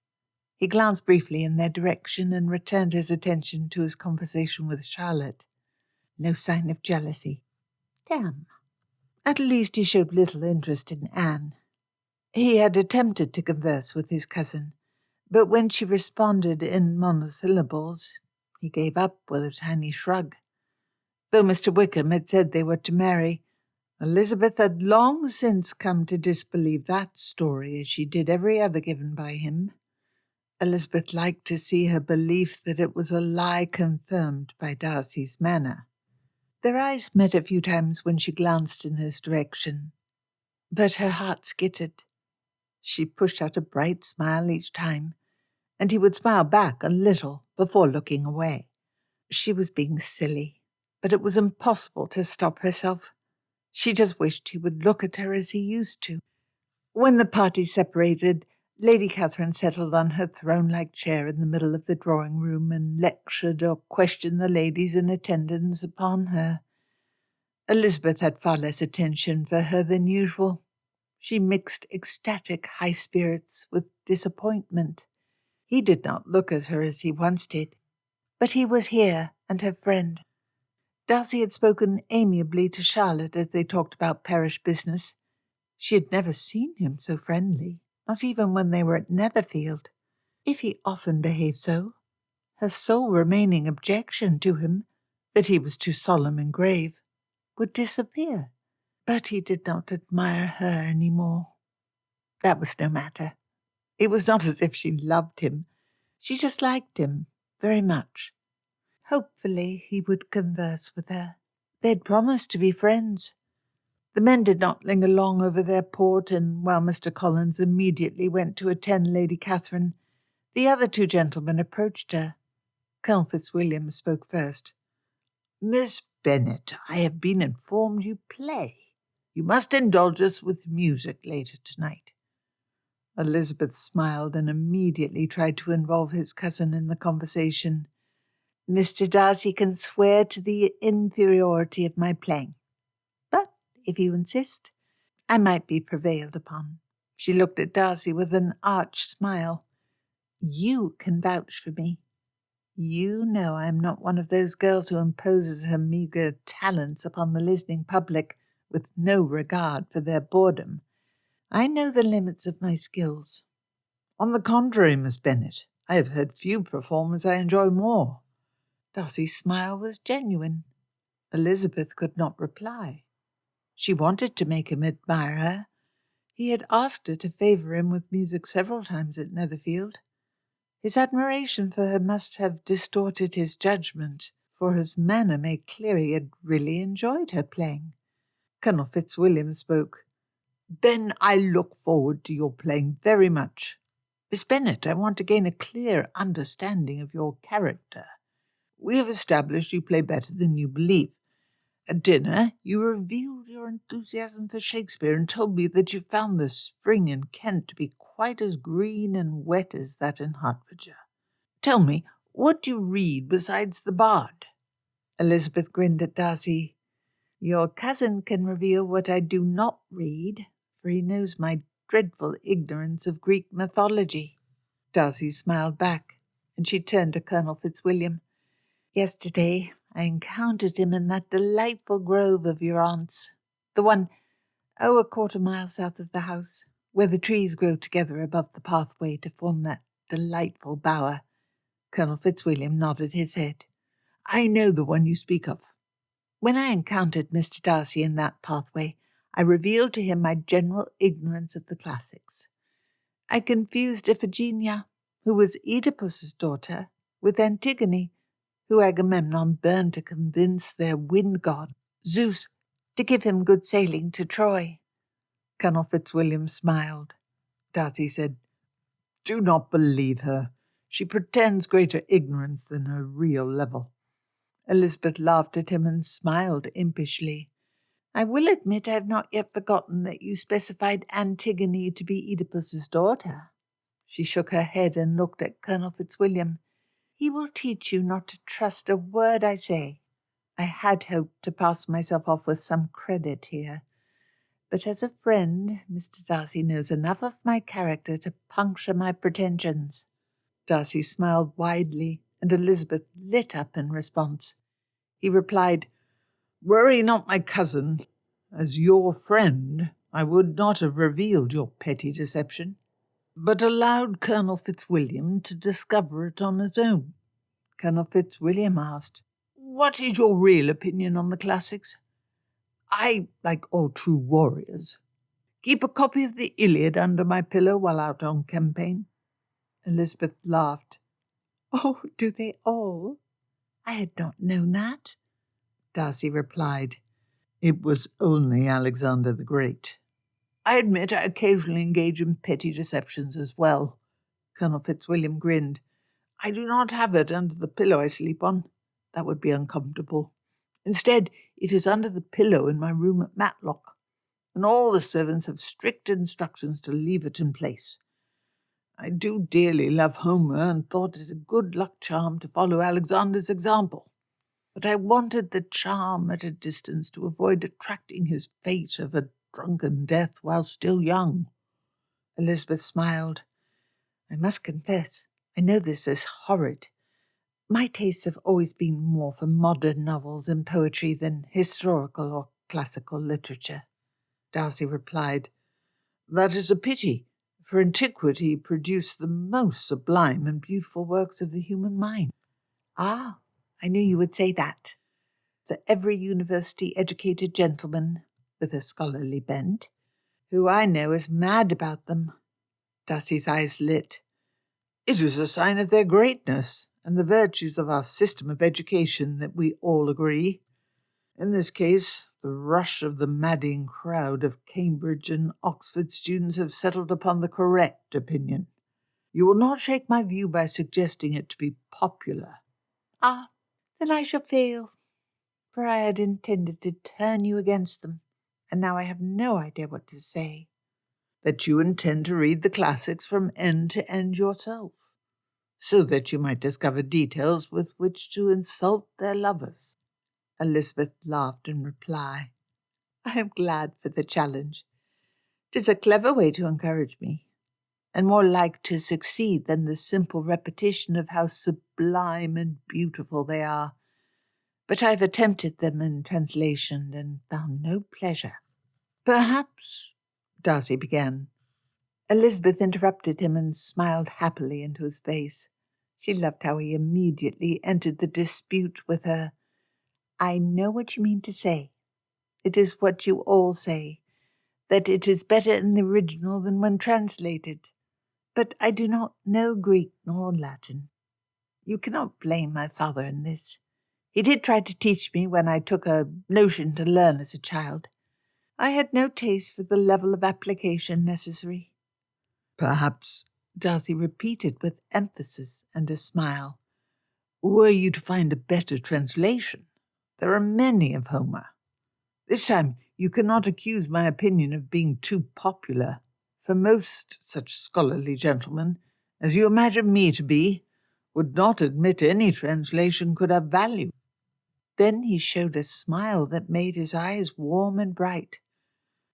He glanced briefly in their direction and returned his attention to his conversation with Charlotte. No sign of jealousy. Damn. At least he showed little interest in Anne. He had attempted to converse with his cousin, but when she responded in monosyllables, he gave up with a tiny shrug. Though Mr. Wickham had said they were to marry, Elizabeth had long since come to disbelieve that story as she did every other given by him. Elizabeth liked to see her belief that it was a lie confirmed by Darcy's manner. Their eyes met a few times when she glanced in his direction, but her heart skittered. She pushed out a bright smile each time, and he would smile back a little before looking away. She was being silly, but it was impossible to stop herself. She just wished he would look at her as he used to. When the party separated, Lady Catherine settled on her throne-like chair in the middle of the drawing-room and lectured or questioned the ladies in attendance upon her. Elizabeth had far less attention for her than usual. She mixed ecstatic high spirits with disappointment. He did not look at her as he once did, but he was here and her friend. Darcy had spoken amiably to Charlotte as they talked about parish business. She had never seen him so friendly, not even when they were at Netherfield. If he often behaved so, her sole remaining objection to him, that he was too solemn and grave, would disappear. But he did not admire her any more. That was no matter. It was not as if she loved him. She just liked him very much. Hopefully he would converse with her. They had promised to be friends. The men did not linger long over their port, and while Mr. Collins immediately went to attend Lady Catherine, the other two gentlemen approached her. Colonel Fitzwilliam spoke first. "Miss Bennet, I have been informed you play. You must indulge us with music later tonight." Elizabeth smiled and immediately tried to involve his cousin in the conversation. "Mr. Darcy can swear to the inferiority of my playing. But if you insist, I might be prevailed upon." She looked at Darcy with an arch smile. "You can vouch for me. You know I am not one of those girls who imposes her meagre talents upon the listening public with no regard for their boredom. I know the limits of my skills." "On the contrary, Miss Bennet, I have heard few performers I enjoy more." Darcy's smile was genuine. Elizabeth could not reply. She wanted to make him admire her. He had asked her to favour him with music several times at Netherfield. His admiration for her must have distorted his judgment, for his manner made clear he had really enjoyed her playing. Colonel Fitzwilliam spoke. "Then I look forward to your playing very much. Miss Bennet, I want to gain a clear understanding of your character. We have established you play better than you believe. At dinner, you revealed your enthusiasm for Shakespeare and told me that you found the spring in Kent to be quite as green and wet as that in Hertfordshire. Tell me, what do you read besides the Bard?" Elizabeth grinned at Darcy. "Your cousin can reveal what I do not read, for he knows my dreadful ignorance of Greek mythology." Darcy smiled back, and she turned to Colonel Fitzwilliam. "Yesterday I encountered him in that delightful grove of your aunt's, the one, a quarter-mile south of the house, where the trees grow together above the pathway to form that delightful bower." Colonel Fitzwilliam nodded his head. "I know the one you speak of." "When I encountered Mr. Darcy in that pathway, I revealed to him my general ignorance of the classics. I confused Iphigenia, who was Oedipus's daughter, with Antigone, who Agamemnon burned to convince their wind god, Zeus, to give him good sailing to Troy." Colonel Fitzwilliam smiled. Darcy said, "Do not believe her. She pretends greater ignorance than her real level." Elizabeth laughed at him and smiled impishly. "I will admit I have not yet forgotten that you specified Antigone to be Oedipus's daughter." She shook her head and looked at Colonel Fitzwilliam. "He will teach you not to trust a word I say. I had hoped to pass myself off with some credit here, but as a friend, Mr. Darcy knows enough of my character to puncture my pretensions." Darcy smiled widely, and Elizabeth lit up in response. He replied, "Worry not, my cousin. As your friend, I would not have revealed your petty deception, but allowed Colonel Fitzwilliam to discover it on his own." Colonel Fitzwilliam asked, "What is your real opinion on the classics?" "I, like all true warriors, keep a copy of the Iliad under my pillow while out on campaign." Elizabeth laughed. "Oh, do they all? I had not known that." Darcy replied, "It was only Alexander the Great. I admit I occasionally engage in petty deceptions as well." Colonel Fitzwilliam grinned. "I do not have it under the pillow I sleep on. That would be uncomfortable. Instead, it is under the pillow in my room at Matlock, and all the servants have strict instructions to leave it in place. I do dearly love Homer and thought it a good luck charm to follow Alexander's example, but I wanted the charm at a distance to avoid attracting his fate of a drunken death while still young." Elizabeth smiled. "I must confess, I know this is horrid. My tastes have always been more for modern novels and poetry than historical or classical literature." Darcy replied, "That is a pity, for antiquity produced the most sublime and beautiful works of the human mind." "Ah, I knew you would say that. For every university-educated gentleman, with a scholarly bent, who I know is mad about them." Darcy's eyes lit. "It is a sign of their greatness and the virtues of our system of education that we all agree. In this case, the rush of the madding crowd of Cambridge and Oxford students have settled upon the correct opinion. You will not shake my view by suggesting it to be popular." "Ah, then I shall fail, for I had intended to turn you against them, and now I have no idea what to say." "That you intend to read the classics from end to end yourself, so that you might discover details with which to insult their lovers." Elizabeth laughed in reply. "I am glad for the challenge. 'Tis a clever way to encourage me, and more like to succeed than the simple repetition of how sublime and beautiful they are. But I have attempted them in translation and found no pleasure." "Perhaps," Darcy began. Elizabeth interrupted him and smiled happily into his face. She loved how he immediately entered the dispute with her. "I know what you mean to say. It is what you all say, that it is better in the original than when translated. But I do not know Greek nor Latin. You cannot blame my father in this. He did try to teach me when I took a notion to learn as a child. I had no taste for the level of application necessary." "Perhaps," Darcy repeated with emphasis and a smile, "were you to find a better translation, there are many of Homer. This time you cannot accuse my opinion of being too popular, for most such scholarly gentlemen, as you imagine me to be, would not admit any translation could have value." Then he showed a smile that made his eyes warm and bright.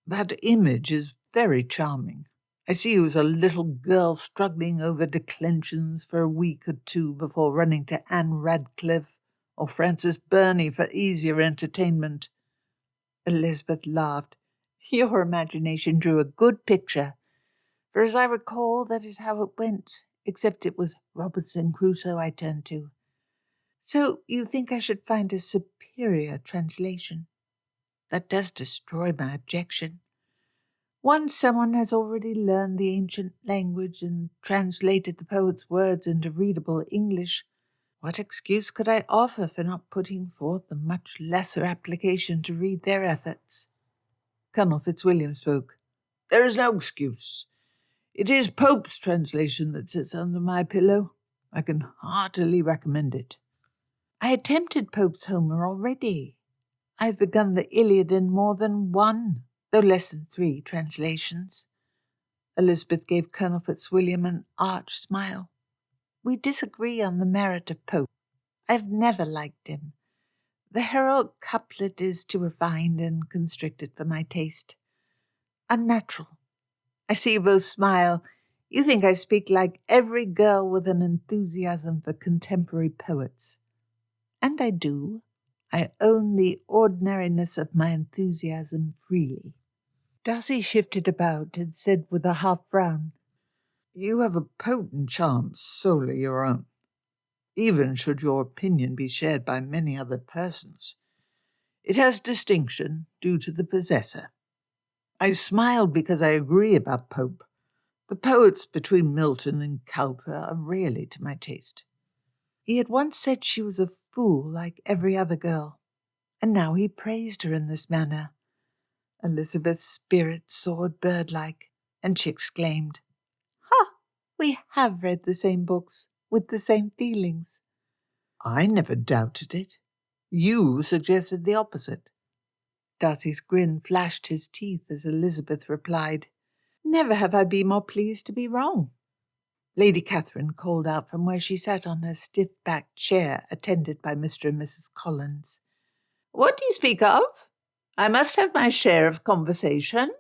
"That image is very charming. I see you as a little girl struggling over declensions for a week or two before running to Anne Radcliffe or Frances Burney for easier entertainment." Elizabeth laughed. "Your imagination drew a good picture. For as I recall, that is how it went, except it was Robinson Crusoe I turned to. So you think I should find a superior translation? That does destroy my objection. Once someone has already learned the ancient language and translated the poet's words into readable English, what excuse could I offer for not putting forth a much lesser application to read their efforts?" Colonel Fitzwilliam spoke. "There is no excuse. It is Pope's translation that sits under my pillow. I can heartily recommend it." "I attempted Pope's Homer already. I have begun the Iliad in more than one, though less than 3 translations." Elizabeth gave Colonel Fitzwilliam an arch smile. "We disagree on the merit of Pope. I have never liked him. The heroic couplet is too refined and constricted for my taste. Unnatural. I see you both smile. You think I speak like every girl with an enthusiasm for contemporary poets. And I do. I own the ordinariness of my enthusiasm freely." Darcy shifted about and said with a half frown, "You have a potent charm solely your own, even should your opinion be shared by many other persons. It has distinction due to the possessor. I smiled because I agree about Pope. The poets between Milton and Cowper are really to my taste." He had once said she was a fool like every other girl, and now he praised her in this manner. Elizabeth's spirit soared bird-like, and she exclaimed, "Ha! We have read the same books, with the same feelings." "I never doubted it. You suggested the opposite." Darcy's grin flashed his teeth as Elizabeth replied, "Never have I been more pleased to be wrong." Lady Catherine called out from where she sat on her stiff-backed chair, attended by Mr. and Mrs. Collins. "What do you speak of? I must have my share of conversation."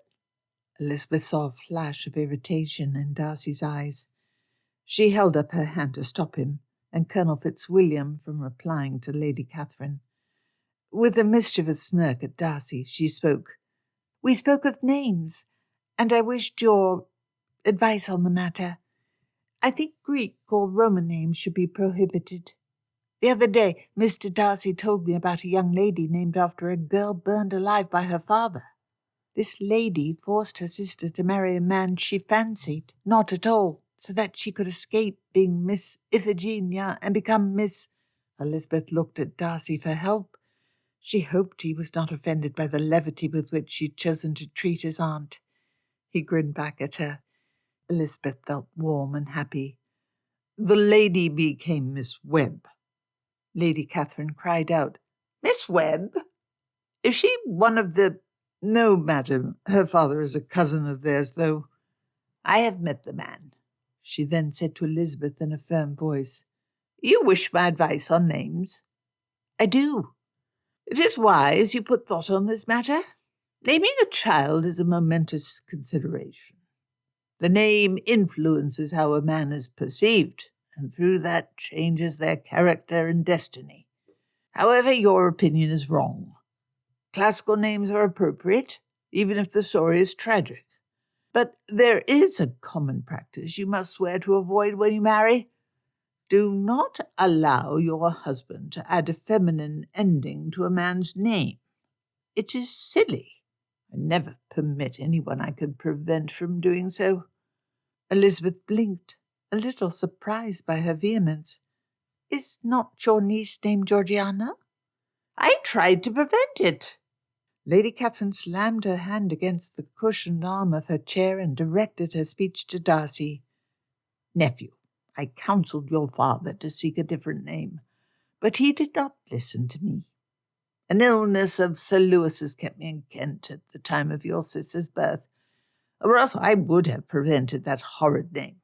Elizabeth saw a flash of irritation in Darcy's eyes. She held up her hand to stop him, and Colonel Fitzwilliam from replying to Lady Catherine. With a mischievous smirk at Darcy, she spoke. "We spoke of names, and I wished your advice on the matter. I think Greek or Roman names should be prohibited. The other day, Mr. Darcy told me about a young lady named after a girl burned alive by her father. This lady forced her sister to marry a man she fancied not at all, so that she could escape being Miss Iphigenia and become Miss—" Elizabeth looked at Darcy for help. She hoped he was not offended by the levity with which she'd chosen to treat his aunt. He grinned back at her. Elizabeth felt warm and happy. "The lady became Miss Webb." Lady Catherine cried out, "Miss Webb? Is she one of the—" "No, madam. Her father is a cousin of theirs, though—" "I have met the man," she then said to Elizabeth in a firm voice. "You wish my advice on names?" "I do. It is wise you put thought on this matter. Naming a child is a momentous consideration. The name influences how a man is perceived, and through that changes their character and destiny. However, your opinion is wrong. Classical names are appropriate, even if the story is tragic. But there is a common practice you must swear to avoid when you marry. Do not allow your husband to add a feminine ending to a man's name. It is silly. I never permit anyone I can prevent from doing so." Elizabeth blinked, a little surprised by her vehemence. "Is not your niece named Georgiana?" "I tried to prevent it." Lady Catherine slammed her hand against the cushioned arm of her chair and directed her speech to Darcy. "Nephew, I counselled your father to seek a different name, but he did not listen to me. An illness of Sir Lewis's kept me in Kent at the time of your sister's birth. or else I would have prevented that horrid name.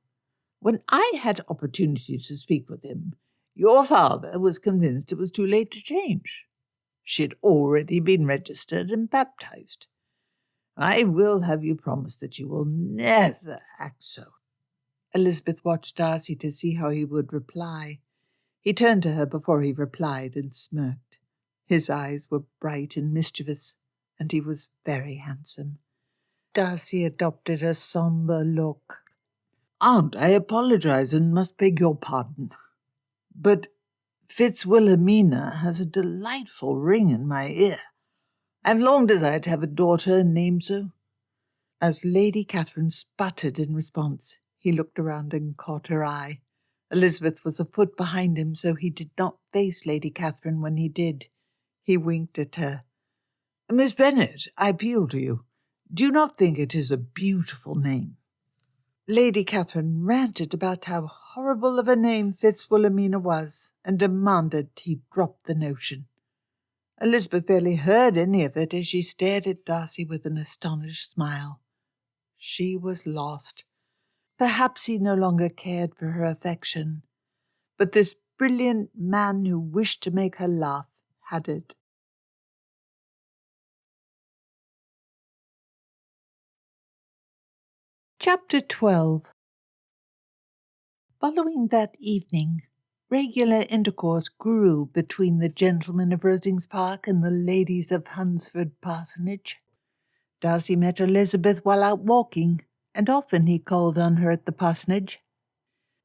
When I had opportunity to speak with him, your father was convinced it was too late to change. She had already been registered and baptized. I will have you promise that you will never act so." Elizabeth watched Darcy to see how he would reply. He turned to her before he replied and smirked. His eyes were bright and mischievous, and he was very handsome. Darcy adopted a sombre look. "Aunt, I apologize and must beg your pardon. But Fitzwilhelmina has a delightful ring in my ear. I have long desired to have a daughter and name so." As Lady Catherine sputtered in response, he looked around and caught her eye. Elizabeth was a foot behind him, so he did not face Lady Catherine when he did. He winked at her. "Miss Bennet, I appeal to you. Do you not think it is a beautiful name?" Lady Catherine ranted about how horrible of a name Fitzwilhelmina was, and demanded he drop the notion. Elizabeth barely heard any of it as she stared at Darcy with an astonished smile. She was lost. Perhaps he no longer cared for her affection, but this brilliant man who wished to make her laugh had it. Chapter 12. Following that evening, regular intercourse grew between the gentlemen of Rosings Park and the ladies of Hunsford Parsonage. Darcy met Elizabeth while out walking, and often he called on her at the parsonage.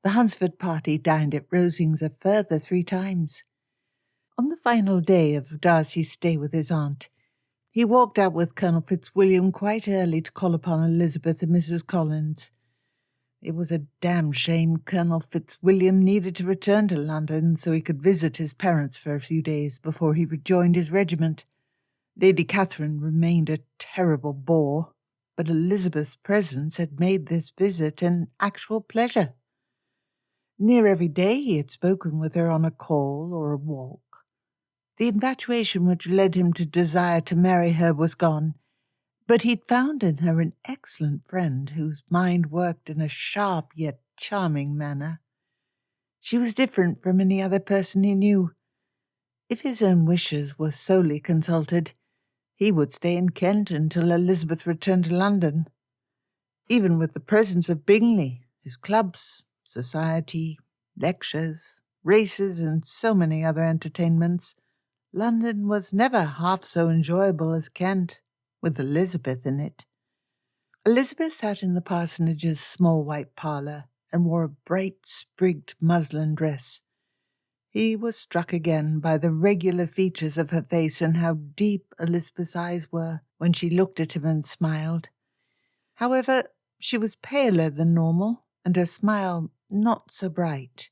The Hunsford party dined at Rosings a further 3 times. On the final day of Darcy's stay with his aunt, he walked out with Colonel Fitzwilliam quite early to call upon Elizabeth and Mrs. Collins. It was a damn shame Colonel Fitzwilliam needed to return to London so he could visit his parents for a few days before he rejoined his regiment. Lady Catherine remained a terrible bore, but Elizabeth's presence had made this visit an actual pleasure. Near every day he had spoken with her on a call or a walk. The infatuation which led him to desire to marry her was gone, but he'd found in her an excellent friend whose mind worked in a sharp yet charming manner. She was different from any other person he knew. If his own wishes were solely consulted, he would stay in Kent until Elizabeth returned to London. Even with the presence of Bingley, his clubs, society, lectures, races, and so many other entertainments, London was never half so enjoyable as Kent, with Elizabeth in it. Elizabeth sat in the parsonage's small white parlour and wore a bright sprigged muslin dress. He was struck again by the regular features of her face and how deep Elizabeth's eyes were when she looked at him and smiled. However, she was paler than normal, and her smile not so bright.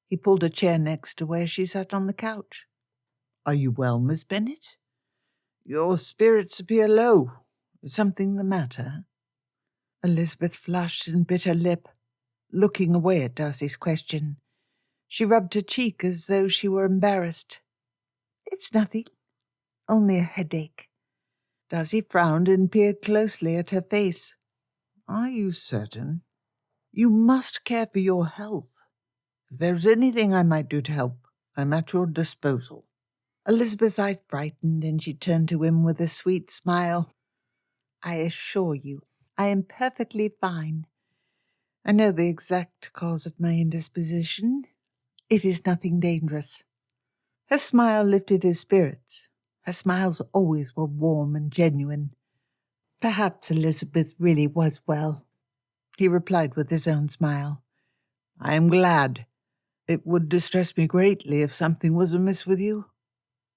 He pulled a chair next to where she sat on the couch. "Are you well, Miss Bennet? Your spirits appear low. Is something the matter?" Elizabeth flushed and bit her lip, looking away at Darcy's question. She rubbed her cheek as though she were embarrassed. "It's nothing, only a headache." Darcy frowned and peered closely at her face. "Are you certain? You must care for your health. If there's anything I might do to help, I'm at your disposal." Elizabeth's eyes brightened and she turned to him with a sweet smile. "I assure you, I am perfectly fine. I know the exact cause of my indisposition. It is nothing dangerous." Her smile lifted his spirits. Her smiles always were warm and genuine. Perhaps Elizabeth really was well, he replied with his own smile. "I am glad. It would distress me greatly if something was amiss with you.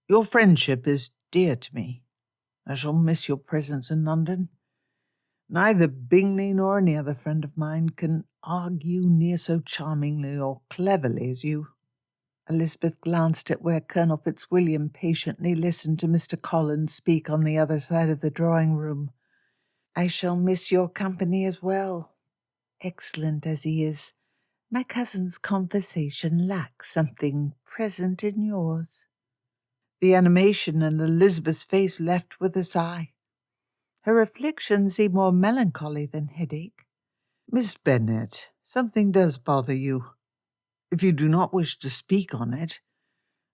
Your friendship is dear to me. I shall miss your presence in London. Neither Bingley nor any other friend of mine can argue near so charmingly or cleverly as you." Elizabeth glanced at where Colonel Fitzwilliam patiently listened to Mr. Collins speak on the other side of the drawing-room. "I shall miss your company as well. Excellent as he is, my cousin's conversation lacks something present in yours." The animation in Elizabeth's face left with a sigh. Her affliction seemed more melancholy than headache. Miss Bennet, something does bother you. If you do not wish to speak on it,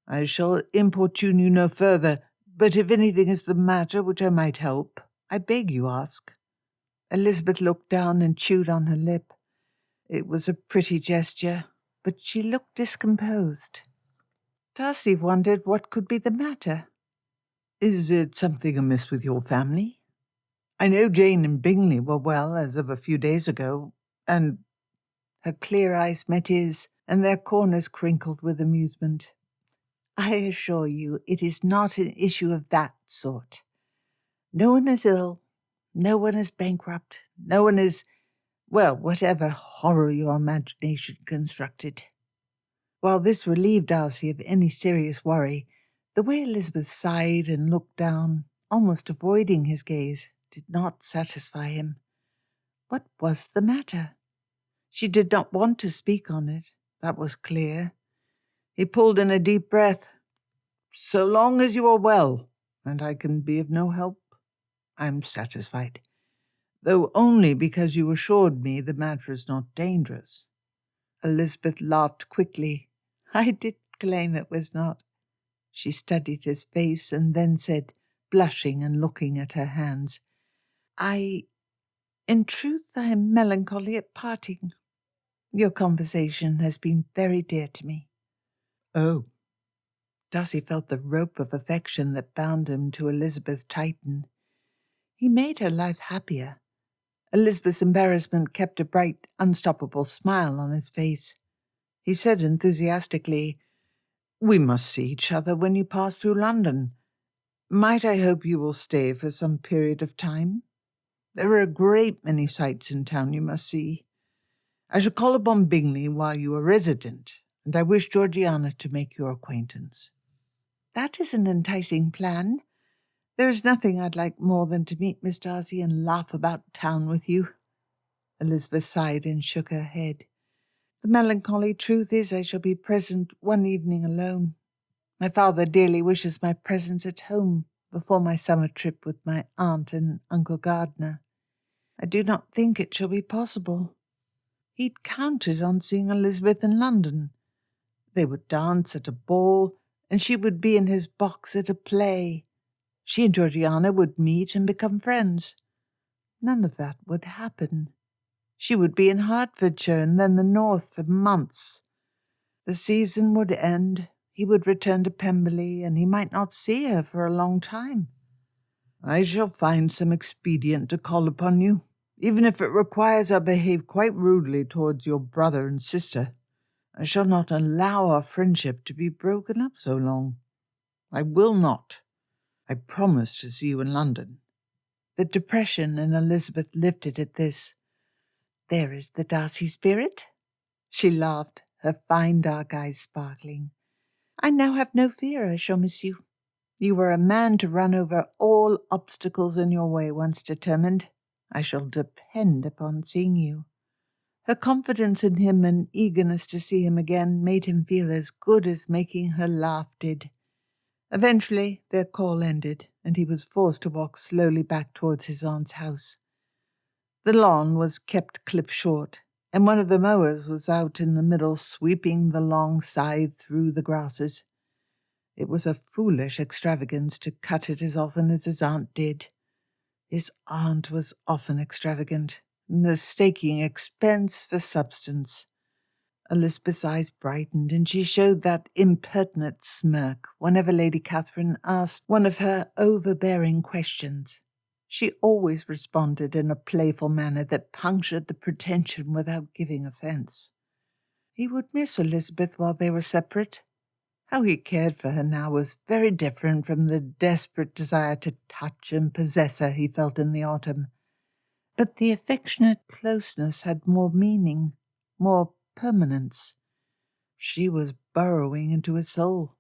I shall importune you no further, but if anything is the matter which I might help, I beg you ask." Elizabeth looked down and chewed on her lip. It was a pretty gesture, but she looked discomposed. Darcy wondered what could be the matter. "Is it something amiss with your family? I know Jane and Bingley were well as of a few days ago, and—" Her clear eyes met his, and their corners crinkled with amusement. "I assure you it is not an issue of that sort. No one is ill. No one is bankrupt. No one is, well, whatever horror your imagination constructed." While this relieved Darcy of any serious worry, the way Elizabeth sighed and looked down, almost avoiding his gaze, did not satisfy him. What was the matter? She did not want to speak on it, that was clear. He pulled in a deep breath. "So long as you are well, and I can be of no help, I am satisfied, though only because you assured me the matter is not dangerous." Elizabeth laughed quickly. "I did claim it was not." She studied his face and then said, blushing and looking at her hands, In truth, I am melancholy at parting. Your conversation has been very dear to me." "Oh." Darcy felt the rope of affection that bound him to Elizabeth tighten. He made her life happier. Elizabeth's embarrassment kept a bright, unstoppable smile on his face. He said enthusiastically, "We must see each other when you pass through London. Might I hope you will stay for some period of time? There are a great many sights in town you must see. I shall call upon Bingley while you are resident, and I wish Georgiana to make your acquaintance." "That is an enticing plan. There is nothing I'd like more than to meet Miss Darcy and laugh about town with you." Elizabeth sighed and shook her head. "The melancholy truth is I shall be present one evening alone. My father dearly wishes my presence at home before my summer trip with my aunt and Uncle Gardner. I do not think it shall be possible." He'd counted on seeing Elizabeth in London. They would dance at a ball, and she would be in his box at a play. She and Georgiana would meet and become friends. None of that would happen. She would be in Hertfordshire and then the north for months. The season would end, he would return to Pemberley, and he might not see her for a long time. "I shall find some expedient to call upon you, even if it requires I behave quite rudely towards your brother and sister. I shall not allow our friendship to be broken up so long. I will not. I promise to see you in London." The depression in Elizabeth lifted at this. "There is the Darcy spirit." She laughed, her fine dark eyes sparkling. "I now have no fear I shall miss you. You were a man to run over all obstacles in your way once determined. I shall depend upon seeing you." Her confidence in him and eagerness to see him again made him feel as good as making her laugh did. Eventually their call ended, and he was forced to walk slowly back towards his aunt's house. The lawn was kept clipped short, and one of the mowers was out in the middle sweeping the long scythe through the grasses. It was a foolish extravagance to cut it as often as his aunt did. His aunt was often extravagant, mistaking expense for substance. Elizabeth's eyes brightened, and she showed that impertinent smirk whenever Lady Catherine asked one of her overbearing questions. She always responded in a playful manner that punctured the pretension without giving offence. He would miss Elizabeth while they were separate. How he cared for her now was very different from the desperate desire to touch and possess her he felt in the autumn. But the affectionate closeness had more meaning, more permanence. She was burrowing into his soul.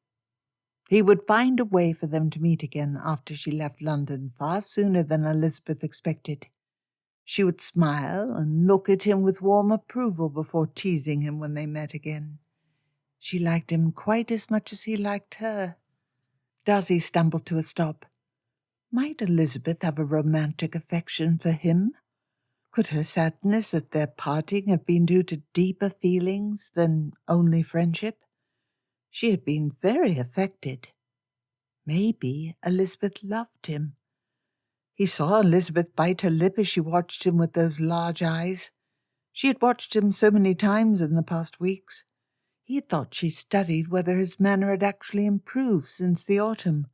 He would find a way for them to meet again after she left London far sooner than Elizabeth expected. She would smile and look at him with warm approval before teasing him when they met again. She liked him quite as much as he liked her. Darcy stumbled to a stop. Might Elizabeth have a romantic affection for him? Could her sadness at their parting have been due to deeper feelings than only friendship? She had been very affected. Maybe Elizabeth loved him. He saw Elizabeth bite her lip as she watched him with those large eyes. She had watched him so many times in the past weeks. He thought she studied whether his manner had actually improved since the autumn.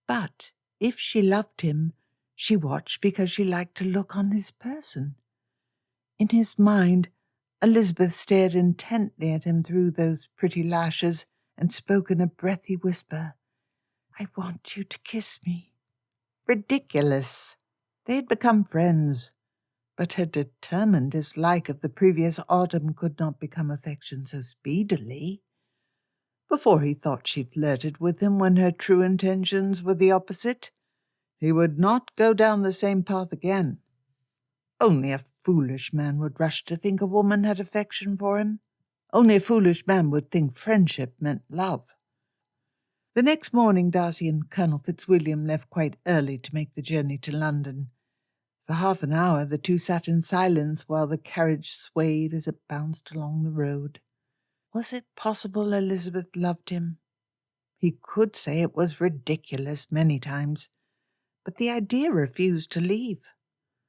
But if she loved him, she watched because she liked to look on his person. In his mind, Elizabeth stared intently at him through those pretty lashes and spoke in a breathy whisper. "I want you to kiss me." Ridiculous! They had become friends, but her determined dislike of the previous autumn could not become affection so speedily. Before he thought she flirted with him when her true intentions were the opposite. He would not go down the same path again. Only a foolish man would rush to think a woman had affection for him. Only a foolish man would think friendship meant love. The next morning Darcy and Colonel Fitzwilliam left quite early to make the journey to London. For half an hour the two sat in silence while the carriage swayed as it bounced along the road. Was it possible Elizabeth loved him? He could say it was ridiculous many times, but the idea refused to leave.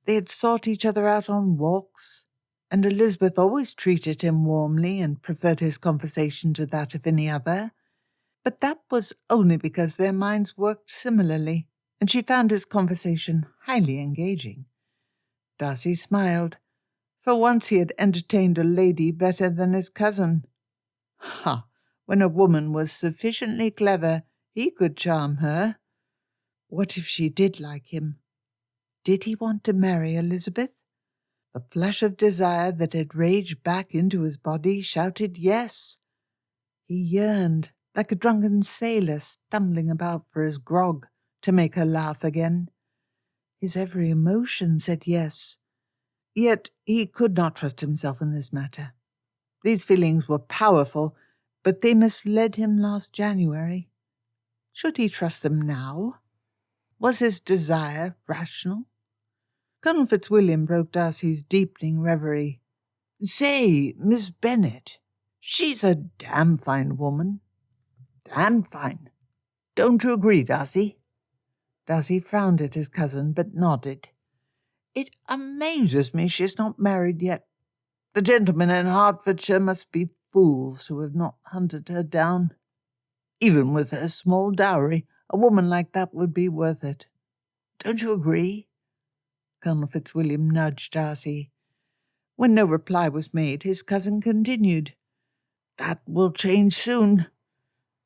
They had sought each other out on walks, and Elizabeth always treated him warmly and preferred his conversation to that of any other. But that was only because their minds worked similarly, and she found his conversation highly engaging. Darcy smiled. For once he had entertained a lady better than his cousin. Ha! When a woman was sufficiently clever, he could charm her. What if she did like him? Did he want to marry Elizabeth? The flush of desire that had raged back into his body shouted yes. He yearned, like a drunken sailor stumbling about for his grog, to make her laugh again. His every emotion said yes. Yet he could not trust himself in this matter. These feelings were powerful, but they misled him last January. Should he trust them now? Was his desire rational? Colonel Fitzwilliam broke Darcy's deepening reverie. "Say, Miss Bennet, she's a damn fine woman." "Damn fine. Don't you agree, Darcy?" Darcy frowned at his cousin, but nodded. "It amazes me she's not married yet. The gentlemen in Hertfordshire must be fools who have not hunted her down. Even with her small dowry, a woman like that would be worth it. Don't you agree?" Colonel Fitzwilliam nudged Darcy. When no reply was made, his cousin continued. "That will change soon.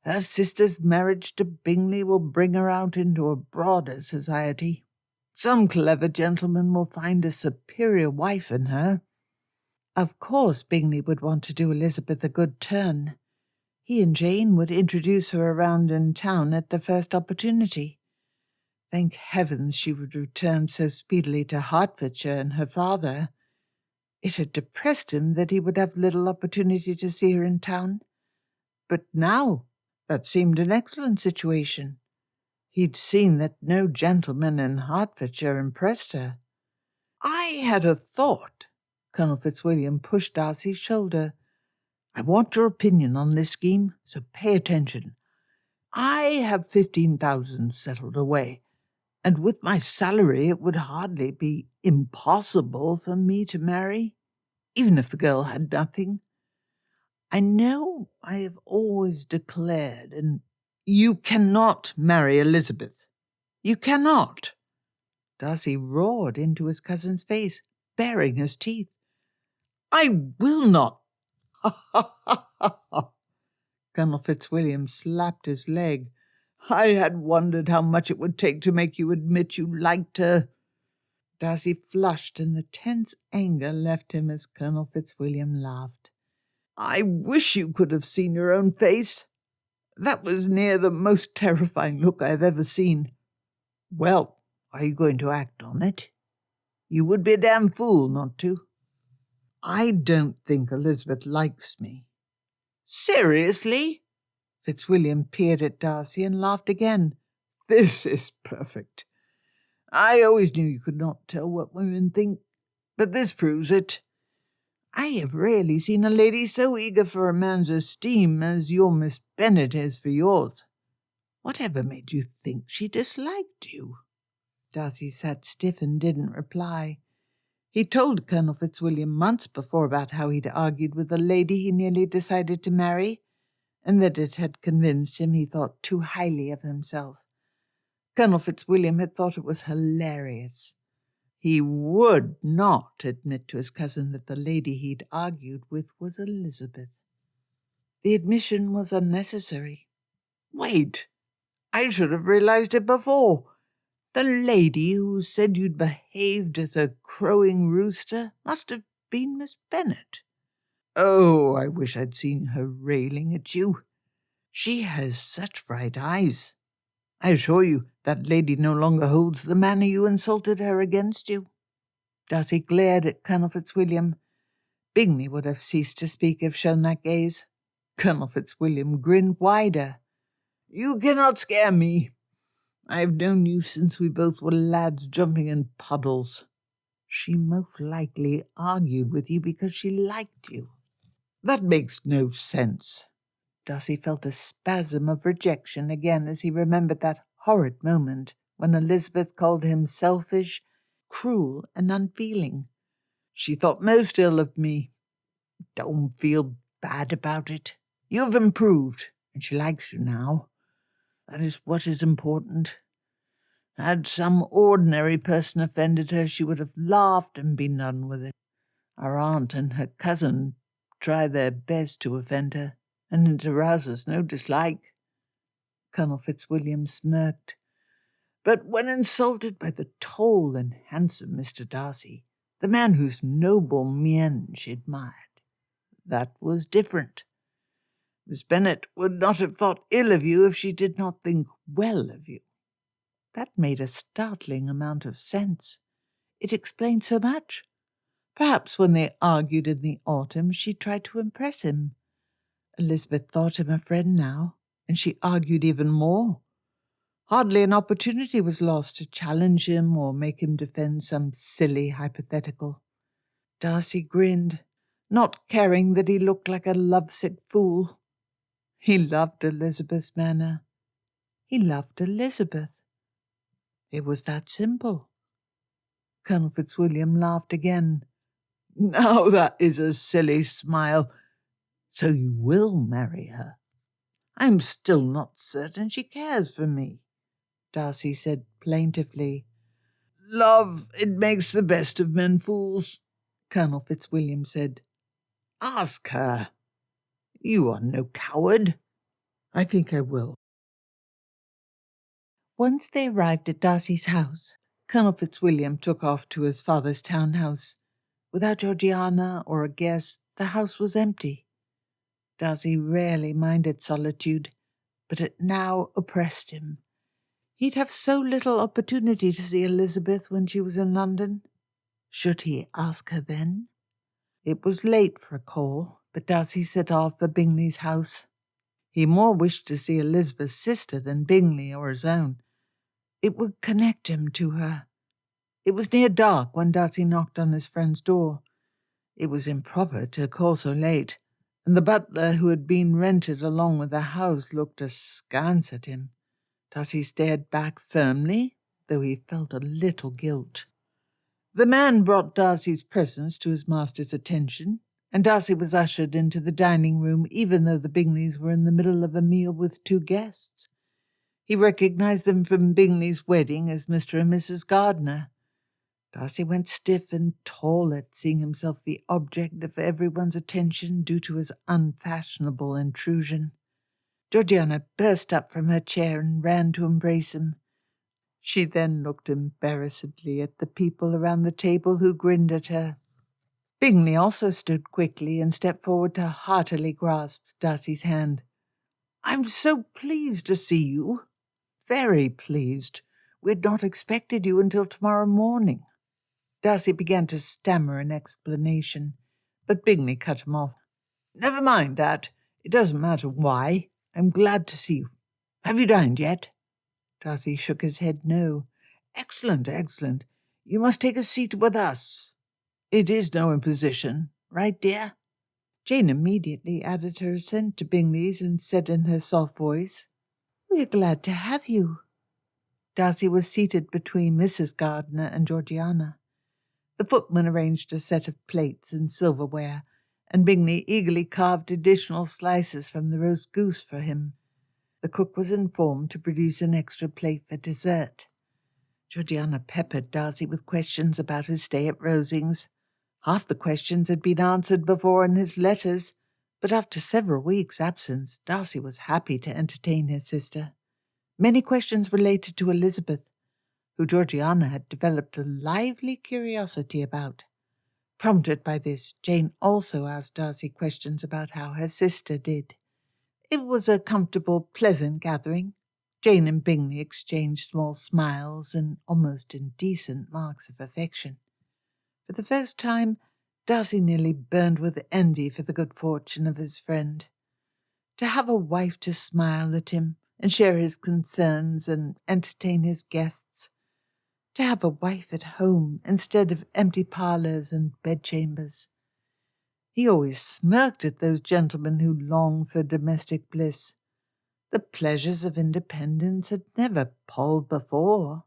Her sister's marriage to Bingley will bring her out into a broader society. Some clever gentleman will find a superior wife in her. Of course Bingley would want to do Elizabeth a good turn. He and Jane would introduce her around in town at the first opportunity. Thank heavens she would return so speedily to Hertfordshire and her father. It had depressed him that he would have little opportunity to see her in town. But now that seemed an excellent situation. He'd seen that no gentleman in Hertfordshire impressed her. "I had a thought." Colonel Fitzwilliam pushed Darcy's shoulder. "I want your opinion on this scheme, so pay attention. I have 15,000 settled away, and with my salary it would hardly be impossible for me to marry, even if the girl had nothing. I know I have always declared, and you cannot marry Elizabeth. You cannot." Darcy roared into his cousin's face, baring his teeth. "I will not." Colonel Fitzwilliam slapped his leg. "I had wondered how much it would take to make you admit you liked her." Darcy flushed, and the tense anger left him as Colonel Fitzwilliam laughed. "I wish you could have seen your own face. That was near the most terrifying look I have ever seen. Well, are you going to act on it? You would be a damn fool not to." "I don't think Elizabeth likes me." "Seriously?" Fitzwilliam peered at Darcy and laughed again. "This is perfect. I always knew you could not tell what women think, but this proves it. I have rarely seen a lady so eager for a man's esteem as your Miss Bennet is for yours. Whatever made you think she disliked you?" Darcy sat stiff and didn't reply. He told Colonel Fitzwilliam months before about how he'd argued with a lady he nearly decided to marry, and that it had convinced him he thought too highly of himself. Colonel Fitzwilliam had thought it was hilarious. He would not admit to his cousin that the lady he'd argued with was Elizabeth. The admission was unnecessary. "Wait! I should have realized it before. The lady who said you'd behaved as a crowing rooster must have been Miss Bennet. Oh, I wish I'd seen her railing at you. She has such bright eyes. I assure you that lady no longer holds the manner you insulted her against you." Darcy glared at Colonel Fitzwilliam. Bingley would have ceased to speak if shown that gaze. Colonel Fitzwilliam grinned wider. "You cannot scare me. I've known you since we both were lads jumping in puddles. She most likely argued with you because she liked you." "That makes no sense." Darcy felt a spasm of rejection again as he remembered that horrid moment when Elizabeth called him selfish, cruel, and unfeeling. "She thought most ill of me. Don't feel bad about it. You have improved, and she likes you now. That is what is important. Had some ordinary person offended her, she would have laughed and been done with it. Our aunt and her cousin try their best to offend her, and it arouses no dislike." Colonel Fitzwilliam smirked. "But when insulted by the tall and handsome Mr. Darcy, the man whose noble mien she admired, that was different. Miss Bennet would not have thought ill of you if she did not think well of you." That made a startling amount of sense. It explained so much. Perhaps when they argued in the autumn, she tried to impress him. Elizabeth thought him a friend now, and she argued even more. Hardly an opportunity was lost to challenge him or make him defend some silly hypothetical. Darcy grinned, not caring that he looked like a lovesick fool. He loved Elizabeth's manner. He loved Elizabeth. It was that simple. Colonel Fitzwilliam laughed again. "Now that is a silly smile. So you will marry her?" "I'm still not certain she cares for me," Darcy said plaintively. "Love, it makes the best of men fools," Colonel Fitzwilliam said. "Ask her. You are no coward." "I think I will." Once they arrived at Darcy's house, Colonel Fitzwilliam took off to his father's townhouse. Without Georgiana or a guest, the house was empty. Darcy rarely minded solitude, but it now oppressed him. He'd have so little opportunity to see Elizabeth when she was in London. Should he ask her then? It was late for a call, but Darcy set off for Bingley's house. He more wished to see Elizabeth's sister than Bingley or his own. It would connect him to her. It was near dark when Darcy knocked on his friend's door. It was improper to call so late, and the butler who had been rented along with the house looked askance at him. Darcy stared back firmly, though he felt a little guilt. The man brought Darcy's presents to his master's attention, and Darcy was ushered into the dining room even though the Bingleys were in the middle of a meal with 2 guests. He recognized them from Bingley's wedding as Mr. and Mrs. Gardiner. Darcy went stiff and tall at seeing himself the object of everyone's attention due to his unfashionable intrusion. Georgiana burst up from her chair and ran to embrace him. She then looked embarrassedly at the people around the table who grinned at her. Bingley also stood quickly and stepped forward to heartily grasp Darcy's hand. "I'm so pleased to see you. Very pleased. We'd not expected you until tomorrow morning." Darcy began to stammer an explanation, but Bingley cut him off. "Never mind that. It doesn't matter why. I'm glad to see you. Have you dined yet?" Darcy shook his head no. Excellent, excellent. You must take a seat with us. It is no imposition, right, dear?" Jane immediately added her assent to Bingley's and said in her soft voice, "We are glad to have you." Darcy was seated between Mrs. Gardiner and Georgiana. The footman arranged a set of plates and silverware, and Bingley eagerly carved additional slices from the roast goose for him. The cook was informed to produce an extra plate for dessert. Georgiana peppered Darcy with questions about his stay at Rosings. Half the questions had been answered before in his letters, but after several weeks' absence, Darcy was happy to entertain his sister. Many questions related to Elizabeth, who Georgiana had developed a lively curiosity about. Prompted by this, Jane also asked Darcy questions about how her sister did. It was a comfortable, pleasant gathering. Jane and Bingley exchanged small smiles and almost indecent marks of affection. For the first time, Darcy nearly burned with envy for the good fortune of his friend. To have a wife to smile at him and share his concerns and entertain his guests. To have a wife at home instead of empty parlours and bedchambers. He always smirked at those gentlemen who longed for domestic bliss. The pleasures of independence had never palled before.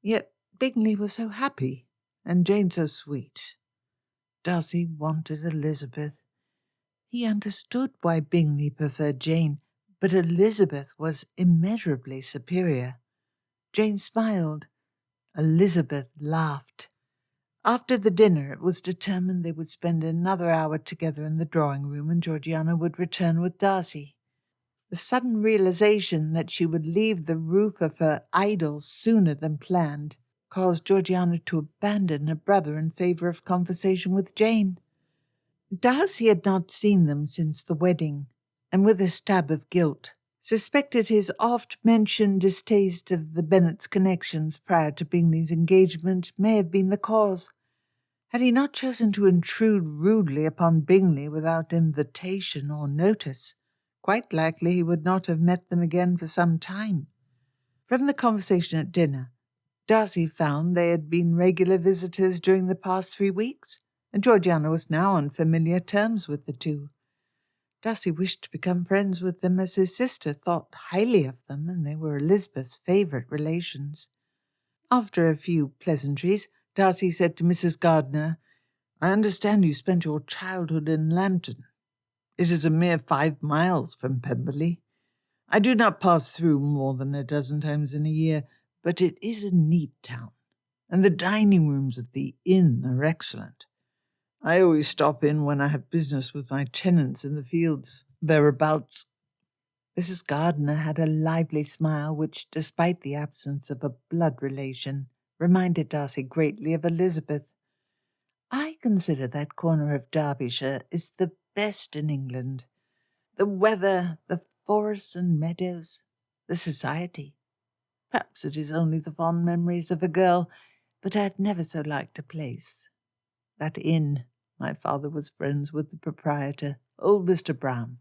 Yet Bingley was so happy, and Jane so sweet. Darcy wanted Elizabeth. He understood why Bingley preferred Jane, but Elizabeth was immeasurably superior. Jane smiled. Elizabeth laughed. After the dinner, it was determined they would spend another hour together in the drawing-room and Georgiana would return with Darcy. The sudden realization that she would leave the roof of her idols sooner than planned caused Georgiana to abandon her brother in favour of conversation with Jane. Darcy had not seen them since the wedding, and with a stab of guilt, suspected his oft-mentioned distaste of the Bennets' connections prior to Bingley's engagement may have been the cause. Had he not chosen to intrude rudely upon Bingley without invitation or notice, quite likely he would not have met them again for some time. From the conversation at dinner, Darcy found they had been regular visitors during the past 3 weeks, and Georgiana was now on familiar terms with the two. Darcy wished to become friends with them as his sister thought highly of them, and they were Elizabeth's favourite relations. After a few pleasantries, Darcy said to Mrs. Gardiner, "I understand you spent your childhood in Lambton. It is a mere 5 miles from Pemberley. I do not pass through more than a dozen times in a year, but it is a neat town, and the dining rooms at the inn are excellent. I always stop in when I have business with my tenants in the fields thereabouts." Mrs. Gardiner had a lively smile which, despite the absence of a blood relation, reminded Darcy greatly of Elizabeth. "I consider that corner of Derbyshire is the best in England. The weather, the forests and meadows, the society. Perhaps it is only the fond memories of a girl, but I have never so liked a place. That inn, my father was friends with the proprietor, old Mr. Brown.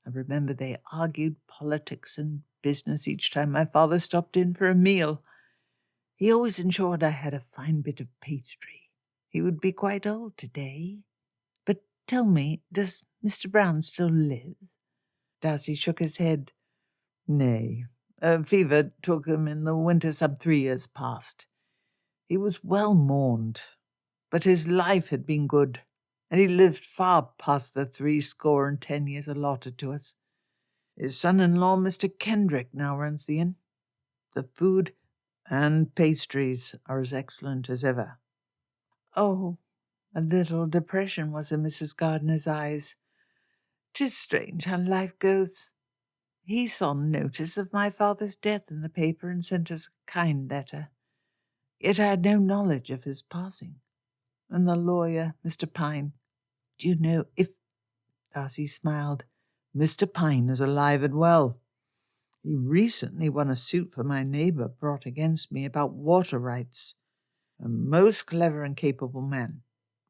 I remember they argued politics and business each time my father stopped in for a meal. He always ensured I had a fine bit of pastry. He would be quite old today. But tell me, does Mr. Brown still live?" Darcy shook his head. "Nay, a fever took him in the winter some 3 years past. He was well mourned, but his life had been good, and he lived far past the 70 years allotted to us. His son-in-law, Mr. Kendrick, now runs the inn. The food and pastries are as excellent as ever." "Oh," a little depression was in Mrs. Gardiner's eyes. "'Tis strange how life goes. He saw notice of my father's death in the paper and sent us a kind letter. Yet I had no knowledge of his passing. And the lawyer, Mr. Pine, do you know if—" Darcy smiled. "Mr. Pine is alive and well. He recently won a suit for my neighbour brought against me about water rights. A most clever and capable man.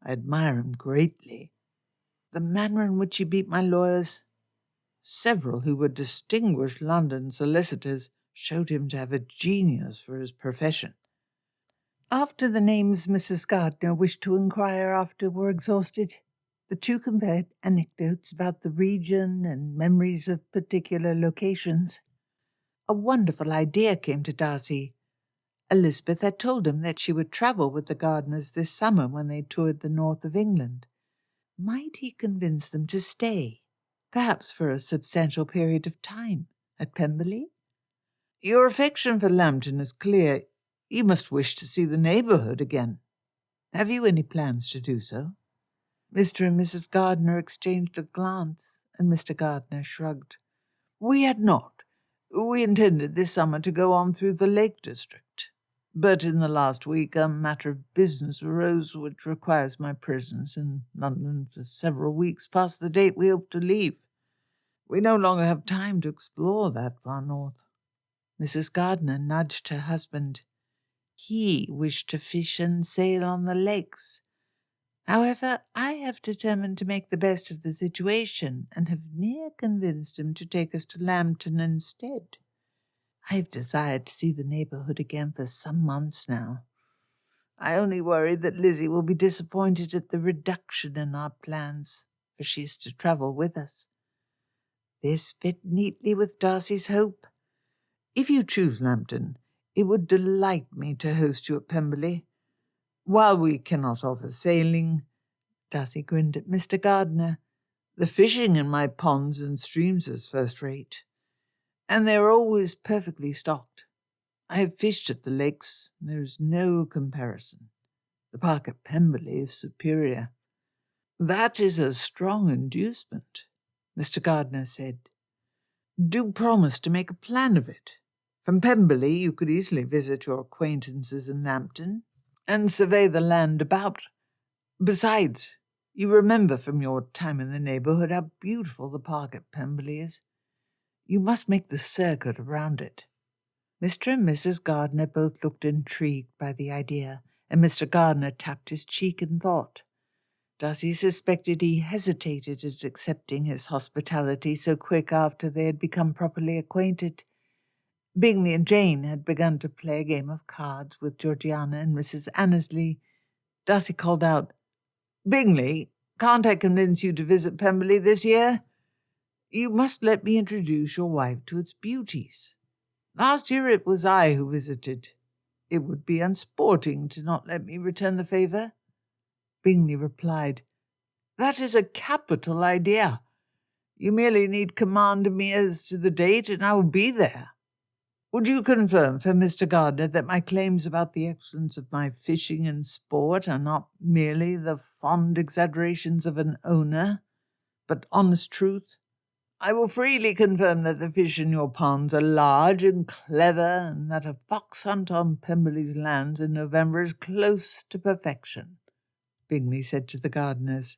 I admire him greatly. The manner in which he beat my lawyers, several who were distinguished London solicitors, showed him to have a genius for his profession. After the names Mrs. Gardner wished to inquire after were exhausted, the two compared anecdotes about the region and memories of particular locations. A wonderful idea came to Darcy. Elizabeth had told him that she would travel with the Gardners this summer when they toured the north of England. Might he convince them to stay, perhaps for a substantial period of time, at Pemberley? Your affection for Lambton is clear. You must wish to see the neighbourhood again. Have you any plans to do so? Mr. and Mrs. Gardner exchanged a glance, and Mr. Gardner shrugged. We had not. We intended this summer to go on through the Lake District. But in the last week a matter of business arose which requires my presence in London for several weeks past the date we hope to leave. We no longer have time to explore that far north. Mrs. Gardner nudged her husband. He wished to fish and sail on the lakes. However, I have determined to make the best of the situation and have near convinced him to take us to Lambton instead. I have desired to see the neighbourhood again for some months now. I only worry that Lizzie will be disappointed at the reduction in our plans, for she is to travel with us. This fit neatly with Darcy's hope. If you choose Lambton, it would delight me to host you at Pemberley. While we cannot offer sailing, Darcy grinned at Mr. Gardner, the fishing in my ponds and streams is first rate, and they are always perfectly stocked. I have fished at the lakes, and there is no comparison. The park at Pemberley is superior. That is a strong inducement, Mr. Gardner said. Do promise to make a plan of it. From Pemberley you could easily visit your acquaintances in Lambton and survey the land about. Besides, you remember from your time in the neighbourhood how beautiful the park at Pemberley is. You must make the circuit around it. Mr. and Mrs. Gardner both looked intrigued by the idea, and Mr. Gardner tapped his cheek in thought. Darcy suspected he hesitated at accepting his hospitality so quick after they had become properly acquainted. Bingley and Jane had begun to play a game of cards with Georgiana and Mrs. Annesley. Darcy called out, "Bingley, can't I convince you to visit Pemberley this year? You must let me introduce your wife to its beauties. Last year it was I who visited. It would be unsporting to not let me return the favour." Bingley replied, "That is a capital idea. You merely need command me as to the date, and I will be there. Would you confirm for Mr. Gardner that my claims about the excellence of my fishing and sport are not merely the fond exaggerations of an owner, but honest truth? I will freely confirm that the fish in your ponds are large and clever, and that a fox hunt on Pemberley's lands in November is close to perfection." Bingley said to the Gardners,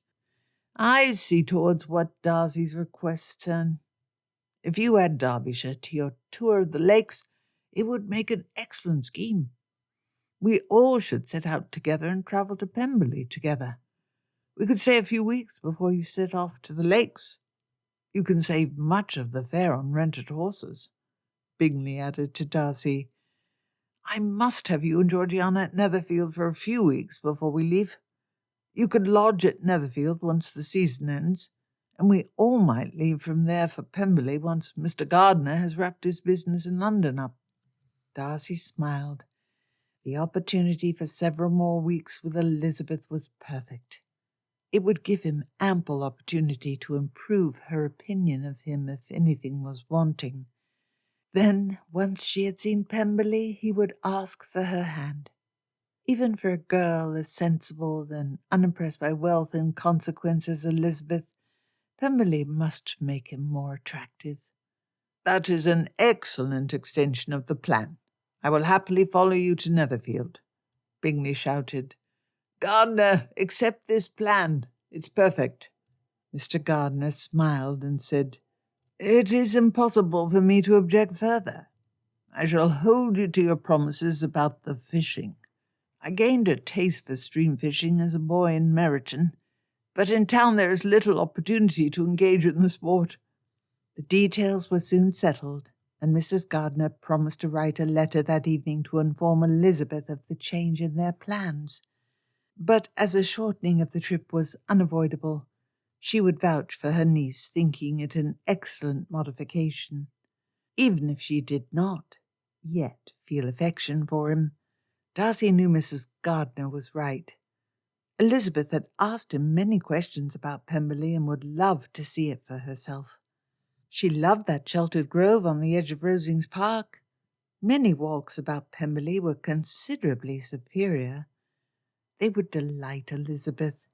"I see towards what Darcy's requests turn. If you add Derbyshire to your tour of the lakes, it would make an excellent scheme. We all should set out together and travel to Pemberley together. We could stay a few weeks before you set off to the lakes. You can save much of the fare on rented horses." Bingley added to Darcy, "I must have you and Georgiana at Netherfield for a few weeks before we leave. You could lodge at Netherfield once the season ends, and we all might leave from there for Pemberley once Mr. Gardner has wrapped his business in London up." Darcy smiled. The opportunity for several more weeks with Elizabeth was perfect. It would give him ample opportunity to improve her opinion of him if anything was wanting. Then, once she had seen Pemberley, he would ask for her hand. Even for a girl as sensible and unimpressed by wealth and consequence as Elizabeth, Pemberley must make him more attractive. "That is an excellent extension of the plan. I will happily follow you to Netherfield." Bingley shouted, "Gardner, accept this plan. It's perfect." Mr. Gardner smiled and said, "It is impossible for me to object further. I shall hold you to your promises about the fishing. I gained a taste for stream fishing as a boy in Meryton, but in town there is little opportunity to engage in the sport." The details were soon settled, and Mrs. Gardiner promised to write a letter that evening to inform Elizabeth of the change in their plans. But as a shortening of the trip was unavoidable, she would vouch for her niece, thinking it an excellent modification. Even if she did not yet feel affection for him, Darcy knew Mrs. Gardiner was right. Elizabeth had asked him many questions about Pemberley and would love to see it for herself. She loved that sheltered grove on the edge of Rosings Park. Many walks about Pemberley were considerably superior. They would delight Elizabeth.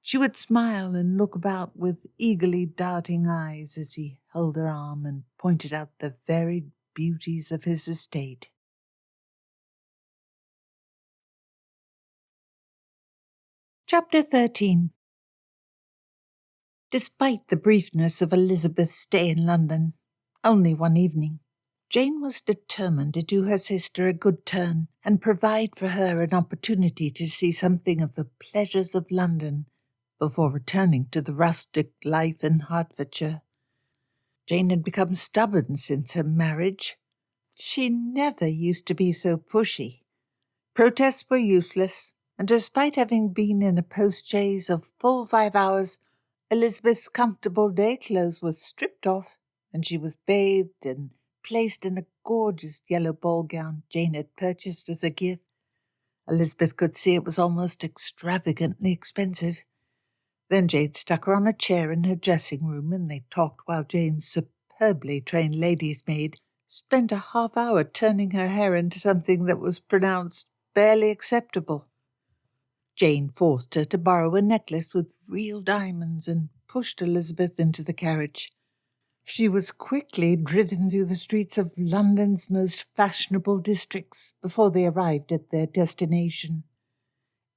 She would smile and look about with eagerly darting eyes as he held her arm and pointed out the varied beauties of his estate. Chapter 13. Despite the briefness of Elizabeth's stay in London, only one evening, Jane was determined to do her sister a good turn and provide for her an opportunity to see something of the pleasures of London before returning to the rustic life in Hertfordshire. Jane had become stubborn since her marriage. She never used to be so pushy. Protests were useless, and despite having been in a post-chaise of full 5 hours, Elizabeth's comfortable day clothes were stripped off, and she was bathed and placed in a gorgeous yellow ball gown Jane had purchased as a gift. Elizabeth could see it was almost extravagantly expensive. Then Jane stuck her on a chair in her dressing room, and they talked while Jane's superbly trained lady's maid spent a half-hour turning her hair into something that was pronounced barely acceptable. Jane forced her to borrow a necklace with real diamonds and pushed Elizabeth into the carriage. She was quickly driven through the streets of London's most fashionable districts before they arrived at their destination.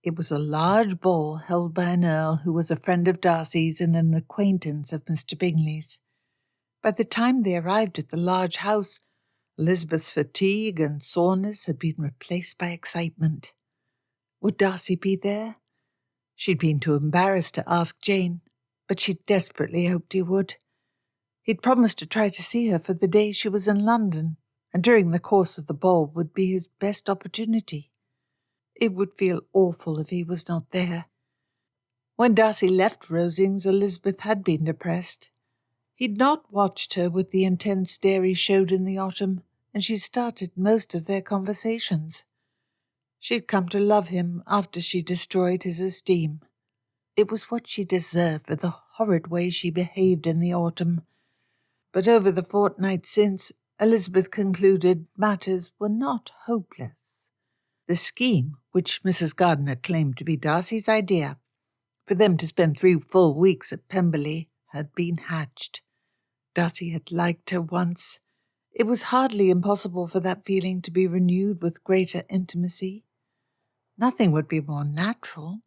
It was a large ball held by an earl who was a friend of Darcy's and an acquaintance of Mr. Bingley's. By the time they arrived at the large house, Elizabeth's fatigue and soreness had been replaced by excitement. Would Darcy be there? She'd been too embarrassed to ask Jane, but she desperately hoped he would. He'd promised to try to see her for the day she was in London, and during the course of the ball would be his best opportunity. It would feel awful if he was not there. When Darcy left Rosings, Elizabeth had been depressed. He'd not watched her with the intense stare he showed in the autumn, and she started most of their conversations. She'd come to love him after she destroyed his esteem. It was what she deserved for the horrid way she behaved in the autumn. But over the fortnight since, Elizabeth concluded matters were not hopeless. The scheme, which Mrs. Gardiner claimed to be Darcy's idea, for them to spend 3 full weeks at Pemberley, had been hatched. Darcy had liked her once. It was hardly impossible for that feeling to be renewed with greater intimacy. Nothing would be more natural.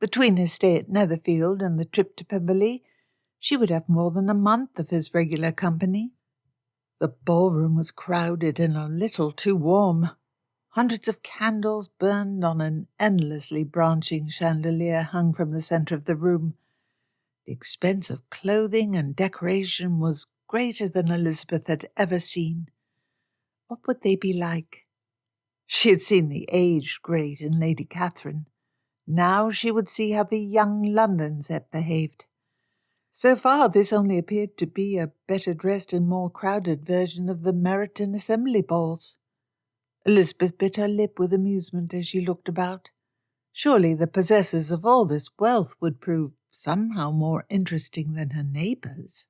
Between his stay at Netherfield and the trip to Pemberley, she would have more than a month of his regular company. The ballroom was crowded and a little too warm. Hundreds of candles burned on an endlessly branching chandelier hung from the centre of the room. The expense of clothing and decoration was greater than Elizabeth had ever seen. What would they be like? She had seen the aged great in Lady Catherine. Now she would see how the young Londons had behaved. So far, this only appeared to be a better-dressed and more crowded version of the Meryton Assembly balls. Elizabeth bit her lip with amusement as she looked about. Surely the possessors of all this wealth would prove somehow more interesting than her neighbours.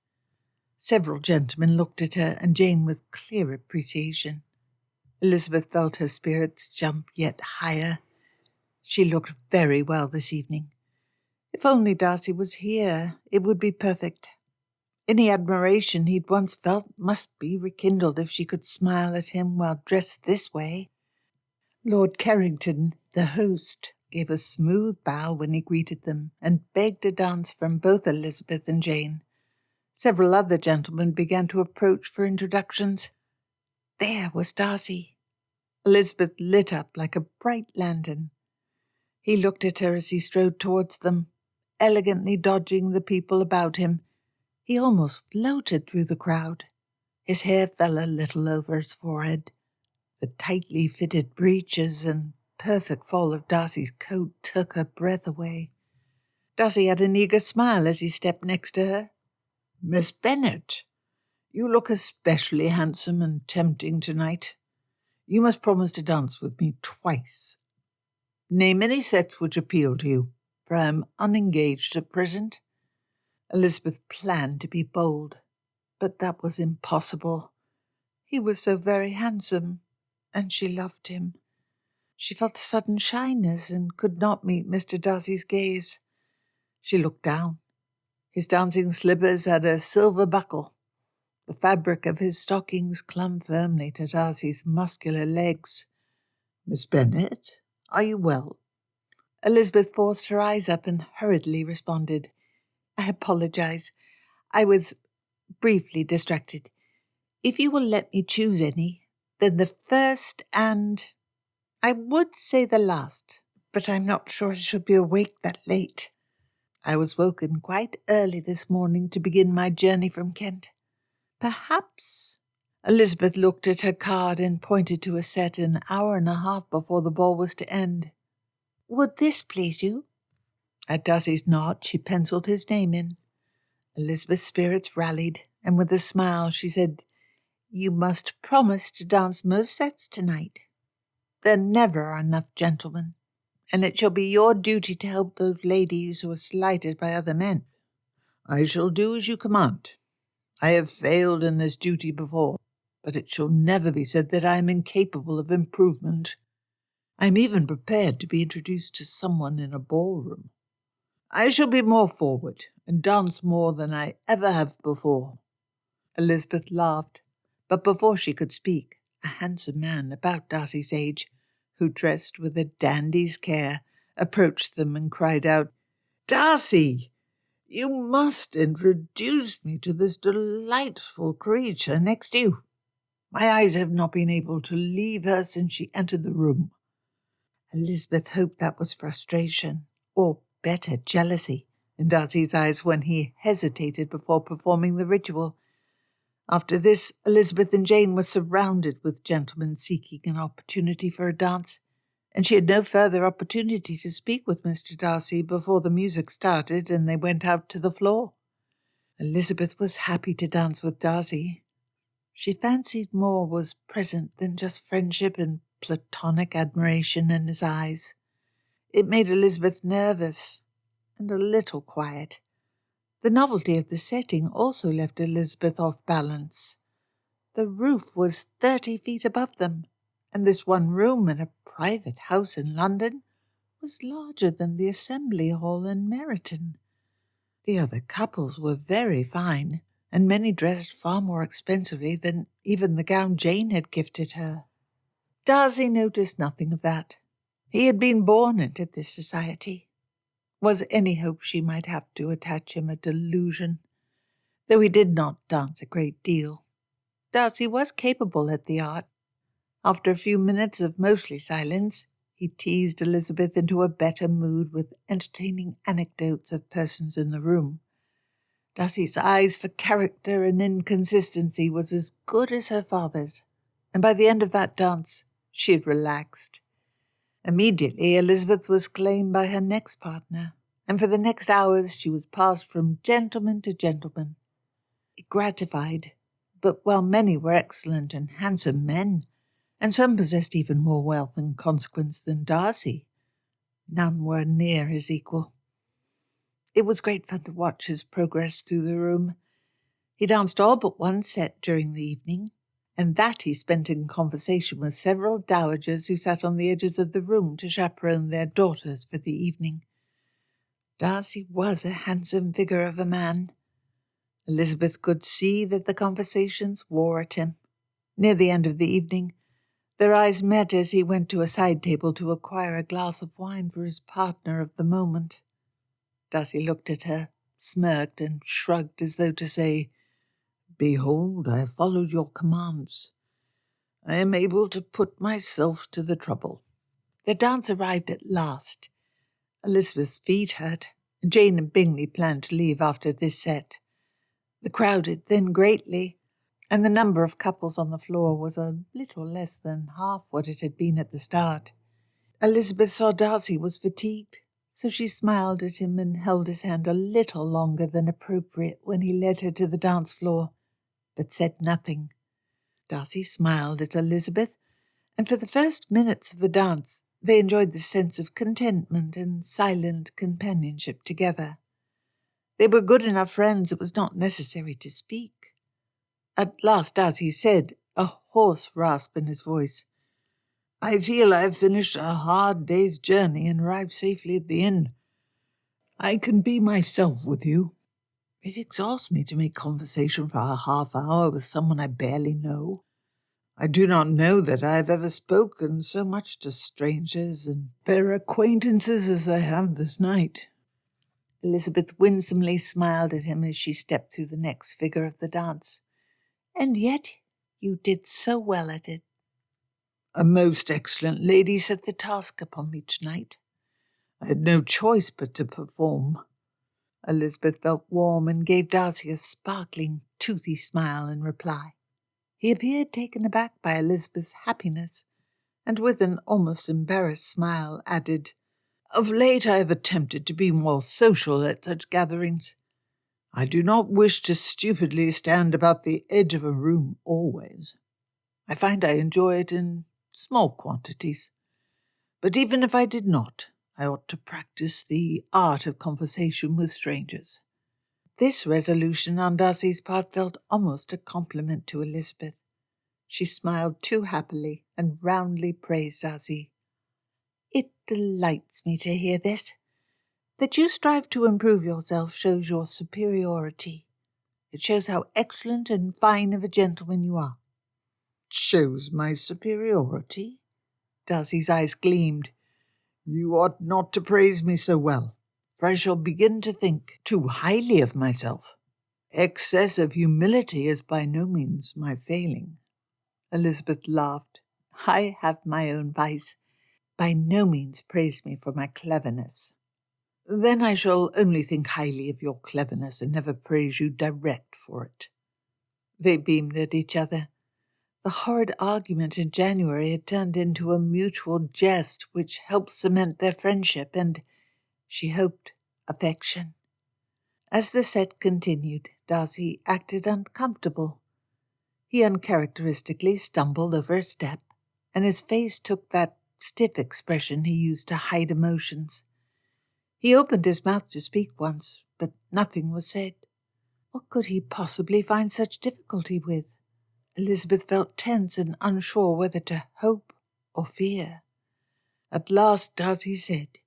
Several gentlemen looked at her and Jane with clear appreciation. Elizabeth felt her spirits jump yet higher. She looked very well this evening. If only Darcy was here, it would be perfect. Any admiration he'd once felt must be rekindled if she could smile at him while dressed this way. Lord Carrington, the host, gave a smooth bow when he greeted them and begged a dance from both Elizabeth and Jane. Several other gentlemen began to approach for introductions. There was Darcy. Elizabeth lit up like a bright lantern. He looked at her as he strode towards them, elegantly dodging the people about him. He almost floated through the crowd. His hair fell a little over his forehead. The tightly fitted breeches and perfect fall of Darcy's coat took her breath away. Darcy had an eager smile as he stepped next to her. "Miss Bennet, you look especially handsome and tempting tonight. You must promise to dance with me twice. Name any sets which appeal to you, for I am unengaged at present." Elizabeth planned to be bold, but that was impossible. He was so very handsome, and she loved him. She felt a sudden shyness and could not meet Mr. Darcy's gaze. She looked down. His dancing slippers had a silver buckle. The fabric of his stockings clung firmly to Darcy's muscular legs. "Miss Bennet, are you well?" Elizabeth forced her eyes up and hurriedly responded. "I apologize. I was briefly distracted. If you will let me choose any, then the first and I would say the last, but I'm not sure I should be awake that late. I was woken quite early this morning to begin my journey from Kent. Perhaps—" Elizabeth looked at her card and pointed to a set an hour and a half before the ball was to end. "Would this please you?" At Darcy's nod, she penciled his name in. Elizabeth's spirits rallied, and with a smile she said, "You must promise to dance most sets tonight. There never are enough gentlemen, and it shall be your duty to help those ladies who are slighted by other men." "I shall do as you command. I have failed in this duty before, but it shall never be said that I am incapable of improvement. I am even prepared to be introduced to someone in a ballroom. I shall be more forward and dance more than I ever have before." Elizabeth laughed, but before she could speak, a handsome man about Darcy's age, who dressed with a dandy's care, approached them and cried out, "Darcy, you must introduce me to this delightful creature next to you. My eyes have not been able to leave her since she entered the room." Elizabeth hoped that was frustration, or better, jealousy, in Darcy's eyes when he hesitated before performing the ritual. After this, Elizabeth and Jane were surrounded with gentlemen seeking an opportunity for a dance, and she had no further opportunity to speak with Mr. Darcy before the music started and they went out to the floor. Elizabeth was happy to dance with Darcy. She fancied more was present than just friendship and platonic admiration in his eyes. It made Elizabeth nervous and a little quiet. The novelty of the setting also left Elizabeth off balance. The roof was 30 feet above them, and this one room in a private house in London was larger than the Assembly Hall in Meryton. The other couples were very fine, and many dressed far more expensively than even the gown Jane had gifted her. Darcy noticed nothing of that. He had been born into this society. Was any hope she might have to attach him a delusion? Though he did not dance a great deal, Darcy was capable at the art. After a few minutes of mostly silence, he teased Elizabeth into a better mood with entertaining anecdotes of persons in the room. Darcy's eyes for character and inconsistency was as good as her father's, and by the end of that dance she had relaxed. Immediately Elizabeth was claimed by her next partner, and for the next hours she was passed from gentleman to gentleman. It gratified, but while many were excellent and handsome men, and some possessed even more wealth and consequence than Darcy, none were near his equal. It was great fun to watch his progress through the room. He danced all but one set during the evening, and that he spent in conversation with several dowagers who sat on the edges of the room to chaperone their daughters for the evening. Darcy was a handsome figure of a man. Elizabeth could see that the conversations wore at him. Near the end of the evening, their eyes met as he went to a side table to acquire a glass of wine for his partner of the moment. Darcy looked at her, smirked, and shrugged as though to say, "Behold, I have followed your commands. I am able to put myself to the trouble." The dance arrived at last. Elizabeth's feet hurt, and Jane and Bingley planned to leave after this set. The crowd had thinned greatly, and the number of couples on the floor was a little less than half what it had been at the start. Elizabeth saw Darcy was fatigued, so she smiled at him and held his hand a little longer than appropriate when he led her to the dance floor, but said nothing. Darcy smiled at Elizabeth, and for the first minutes of the dance they enjoyed the sense of contentment and silent companionship together. They were good enough friends it was not necessary to speak. At last Darcy said, a hoarse rasp in his voice, "I feel I have finished a hard day's journey and arrived safely at the inn. I can be myself with you. It exhausts me to make conversation for a half hour with someone I barely know. I do not know that I have ever spoken so much to strangers and their acquaintances as I have this night." Elizabeth winsomely smiled at him as she stepped through the next figure of the dance. "And yet you did so well at it." "A most excellent lady set the task upon me tonight. I had no choice but to perform." Elizabeth felt warm and gave Darcy a sparkling, toothy smile in reply. He appeared taken aback by Elizabeth's happiness, and with an almost embarrassed smile added, "Of late I have attempted to be more social at such gatherings. I do not wish to stupidly stand about the edge of a room always. I find I enjoy it in small quantities. But even if I did not, I ought to practice the art of conversation with strangers." This resolution on Darcy's part felt almost a compliment to Elizabeth. She smiled too happily and roundly praised Darcy. "It delights me to hear this. That you strive to improve yourself shows your superiority. It shows how excellent and fine of a gentleman you are." "Shows my superiority?" Darcy's eyes gleamed. "You ought not to praise me so well, for I shall begin to think too highly of myself. Excess of humility is by no means my failing." Elizabeth laughed. "I have my own vice. By no means praise me for my cleverness." "Then I shall only think highly of your cleverness and never praise you direct for it." They beamed at each other. The horrid argument in January had turned into a mutual jest which helped cement their friendship and, she hoped, affection. As the set continued, Darcy acted uncomfortable. He uncharacteristically stumbled over a step, and his face took that stiff expression he used to hide emotions. He opened his mouth to speak once, but nothing was said. What could he possibly find such difficulty with? Elizabeth felt tense and unsure whether to hope or fear. At last Darcy said,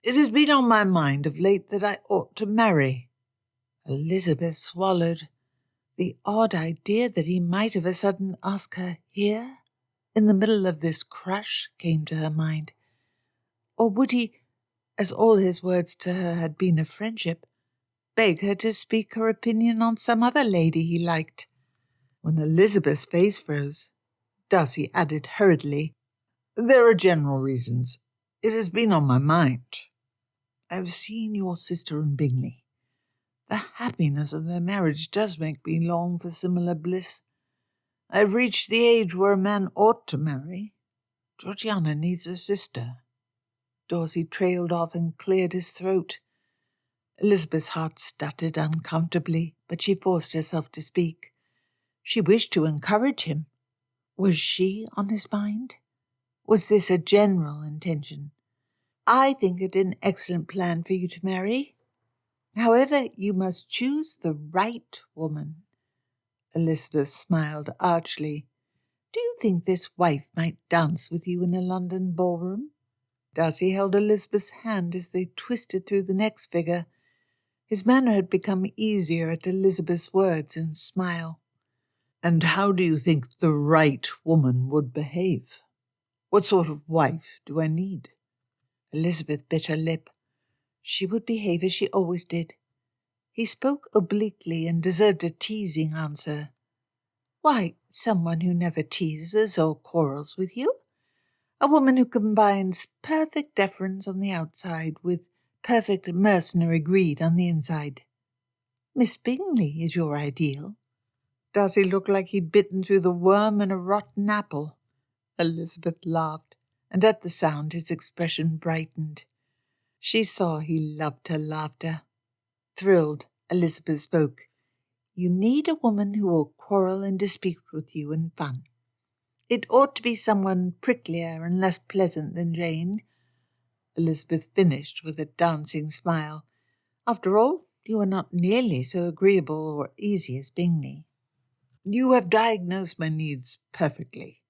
"It has been on my mind of late that I ought to marry." Elizabeth swallowed. The odd idea that he might of a sudden ask her here, in the middle of this crush, came to her mind. Or would he, as all his words to her had been of friendship, beg her to speak her opinion on some other lady he liked? When Elizabeth's face froze, Darcy added hurriedly, "There are general reasons. It has been on my mind. I have seen your sister and Bingley. The happiness of their marriage does make me long for similar bliss. I have reached the age where a man ought to marry. Georgiana needs a sister." Darcy trailed off and cleared his throat. Elizabeth's heart stuttered uncomfortably, but she forced herself to speak. She wished to encourage him. Was she on his mind? Was this a general intention? "I think it an excellent plan for you to marry. However, you must choose the right woman." Elizabeth smiled archly. "Do you think this wife might dance with you in a London ballroom?" Darcy held Elizabeth's hand as they twisted through the next figure. His manner had become easier at Elizabeth's words and smile. "And how do you think the right woman would behave? What sort of wife do I need?" Elizabeth bit her lip. She would behave as she always did. He spoke obliquely and deserved a teasing answer. "Why, someone who never teases or quarrels with you. A woman who combines perfect deference on the outside with perfect mercenary greed on the inside. Miss Bingley is your ideal." Darcy looked like he'd bitten through the worm in a rotten apple. Elizabeth laughed, and at the sound his expression brightened. She saw he loved her laughter. Thrilled, Elizabeth spoke. You need a woman who will quarrel and dispute with you in fun. It ought to be someone pricklier and less pleasant than Jane. Elizabeth finished with a dancing smile. After all, you are not nearly so agreeable or easy as Bingley. You have diagnosed my needs perfectly.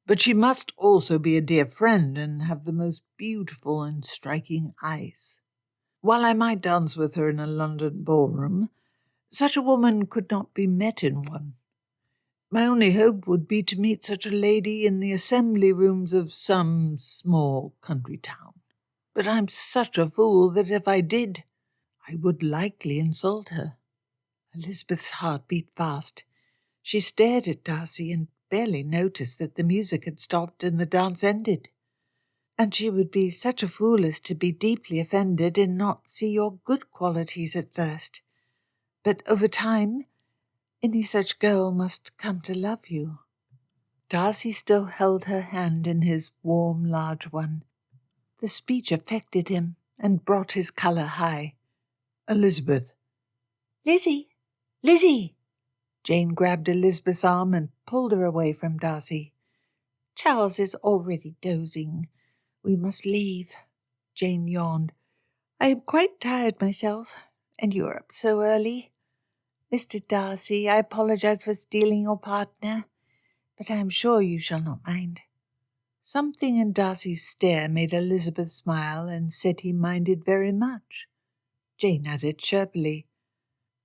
But she must also be a dear friend and have the most beautiful and striking eyes. While I might dance with her in a London ballroom, such a woman could not be met in one. My only hope would be to meet such a lady in the assembly rooms of some small country town. But I'm such a fool that if I did, I would likely insult her. Elizabeth's heart beat fast. She stared at Darcy and barely noticed that the music had stopped and the dance ended. And she would be such a fool as to be deeply offended and not see your good qualities at first. But over time, any such girl must come to love you. Darcy still held her hand in his warm, large one. The speech affected him and brought his colour high. Elizabeth. Lizzie! Lizzie! Jane grabbed Elizabeth's arm and pulled her away from Darcy. Charles is already dozing. We must leave. Jane yawned. I am quite tired myself, and you are up so early. Mr. Darcy, I apologize for stealing your partner, but I am sure you shall not mind. Something in Darcy's stare made Elizabeth smile and said he minded very much. Jane added chirpily,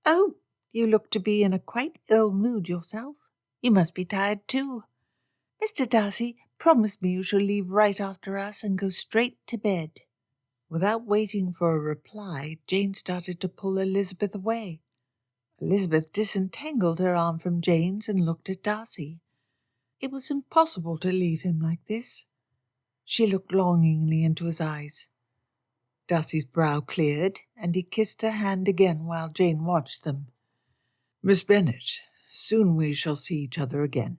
Oh, you look to be in a quite ill mood yourself. You must be tired too. Mr. Darcy, promise me you shall leave right after us and go straight to bed. Without waiting for a reply, Jane started to pull Elizabeth away. Elizabeth disentangled her arm from Jane's and looked at Darcy. It was impossible to leave him like this. She looked longingly into his eyes. Darcy's brow cleared, and he kissed her hand again while Jane watched them. Miss Bennet, soon we shall see each other again.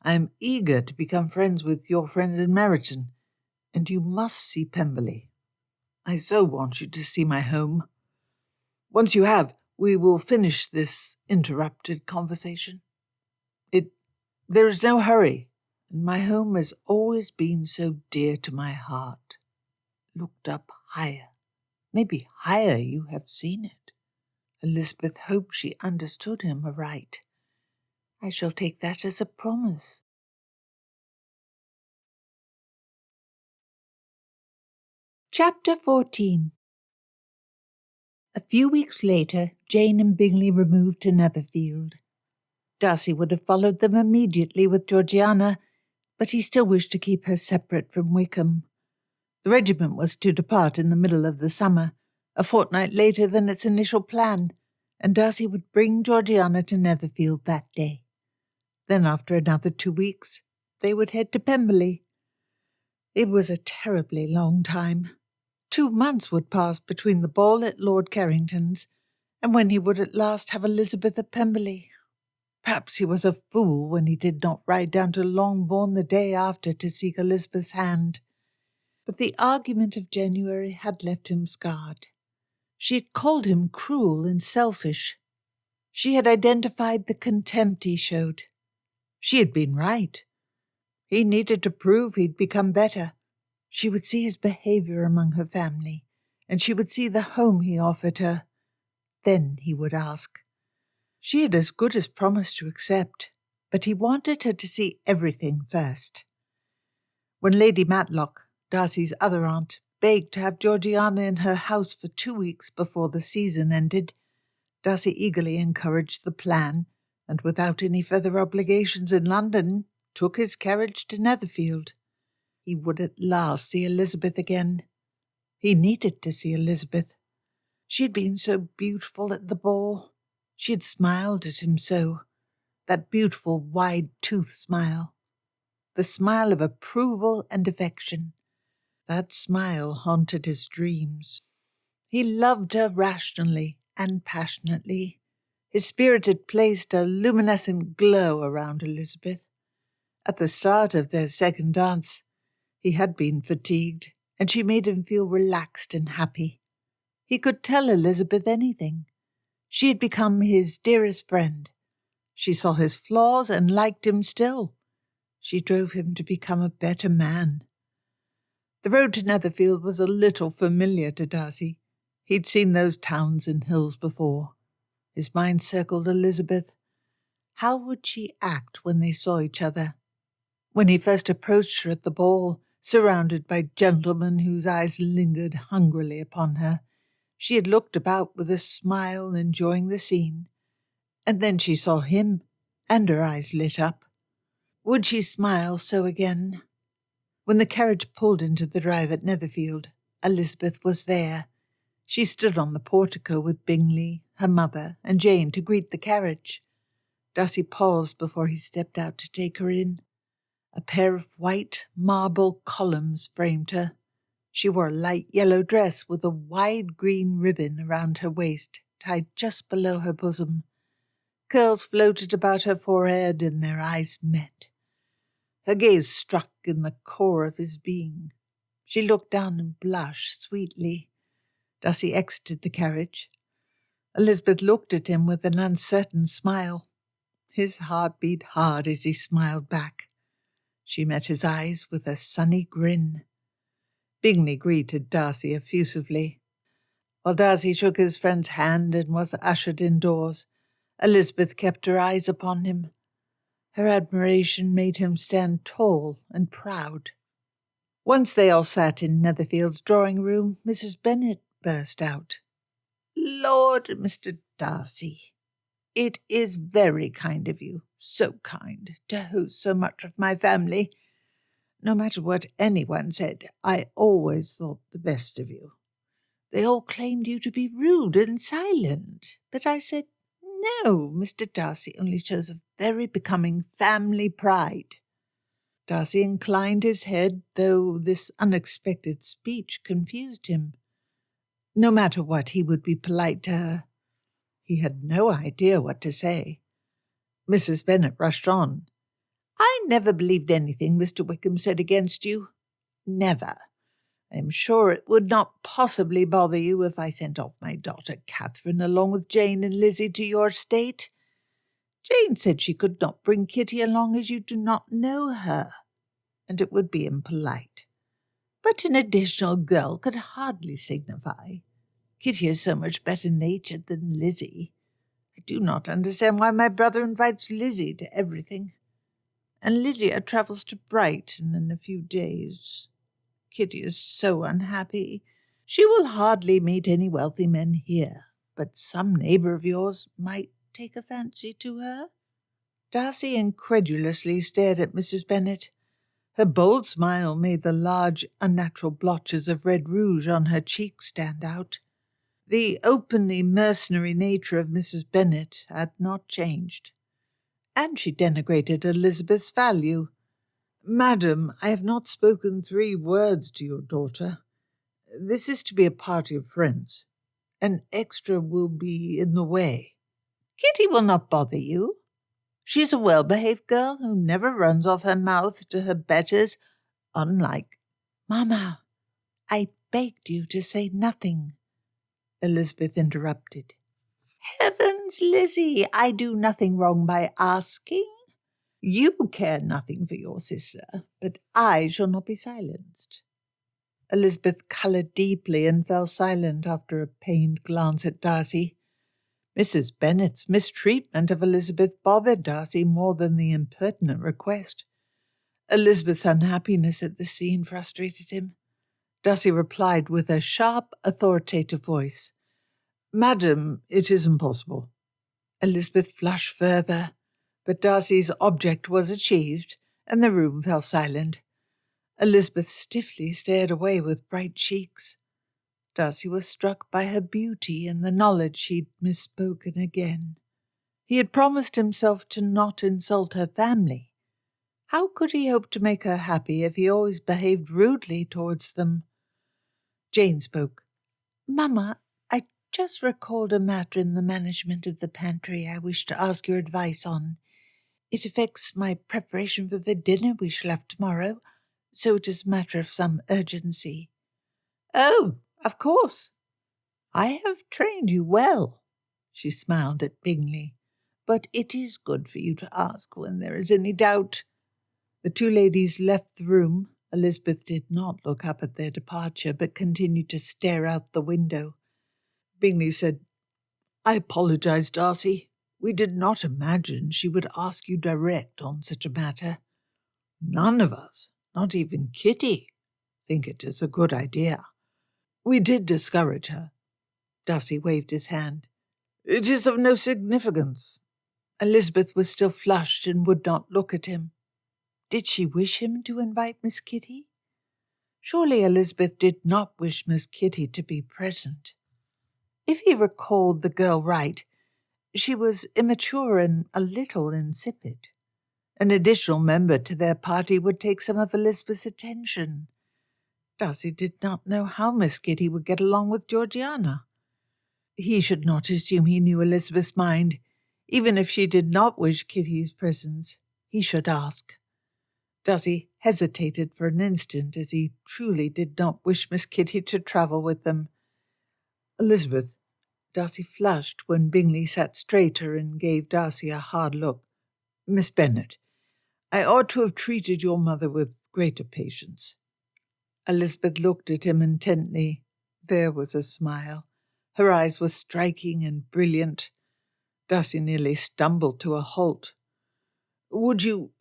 I am eager to become friends with your friends in Meryton, and you must see Pemberley. I so want you to see my home. Once you have, we will finish this interrupted conversation. There is no hurry, and my home has always been so dear to my heart. Looked up higher. Maybe higher you have seen it. Elizabeth hoped she understood him aright. I shall take that as a promise. Chapter 14. A few weeks later, Jane and Bingley removed to Netherfield. Darcy would have followed them immediately with Georgiana, but he still wished to keep her separate from Wickham. The regiment was to depart in the middle of the summer, a fortnight later than its initial plan, and Darcy would bring Georgiana to Netherfield that day. Then after another 2 weeks, they would head to Pemberley. It was a terribly long time. 2 months would pass between the ball at Lord Carrington's and when he would at last have Elizabeth at Pemberley. Perhaps he was a fool when he did not ride down to Longbourn the day after to seek Elizabeth's hand. But the argument of January had left him scarred. She had called him cruel and selfish. She had identified the contempt he showed. She had been right. He needed to prove he'd become better. She would see his behavior among her family, and she would see the home he offered her. Then he would ask. She had as good as promised to accept, but he wanted her to see everything first. When Lady Matlock, Darcy's other aunt, begged to have Georgiana in her house for 2 weeks before the season ended, Darcy eagerly encouraged the plan, and without any further obligations in London, took his carriage to Netherfield. He would at last see Elizabeth again. He needed to see Elizabeth. She had been so beautiful at the ball. She had smiled at him so, that beautiful wide-toothed smile. The smile of approval and affection. That smile haunted his dreams. He loved her rationally and passionately. His spirit had placed a luminescent glow around Elizabeth. At the start of their second dance, he had been fatigued, and she made him feel relaxed and happy. He could tell Elizabeth anything. She had become his dearest friend. She saw his flaws and liked him still. She drove him to become a better man. The road to Netherfield was a little familiar to Darcy. He'd seen those towns and hills before. His mind circled Elizabeth. How would she act when they saw each other? When he first approached her at the ball, surrounded by gentlemen whose eyes lingered hungrily upon her, she had looked about with a smile, enjoying the scene. And then she saw him, and her eyes lit up. Would she smile so again? When the carriage pulled into the drive at Netherfield, Elizabeth was there. She stood on the portico with Bingley, her mother, and Jane to greet the carriage. Darcy paused before he stepped out to take her in. A pair of white marble columns framed her. She wore a light yellow dress with a wide green ribbon around her waist, tied just below her bosom. Curls floated about her forehead, and their eyes met. Her gaze struck in the core of his being. She looked down and blushed sweetly. Darcy exited the carriage. Elizabeth looked at him with an uncertain smile. His heart beat hard as he smiled back. She met his eyes with a sunny grin. Bingley greeted Darcy effusively. While Darcy shook his friend's hand and was ushered indoors, Elizabeth kept her eyes upon him. Her admiration made him stand tall and proud. Once they all sat in Netherfield's drawing-room, Mrs. Bennet burst out. "Lord, Mr. Darcy, it is very kind of you, so kind, to host so much of my family. No matter what anyone said, I always thought the best of you. They all claimed you to be rude and silent, but I said, no, Mr. Darcy only shows a very becoming family pride." Darcy inclined his head, though this unexpected speech confused him. No matter what, he would be polite to her. He had no idea what to say. Mrs. Bennet rushed on. "I never believed anything Mr. Wickham said against you. Never. I am sure it would not possibly bother you if I sent off my daughter Catherine along with Jane and Lizzie to your estate. Jane said she could not bring Kitty along as you do not know her, and it would be impolite. But an additional girl could hardly signify. Kitty is so much better natured than Lizzie. I do not understand why my brother invites Lizzie to everything. And Lydia travels to Brighton in a few days. Kitty is so unhappy. She will hardly meet any wealthy men here, but some neighbour of yours might take a fancy to her." Darcy incredulously stared at Mrs. Bennet. Her bold smile made the large, unnatural blotches of red rouge on her cheeks stand out. The openly mercenary nature of Mrs. Bennet had not changed, and she denigrated Elizabeth's value. "Madam, I have not spoken 3 words to your daughter. This is to be a party of friends. An extra will be in the way." "Kitty will not bother you. She is a well-behaved girl who never runs off her mouth to her betters, unlike—" "Mamma, I begged you to say nothing," Elizabeth interrupted. "Heavens, Lizzie, I do nothing wrong by asking. You care nothing for your sister, but I shall not be silenced." Elizabeth coloured deeply and fell silent after a pained glance at Darcy. Mrs. Bennet's mistreatment of Elizabeth bothered Darcy more than the impertinent request. Elizabeth's unhappiness at the scene frustrated him. Darcy replied with a sharp, authoritative voice. "Madam, it is impossible." Elizabeth flushed further, but Darcy's object was achieved, and the room fell silent. Elizabeth stiffly stared away with bright cheeks. Darcy was struck by her beauty and the knowledge she'd misspoken again. He had promised himself to not insult her family. How could he hope to make her happy if he always behaved rudely towards them? Jane spoke. "Mamma, I just recalled a matter in the management of the pantry I wish to ask your advice on. It affects my preparation for the dinner we shall have tomorrow, so it is a matter of some urgency." "Oh, of course. I have trained you well." She smiled at Bingley. "But it is good for you to ask when there is any doubt." The two ladies left the room. Elizabeth did not look up at their departure, but continued to stare out the window. Bingley said, "I apologize, Darcy. We did not imagine she would ask you direct on such a matter. None of us, not even Kitty, think it is a good idea. We did discourage her." Darcy waved his hand. "It is of no significance." Elizabeth was still flushed and would not look at him. Did she wish him to invite Miss Kitty? Surely Elizabeth did not wish Miss Kitty to be present. If he recalled the girl right, she was immature and a little insipid. An additional member to their party would take some of Elizabeth's attention. Darcy did not know how Miss Kitty would get along with Georgiana. He should not assume he knew Elizabeth's mind. Even if she did not wish Kitty's presence, he should ask. Darcy hesitated for an instant, as he truly did not wish Miss Kitty to travel with them. "Elizabeth," Darcy flushed when Bingley sat straighter and gave Darcy a hard look. "Miss Bennet, I ought to have treated your mother with greater patience." Elizabeth looked at him intently. There was a smile. Her eyes were striking and brilliant. Darcy nearly stumbled to a halt. Do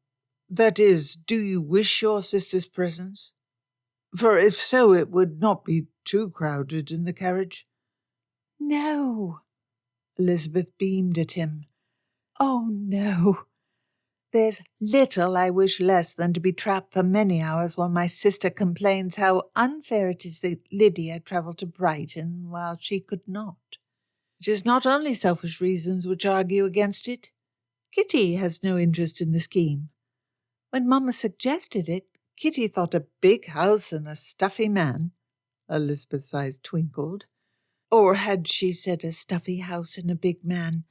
you wish your sister's presence? For if so, it would not be too crowded in the carriage." "No." Elizabeth beamed at him. "Oh, no. There's little I wish less than to be trapped for many hours while my sister complains how unfair it is that Lydia travelled to Brighton while she could not. It is not only selfish reasons which argue against it. Kitty has no interest in the scheme. When Mamma suggested it, Kitty thought a big house and a stuffy man." Elizabeth's eyes twinkled. Or had she said a stuffy house and a big man?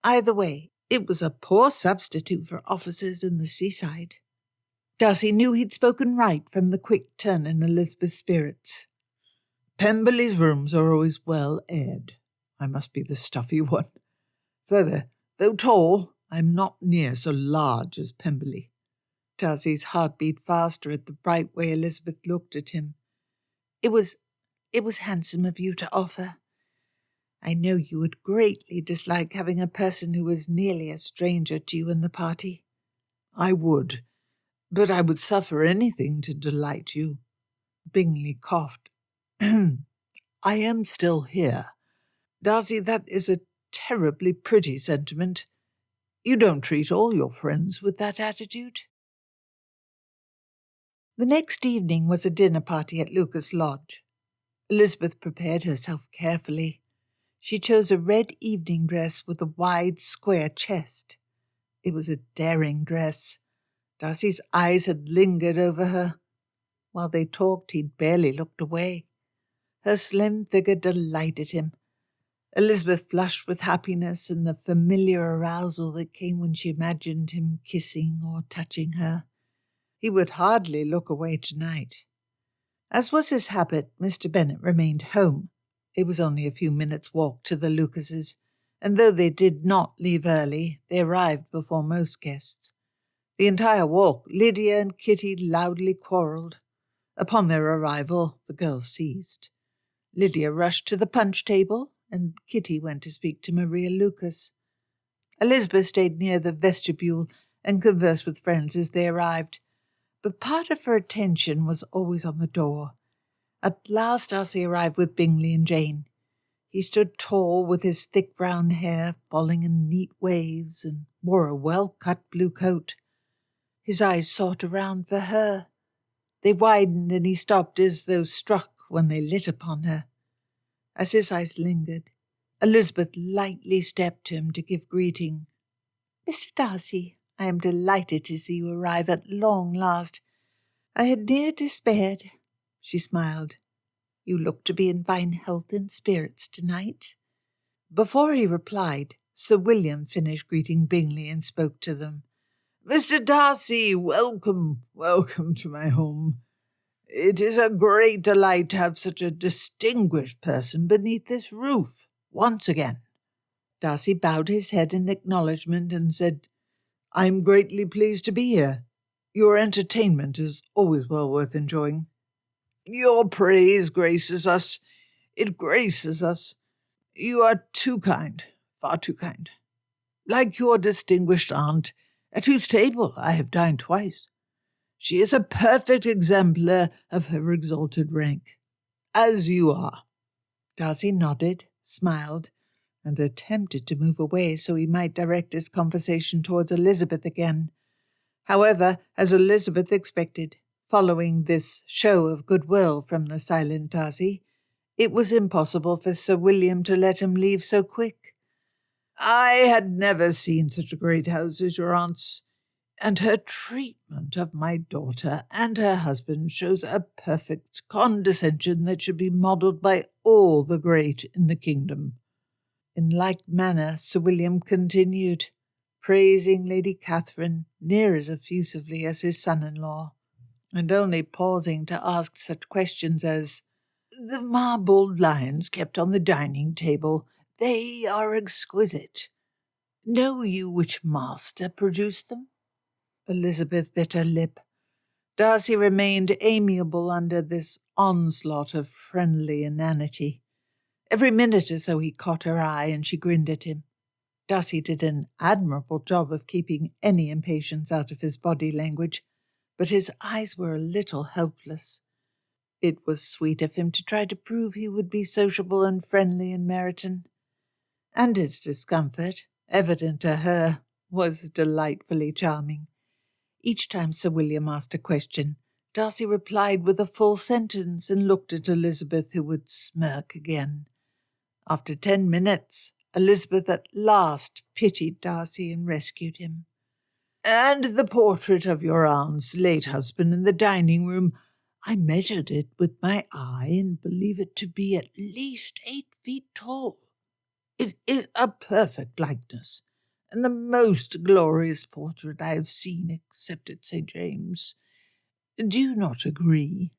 Either way, it was a poor substitute for offices in the seaside. Darcy knew he'd spoken right from the quick turn in Elizabeth's spirits. "Pemberley's rooms are always well aired. I must be the stuffy one. Further, though tall, I am not near so large as Pemberley." Darcy's heart beat faster at the bright way Elizabeth looked at him. It was handsome of you to offer. I know you would greatly dislike having a person who was nearly a stranger to you in the party." "I would, but I would suffer anything to delight you." Bingley coughed. "I am still here. Darcy, that is a terribly pretty sentiment. You don't treat all your friends with that attitude." The next evening was a dinner party at Lucas Lodge. Elizabeth prepared herself carefully. She chose a red evening dress with a wide, square chest. It was a daring dress. Darcy's eyes had lingered over her. While they talked, he'd barely looked away. Her slim figure delighted him. Elizabeth flushed with happiness and the familiar arousal that came when she imagined him kissing or touching her. He would hardly look away tonight. As was his habit, Mr. Bennet remained home. It was only a few minutes' walk to the Lucases, and though they did not leave early, they arrived before most guests. The entire walk, Lydia and Kitty loudly quarrelled. Upon their arrival, the girls ceased. Lydia rushed to the punch table, and Kitty went to speak to Maria Lucas. Elizabeth stayed near the vestibule and conversed with friends as they arrived, but part of her attention was always on the door. At last Darcy arrived with Bingley and Jane. He stood tall with his thick brown hair falling in neat waves and wore a well-cut blue coat. His eyes sought around for her. They widened and he stopped as though struck when they lit upon her. As his eyes lingered, Elizabeth lightly stepped to him to give greeting. "Mr. Darcy, I am delighted to see you arrive at long last. I had near despaired," she smiled. You look to be in fine health and spirits tonight." Before he replied, Sir William finished greeting Bingley and spoke to them. "Mr. Darcy, welcome to my home. It is a great delight to have such a distinguished person beneath this roof once again." Darcy bowed his head in acknowledgment and said, "I am greatly pleased to be here. Your entertainment is always well worth enjoying. Your praise graces us. It graces us. You are too kind, far too kind. Like your distinguished aunt, at whose table I have dined twice. She is a perfect exemplar of her exalted rank, as you are." Darcy nodded, smiled, and attempted to move away so he might direct his conversation towards Elizabeth again. However, as Elizabeth expected, following this show of goodwill from the silent Darcy, it was impossible for Sir William to let him leave so quick. "I had never seen such a great house as your aunt's, and her treatment of my daughter and her husband shows a perfect condescension that should be modelled by all the great in the kingdom." In like manner, Sir William continued, praising Lady Catherine near as effusively as his son-in-law, and only pausing to ask such questions as, "The marble lions kept on the dining table, they are exquisite. Know you which master produced them?" Elizabeth bit her lip. Darcy remained amiable under this onslaught of friendly inanity. Every minute or so he caught her eye and she grinned at him. Darcy did an admirable job of keeping any impatience out of his body language, but his eyes were a little helpless. It was sweet of him to try to prove he would be sociable and friendly in Meryton, and his discomfort, evident to her, was delightfully charming. Each time Sir William asked a question, Darcy replied with a full sentence and looked at Elizabeth, who would smirk again. After 10 minutes, Elizabeth at last pitied Darcy and rescued him. "And the portrait of your aunt's late husband in the dining room, I measured it with my eye and believe it to be at least 8 feet tall. It is a perfect likeness, and the most glorious portrait I have seen except at St. James. Do you not agree?"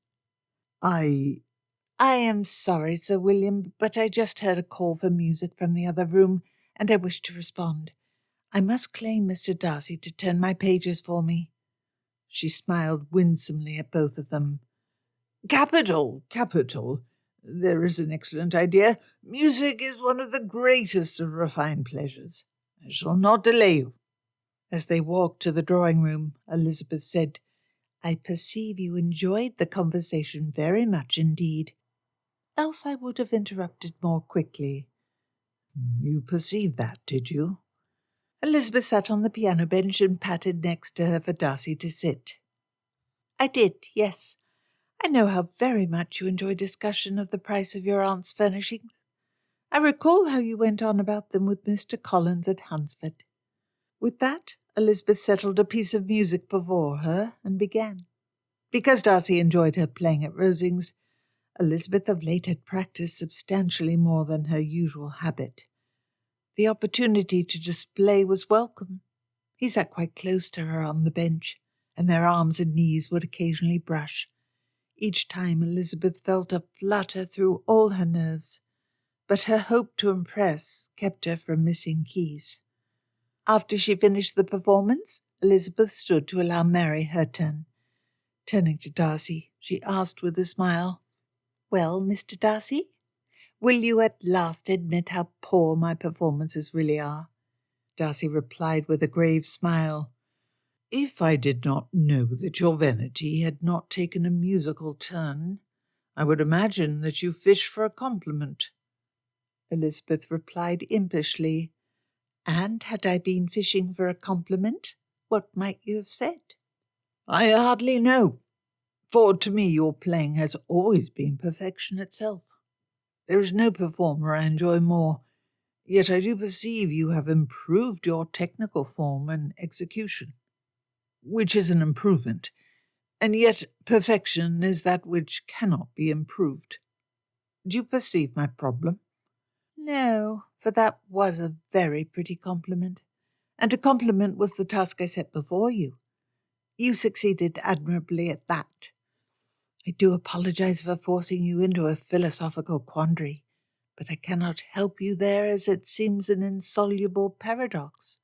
I am sorry, Sir William, but I just heard a call for music from the other room, and I wish to respond. I must claim Mr. Darcy to turn my pages for me." She smiled winsomely at both of them. Capital. There is an excellent idea. Music is one of the greatest of refined pleasures. I shall not delay you." As they walked to the drawing-room, Elizabeth said, "I perceive you enjoyed the conversation very much indeed. Else I would have interrupted more quickly." "You perceived that, did you?" Elizabeth sat on the piano bench and patted next to her for Darcy to sit. "I did, yes. I know how very much you enjoy discussion of the price of your aunt's furnishings. I recall how you went on about them with Mr. Collins at Hunsford." With that, Elizabeth settled a piece of music before her and began. Because Darcy enjoyed her playing at Rosings, Elizabeth of late had practised substantially more than her usual habit. The opportunity to display was welcome. He sat quite close to her on the bench, and their arms and knees would occasionally brush. Each time Elizabeth felt a flutter through all her nerves, but her hope to impress kept her from missing keys. After she finished the performance, Elizabeth stood to allow Mary her turn. Turning to Darcy, she asked with a smile, "Well, Mr. Darcy, will you at last admit how poor my performances really are?" Darcy replied with a grave smile, "If I did not know that your vanity had not taken a musical turn, I would imagine that you fish for a compliment." Elizabeth replied impishly, "And had I been fishing for a compliment, what might you have said?" "I hardly know, for to me your playing has always been perfection itself. There is no performer I enjoy more, yet I do perceive you have improved your technical form and execution, which is an improvement, and yet perfection is that which cannot be improved." Do you perceive my problem? No, for that was a very pretty compliment, and a compliment was the task I set before you. You succeeded admirably at that. I do apologize for forcing you into a philosophical quandary, but I cannot help you there as it seems an insoluble paradox.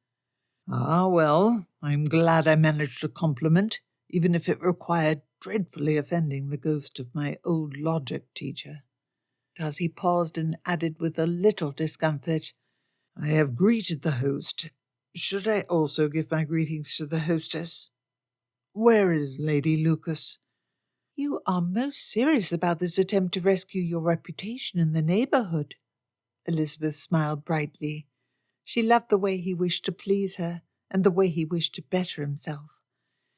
Ah, well, I'm glad I managed a compliment, even if it required dreadfully offending the ghost of my old logic teacher. Darcy paused and added with a little discomfort, I have greeted the host. Should I also give my greetings to the hostess? Where is Lady Lucas? You are most serious about this attempt to rescue your reputation in the neighbourhood. Elizabeth smiled brightly. She loved the way he wished to please her and the way he wished to better himself.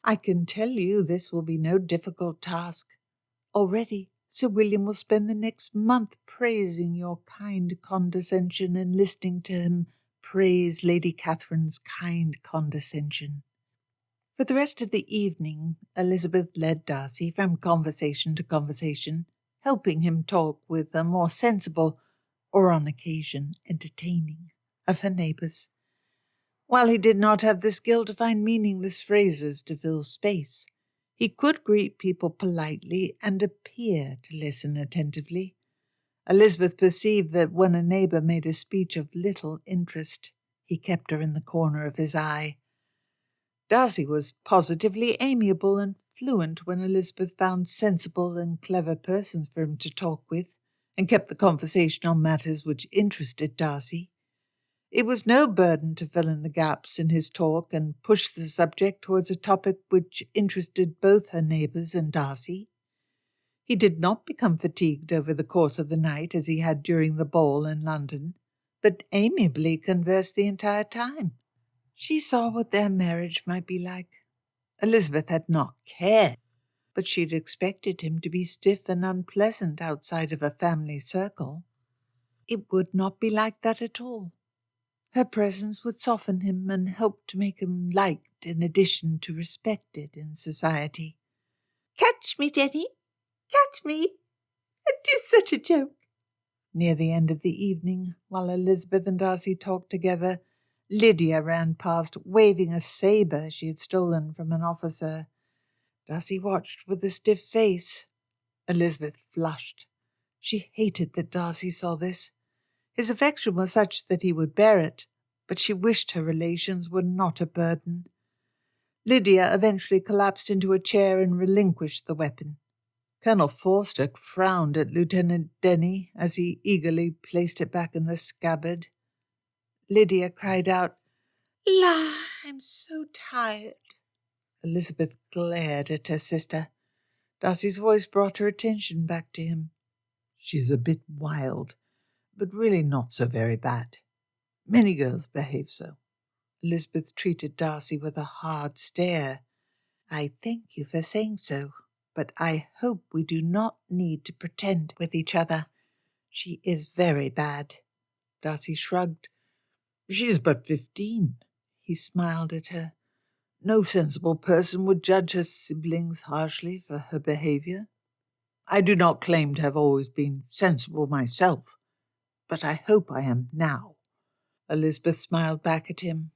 I can tell you this will be no difficult task. Already, Sir William will spend the next month praising your kind condescension and listening to him praise Lady Catherine's kind condescension. For the rest of the evening, Elizabeth led Darcy from conversation to conversation, helping him talk with a more sensible, or on occasion entertaining, of her neighbours. While he did not have the skill to find meaningless phrases to fill space, he could greet people politely and appear to listen attentively. Elizabeth perceived that when a neighbour made a speech of little interest, he kept her in the corner of his eye. Darcy was positively amiable and fluent when Elizabeth found sensible and clever persons for him to talk with, and kept the conversation on matters which interested Darcy. It was no burden to fill in the gaps in his talk and push the subject towards a topic which interested both her neighbours and Darcy. He did not become fatigued over the course of the night as he had during the ball in London, but amiably conversed the entire time. She saw what their marriage might be like. Elizabeth had not cared, but she'd expected him to be stiff and unpleasant outside of a family circle. It would not be like that at all. Her presence would soften him and help to make him liked in addition to respected in society. "Catch me, Jenny! Catch me! It is such a joke!" Near the end of the evening, while Elizabeth and Darcy talked together, Lydia ran past, waving a sabre she had stolen from an officer. Darcy watched with a stiff face. Elizabeth flushed. She hated that Darcy saw this. His affection was such that he would bear it, but she wished her relations were not a burden. Lydia eventually collapsed into a chair and relinquished the weapon. Colonel Forster frowned at Lieutenant Denny as he eagerly placed it back in the scabbard. Lydia cried out, "La, I'm so tired." Elizabeth glared at her sister. Darcy's voice brought her attention back to him. She's a bit wild, but really not so very bad. Many girls behave so. Elizabeth treated Darcy with a hard stare. "I thank you for saying so, but I hope we do not need to pretend with each other. She is very bad." Darcy shrugged. She is but 15. He smiled at her. No sensible person would judge her siblings harshly for her behaviour. I do not claim to have always been sensible myself, but I hope I am now. Elizabeth smiled back at him.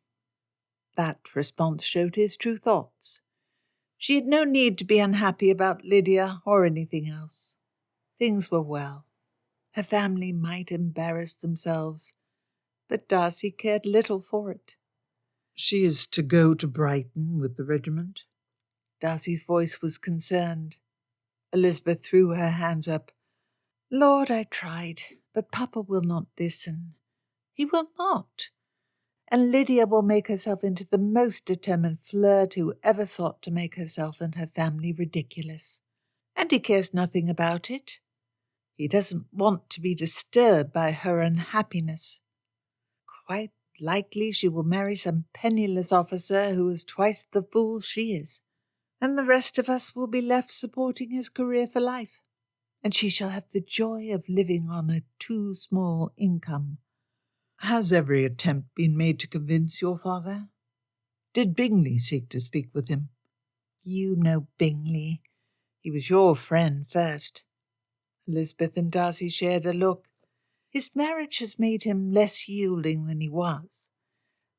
That response showed his true thoughts. She had no need to be unhappy about Lydia or anything else. Things were well. Her family might embarrass themselves, but Darcy cared little for it. She is to go to Brighton with the regiment? Darcy's voice was concerned. Elizabeth threw her hands up. "Lord, I tried, but Papa will not listen. He will not. And Lydia will make herself into the most determined flirt who ever sought to make herself and her family ridiculous. And he cares nothing about it. He doesn't want to be disturbed by her unhappiness. Quite likely she will marry some penniless officer who is twice the fool she is, and the rest of us will be left supporting his career for life, and she shall have the joy of living on a too small income." Has every attempt been made to convince your father? Did Bingley seek to speak with him? You know Bingley. He was your friend first. Elizabeth and Darcy shared a look. His marriage has made him less yielding than he was,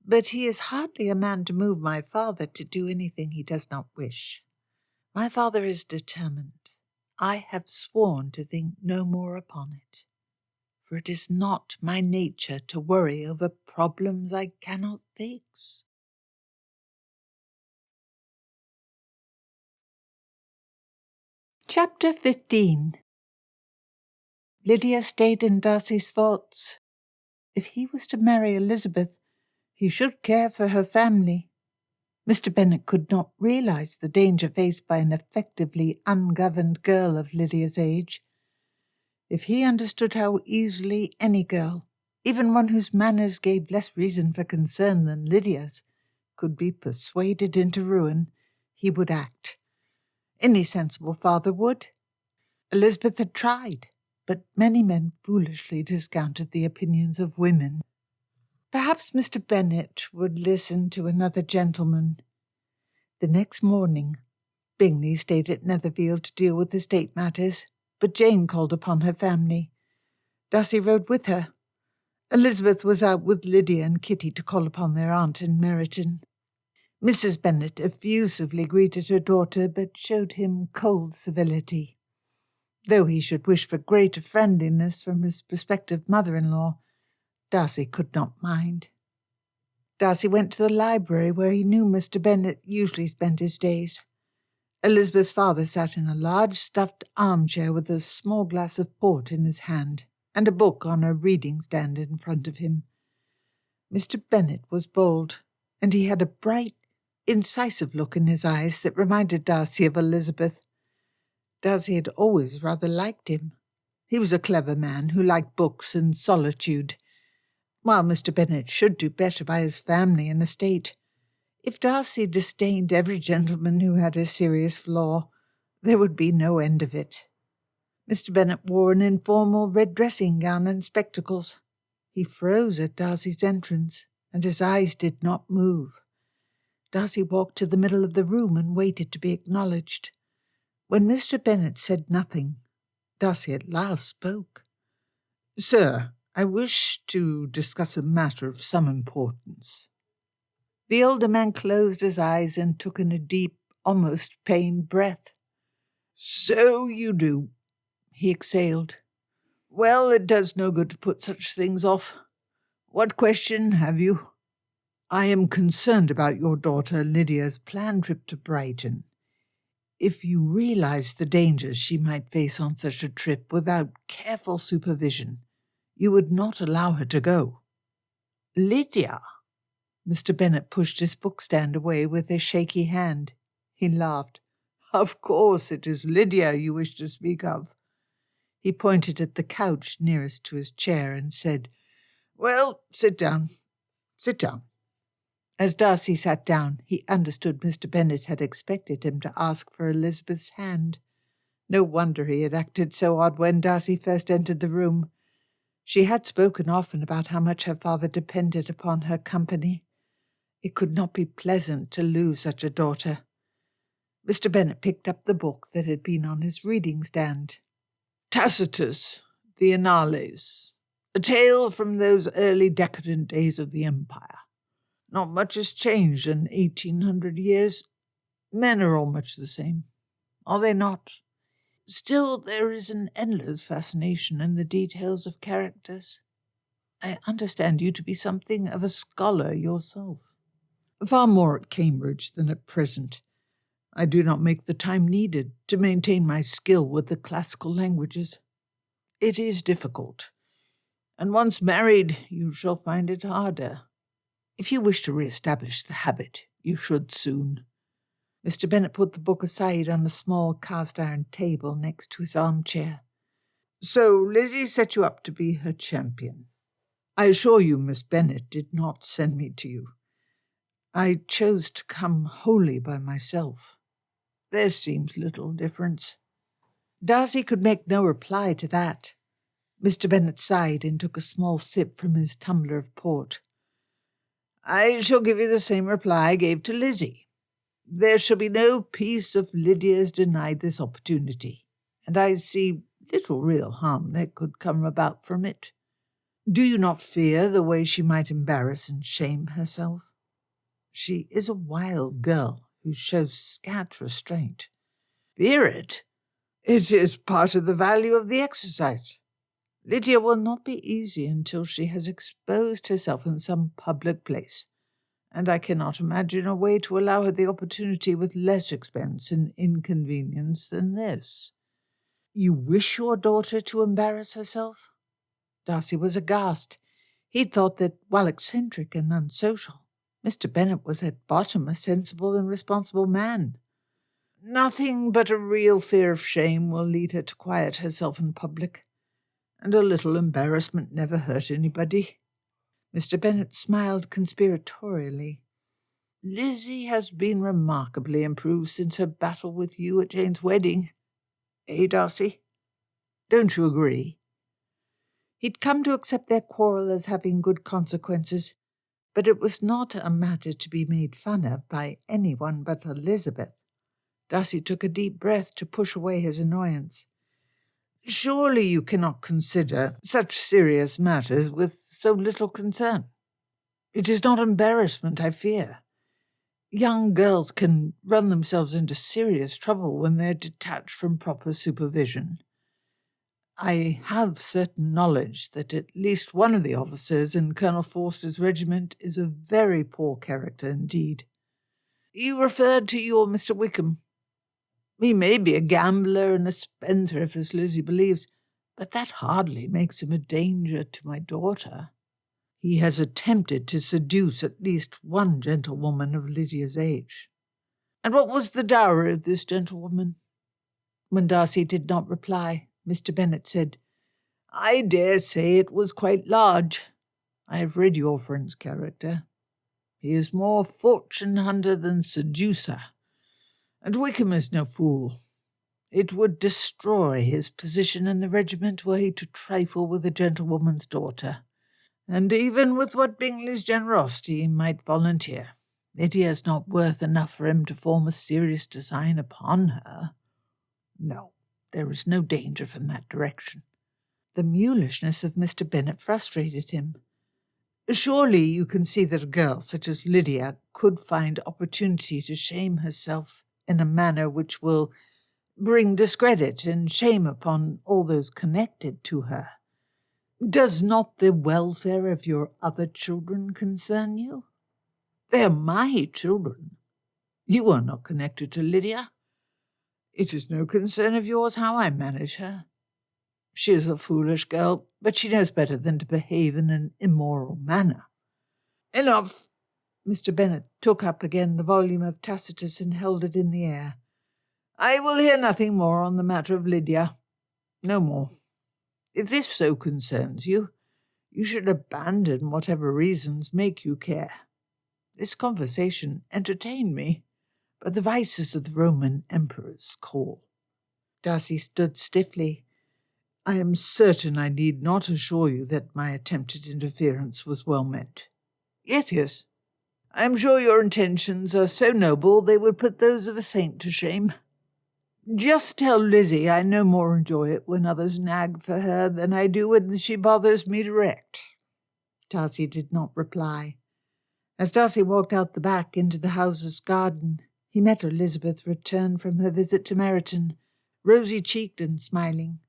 but he is hardly a man to move my father to do anything he does not wish. My father is determined. I have sworn to think no more upon it, for it is not my nature to worry over problems I cannot fix. Chapter 15. Lydia stayed in Darcy's thoughts. If he was to marry Elizabeth, he should care for her family. Mr. Bennet could not realize the danger faced by an effectively ungoverned girl of Lydia's age. If he understood how easily any girl, even one whose manners gave less reason for concern than Lydia's, could be persuaded into ruin, he would act. Any sensible father would. Elizabeth had tried, but many men foolishly discounted the opinions of women. Perhaps Mr. Bennet would listen to another gentleman. The next morning, Bingley stayed at Netherfield to deal with estate matters, but Jane called upon her family. Darcy rode with her. Elizabeth was out with Lydia and Kitty to call upon their aunt in Meryton. Mrs. Bennet effusively greeted her daughter, but showed him cold civility. Though he should wish for greater friendliness from his prospective mother-in-law, Darcy could not mind. Darcy went to the library where he knew Mr. Bennet usually spent his days. Elizabeth's father sat in a large stuffed armchair with a small glass of port in his hand and a book on a reading stand in front of him. Mr. Bennet was bald, and he had a bright, incisive look in his eyes that reminded Darcy of Elizabeth. Darcy had always rather liked him. He was a clever man who liked books and solitude. While Mr. Bennet should do better by his family and estate, if Darcy disdained every gentleman who had a serious flaw, there would be no end of it. Mr. Bennet wore an informal red dressing-gown and spectacles. He froze at Darcy's entrance, and his eyes did not move. Darcy walked to the middle of the room and waited to be acknowledged. When Mr. Bennet said nothing, Darcy at last spoke. "Sir, I wish to discuss a matter of some importance." The older man closed his eyes and took in a deep, almost pained breath. "So you do," he exhaled. "Well, it does no good to put such things off. What question have you?" "I am concerned about your daughter Lydia's planned trip to Brighton. If you realize the dangers she might face on such a trip without careful supervision, you would not allow her to go." "Lydia?" Mr. Bennet pushed his bookstand away with a shaky hand. He laughed. "Of course it is Lydia you wish to speak of." He pointed at the couch nearest to his chair and said, "Well, sit down. Sit down." As Darcy sat down, he understood Mr. Bennet had expected him to ask for Elizabeth's hand. No wonder he had acted so odd when Darcy first entered the room. She had spoken often about how much her father depended upon her company. It could not be pleasant to lose such a daughter. Mr. Bennet picked up the book that had been on his reading stand. "Tacitus, the Annales, a tale from those early decadent days of the Empire. Not much has changed in 1800 years. Men are all much the same, are they not? Still, there is an endless fascination in the details of characters. I understand you to be something of a scholar yourself." "Far more at Cambridge than at present. I do not make the time needed to maintain my skill with the classical languages. It is difficult, and once married you shall find it harder. If you wish to re-establish the habit, you should soon." Mr. Bennet put the book aside on the small cast-iron table next to his armchair. "So Lizzie set you up to be her champion. I assure you Miss Bennet did not send me to you. I chose to come wholly by myself. There seems little difference." Darcy could make no reply to that. Mr. Bennet sighed and took a small sip from his tumbler of port. "I shall give you the same reply I gave to Lizzie. There shall be no piece of Lydia's denied this opportunity, and I see little real harm that could come about from it. Do you not fear the way she might embarrass and shame herself? She is a wild girl who shows scant restraint. Fear it? It is part of the value of the exercise. Lydia will not be easy until she has exposed herself in some public place, and I cannot imagine a way to allow her the opportunity with less expense and inconvenience than this. You wish your daughter to embarrass herself? Darcy was aghast. He thought that, while eccentric and unsocial, Mr. Bennet was at bottom a sensible and responsible man. Nothing but a real fear of shame will lead her to quiet herself in public, and a little embarrassment never hurt anybody. Mr. Bennet smiled conspiratorially. Lizzie has been remarkably improved since her battle with you at Jane's wedding. Darcy? Don't you agree? He'd come to accept their quarrel as having good consequences, but it was not a matter to be made fun of by anyone but Elizabeth. Darcy took a deep breath to push away his annoyance. Surely you cannot consider such serious matters with so little concern. It is not embarrassment, I fear. Young girls can run themselves into serious trouble when they are detached from proper supervision. I have certain knowledge that at least one of the officers in Colonel Forster's regiment is a very poor character indeed. You referred to your Mr. Wickham. He may be a gambler and a spendthrift, as Lizzie believes, but that hardly makes him a danger to my daughter. He has attempted to seduce at least one gentlewoman of Lydia's age. And what was the dowry of this gentlewoman? When Darcy did not reply, Mr. Bennet said, I dare say it was quite large. I have read your friend's character. He is more fortune hunter than seducer, and Wickham is no fool. It would destroy his position in the regiment were he to trifle with a gentlewoman's daughter. And even with what Bingley's generosity he might volunteer, Lydia is not worth enough for him to form a serious design upon her. No, there is no danger from that direction. The mulishness of Mr. Bennet frustrated him. Surely you can see that a girl such as Lydia could find opportunity to shame herself in a manner which will bring discredit and shame upon all those connected to her. Does not the welfare of your other children concern you? They are my children. You are not connected to Lydia. It is no concern of yours how I manage her. She is a foolish girl, but she knows better than to behave in an immoral manner. Enough! Mr. Bennet took up again the volume of Tacitus and held it in the air. I will hear nothing more on the matter of Lydia. No more. If this so concerns you, you should abandon whatever reasons make you care. This conversation entertained me, but the vices of the Roman emperors call. Darcy stood stiffly. I am certain I need not assure you that my attempted interference was well meant. Yes. I am sure your intentions are so noble they would put those of a saint to shame. Just tell Lizzie I no more enjoy it when others nag for her than I do when she bothers me direct. Darcy did not reply. As Darcy walked out the back into the house's garden, he met Elizabeth return from her visit to Meryton, rosy-cheeked and smiling.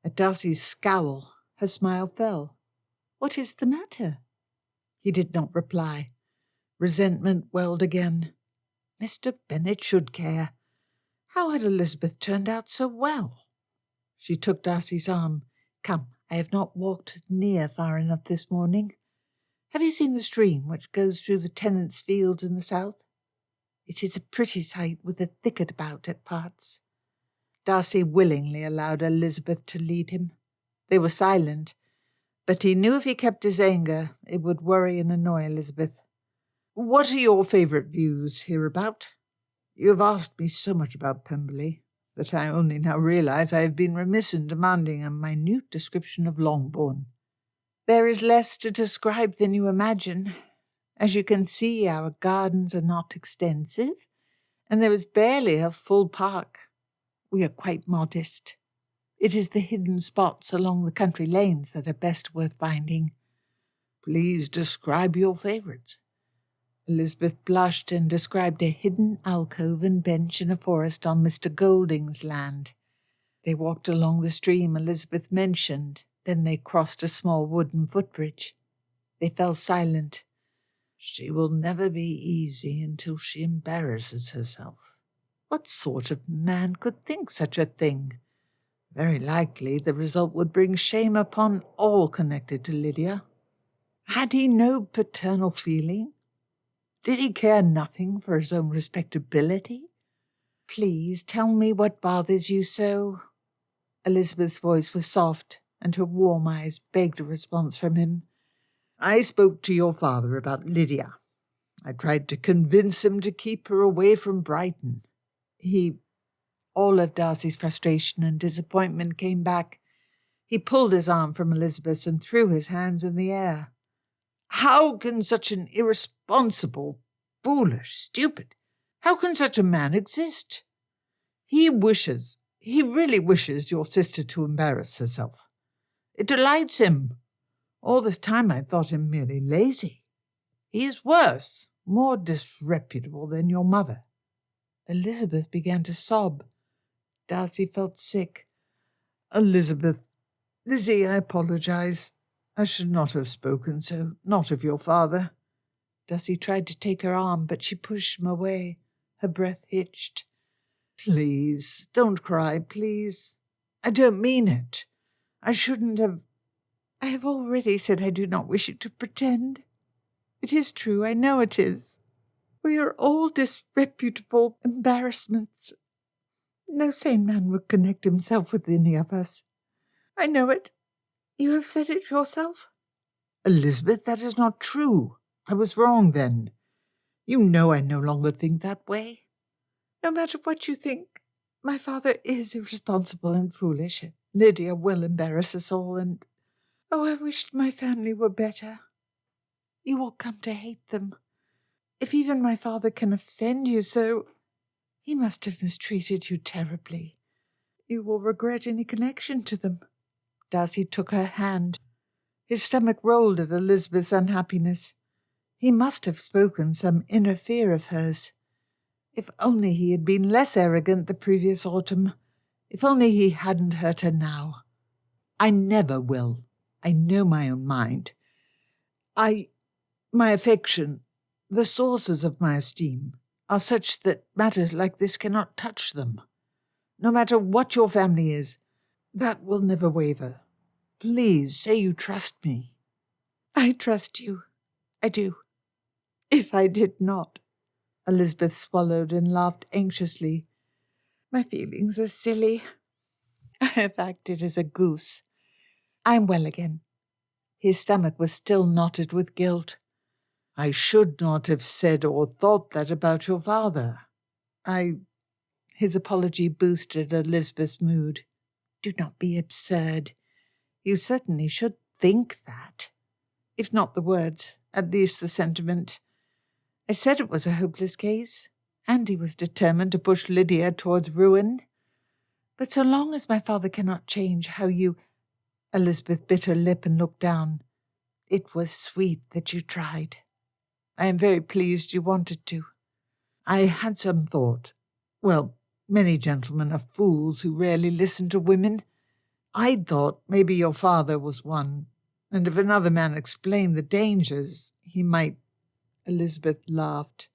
At Darcy's scowl, her smile fell. What is the matter? He did not reply. Resentment welled again. Mr. Bennet should care. How had Elizabeth turned out so well? She took Darcy's arm. Come, I have not walked near far enough this morning. Have you seen the stream which goes through the tenants' field in the south? It is a pretty sight with a thicket about at parts. Darcy willingly allowed Elizabeth to lead him. They were silent, but he knew if he kept his anger, it would worry and annoy Elizabeth. What are your favourite views hereabout? You have asked me so much about Pemberley that I only now realise I have been remiss in demanding a minute description of Longbourn. There is less to describe than you imagine. As you can see, our gardens are not extensive, and there is barely a full park. We are quite modest. It is the hidden spots along the country lanes that are best worth finding. Please describe your favourites. Elizabeth blushed and described a hidden alcove and bench in a forest on Mr. Golding's land. They walked along the stream Elizabeth mentioned, then they crossed a small wooden footbridge. They fell silent. She will never be easy until she embarrasses herself. What sort of man could think such a thing? Very likely the result would bring shame upon all connected to Lydia. Had he no paternal feeling? Did he care nothing for his own respectability? Please tell me what bothers you so. Elizabeth's voice was soft, and her warm eyes begged a response from him. I spoke to your father about Lydia. I tried to convince him to keep her away from Brighton. All of Darcy's frustration and disappointment came back. He pulled his arm from Elizabeth's and threw his hands in the air. How can such an irresponsible, foolish, stupid, how can such a man exist? He really wishes your sister to embarrass herself. It delights him. All this time I thought him merely lazy. He is worse, more disreputable than your mother. Elizabeth began to sob. Darcy felt sick. Elizabeth, Lizzie, I apologize. I should not have spoken so, not of your father. Darcy tried to take her arm, but she pushed him away. Her breath hitched. Please, don't cry, please. I don't mean it. I shouldn't have... I have already said I do not wish you to pretend. It is true, I know it is. We are all disreputable embarrassments. No sane man would connect himself with any of us. I know it. You have said it yourself. Elizabeth, that is not true. I was wrong then. You know I no longer think that way. No matter what you think, my father is irresponsible and foolish. Lydia will embarrass us all, and... Oh, I wished my family were better. You will come to hate them. If even my father can offend you so, he must have mistreated you terribly. You will regret any connection to them. Darcy took her hand. His stomach rolled at Elizabeth's unhappiness. He must have spoken some inner fear of hers. If only he had been less arrogant the previous autumn. If only he hadn't hurt her now. I never will. I know my own mind. My affection, the sources of my esteem, are such that matters like this cannot touch them. No matter what your family is, that will never waver. Please say you trust me. I trust you. I do. If I did not... Elizabeth swallowed and laughed anxiously. My feelings are silly. I have acted as a goose. I am well again. His stomach was still knotted with guilt. I should not have said or thought that about your father. His apology boosted Elizabeth's mood. Do not be absurd. You certainly should think that. If not the words, at least the sentiment. I said it was a hopeless case, and he was determined to push Lydia towards ruin. But so long as my father cannot change how you... Elizabeth bit her lip and looked down. It was sweet that you tried. I am very pleased you wanted to. I had some thought. Well, many gentlemen are fools who rarely listen to women. I thought maybe your father was one, and if another man explained the dangers, he might... Elizabeth laughed.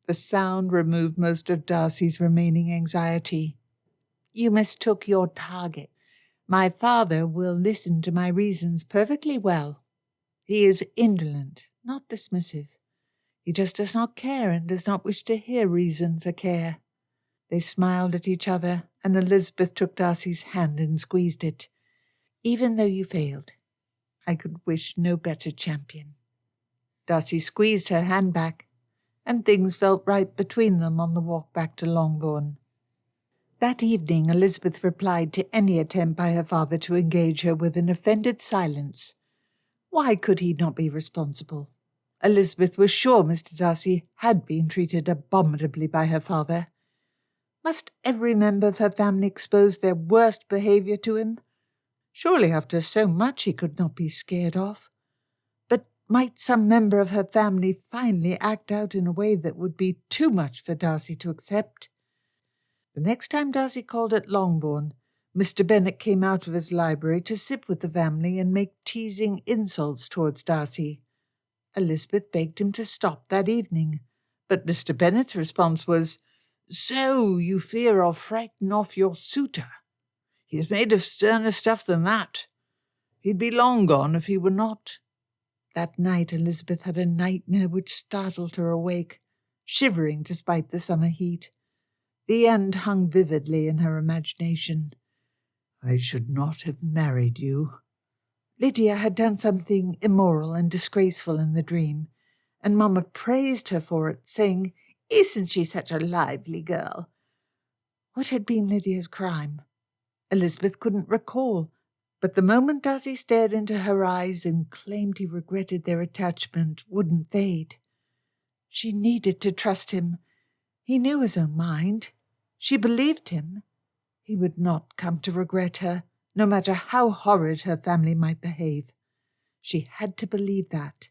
The sound removed most of Darcy's remaining anxiety. You mistook your target. My father will listen to my reasons perfectly well. He is indolent, not dismissive. He just does not care and does not wish to hear reason for care. They smiled at each other, and Elizabeth took Darcy's hand and squeezed it. Even though you failed, I could wish no better champion. Darcy squeezed her hand back, and things felt right between them on the walk back to Longbourn. That evening Elizabeth replied to any attempt by her father to engage her with an offended silence. Why could he not be responsible? Elizabeth was sure Mr. Darcy had been treated abominably by her father. Must every member of her family expose their worst behaviour to him? Surely after so much he could not be scared off. But might some member of her family finally act out in a way that would be too much for Darcy to accept? The next time Darcy called at Longbourn, Mr. Bennet came out of his library to sit with the family and make teasing insults towards Darcy. Elizabeth begged him to stop that evening, but Mr. Bennet's response was, "So you fear I'll frighten off your suitor? He is made of sterner stuff than that. He'd be long gone if he were not." That night Elizabeth had a nightmare which startled her awake, shivering despite the summer heat. The end hung vividly in her imagination. "I should not have married you." Lydia had done something immoral and disgraceful in the dream, and Mamma praised her for it, saying, "Isn't she such a lively girl?" What had been Lydia's crime? Elizabeth couldn't recall, but the moment Darcy stared into her eyes and claimed he regretted their attachment wouldn't fade. She needed to trust him. He knew his own mind. She believed him. He would not come to regret her, no matter how horrid her family might behave. She had to believe that.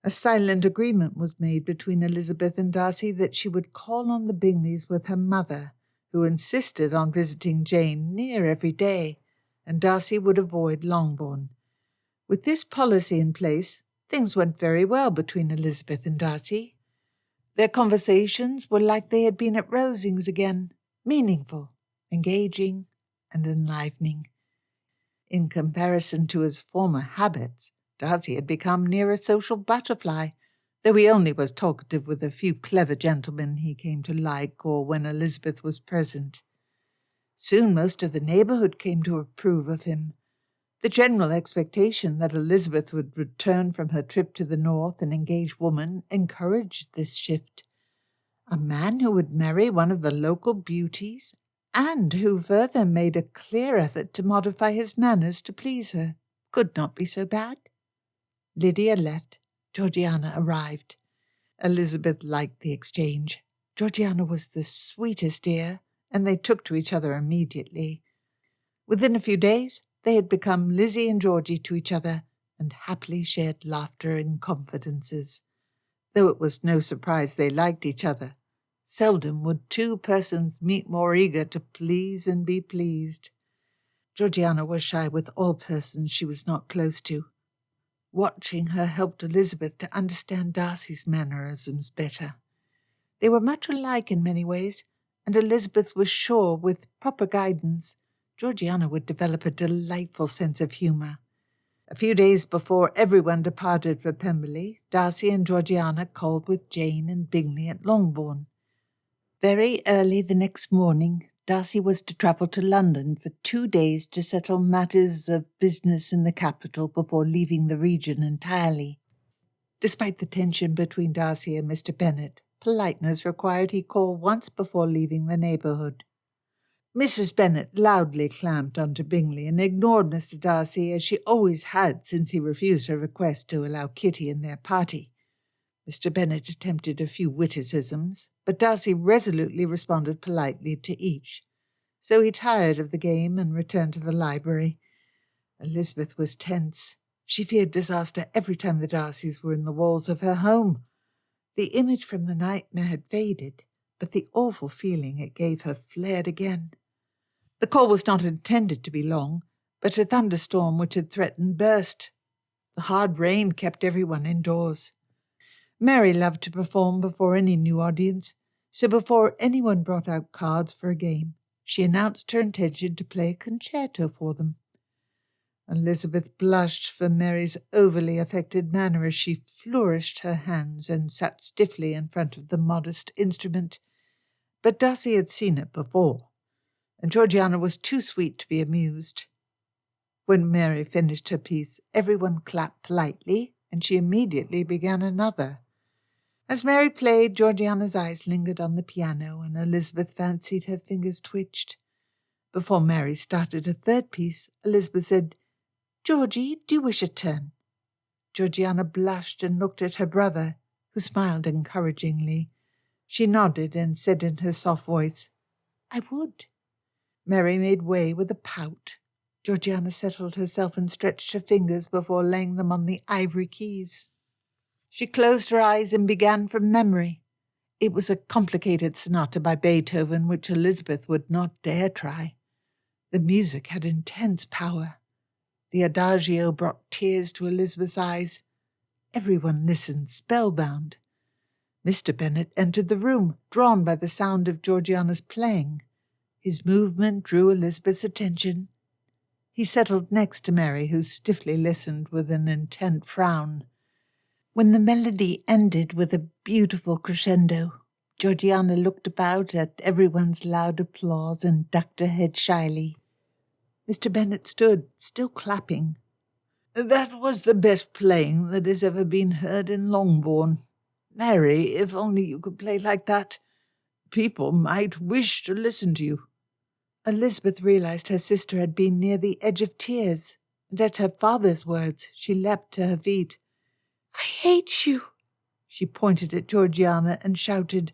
A silent agreement was made between Elizabeth and Darcy that she would call on the Bingleys with her mother, who insisted on visiting Jane near every day, and Darcy would avoid Longbourn. With this policy in place, things went very well between Elizabeth and Darcy. Their conversations were like they had been at Rosings again, meaningful, engaging, and enlivening. In comparison to his former habits, Darcy had become near a social butterfly, though he only was talkative with a few clever gentlemen he came to like or when Elizabeth was present. Soon most of the neighbourhood came to approve of him. The general expectation that Elizabeth would return from her trip to the north an engaged woman encouraged this shift. A man who would marry one of the local beauties, and who further made a clear effort to modify his manners to please her, could not be so bad. Lydia left. Georgiana arrived. Elizabeth liked the exchange. Georgiana was the sweetest dear, and they took to each other immediately. Within a few days, they had become Lizzie and Georgie to each other, and happily shared laughter and confidences. Though it was no surprise they liked each other, seldom would two persons meet more eager to please and be pleased. Georgiana was shy with all persons she was not close to. Watching her helped Elizabeth to understand Darcy's mannerisms better. They were much alike in many ways, and Elizabeth was sure with proper guidance Georgiana would develop a delightful sense of humour. A few days before everyone departed for Pemberley, Darcy and Georgiana called with Jane and Bingley at Longbourn. Very early the next morning, Darcy was to travel to London for 2 days to settle matters of business in the capital before leaving the region entirely. Despite the tension between Darcy and Mr. Bennet, politeness required he call once before leaving the neighbourhood. Mrs. Bennet loudly clamped onto Bingley and ignored Mr. Darcy, as she always had since he refused her request to allow Kitty in their party. Mr. Bennet attempted a few witticisms, but Darcy resolutely responded politely to each. So he tired of the game and returned to the library. Elizabeth was tense. She feared disaster every time the Darcys were in the walls of her home. The image from the nightmare had faded, but the awful feeling it gave her flared again. The call was not intended to be long, but a thunderstorm which had threatened burst. The hard rain kept everyone indoors. Mary loved to perform before any new audience, so before anyone brought out cards for a game, she announced her intention to play a concerto for them. Elizabeth blushed for Mary's overly affected manner as she flourished her hands and sat stiffly in front of the modest instrument. But Darcy had seen it before, and Georgiana was too sweet to be amused. When Mary finished her piece, everyone clapped politely, and she immediately began another. As Mary played, Georgiana's eyes lingered on the piano, and Elizabeth fancied her fingers twitched. Before Mary started a third piece, Elizabeth said, "Georgie, do you wish a turn?" Georgiana blushed and looked at her brother, who smiled encouragingly. She nodded and said in her soft voice, I would. Mary made way with a pout. Georgiana settled herself and stretched her fingers before laying them on the ivory keys. She closed her eyes and began from memory. It was a complicated sonata by Beethoven which Elizabeth would not dare try. The music had intense power. The adagio brought tears to Elizabeth's eyes. Everyone listened, spellbound. Mr. Bennet entered the room, drawn by the sound of Georgiana's playing. His movement drew Elizabeth's attention. He settled next to Mary, who stiffly listened with an intent frown. When the melody ended with a beautiful crescendo, Georgiana looked about at everyone's loud applause and ducked her head shyly. Mr. Bennet stood, still clapping. That was the best playing that has ever been heard in Longbourn. Mary, if only you could play like that, people might wish to listen to you. Elizabeth realized her sister had been near the edge of tears, and at her father's words she leapt to her feet. I hate you. She pointed at Georgiana and shouted,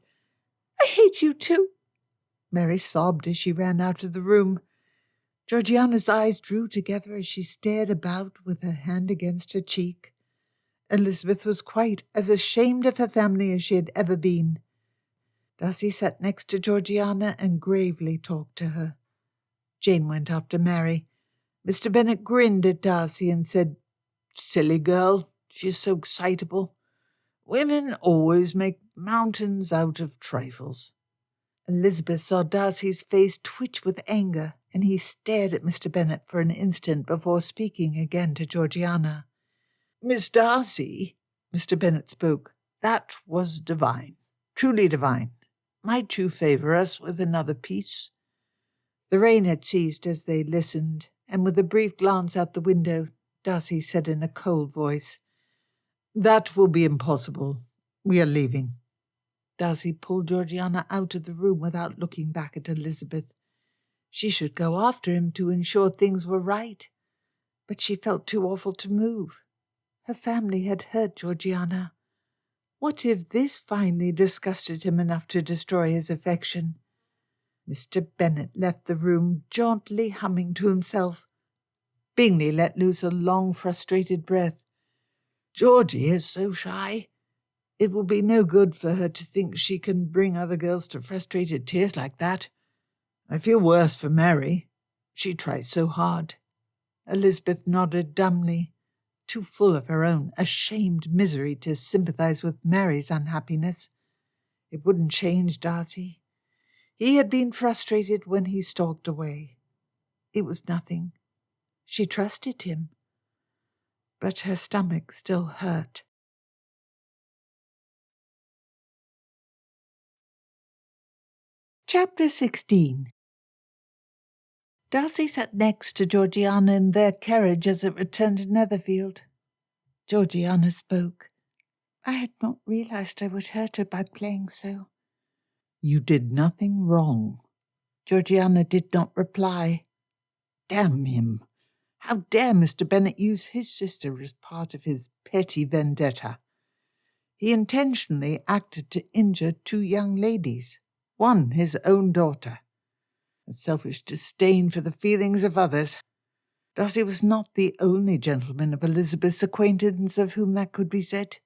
I hate you too. Mary sobbed as she ran out of the room. Georgiana's eyes drew together as she stared about with her hand against her cheek. Elizabeth was quite as ashamed of her family as she had ever been. Darcy sat next to Georgiana and gravely talked to her. Jane went after Mary. Mr. Bennet grinned at Darcy and said, Silly girl, she's so excitable. Women always make mountains out of trifles. Elizabeth saw Darcy's face twitch with anger, and he stared at Mr. Bennet for an instant before speaking again to Georgiana. Miss Darcy, Mr. Bennet spoke, that was divine, truly divine. Might you favour us with another piece? The rain had ceased as they listened, and with a brief glance out the window, Darcy said in a cold voice, That will be impossible. We are leaving. Darcy pulled Georgiana out of the room without looking back at Elizabeth. She should go after him to ensure things were right, but she felt too awful to move. Her family had hurt Georgiana. What if this finally disgusted him enough to destroy his affection? Mr. Bennet left the room, jauntily humming to himself. Bingley let loose a long, frustrated breath. Georgie is so shy. It will be no good for her to think she can bring other girls to frustrated tears like that. I feel worse for Mary. She tries so hard. Elizabeth nodded dumbly, too full of her own ashamed misery to sympathize with Mary's unhappiness. It wouldn't change Darcy. He had been frustrated when he stalked away. It was nothing. She trusted him. But her stomach still hurt. Chapter 16. Darcy sat next to Georgiana in their carriage as it returned to Netherfield. Georgiana spoke. I had not realized I would hurt her by playing so. You did nothing wrong. Georgiana did not reply. Damn him! How dare Mr. Bennet use his sister as part of his petty vendetta? He intentionally acted to injure two young ladies, one his own daughter. A selfish disdain for the feelings of others. Darcy was not the only gentleman of Elizabeth's acquaintance of whom that could be said.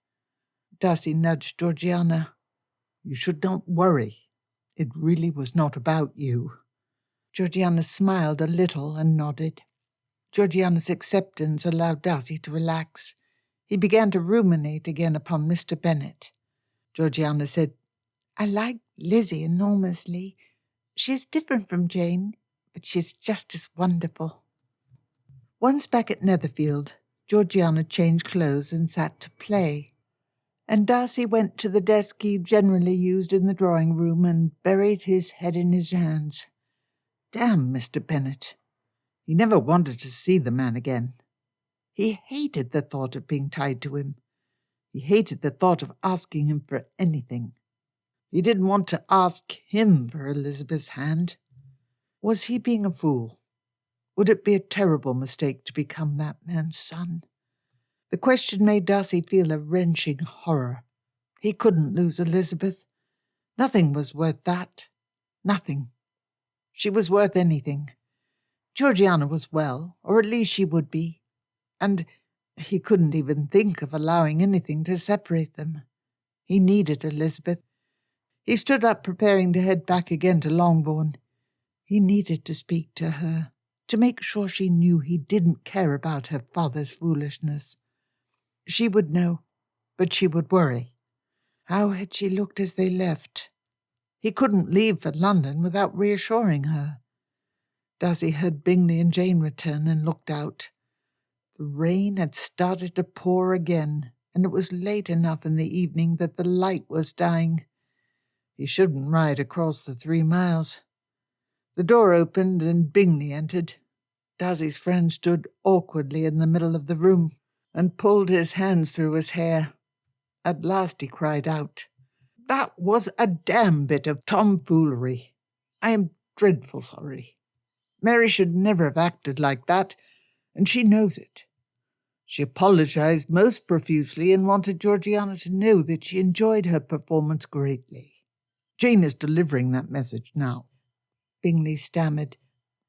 Darcy nudged Georgiana. You should not worry. It really was not about you. Georgiana smiled a little and nodded. Georgiana's acceptance allowed Darcy to relax. He began to ruminate again upon Mr. Bennet. Georgiana said, I like Lizzie enormously. She is different from Jane, but she is just as wonderful. Once back at Netherfield, Georgiana changed clothes and sat to play, and Darcy went to the desk he generally used in the drawing-room and buried his head in his hands. Damn Mr. Bennet. He never wanted to see the man again. He hated the thought of being tied to him. He hated the thought of asking him for anything. He didn't want to ask him for Elizabeth's hand. Was he being a fool? Would it be a terrible mistake to become that man's son? The question made Darcy feel a wrenching horror. He couldn't lose Elizabeth. Nothing was worth that. Nothing. She was worth anything. Georgiana was well, or at least she would be, and he couldn't even think of allowing anything to separate them. He needed Elizabeth. He stood up, preparing to head back again to Longbourn. He needed to speak to her, to make sure she knew he didn't care about her father's foolishness. She would know, but she would worry. How had she looked as they left? He couldn't leave for London without reassuring her. Darcy heard Bingley and Jane return and looked out. The rain had started to pour again, and it was late enough in the evening that the light was dying. He shouldn't ride across the 3 miles. The door opened and Bingley entered. Darcy's friend stood awkwardly in the middle of the room and pulled his hands through his hair. At last he cried out, "That was a damn bit of tomfoolery. I am dreadful sorry. Mary should never have acted like that, and she knows it. She apologized most profusely and wanted Georgiana to know that she enjoyed her performance greatly. Jane is delivering that message now." Bingley stammered,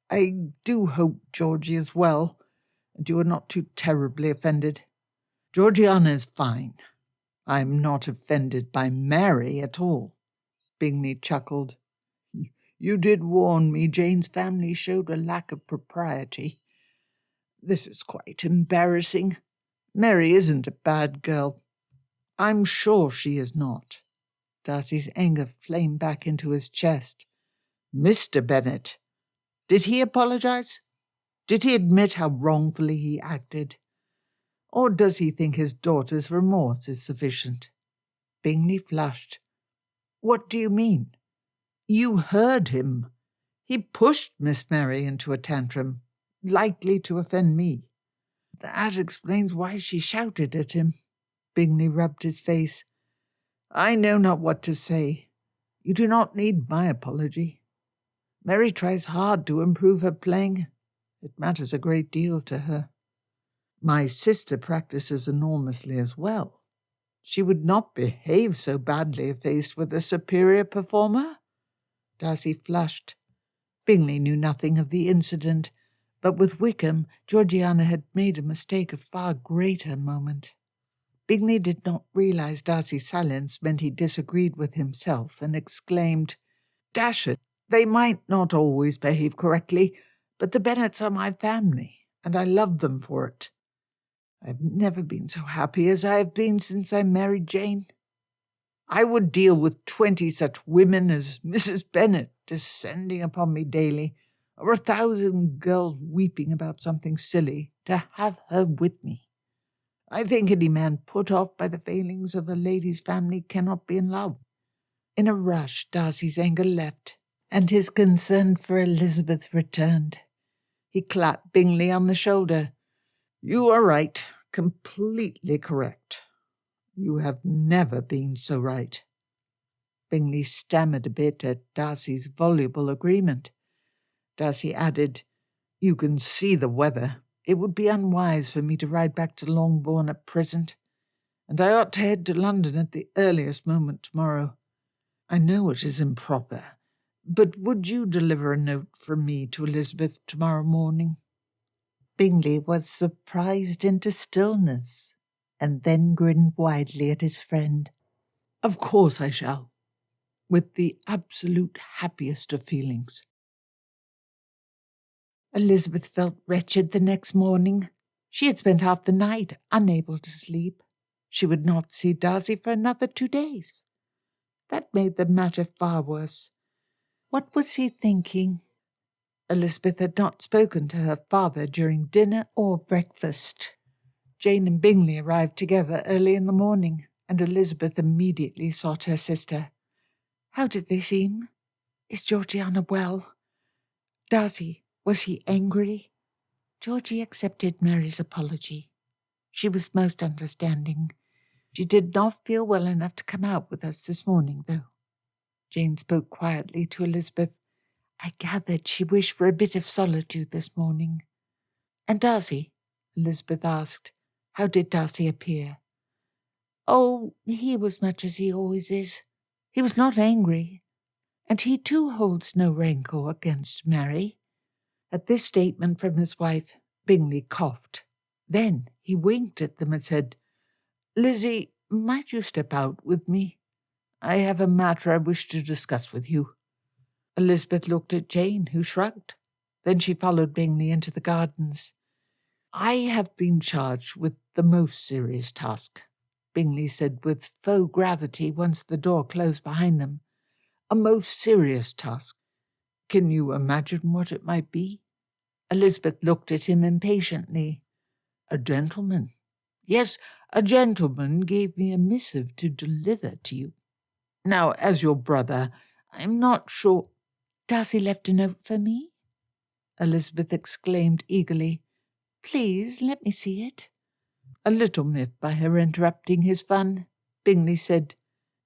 "I do hope Georgie is well, and you are not too terribly offended." "Georgiana is fine. I am not offended by Mary at all." Bingley chuckled. "You did warn me Jane's family showed a lack of propriety. This is quite embarrassing. Mary isn't a bad girl. I'm sure she is not." Darcy's anger flamed back into his chest. "Mr. Bennet, did he apologize? Did he admit how wrongfully he acted? Or does he think his daughter's remorse is sufficient?" Bingley flushed. "What do you mean? You heard him. He pushed Miss Mary into a tantrum, likely to offend me." "That explains why she shouted at him." Bingley rubbed his face. "I know not what to say. You do not need my apology. Mary tries hard to improve her playing. It matters a great deal to her. My sister practices enormously as well. She would not behave so badly if faced with a superior performer." Darcy flushed. Bingley knew nothing of the incident, but with Wickham, Georgiana had made a mistake of far greater moment. Bingley did not realize Darcy's silence meant he disagreed with himself and exclaimed, "Dash it, they might not always behave correctly, but the Bennets are my family, and I love them for it. I've never been so happy as I have been since I married Jane. I would deal with 20 such women as Mrs. Bennet descending upon me daily, or 1,000 girls weeping about something silly, to have her with me. I think any man put off by the failings of a lady's family cannot be in love." In a rush, Darcy's anger left, and his concern for Elizabeth returned. He clapped Bingley on the shoulder. "You are right, completely correct. You have never been so right." Bingley stammered a bit at Darcy's voluble agreement. Darcy added, "You can see the weather. It would be unwise for me to ride back to Longbourn at present, and I ought to head to London at the earliest moment tomorrow. I know it is improper, but would you deliver a note from me to Elizabeth tomorrow morning?" Bingley was surprised into stillness, and then grinned widely at his friend. "Of course I shall, with the absolute happiest of feelings." Elizabeth felt wretched the next morning. She had spent half the night unable to sleep. She would not see Darcy for another 2 days. That made the matter far worse. What was he thinking? Elizabeth had not spoken to her father during dinner or breakfast. Jane and Bingley arrived together early in the morning, and Elizabeth immediately sought her sister. "How did they seem? Is Georgiana well? Darcy, was he angry?" Georgie accepted Mary's apology. She was most understanding. "She did not feel well enough to come out with us this morning, though." Jane spoke quietly to Elizabeth. "I gathered she wished for a bit of solitude this morning." "And Darcy?" Elizabeth asked. "How did Darcy appear?" "Oh, he was much as he always is. He was not angry. And he too holds no rancour against Mary. At this statement from his wife, Bingley coughed. Then he winked at them and said, "Lizzie, might you step out with me? I have a matter I wish to discuss with you." Elizabeth looked at Jane, who shrugged. Then she followed Bingley into the gardens. "I have been charged with the most serious task," Bingley said with faux gravity once the door closed behind them. "A most serious task. Can you imagine what it might be?" Elizabeth looked at him impatiently. "A gentleman. Yes, a gentleman gave me a missive to deliver to you. Now, as your brother, I'm not sure—" "Darcy left a note for me?" Elizabeth exclaimed eagerly. "Please let me see it." A little miffed by her interrupting his fun, Bingley said,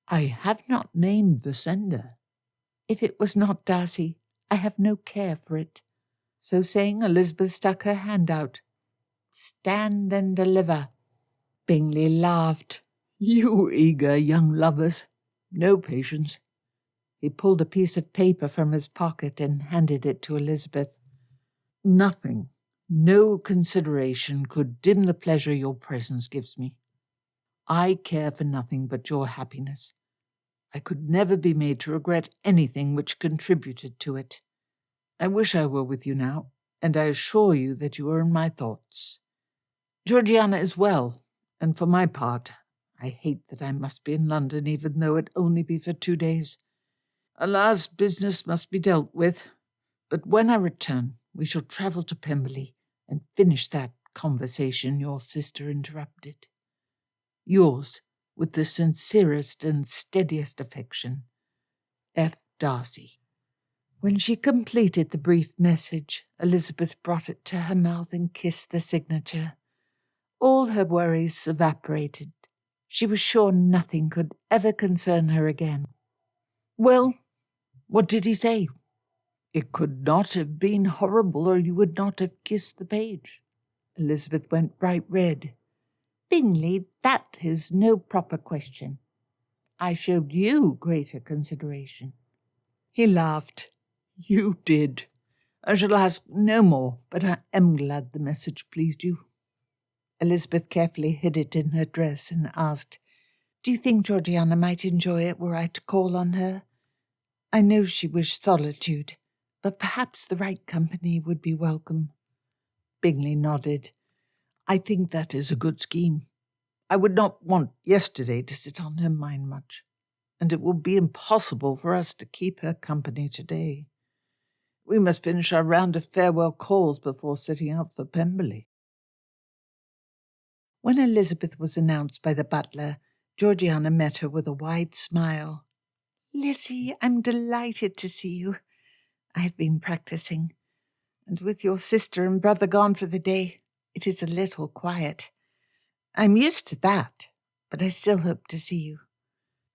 "I have not named the sender." "If it was not Darcy, I have no care for it." So saying, Elizabeth stuck her hand out. "Stand and deliver." Bingley laughed. "You eager young lovers. No patience." He pulled a piece of paper from his pocket and handed it to Elizabeth. "Nothing, no consideration could dim the pleasure your presence gives me. I care for nothing but your happiness. I could never be made to regret anything which contributed to it. I wish I were with you now, and I assure you that you are in my thoughts. Georgiana is well, and for my part, I hate that I must be in London, even though it only be for 2 days. Alas, business must be dealt with, but when I return, we shall travel to Pemberley and finish that conversation your sister interrupted. Yours, with the sincerest and steadiest affection, F. Darcy." When she completed the brief message, Elizabeth brought it to her mouth and kissed the signature. All her worries evaporated. She was sure nothing could ever concern her again. "Well, what did he say?" "It could not have been horrible, or you would not have kissed the page." Elizabeth went bright red. "Bingley, that is no proper question. I showed you greater consideration." He laughed. "You did. I shall ask no more, but I am glad the message pleased you." Elizabeth carefully hid it in her dress and asked, "Do you think Georgiana might enjoy it were I to call on her? I know she wished solitude, but perhaps the right company would be welcome." Bingley nodded. "I think that is a good scheme. I would not want yesterday to sit on her mind much, and it will be impossible for us to keep her company today. We must finish our round of farewell calls before setting out for Pemberley." When Elizabeth was announced by the butler, Georgiana met her with a wide smile. "Lizzie, I'm delighted to see you. I have been practicing, and with your sister and brother gone for the day, it is a little quiet. I'm used to that, but I still hope to see you."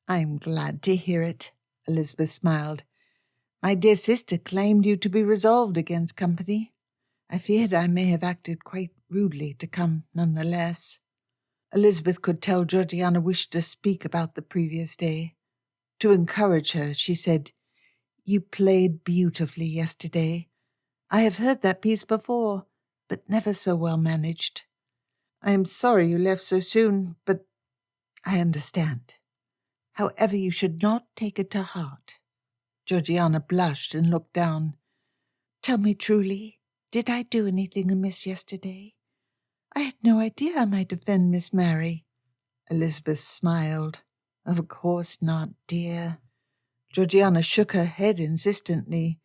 "I'm glad to hear it," Elizabeth smiled. "My dear sister claimed you to be resolved against company. I feared I may have acted quite rudely to come none the less." Elizabeth could tell Georgiana wished to speak about the previous day. To encourage her, she said, "You played beautifully yesterday. I have heard that piece before, but never so well managed. I am sorry you left so soon, but I understand. However, you should not take it to heart." Georgiana blushed and looked down. "Tell me truly, did I do anything amiss yesterday? I had no idea I might offend Miss Mary." Elizabeth smiled. "Of course not, dear." Georgiana shook her head insistently.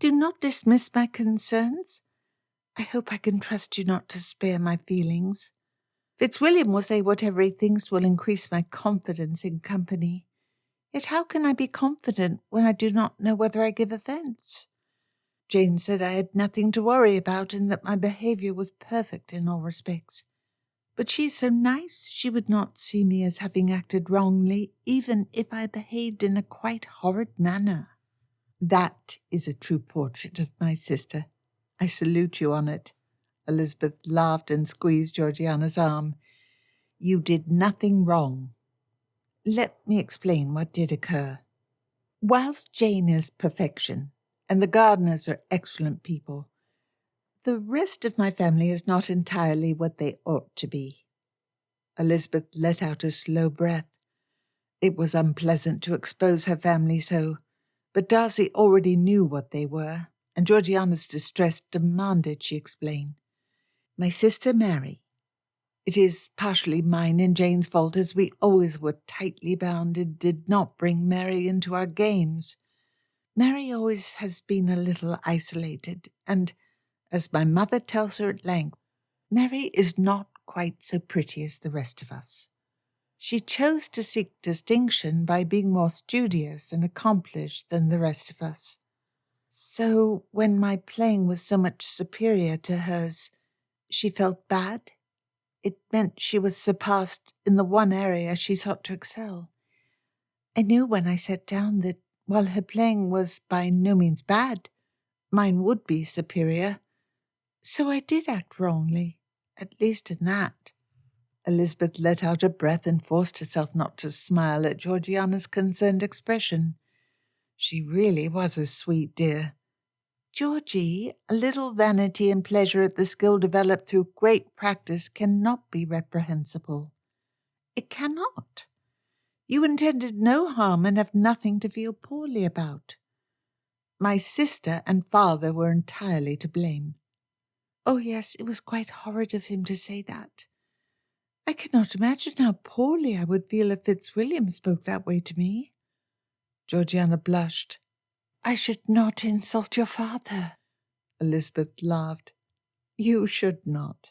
"Do not dismiss my concerns. I hope I can trust you not to spare my feelings. Fitzwilliam will say whatever he thinks will increase my confidence in company. Yet how can I be confident when I do not know whether I give offence? Jane said I had nothing to worry about and that my behaviour was perfect in all respects. But she is so nice she would not see me as having acted wrongly, even if I behaved in a quite horrid manner. That is a true portrait of my sister. I salute you on it." Elizabeth laughed and squeezed Georgiana's arm. "You did nothing wrong." "Let me explain what did occur. Whilst Jane is perfection, and the Gardiners are excellent people, the rest of my family is not entirely what they ought to be. Elizabeth let out a slow breath. It was unpleasant to expose her family so, but Darcy already knew what they were, and Georgiana's distress demanded she explain. My sister Mary. It is partially mine and Jane's fault, as we always were tightly bound and did not bring Mary into our games. Mary always has been a little isolated, and, as my mother tells her at length, Mary is not quite so pretty as the rest of us. She chose to seek distinction by being more studious and accomplished than the rest of us. So, when my playing was so much superior to hers, she felt bad. It meant she was surpassed in the one area she sought to excel. I knew when I sat down that, while her playing was by no means bad, mine would be superior. So I did act wrongly, at least in that. Elizabeth let out a breath and forced herself not to smile at Georgiana's concerned expression. She really was a sweet dear. Georgie, a little vanity and pleasure at the skill developed through great practice cannot be reprehensible. It cannot. You intended no harm and have nothing to feel poorly about. My sister and father were entirely to blame. Oh, yes, it was quite horrid of him to say that. I cannot imagine how poorly I would feel if Fitzwilliam spoke that way to me. Georgiana blushed. I should not insult your father. Elizabeth laughed. You should not.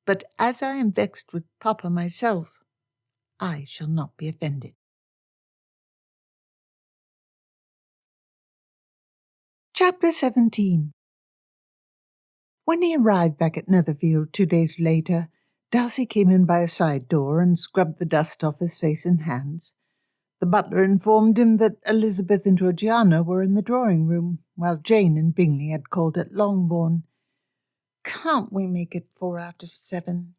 But as I am vexed with Papa myself, I shall not be offended. Chapter 17. When he arrived back at Netherfield 2 days later, Darcy came in by a side door and scrubbed the dust off his face and hands. The butler informed him that Elizabeth and Georgiana were in the drawing-room, while Jane and Bingley had called at Longbourn. Can't we make it 4 out of 7?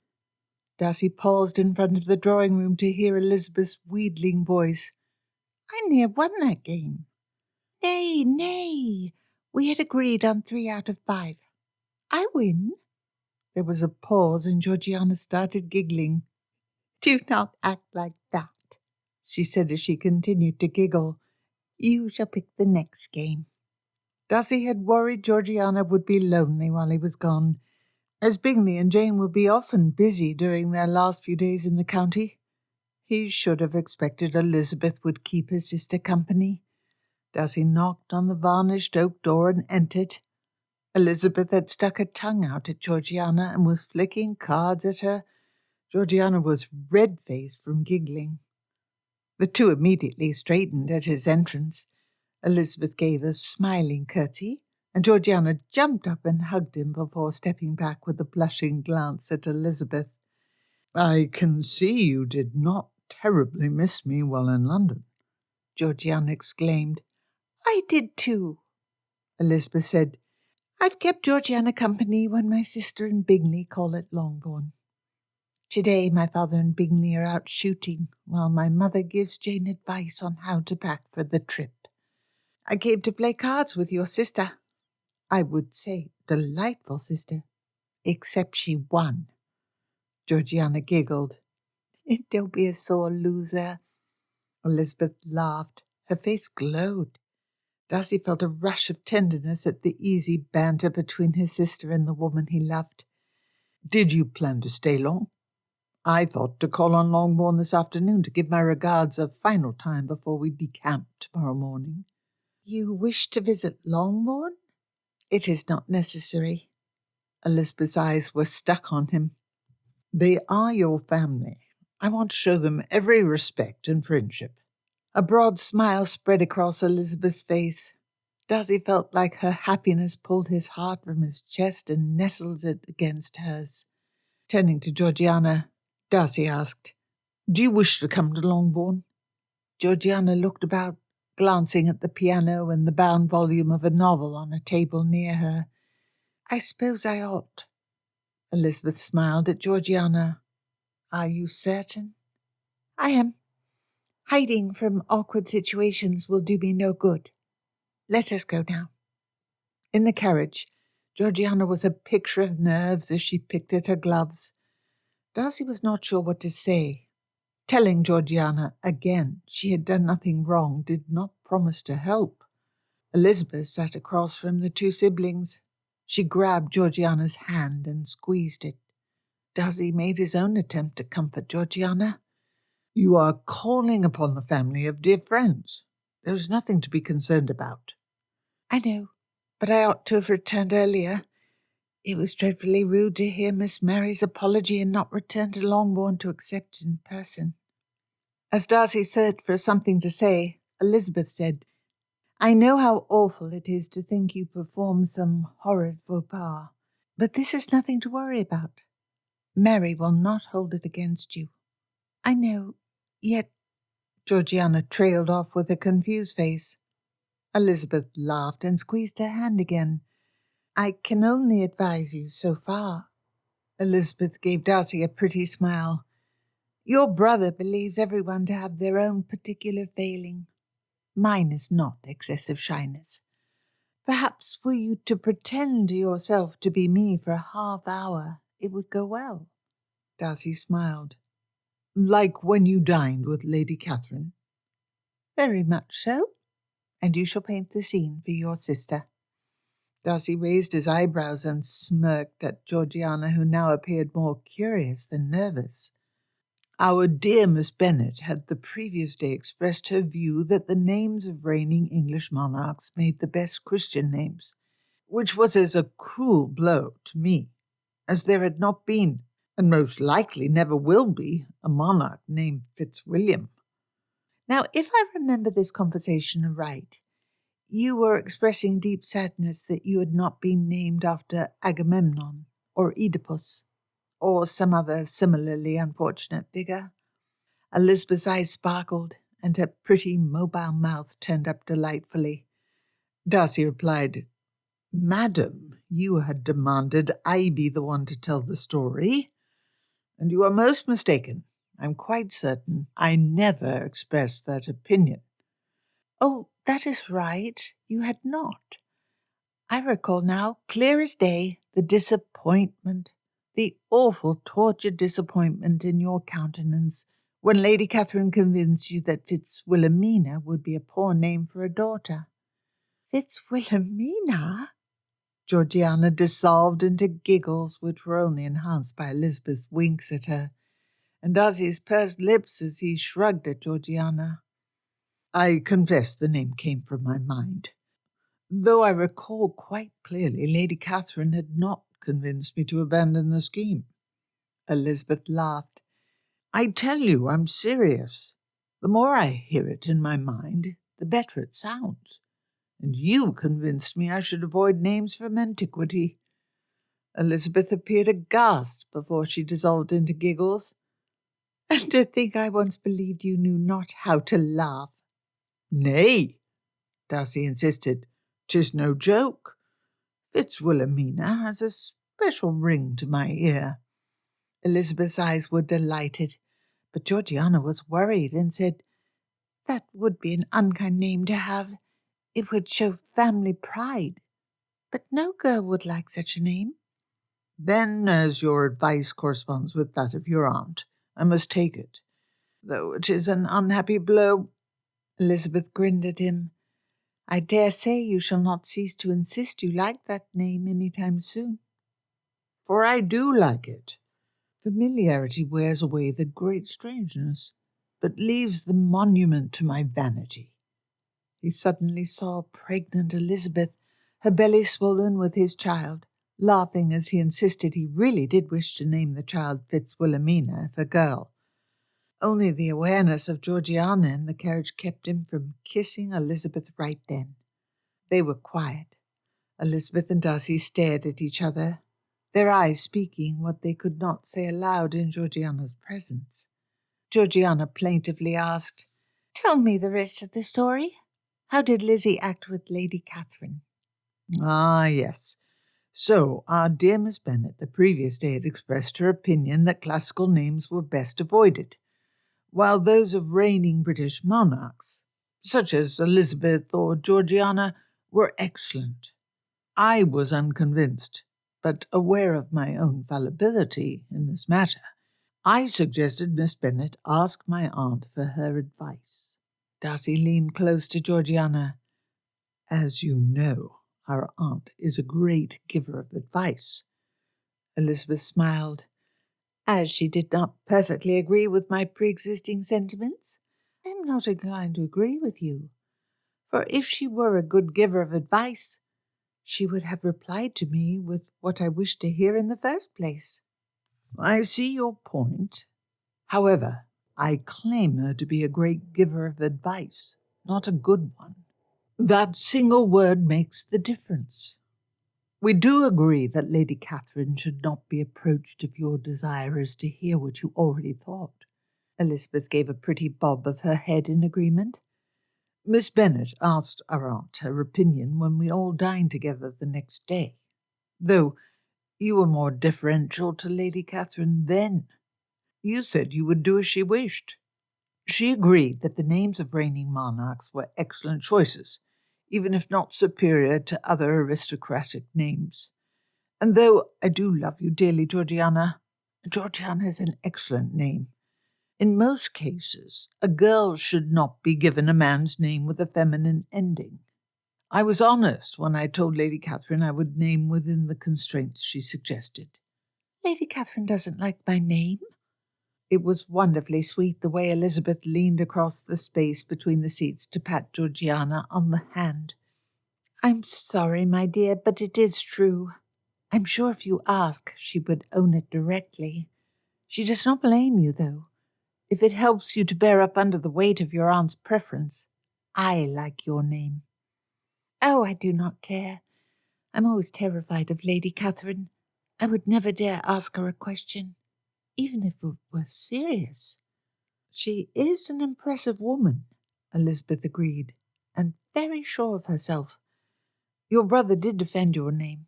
Darcy paused in front of the drawing-room to hear Elizabeth's wheedling voice. I near won that game. Nay, nay, we had agreed on 3 out of 5. I win. There was a pause, and Georgiana started giggling. Do not act like that, she said as she continued to giggle. You shall pick the next game. Darcy had worried Georgiana would be lonely while he was gone, as Bingley and Jane would be often busy during their last few days in the county. He should have expected Elizabeth would keep his sister company. Darcy knocked on the varnished oak door and entered. Elizabeth had stuck her tongue out at Georgiana and was flicking cards at her. Georgiana was red-faced from giggling. The two immediately straightened at his entrance. Elizabeth gave a smiling curtsy, and Georgiana jumped up and hugged him before stepping back with a blushing glance at Elizabeth. I can see you did not terribly miss me while in London, Georgiana exclaimed. I did too, Elizabeth said. I've kept Georgiana company when my sister and Bingley call at Longbourn. Today my father and Bingley are out shooting, while my mother gives Jane advice on how to pack for the trip. I came to play cards with your sister. I would say delightful sister, except she won. Georgiana giggled. Don't be a sore loser. Elizabeth laughed. Her face glowed. Darcy felt a rush of tenderness at the easy banter between his sister and the woman he loved. Did you plan to stay long? I thought to call on Longbourn this afternoon to give my regards a final time before we decamp tomorrow morning. You wish to visit Longbourn? It is not necessary. Elizabeth's eyes were stuck on him. They are your family. I want to show them every respect and friendship. A broad smile spread across Elizabeth's face. Darcy felt like her happiness pulled his heart from his chest and nestled it against hers. Turning to Georgiana, Darcy asked, Do you wish to come to Longbourn? Georgiana looked about, glancing at the piano and the bound volume of a novel on a table near her. I suppose I ought. Elizabeth smiled at Georgiana. Are you certain? I am. Hiding from awkward situations will do me no good. Let us go now. In the carriage, Georgiana was a picture of nerves as she picked at her gloves. Darcy was not sure what to say. Telling Georgiana again she had done nothing wrong did not promise to help. Elizabeth sat across from the two siblings. She grabbed Georgiana's hand and squeezed it. Darcy made his own attempt to comfort Georgiana. "You are calling upon the family of dear friends. There is nothing to be concerned about." "I know, but I ought to have returned earlier. It was dreadfully rude to hear Miss Mary's apology and not return to Longbourn to accept in person." As Darcy searched for something to say, Elizabeth said, "I know how awful it is to think you performed some horrid faux pas, but this is nothing to worry about. Mary will not hold it against you." "I know, yet—" Georgiana trailed off with a confused face. Elizabeth laughed and squeezed her hand again. "I can only advise you so far." Elizabeth gave Darcy a pretty smile. "Your brother believes everyone to have their own particular failing. Mine is not excessive shyness. Perhaps were you to pretend to yourself to be me for a half-hour, it would go well." Darcy smiled. "Like when you dined with Lady Catherine?" "Very much so. And you shall paint the scene for your sister." Darcy raised his eyebrows and smirked at Georgiana, who now appeared more curious than nervous. "Our dear Miss Bennet had the previous day expressed her view that the names of reigning English monarchs made the best Christian names, which was as a cruel blow to me, as there had not been, and most likely never will be, a monarch named Fitzwilliam." Now, if I remember this conversation aright, you were expressing deep sadness that you had not been named after Agamemnon or Oedipus, or some other similarly unfortunate figure. Elizabeth's eyes sparkled, and her pretty mobile mouth turned up delightfully. Darcy replied, "Madam, you had demanded I be the one to tell the story, and you are most mistaken. I'm quite certain I never expressed that opinion." "Oh, that is right. You had not. I recall now, clear as day, the disappointment, the awful tortured disappointment in your countenance when Lady Catherine convinced you that Fitzwilhelmina would be a poor name for a daughter." "Fitzwilhelmina?" Georgiana dissolved into giggles which were only enhanced by Elizabeth's winks at her, and Darcy's pursed lips as he shrugged at Georgiana. "I confess the name came from my mind, though I recall quite clearly Lady Catherine had not convinced me to abandon the scheme." Elizabeth laughed. "I tell you I'm serious. The more I hear it in my mind, the better it sounds. And you convinced me I should avoid names from antiquity." Elizabeth appeared aghast before she dissolved into giggles. "And to think I once believed you knew not how to laugh." "Nay," Darcy insisted, "'tis no joke. Fitzwilhelmina has a special ring to my ear." Elizabeth's eyes were delighted, but Georgiana was worried and said, "That would be an unkind name to have. It would show family pride. But no girl would like such a name." "Then, as your advice corresponds with that of your aunt, I must take it, though it is an unhappy blow." Elizabeth grinned at him. "I dare say you shall not cease to insist you like that name any time soon." "For I do like it. Familiarity wears away the great strangeness, but leaves the monument to my vanity." He suddenly saw pregnant Elizabeth, her belly swollen with his child, laughing as he insisted he really did wish to name the child Fitzwilhelmina if a girl. Only the awareness of Georgiana in the carriage kept him from kissing Elizabeth right then. They were quiet. Elizabeth and Darcy stared at each other, their eyes speaking what they could not say aloud in Georgiana's presence. Georgiana plaintively asked, "Tell me the rest of the story. How did Lizzie act with Lady Catherine?" "Ah, yes. So our dear Miss Bennet the previous day had expressed her opinion that classical names were best avoided. while those of reigning British monarchs, such as Elizabeth or Georgiana, were excellent. I was unconvinced, but aware of my own fallibility in this matter, I suggested Miss Bennet ask my aunt for her advice. Darcy leaned close to Georgiana. As you know, our aunt is a great giver of advice. Elizabeth smiled. As she did not perfectly agree with my pre-existing sentiments, I am not inclined to agree with you. For if she were a good giver of advice, she would have replied to me with what I wished to hear in the first place. I see your point. However, I claim her to be a great giver of advice, not a good one. That single word makes the difference. We do agree that Lady Catherine should not be approached if your desire is to hear what you already thought. Elizabeth gave a pretty bob of her head in agreement. Miss Bennet asked our aunt her opinion when we all dined together the next day, though you were more deferential to Lady Catherine then. You said you would do as she wished. She agreed that the names of reigning monarchs were excellent choices, even if not superior to other aristocratic names. And though I do love you dearly, Georgiana is an excellent name. In most cases, a girl should not be given a man's name with a feminine ending. I was honest when I told Lady Catherine I would name within the constraints she suggested. Lady Catherine doesn't like my name. It was wonderfully sweet the way Elizabeth leaned across the space between the seats to pat Georgiana on the hand. I'm sorry, my dear, but it is true. I'm sure if you ask, she would own it directly. She does not blame you, though. If it helps you to bear up under the weight of your aunt's preference, I like your name. Oh, I do not care. I'm always terrified of Lady Catherine. I would never dare ask her a question, even if it were serious. She is an impressive woman, Elizabeth agreed, and very sure of herself. Your brother did defend your name.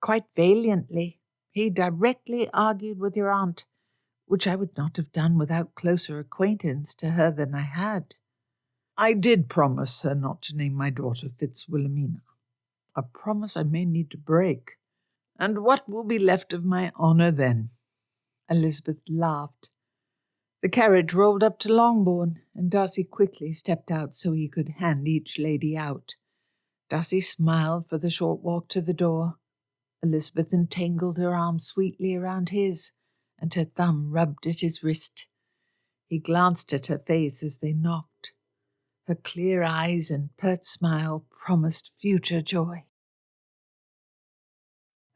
Quite valiantly. He directly argued with your aunt, which I would not have done without closer acquaintance to her than I had. I did promise her not to name my daughter Fitzwilhelmina, a promise I may need to break. And what will be left of my honour then? Elizabeth laughed. The carriage rolled up to Longbourn, and Darcy quickly stepped out so he could hand each lady out. Darcy smiled for the short walk to the door. Elizabeth entangled her arm sweetly around his, and her thumb rubbed at his wrist. He glanced at her face as they knocked. Her clear eyes and pert smile promised future joy.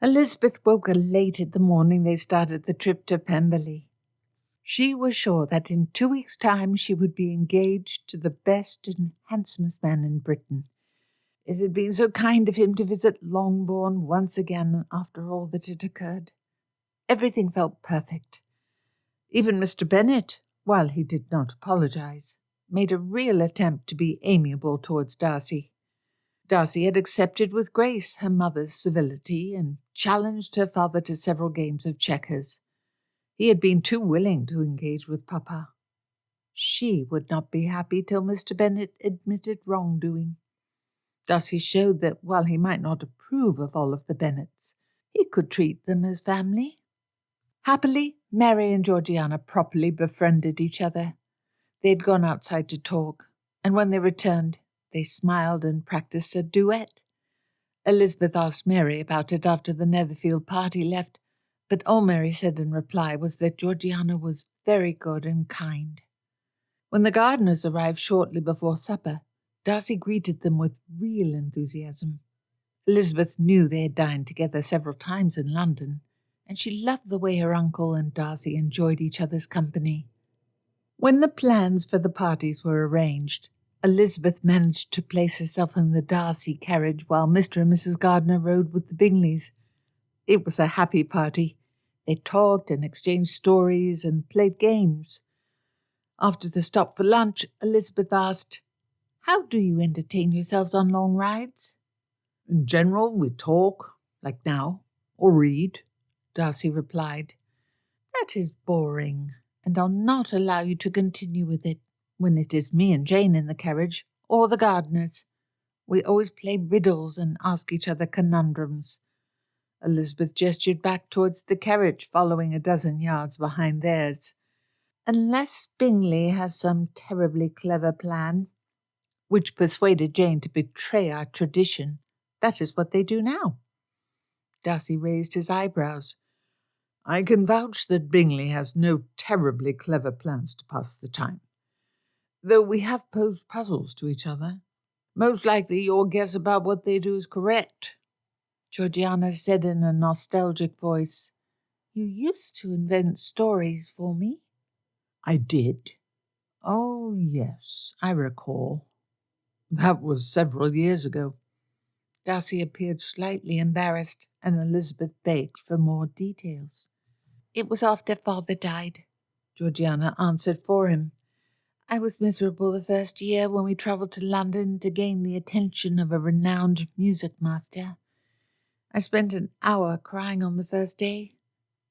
Elizabeth woke late in the morning they started the trip to Pemberley. She was sure that in 2 weeks' time she would be engaged to the best and handsomest man in Britain. It had been so kind of him to visit Longbourn once again after all that had occurred. Everything felt perfect. Even Mr. Bennet, while he did not apologize, made a real attempt to be amiable towards Darcy. Darcy had accepted with grace her mother's civility and challenged her father to several games of checkers. He had been too willing to engage with Papa. She would not be happy till Mr. Bennet admitted wrongdoing. Darcy showed that while he might not approve of all of the Bennets, he could treat them as family. Happily, Mary and Georgiana properly befriended each other. They had gone outside to talk, and when they returned, they smiled and practiced a duet. Elizabeth asked Mary about it after the Netherfield party left, but all Mary said in reply was that Georgiana was very good and kind. When the Gardiners arrived shortly before supper, Darcy greeted them with real enthusiasm. Elizabeth knew they had dined together several times in London, and she loved the way her uncle and Darcy enjoyed each other's company. When the plans for the parties were arranged, Elizabeth managed to place herself in the Darcy carriage while Mr. and Mrs. Gardiner rode with the Bingleys. It was a happy party. They talked and exchanged stories and played games. After the stop for lunch, Elizabeth asked, "How do you entertain yourselves on long rides?" "In general, we talk, like now, or read," Darcy replied. "That is boring," and I'll not allow you to continue with it when it is me and Jane in the carriage, or the gardeners. We always play riddles and ask each other conundrums." Elizabeth gestured back towards the carriage, following a dozen yards behind theirs. "Unless Bingley has some terribly clever plan, which persuaded Jane to betray our tradition. That is what they do now." Darcy raised his eyebrows. "I can vouch that Bingley has no terribly clever plans to pass the time, though we have posed puzzles to each other. Most likely your guess about what they do is correct." Georgiana said in a nostalgic voice, "You used to invent stories for me." "I did? Oh, yes, I recall. That was several years ago." Darcy appeared slightly embarrassed, and Elizabeth begged for more details. "It was after Father died," Georgiana answered for him. "I was miserable the first year when we travelled to London to gain the attention of a renowned music master. I spent an hour crying on the first day,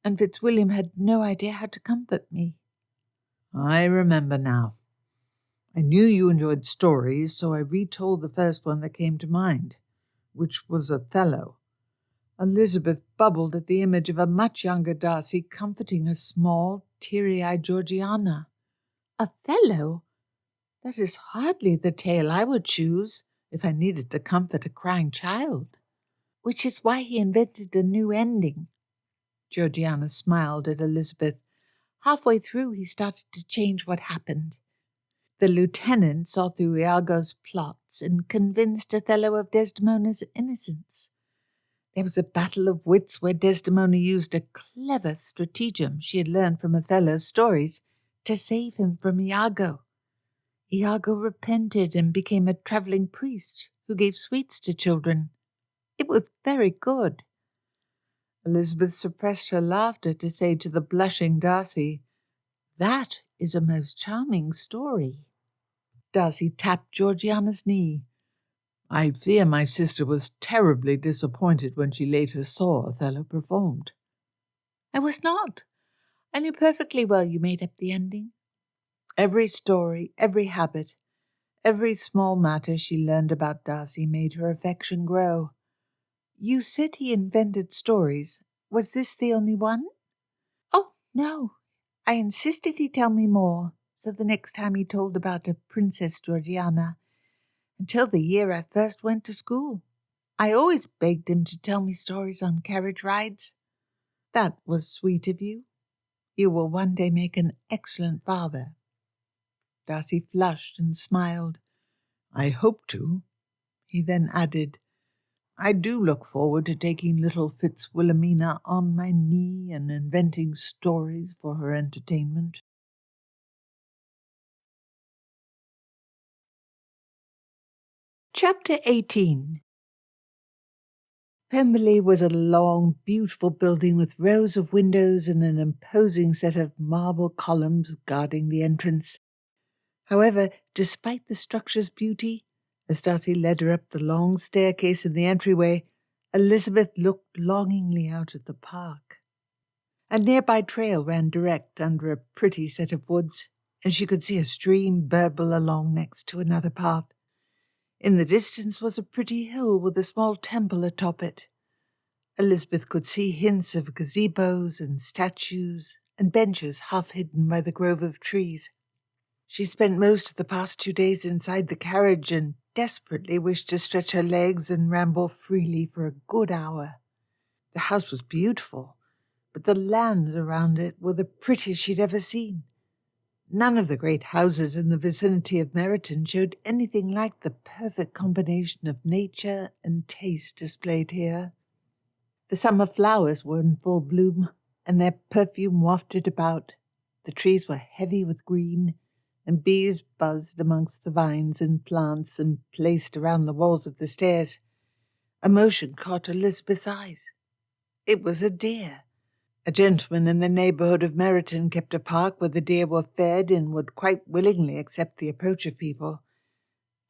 and Fitzwilliam had no idea how to comfort me." "I remember now. I knew you enjoyed stories, so I retold the first one that came to mind, which was Othello." Elizabeth bubbled at the image of a much younger Darcy comforting a small, teary-eyed Georgiana. "Othello? That is hardly the tale I would choose if I needed to comfort a crying child. Which is why he invented a new ending." Georgiana smiled at Elizabeth. "Halfway through, he started to change what happened. The lieutenant saw through Iago's plots and convinced Othello of Desdemona's innocence. There was a battle of wits where Desdemona used a clever stratagem she had learned from Othello's stories to save him from Iago. Iago repented and became a travelling priest who gave sweets to children. It was very good." Elizabeth suppressed her laughter to say to the blushing Darcy, "That is a most charming story." Darcy tapped Georgiana's knee. "I fear my sister was terribly disappointed when she later saw Othello performed." "I was not. I knew perfectly well you made up the ending." Every story, every habit, every small matter she learned about Darcy made her affection grow. "You said he invented stories. Was this the only one?" "Oh, no. I insisted he tell me more, so the next time he told about a Princess Georgiana, until the year I first went to school. I always begged him to tell me stories on carriage rides." "That was sweet of you. You will one day make an excellent father." Darcy flushed and smiled. "I hope to." He then added, "I do look forward to taking little Fitzwilhelmina on my knee and inventing stories for her entertainment." Chapter 18. Pemberley was a long, beautiful building with rows of windows and an imposing set of marble columns guarding the entrance. However, despite the structure's beauty, as Darcy led her up the long staircase in the entryway, Elizabeth looked longingly out at the park. A nearby trail ran direct under a pretty set of woods, and she could see a stream burble along next to another path. In the distance was a pretty hill with a small temple atop it. Elizabeth could see hints of gazebos and statues and benches half hidden by the grove of trees. She spent most of the past 2 days inside the carriage and desperately wished to stretch her legs and ramble freely for a good hour. The house was beautiful, but the lands around it were the prettiest she'd ever seen. None of the great houses in the vicinity of Meryton showed anything like the perfect combination of nature and taste displayed here. The summer flowers were in full bloom, and their perfume wafted about. The trees were heavy with green, and bees buzzed amongst the vines and plants and placed around the walls of the stairs. A motion caught Elizabeth's eyes. It was a deer. A gentleman in the neighbourhood of Meryton kept a park where the deer were fed and would quite willingly accept the approach of people.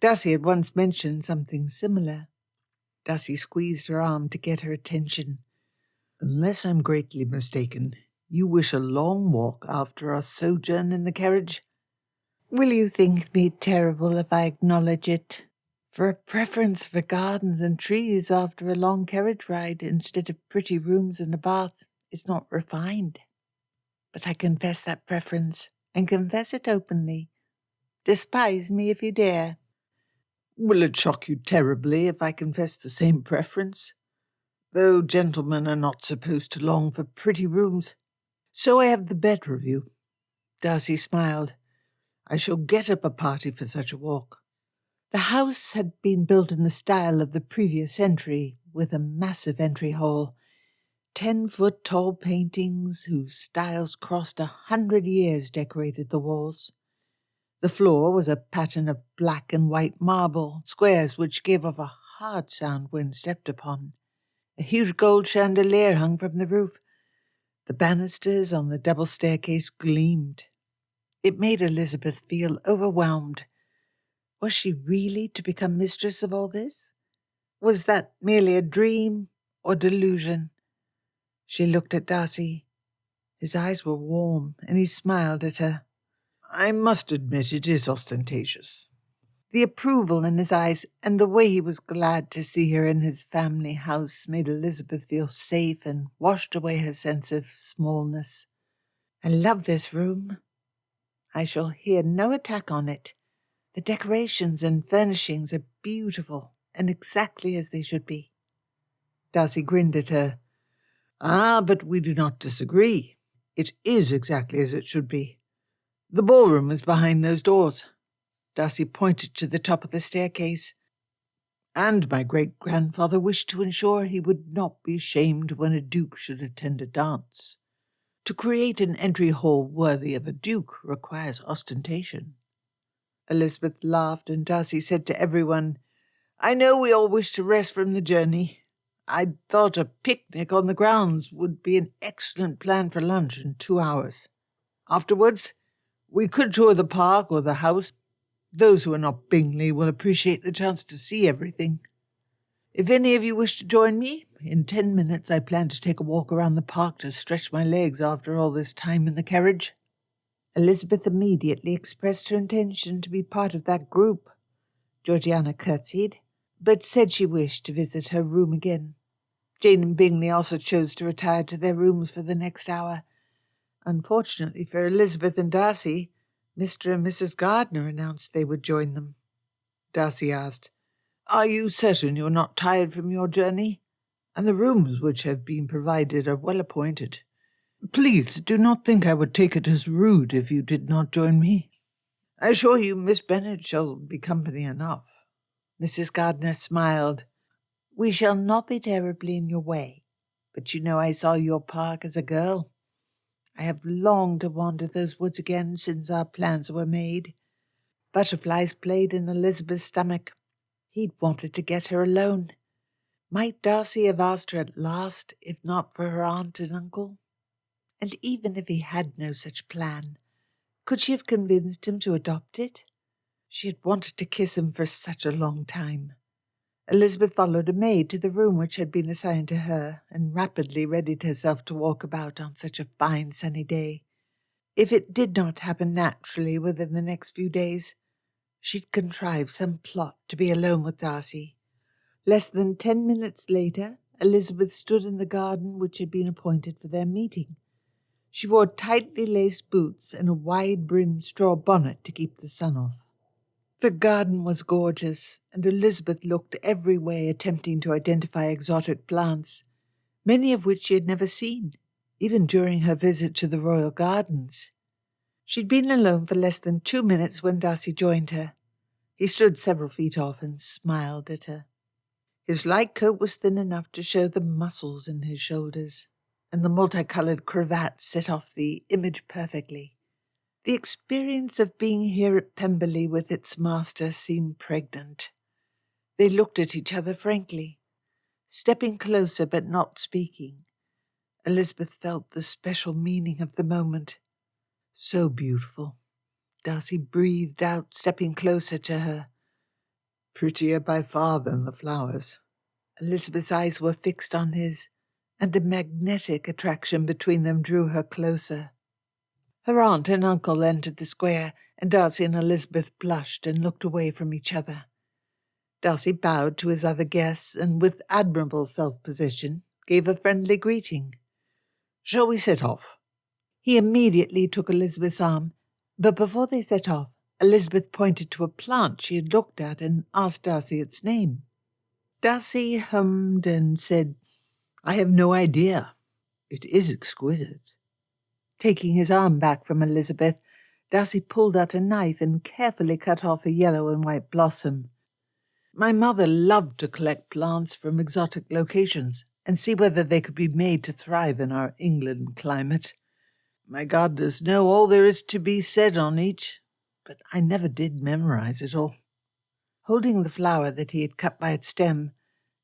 Darcy had once mentioned something similar. Darcy squeezed her arm to get her attention. "Unless I'm greatly mistaken, You wish a long walk after our sojourn in the carriage? Will you think me terrible if I acknowledge it? For a preference for gardens and trees after a long carriage ride instead of pretty rooms and a bath is not refined. But I confess that preference, and confess it openly. Despise me if you dare. Will it shock you terribly if I confess the same preference? Though gentlemen are not supposed to long for pretty rooms, so I have the better of you. Darcy smiled. I shall get up a party for such a walk. The house had been built in the style of the previous century, with a massive entry hall, 10-foot-tall paintings whose styles crossed 100 years decorated the walls. The floor was a pattern of black and white marble, squares which gave off a hard sound when stepped upon. A huge gold chandelier hung from the roof. The banisters on the double staircase gleamed. It made Elizabeth feel overwhelmed. Was she really to become mistress of all this? Was that merely a dream or delusion? She looked at Darcy. His eyes were warm, and he smiled at her. I must admit it is ostentatious. The approval in his eyes and the way he was glad to see her in his family house made Elizabeth feel safe and washed away her sense of smallness. I love this room. I shall hear no attack on it. The decorations and furnishings are beautiful and exactly as they should be. Darcy grinned at her. Ah, but we do not disagree. It is exactly as it should be. The ballroom is behind those doors. Darcy pointed to the top of the staircase. And my great-grandfather wished to ensure he would not be shamed when a duke should attend a dance. To create an entry hall worthy of a duke requires ostentation. Elizabeth laughed, and Darcy said to everyone, I know we all wish to rest from the journey. I thought a picnic on the grounds would be an excellent plan for lunch in 2 hours. Afterwards, we could tour the park or the house. Those who are not Bingley will appreciate the chance to see everything. If any of you wish to join me, in 10 minutes I plan to take a walk around the park to stretch my legs after all this time in the carriage. Elizabeth immediately expressed her intention to be part of that group. Georgiana curtsied, but said she wished to visit her room again. Jane and Bingley also chose to retire to their rooms for the next hour. Unfortunately for Elizabeth and Darcy, Mr. and Mrs. Gardiner announced they would join them. Darcy asked, Are you certain you are not tired from your journey? And the rooms which have been provided are well appointed. Please do not think I would take it as rude if you did not join me. I assure you Miss Bennet shall be company enough. Mrs. Gardiner smiled. We shall not be terribly in your way, but you know I saw your park as a girl. I have longed to wander those woods again since our plans were made. Butterflies played in Elizabeth's stomach. He'd wanted to get her alone. Might Darcy have asked her at last, if not for her aunt and uncle? And even if he had no such plan, could she have convinced him to adopt it? She had wanted to kiss him for such a long time. Elizabeth followed a maid to the room which had been assigned to her, and rapidly readied herself to walk about on such a fine sunny day. If it did not happen naturally within the next few days, she'd contrive some plot to be alone with Darcy. Less than 10 minutes later, Elizabeth stood in the garden which had been appointed for their meeting. She wore tightly laced boots and a wide-brimmed straw bonnet to keep the sun off. The garden was gorgeous, and Elizabeth looked every way attempting to identify exotic plants, many of which she had never seen, even during her visit to the royal gardens. She'd been alone for less than 2 minutes when Darcy joined her. He stood several feet off and smiled at her. His light coat was thin enough to show the muscles in his shoulders, and the multicolored cravat set off the image perfectly. The experience of being here at Pemberley with its master seemed pregnant. They looked at each other frankly, stepping closer but not speaking. Elizabeth felt the special meaning of the moment. So beautiful. Darcy breathed out, stepping closer to her. Prettier by far than the flowers. Elizabeth's eyes were fixed on his. and a magnetic attraction between them drew her closer. Her aunt and uncle entered the square, and Darcy and Elizabeth blushed and looked away from each other. Darcy bowed to his other guests and, with admirable self-possession, gave a friendly greeting. "Shall we set off?" He immediately took Elizabeth's arm, but before they set off, Elizabeth pointed to a plant she had looked at and asked Darcy its name. Darcy hummed and said, "I have no idea. It is exquisite." Taking his arm back from Elizabeth, Darcy pulled out a knife and carefully cut off a yellow and white blossom. "My mother loved to collect plants from exotic locations and see whether they could be made to thrive in our England climate. My gardeners know all there is to be said on each, but I never did memorize it all." Holding the flower that he had cut by its stem,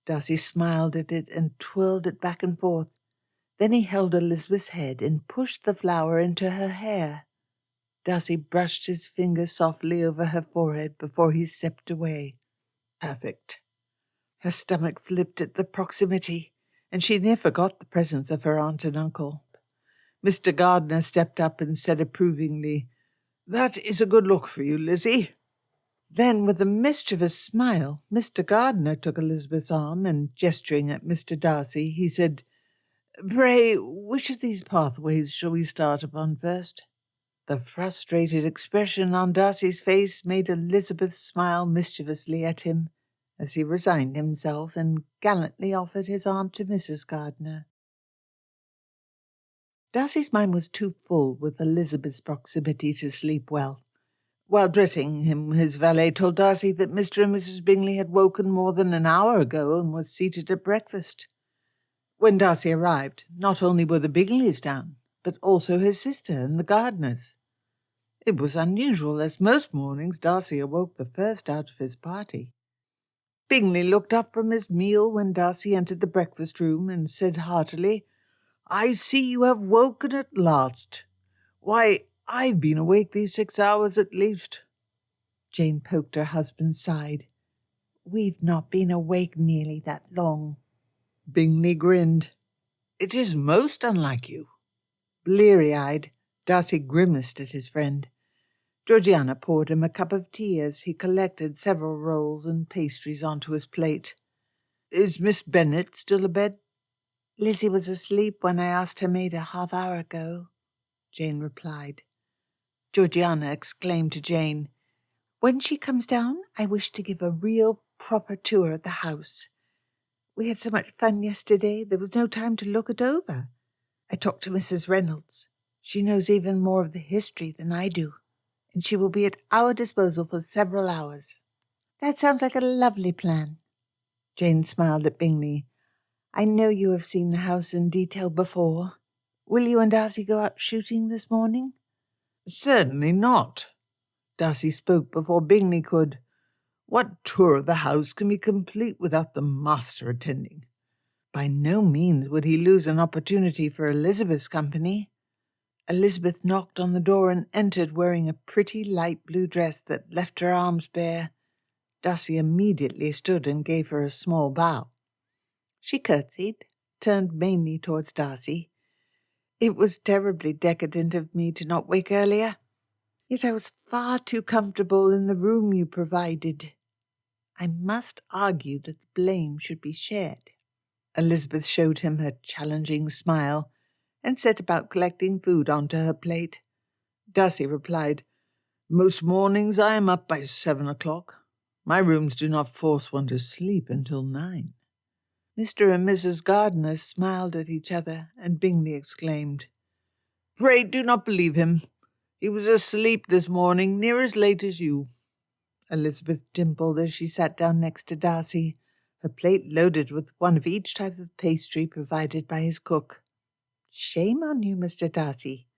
Darcy smiled at it and twirled it back and forth. Then he held Elizabeth's head and pushed the flower into her hair. Darcy brushed his fingers softly over her forehead before he stepped away. Perfect. Her stomach flipped at the proximity, and she near forgot the presence of her aunt and uncle. Mr. Gardiner stepped up and said approvingly, "That is a good look for you, Lizzie." Then, with a mischievous smile, Mr. Gardiner took Elizabeth's arm, and gesturing at Mr. Darcy, he said, "Pray, which of these pathways shall we start upon first?" The frustrated expression on Darcy's face made Elizabeth smile mischievously at him as he resigned himself and gallantly offered his arm to Mrs. Gardiner. Darcy's mind was too full with Elizabeth's proximity to sleep well. While dressing him, his valet told Darcy that Mr. and Mrs. Bingley had woken more than an hour ago and was seated at breakfast. When Darcy arrived, not only were the Bingleys down, but also his sister and the Gardiners. It was unusual, as most mornings Darcy awoke the first out of his party. Bingley looked up from his meal when Darcy entered the breakfast room and said heartily, "I see you have woken at last. Why, I've been awake these 6 hours at least." Jane poked her husband's side. "We've not been awake nearly that long." Bingley grinned. "It is most unlike you." Bleary-eyed, Darcy grimaced at his friend. Georgiana poured him a cup of tea as he collected several rolls and pastries onto his plate. "Is Miss Bennet still abed?" "Lizzie was asleep when I asked her maid a half-hour ago," Jane replied. Georgiana exclaimed to Jane, "When she comes down, I wish to give a real proper tour of the house. We had so much fun yesterday, there was no time to look it over. I talked to Mrs. Reynolds. She knows even more of the history than I do, and she will be at our disposal for several hours." "That sounds like a lovely plan." Jane smiled at Bingley. "I know you have seen the house in detail before. Will you and Darcy go out shooting this morning?" "Certainly not." Darcy spoke before Bingley could. "What tour of the house can be complete without the master attending?" By no means would he lose an opportunity for Elizabeth's company. Elizabeth knocked on the door and entered wearing a pretty light blue dress that left her arms bare. Darcy immediately stood and gave her a small bow. She curtsied, turned mainly towards Darcy. "It was terribly decadent of me to not wake earlier. Yet I was far too comfortable in the room you provided. I must argue that the blame should be shared." Elizabeth showed him her challenging smile and set about collecting food onto her plate. Darcy replied, "Most mornings I am up by 7 o'clock. My rooms do not force one to sleep until 9. Mr. and Mrs. Gardiner smiled at each other, and Bingley exclaimed, "Pray do not believe him. He was asleep this morning near as late as you." Elizabeth dimpled as she sat down next to Darcy, her plate loaded with one of each type of pastry provided by his cook. "Shame on you, Mr. Darcy."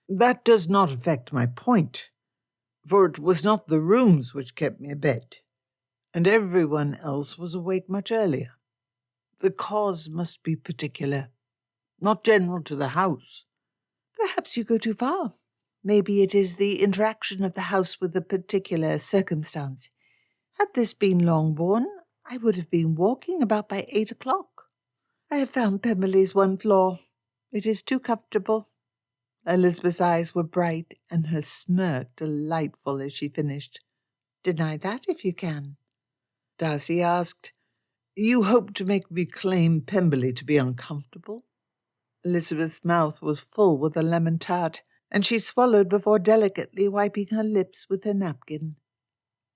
"That does not affect my point, for it was not the rooms which kept me abed, and everyone else was awake much earlier. The cause must be particular, not general to the house." "Perhaps you go too far. Maybe it is the interaction of the house with a particular circumstance. Had this been Longbourn, I would have been walking about by 8 o'clock. I have found Pemberley's one flaw. It is too comfortable. Elizabeth's eyes were bright, and her smirk delightful as she finished. Deny that if you can. Darcy asked, You hope to make me claim Pemberley to be uncomfortable? Elizabeth's mouth was full with a lemon tart, and she swallowed before delicately wiping her lips with her napkin.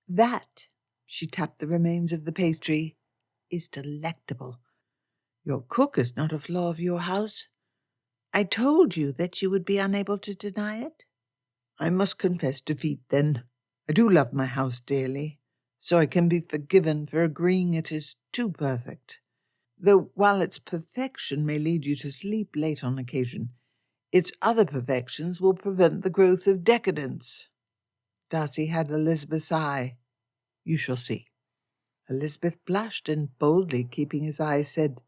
That, she tapped the remains of the pastry, is delectable. Your cook is not a flaw of your house. I told you that you would be unable to deny it. I must confess defeat, then. I do love my house dearly, so I can be forgiven for agreeing it is too perfect. Though while its perfection may lead you to sleep late on occasion, its other perfections will prevent the growth of decadence. Darcy had Elizabeth's eye. You shall see. Elizabeth blushed and, boldly keeping his eyes, said,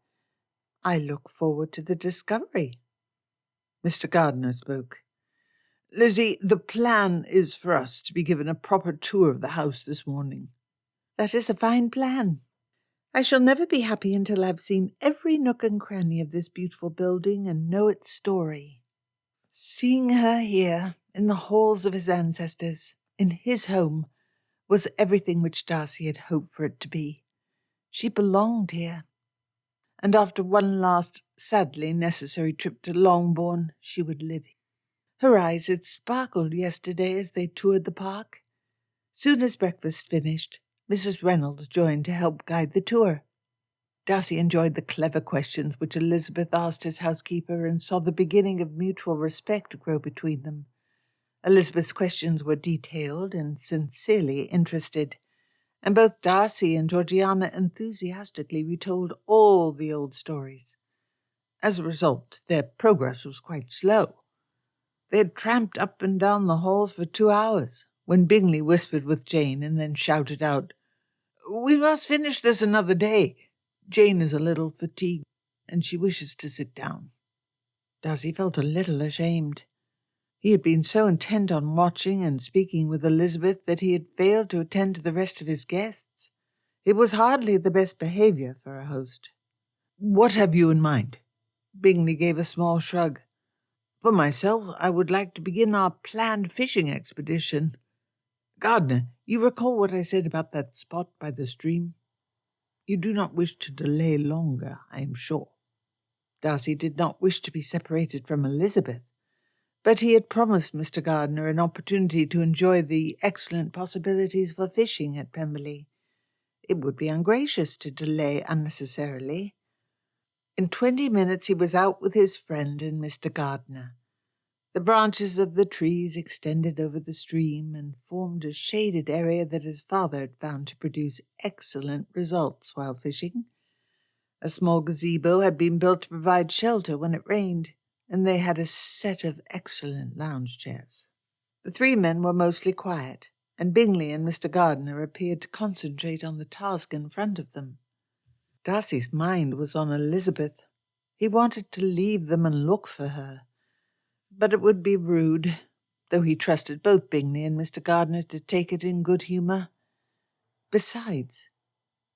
I look forward to the discovery. Mr. Gardiner spoke. Lizzie, the plan is for us to be given a proper tour of the house this morning. That is a fine plan. I shall never be happy until I've seen every nook and cranny of this beautiful building and know its story. Seeing her here, in the halls of his ancestors, in his home, was everything which Darcy had hoped for it to be. She belonged here. And after one last, sadly necessary trip to Longbourn, she would live. Her eyes had sparkled yesterday as they toured the park. Soon as breakfast finished, Mrs. Reynolds joined to help guide the tour. Darcy enjoyed the clever questions which Elizabeth asked his housekeeper and saw the beginning of mutual respect grow between them. Elizabeth's questions were detailed and sincerely interested, and both Darcy and Georgiana enthusiastically retold all the old stories. As a result, their progress was quite slow. They had tramped up and down the halls for 2 hours, when Bingley whispered with Jane and then shouted out, We must finish this another day. Jane is a little fatigued, and she wishes to sit down. Darcy felt a little ashamed. He had been so intent on watching and speaking with Elizabeth that he had failed to attend to the rest of his guests. It was hardly the best behaviour for a host. What have you in mind? Bingley gave a small shrug. For myself, I would like to begin our planned fishing expedition. Gardiner, you recall what I said about that spot by the stream? You do not wish to delay longer, I am sure. Darcy did not wish to be separated from Elizabeth, but he had promised Mr. Gardiner an opportunity to enjoy the excellent possibilities for fishing at Pemberley. It would be ungracious to delay unnecessarily. In 20 minutes he was out with his friend and Mr. Gardiner. The branches of the trees extended over the stream and formed a shaded area that his father had found to produce excellent results while fishing. A small gazebo had been built to provide shelter when it rained, and they had a set of excellent lounge chairs. The 3 men were mostly quiet, and Bingley and Mr. Gardiner appeared to concentrate on the task in front of them. Darcy's mind was on Elizabeth. He wanted to leave them and look for her. But it would be rude, though he trusted both Bingley and Mr. Gardiner to take it in good humour. Besides,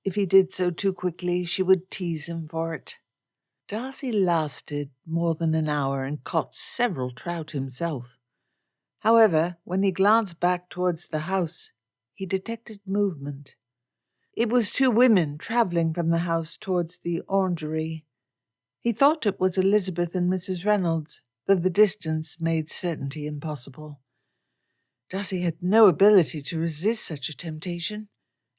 if he did so too quickly, she would tease him for it. Darcy lasted more than an hour and caught several trout himself. However, when he glanced back towards the house, he detected movement. It was 2 women travelling from the house towards the orangery. He thought it was Elizabeth and Mrs. Reynolds, though the distance made certainty impossible. Darcy had no ability to resist such a temptation,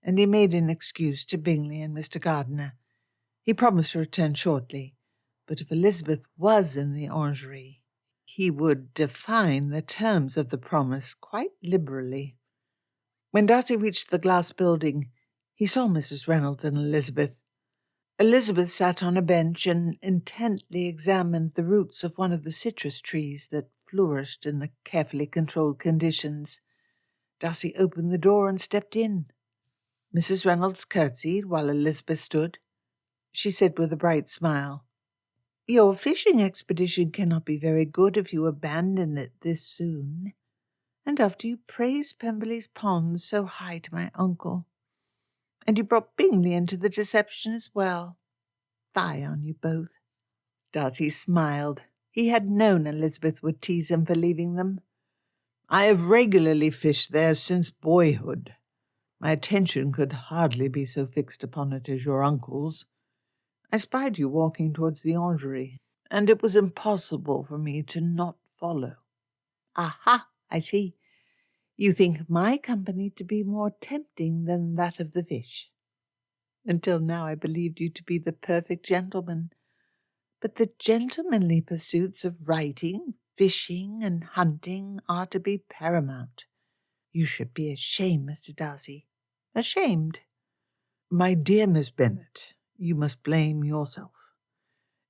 and he made an excuse to Bingley and Mr. Gardiner. He promised to return shortly, but if Elizabeth was in the orangery, he would define the terms of the promise quite liberally. When Darcy reached the glass building, he saw Mrs. Reynolds and Elizabeth. Elizabeth sat on a bench and intently examined the roots of one of the citrus trees that flourished in the carefully controlled conditions. Darcy opened the door and stepped in. Mrs. Reynolds curtsied while Elizabeth stood. She said with a bright smile, Your fishing expedition cannot be very good if you abandon it this soon, and after you praised Pemberley's ponds so high to my uncle. And you brought Bingley into the deception as well. spy on you both." Darcy smiled. He had known Elizabeth would tease him for leaving them. "I have regularly fished there since boyhood. My attention could hardly be so fixed upon it as your uncle's. I spied you walking towards the orangery, and it was impossible for me to not follow." "Aha, I see. You think my company to be more tempting than that of the fish. Until now I believed you to be the perfect gentleman. But the gentlemanly pursuits of writing, fishing, and hunting are to be paramount. You should be ashamed, Mr. Darcy. Ashamed." "My dear Miss Bennet, you must blame yourself.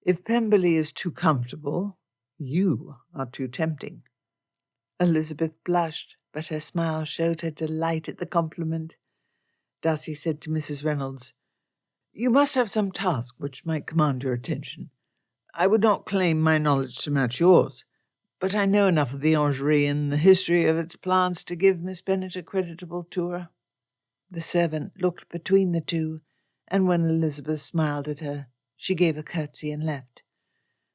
If Pemberley is too comfortable, you are too tempting." Elizabeth blushed, but her smile showed her delight at the compliment. Darcy said to Mrs. Reynolds, "You must have some task which might command your attention. I would not claim my knowledge to match yours, but I know enough of the orangery and the history of its plants to give Miss Bennet a creditable tour." The servant looked between the two, and when Elizabeth smiled at her, she gave a curtsy and left.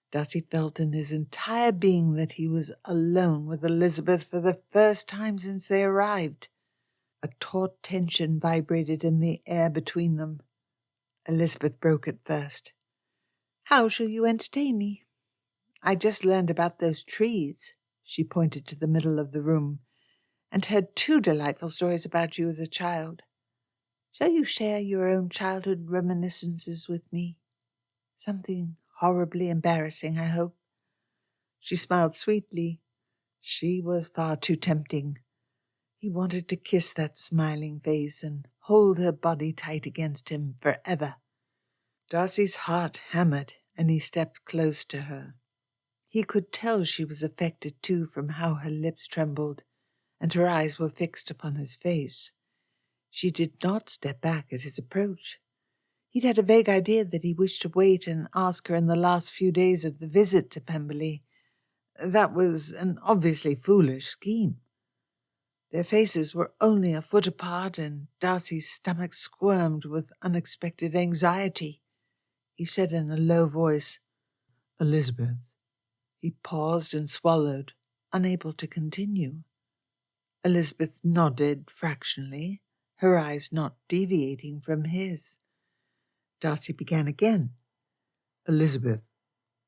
Darcy felt in his entire being that he was alone with Elizabeth for the first time since they arrived. A taut tension vibrated in the air between them. Elizabeth broke it first. "How shall you entertain me? I just learned about those trees," she pointed to the middle of the room, "and heard 2 delightful stories about you as a child. Shall you share your own childhood reminiscences with me? Something horribly embarrassing, I hope." She smiled sweetly. She was far too tempting. He wanted to kiss that smiling face and hold her body tight against him forever. Darcy's heart hammered, and he stepped close to her. He could tell she was affected too from how her lips trembled, and her eyes were fixed upon his face. She did not step back at his approach. He'd had a vague idea that he wished to wait and ask her in the last few days of the visit to Pemberley. That was an obviously foolish scheme. Their faces were only a foot apart, and Darcy's stomach squirmed with unexpected anxiety. He said in a low voice, "Elizabeth." He paused and swallowed, unable to continue. Elizabeth nodded fractionally, her eyes not deviating from his. Darcy began again. "Elizabeth,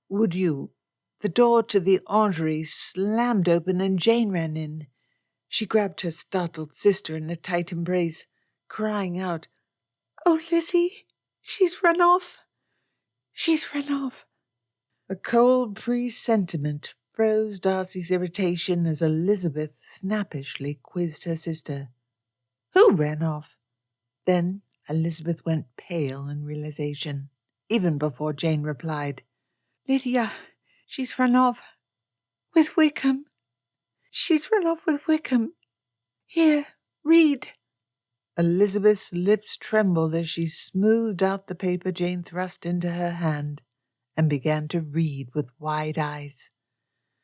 would you—" The door to the orangery slammed open and Jane ran in. She grabbed her startled sister in a tight embrace, crying out, "Oh, Lizzie, she's run off! She's run off!" A cold presentiment froze Darcy's irritation as Elizabeth snappishly quizzed her sister. "Who ran off?" Then Elizabeth went pale in realization, even before Jane replied. "Lydia, she's run off with Wickham. She's run off with Wickham. Here, read." Elizabeth's lips trembled as she smoothed out the paper Jane thrust into her hand and began to read with wide eyes.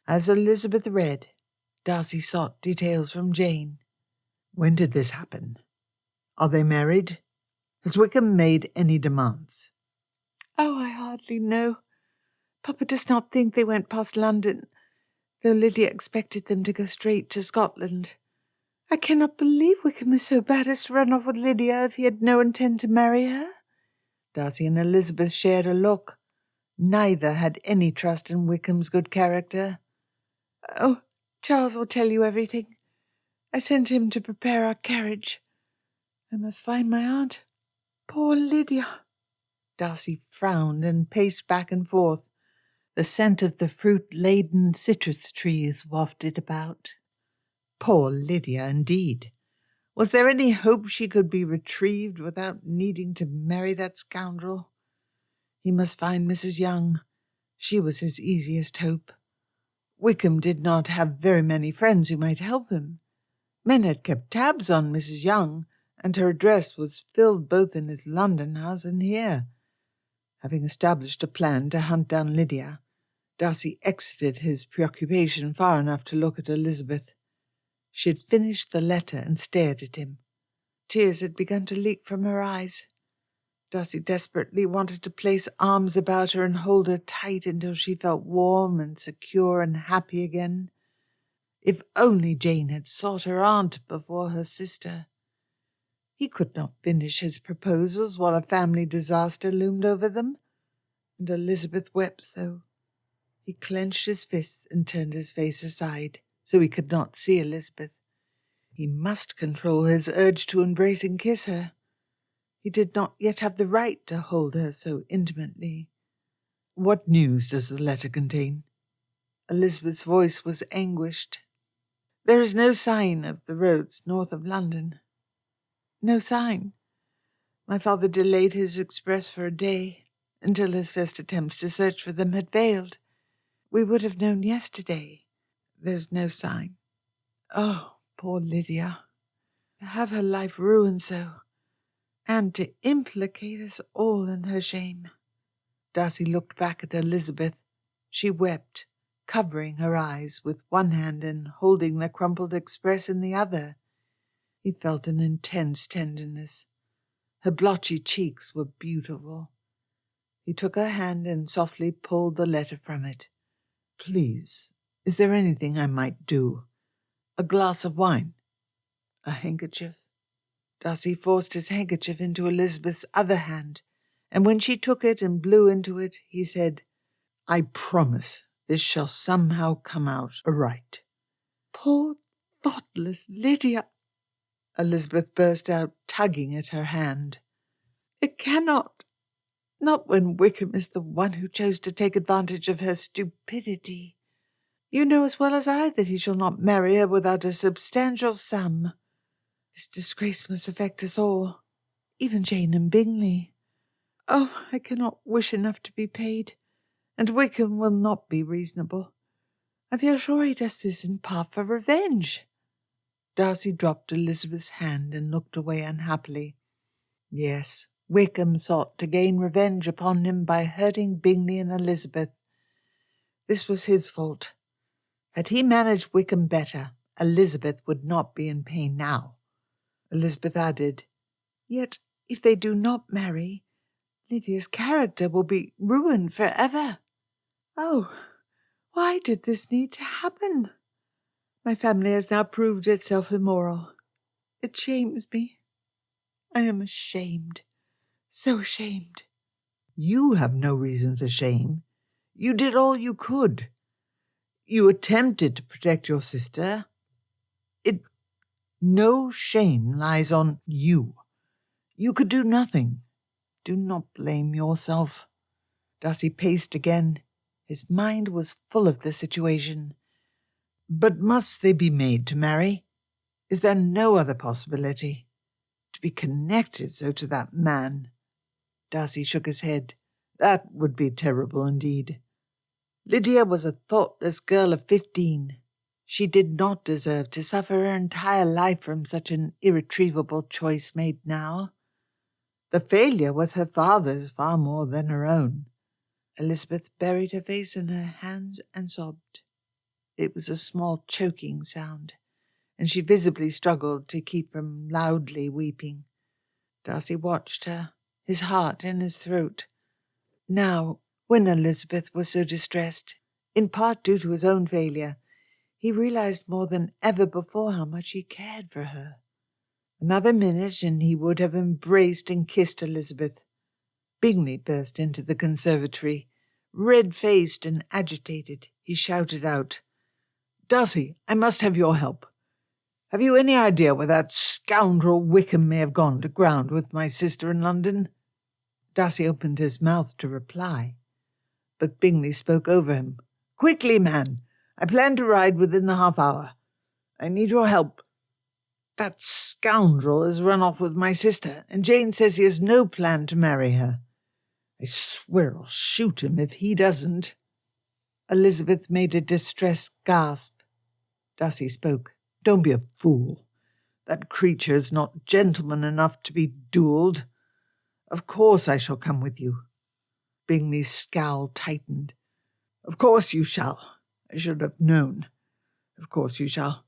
As Elizabeth read, Darcy sought details from Jane. "When did this happen? Are they married? Has Wickham made any demands?" "Oh, I hardly know. Papa does not think they went past London, though Lydia expected them to go straight to Scotland. I cannot believe Wickham is so bad as to run off with Lydia if he had no intent to marry her." Darcy and Elizabeth shared a look. Neither had any trust in Wickham's good character. "Oh, Charles will tell you everything. I sent him to prepare our carriage. I must find my aunt. Poor Lydia." Darcy frowned and paced back and forth. The scent of the fruit-laden citrus trees wafted about. Poor Lydia, indeed. Was there any hope she could be retrieved without needing to marry that scoundrel? He must find Mrs. Young. She was his easiest hope. Wickham did not have very many friends who might help him. Men had kept tabs on Mrs. Young, and her address was filled both in his London house and here. Having established a plan to hunt down Lydia, Darcy exited his preoccupation far enough to look at Elizabeth. She had finished the letter and stared at him. Tears had begun to leak from her eyes. Darcy desperately wanted to place arms about her and hold her tight until she felt warm and secure and happy again. If only Jane had sought her aunt before her sister. He could not finish his proposals while a family disaster loomed over them, and Elizabeth wept so. He clenched his fists and turned his face aside so he could not see Elizabeth. He must control his urge to embrace and kiss her. He did not yet have the right to hold her so intimately. "What news does the letter contain?" Elizabeth's voice was anguished. "There is no sign of the roads north of London. No sign. My father delayed his express for a day, until his first attempts to search for them had failed. We would have known yesterday. There's no sign. Oh, poor Lydia. To have her life ruined so, and to implicate us all in her shame." Darcy looked back at Elizabeth. She wept, covering her eyes with one hand and holding the crumpled express in the other. He felt an intense tenderness. Her blotchy cheeks were beautiful. He took her hand and softly pulled the letter from it. "Please, is there anything I might do? A glass of wine? A handkerchief?" Darcy forced his handkerchief into Elizabeth's other hand, and when she took it and blew into it, he said, "I promise this shall somehow come out aright." "Poor, thoughtless Lydia!" Elizabeth burst out, tugging at her hand. "It cannot. Not when Wickham is the one who chose to take advantage of her stupidity. You know as well as I that he shall not marry her without a substantial sum. This disgrace must affect us all, even Jane and Bingley. Oh, I cannot wish enough to be paid, and Wickham will not be reasonable. I feel sure he does this in part for revenge." Darcy dropped Elizabeth's hand and looked away unhappily. Yes, Wickham sought to gain revenge upon him by hurting Bingley and Elizabeth. This was his fault. Had he managed Wickham better, Elizabeth would not be in pain now. Elizabeth added, "Yet, if they do not marry, Lydia's character will be ruined forever. Oh, why did this need to happen? My family has now proved itself immoral. It shames me. I am ashamed, so ashamed." "You have no reason for shame. You did all you could. You attempted to protect your sister. No shame lies on you. You could do nothing. Do not blame yourself." Darcy paced again. His mind was full of the situation. "But must they be made to marry? Is there no other possibility? To be connected so to that man?" Darcy shook his head. "That would be terrible indeed. Lydia was a thoughtless girl of 15. She did not deserve to suffer her entire life from such an irretrievable choice made now. The failure was her father's far more than her own." Elizabeth buried her face in her hands and sobbed. It was a small choking sound, and she visibly struggled to keep from loudly weeping. Darcy watched her, his heart in his throat. Now, when Elizabeth was so distressed, in part due to his own failure, he realized more than ever before how much he cared for her. Another minute and he would have embraced and kissed Elizabeth. Bingley burst into the conservatory. Red-faced and agitated, he shouted out, "Darcy, I must have your help. Have you any idea where that scoundrel Wickham may have gone to ground with my sister in London?" Darcy opened his mouth to reply, but Bingley spoke over him. "Quickly, man! I plan to ride within the half-hour. I need your help. That scoundrel has run off with my sister, and Jane says he has no plan to marry her. I swear I'll shoot him if he doesn't." Elizabeth made a distressed gasp. Darcy spoke. "Don't be a fool. That creature is not gentleman enough to be duelled. Of course I shall come with you." Bingley's scowl tightened. "Of course you shall. I should have known. Of course you shall.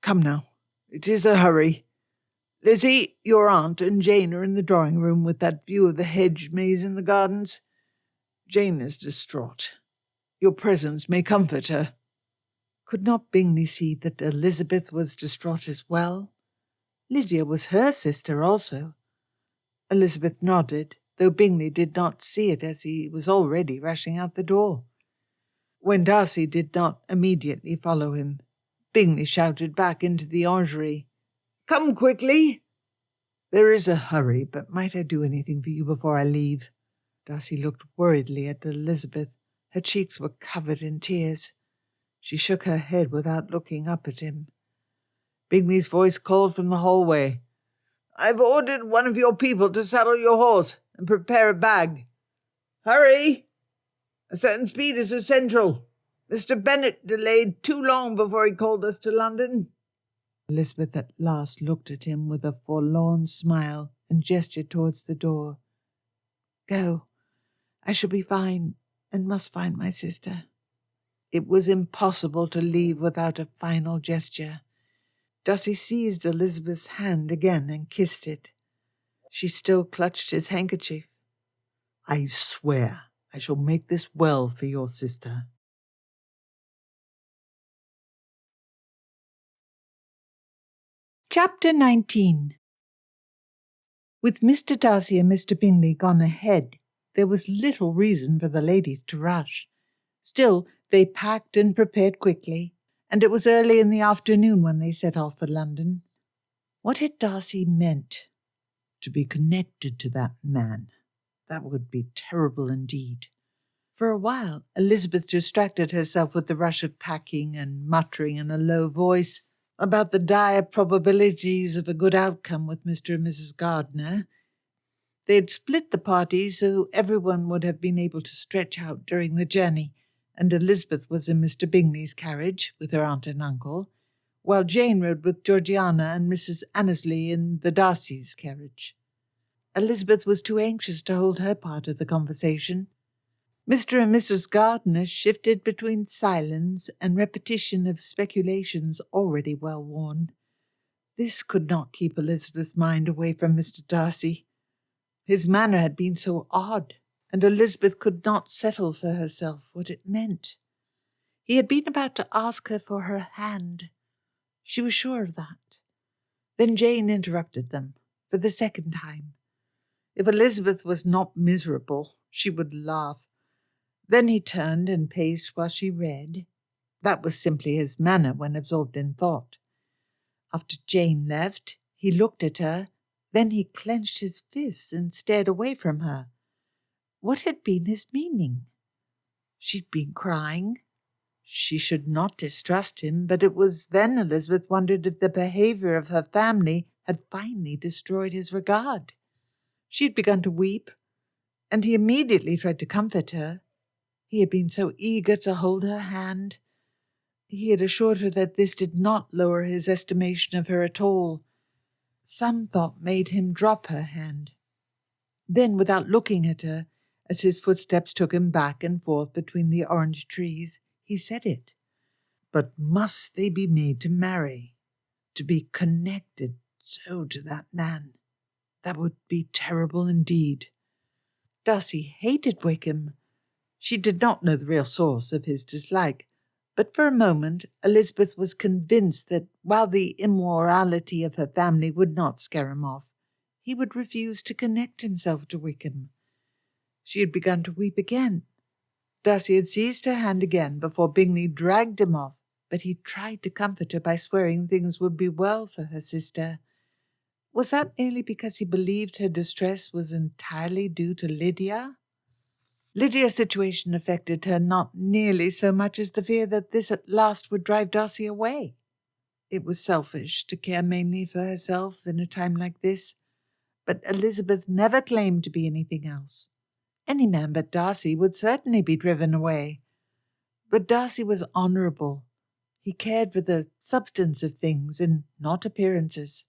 Come now. It is a hurry. Lizzie, your aunt and Jane are in the drawing-room with that view of the hedge maze in the gardens. Jane is distraught. Your presence may comfort her." Could not Bingley see that Elizabeth was distraught as well? Lydia was her sister also. Elizabeth nodded, though Bingley did not see it as he was already rushing out the door. When Darcy did not immediately follow him, Bingley shouted back into the orangery, "Come quickly!" "There is a hurry, but might I do anything for you before I leave?" Darcy looked worriedly at Elizabeth. Her cheeks were covered in tears. She shook her head without looking up at him. Bingley's voice called from the hallway, "I've ordered one of your people to saddle your horse and prepare a bag. Hurry! A certain speed is essential. Mr. Bennet delayed too long before he called us to London." Elizabeth at last looked at him with a forlorn smile and gestured towards the door. "Go. I shall be fine and must find my sister." It was impossible to leave without a final gesture. Darcy seized Elizabeth's hand again and kissed it. She still clutched his handkerchief. "I swear I shall make this well for your sister." Chapter 19. With Mr. Darcy and Mr. Bingley gone ahead, there was little reason for the ladies to rush. Still, they packed and prepared quickly, and it was early in the afternoon when they set off for London. What had Darcy meant? To be connected to that man. That would be terrible indeed. For a while, Elizabeth distracted herself with the rush of packing and muttering in a low voice about the dire probabilities of a good outcome with Mr. and Mrs. Gardiner. They had split the party so everyone would have been able to stretch out during the journey, and Elizabeth was in Mr. Bingley's carriage with her aunt and uncle, while Jane rode with Georgiana and Mrs. Annesley in the Darcys' carriage. Elizabeth was too anxious to hold her part of the conversation. Mr. and Mrs. Gardiner shifted between silence and repetition of speculations already well worn. This could not keep Elizabeth's mind away from Mr. Darcy. His manner had been so odd, and Elizabeth could not settle for herself what it meant. He had been about to ask her for her hand. She was sure of that. Then Jane interrupted them, for the second time. If Elizabeth was not miserable, she would laugh. Then he turned and paced while she read. That was simply his manner when absorbed in thought. After Jane left, he looked at her, then he clenched his fists and stared away from her. What had been his meaning? She'd been crying. She should not distrust him, but it was then Elizabeth wondered if the behaviour of her family had finally destroyed his regard. She had begun to weep, and he immediately tried to comfort her. He had been so eager to hold her hand. He had assured her that this did not lower his estimation of her at all. Some thought made him drop her hand. Then, without looking at her, as his footsteps took him back and forth between the orange trees, he said it. But must they be made to marry? To be connected so to that man? That would be terrible indeed. Darcy hated Wickham. She did not know the real source of his dislike, but for a moment Elizabeth was convinced that while the immorality of her family would not scare him off, he would refuse to connect himself to Wickham. She had begun to weep again. Darcy had seized her hand again before Bingley dragged him off, but he tried to comfort her by swearing things would be well for her sister. Was that merely because he believed her distress was entirely due to Lydia? Lydia's situation affected her not nearly so much as the fear that this at last would drive Darcy away. It was selfish to care mainly for herself in a time like this, but Elizabeth never claimed to be anything else. Any man but Darcy would certainly be driven away. But Darcy was honourable. He cared for the substance of things and not appearances.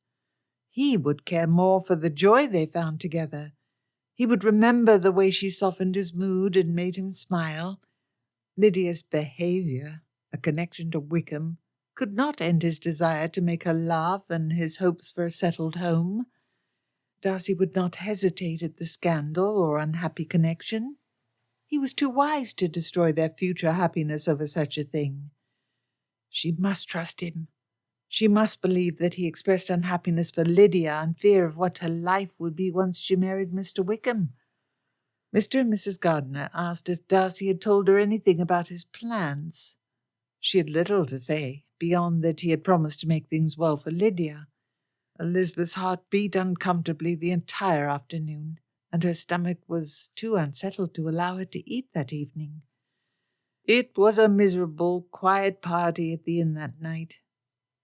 He would care more for the joy they found together. He would remember the way she softened his mood and made him smile. Lydia's behaviour, a connection to Wickham, could not end his desire to make her laugh and his hopes for a settled home. Darcy would not hesitate at the scandal or unhappy connection. He was too wise to destroy their future happiness over such a thing. She must trust him. She must believe that he expressed unhappiness for Lydia and fear of what her life would be once she married Mr. Wickham. Mr. and Mrs. Gardiner asked if Darcy had told her anything about his plans. She had little to say, beyond that he had promised to make things well for Lydia. Elizabeth's heart beat uncomfortably the entire afternoon, and her stomach was too unsettled to allow her to eat that evening. It was a miserable, quiet party at the inn that night.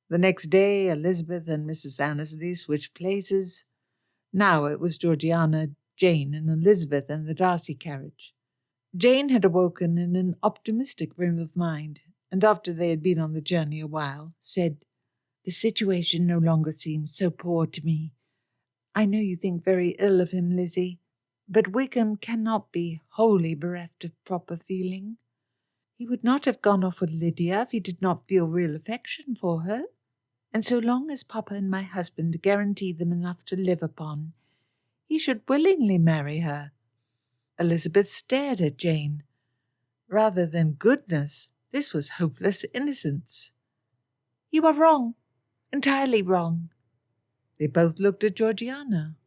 The next day, Elizabeth and Mrs. Annesley switched places. Now it was Georgiana, Jane, and Elizabeth in the Darcy carriage. Jane had awoken in an optimistic frame of mind, and after they had been on the journey a while, said, "The situation no longer seems so poor to me. I know you think very ill of him, Lizzie, but Wickham cannot be wholly bereft of proper feeling. He would not have gone off with Lydia if he did not feel real affection for her, and so long as Papa and my husband guarantee them enough to live upon, he should willingly marry her." Elizabeth stared at Jane. Rather than goodness, this was hopeless innocence. "You are wrong, entirely wrong." They both looked at Georgiana.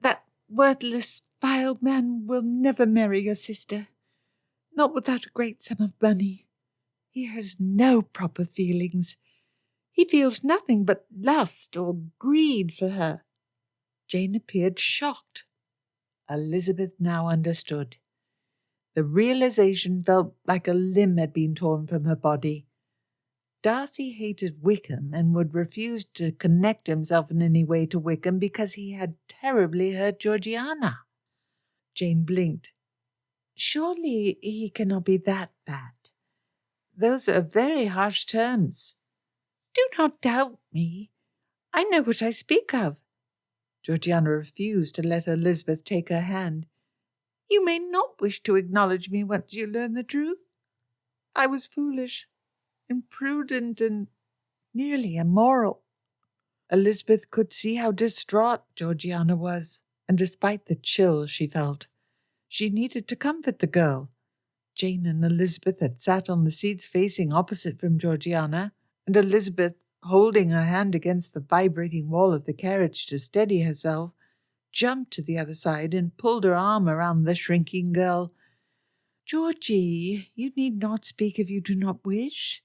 "That worthless, vile man will never marry your sister, not without a great sum of money. He has no proper feelings. He feels nothing but lust or greed for her." Jane appeared shocked. Elizabeth now understood. The realization felt like a limb had been torn from her body. Darcy hated Wickham and would refuse to connect himself in any way to Wickham because he had terribly hurt Georgiana. Jane blinked. "Surely he cannot be that bad. Those are very harsh terms." "Do not doubt me. I know what I speak of." Georgiana refused to let Elizabeth take her hand. "You may not wish to acknowledge me once you learn the truth. I was foolish, imprudent, and nearly immoral." Elizabeth could see how distraught Georgiana was, and despite the chill she felt, she needed to comfort the girl. Jane and Elizabeth had sat on the seats facing opposite from Georgiana, and Elizabeth, holding her hand against the vibrating wall of the carriage to steady herself, jumped to the other side and pulled her arm around the shrinking girl. "Georgie, you need not speak if you do not wish.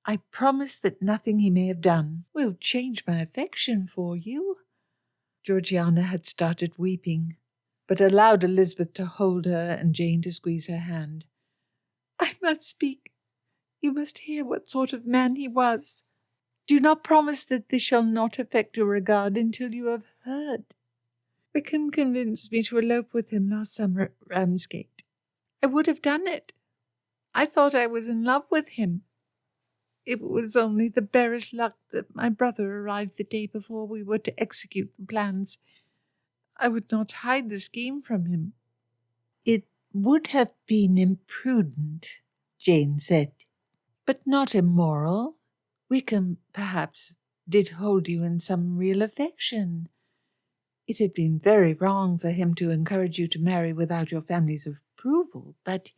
I promise that nothing he may have done will change my affection for you." Georgiana had started weeping, but allowed Elizabeth to hold her and Jane to squeeze her hand. "I must speak. You must hear what sort of man he was. Do not promise that this shall not affect your regard until you have heard. Wickham convinced me to elope with him last summer at Ramsgate. I would have done it. I thought I was in love with him. It was only the barest luck that my brother arrived the day before we were to execute the plans. I would not hide the scheme from him." "It would have been imprudent," Jane said, "but not immoral. Wickham, perhaps, did hold you in some real affection. It had been very wrong for him to encourage you to marry without your family's approval, but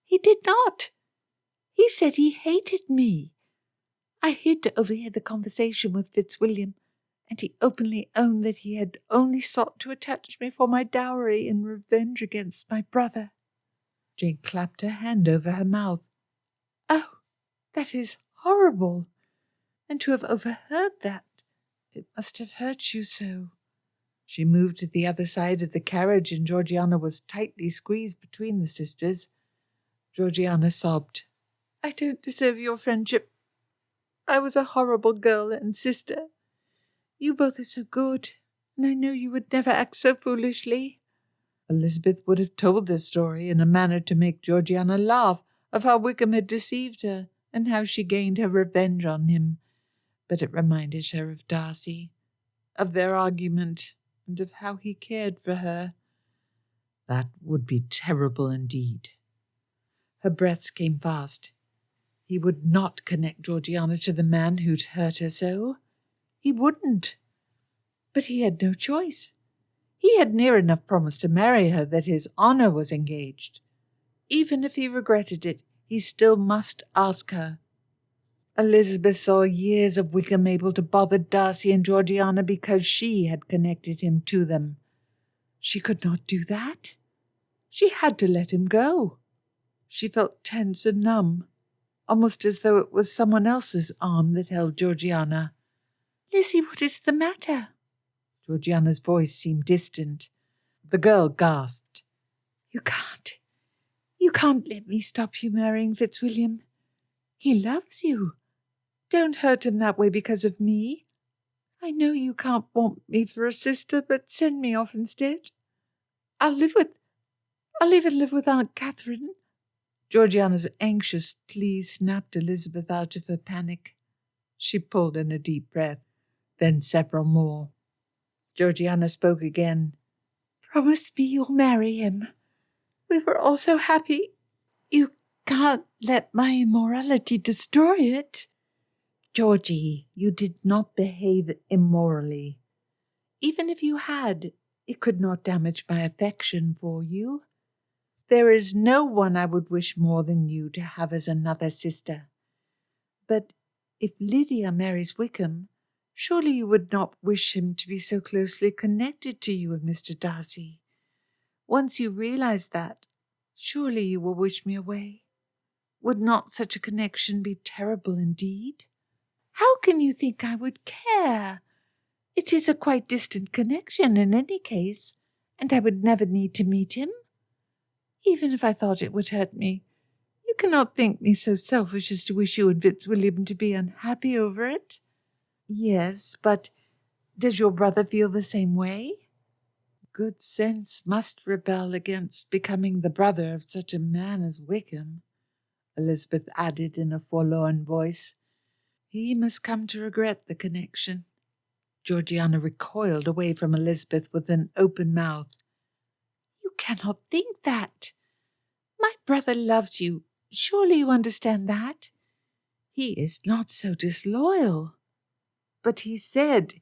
he did not. He said he hated me. I hid to overhear the conversation with Fitzwilliam, and he openly owned that he had only sought to attach me for my dowry in revenge against my brother." Jane clapped her hand over her mouth. "Oh, that is horrible! And to have overheard that, it must have hurt you so." She moved to the other side of the carriage, and Georgiana was tightly squeezed between the sisters. Georgiana sobbed. "I don't deserve your friendship. I was a horrible girl and sister. You both are so good, and I know you would never act so foolishly." Elizabeth would have told this story in a manner to make Georgiana laugh, of how Wickham had deceived her, and how she gained her revenge on him, but it reminded her of Darcy, of their argument, and of how he cared for her. That would be terrible indeed. Her breaths came fast. He would not connect Georgiana to the man who'd hurt her so. He wouldn't. But he had no choice. He had near enough promised to marry her that his honour was engaged. Even if he regretted it, he still must ask her. Elizabeth saw years of Wickham able to bother Darcy and Georgiana because she had connected him to them. She could not do that. She had to let him go. She felt tense and numb, almost as though it was someone else's arm that held Georgiana. "Lizzie, what is the matter?" Georgiana's voice seemed distant. The girl gasped. You can't let me stop you marrying Fitzwilliam. He loves you. Don't hurt him that way because of me. I know you can't want me for a sister, but send me off instead. I'll even live with Aunt Catherine." Georgiana's anxious plea snapped Elizabeth out of her panic. She pulled in a deep breath, then several more. Georgiana spoke again. "Promise me you'll marry him. We were all so happy. You can't let my immorality destroy it." "Georgie, you did not behave immorally. Even if you had, it could not damage my affection for you. There is no one I would wish more than you to have as another sister. But if Lydia marries Wickham, surely you would not wish him to be so closely connected to you and Mr. Darcy. Once you realize that, surely you will wish me away. Would not such a connection be terrible indeed?" "How can you think I would care? It is a quite distant connection in any case, and I would never need to meet him. Even if I thought it would hurt me, you cannot think me so selfish as to wish you and Fitzwilliam to be unhappy over it." "Yes, but does your brother feel the same way?" "Good sense must rebel against becoming the brother of such a man as Wickham," Elizabeth added in a forlorn voice. "He must come to regret the connection." Georgiana recoiled away from Elizabeth with an open mouth. "You cannot think that. My brother loves you. Surely you understand that. He is not so disloyal." "But he said,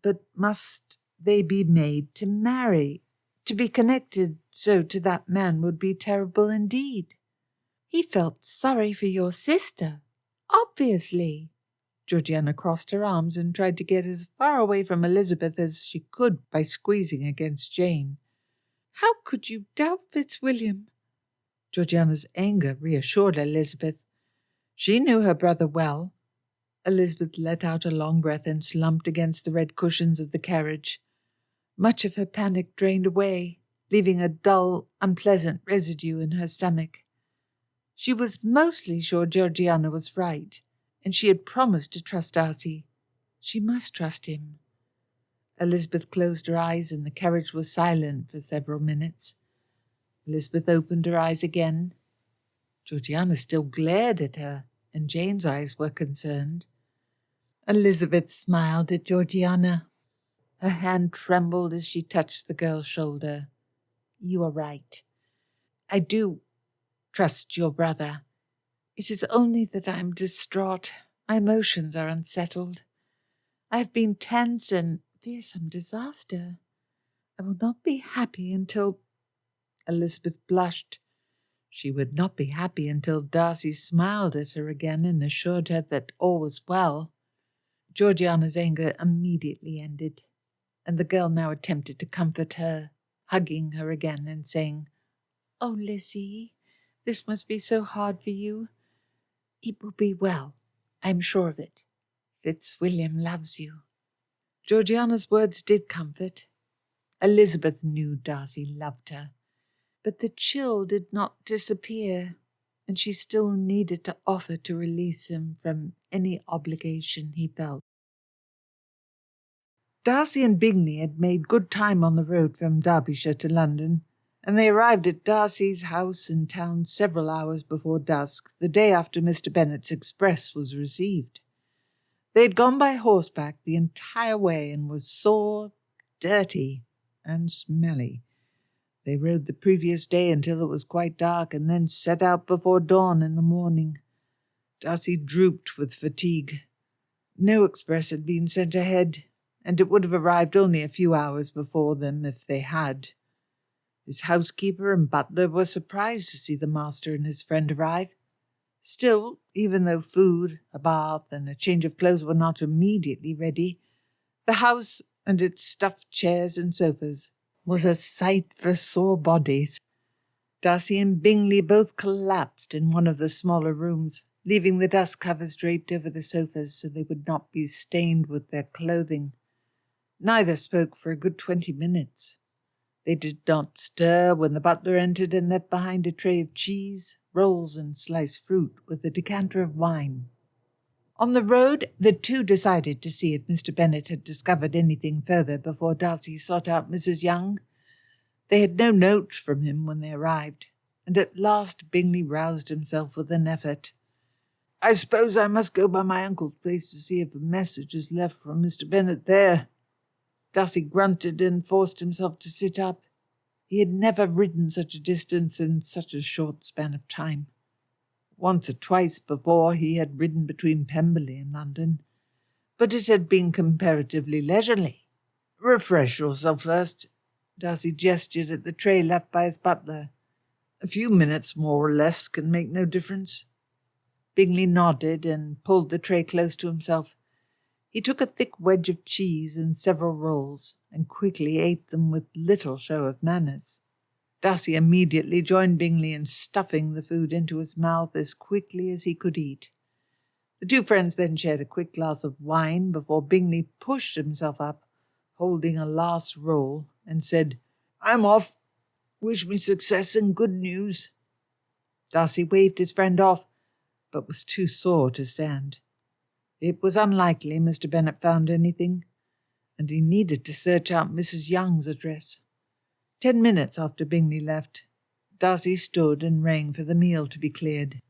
but must they be made to marry? To be connected so to that man would be terrible indeed." "He felt sorry for your sister, obviously." Georgiana crossed her arms and tried to get as far away from Elizabeth as she could by squeezing against Jane. "How could you doubt Fitzwilliam?" Georgiana's anger reassured Elizabeth. She knew her brother well. Elizabeth let out a long breath and slumped against the red cushions of the carriage. Much of her panic drained away, leaving a dull, unpleasant residue in her stomach. She was mostly sure Georgiana was right, and she had promised to trust Darcy. She must trust him. Elizabeth closed her eyes, and the carriage was silent for several minutes. Elizabeth opened her eyes again. Georgiana still glared at her, and Jane's eyes were concerned. Elizabeth smiled at Georgiana. Her hand trembled as she touched the girl's shoulder. "You are right. I do trust your brother. It is only that I am distraught. My emotions are unsettled. I have been tense and fear some disaster. I will not be happy until—" Elizabeth blushed. She would not be happy until Darcy smiled at her again and assured her that all was well. Georgiana's anger immediately ended, and the girl now attempted to comfort her, hugging her again and saying, "Oh, Lizzie, this must be so hard for you. It will be well. I am sure of it. Fitzwilliam loves you." Georgiana's words did comfort. Elizabeth knew Darcy loved her, but the chill did not disappear, and she still needed to offer to release him from any obligation he felt. Darcy and Bingley had made good time on the road from Derbyshire to London, and they arrived at Darcy's house in town several hours before dusk, the day after Mr. Bennet's express was received. They had gone by horseback the entire way and were sore, dirty, and smelly. They rode the previous day until it was quite dark, and then set out before dawn in the morning. Darcy drooped with fatigue. No express had been sent ahead, and it would have arrived only a few hours before them if they had. His housekeeper and butler were surprised to see the master and his friend arrive. Still, even though food, a bath, and a change of clothes were not immediately ready, the house and its stuffed chairs and sofas was a sight for sore bodies. Darcy and Bingley both collapsed in one of the smaller rooms, leaving the dust covers draped over the sofas so they would not be stained with their clothing. Neither spoke for a good 20 minutes. They did not stir when the butler entered and left behind a tray of cheese, rolls, and sliced fruit with a decanter of wine. On the road, the two decided to see if Mr. Bennet had discovered anything further before Darcy sought out Mrs. Young. They had no note from him when they arrived, and at last Bingley roused himself with an effort. "I suppose I must go by my uncle's place to see if a message is left from Mr. Bennet there." Darcy grunted and forced himself to sit up. He had never ridden such a distance in such a short span of time. Once or twice before he had ridden between Pemberley and London, but it had been comparatively leisurely. "Refresh yourself first." Darcy gestured at the tray left by his butler. "A few minutes more or less can make no difference." Bingley nodded and pulled the tray close to himself. He took a thick wedge of cheese and several rolls, and quickly ate them with little show of manners. Darcy immediately joined Bingley in stuffing the food into his mouth as quickly as he could eat. The two friends then shared a quick glass of wine before Bingley pushed himself up, holding a last roll, and said, "I'm off. Wish me success and good news." Darcy waved his friend off, but was too sore to stand. It was unlikely Mr. Bennet found anything, and he needed to search out Mrs. Young's address. 10 minutes after Bingley left, Darcy stood and rang for the meal to be cleared.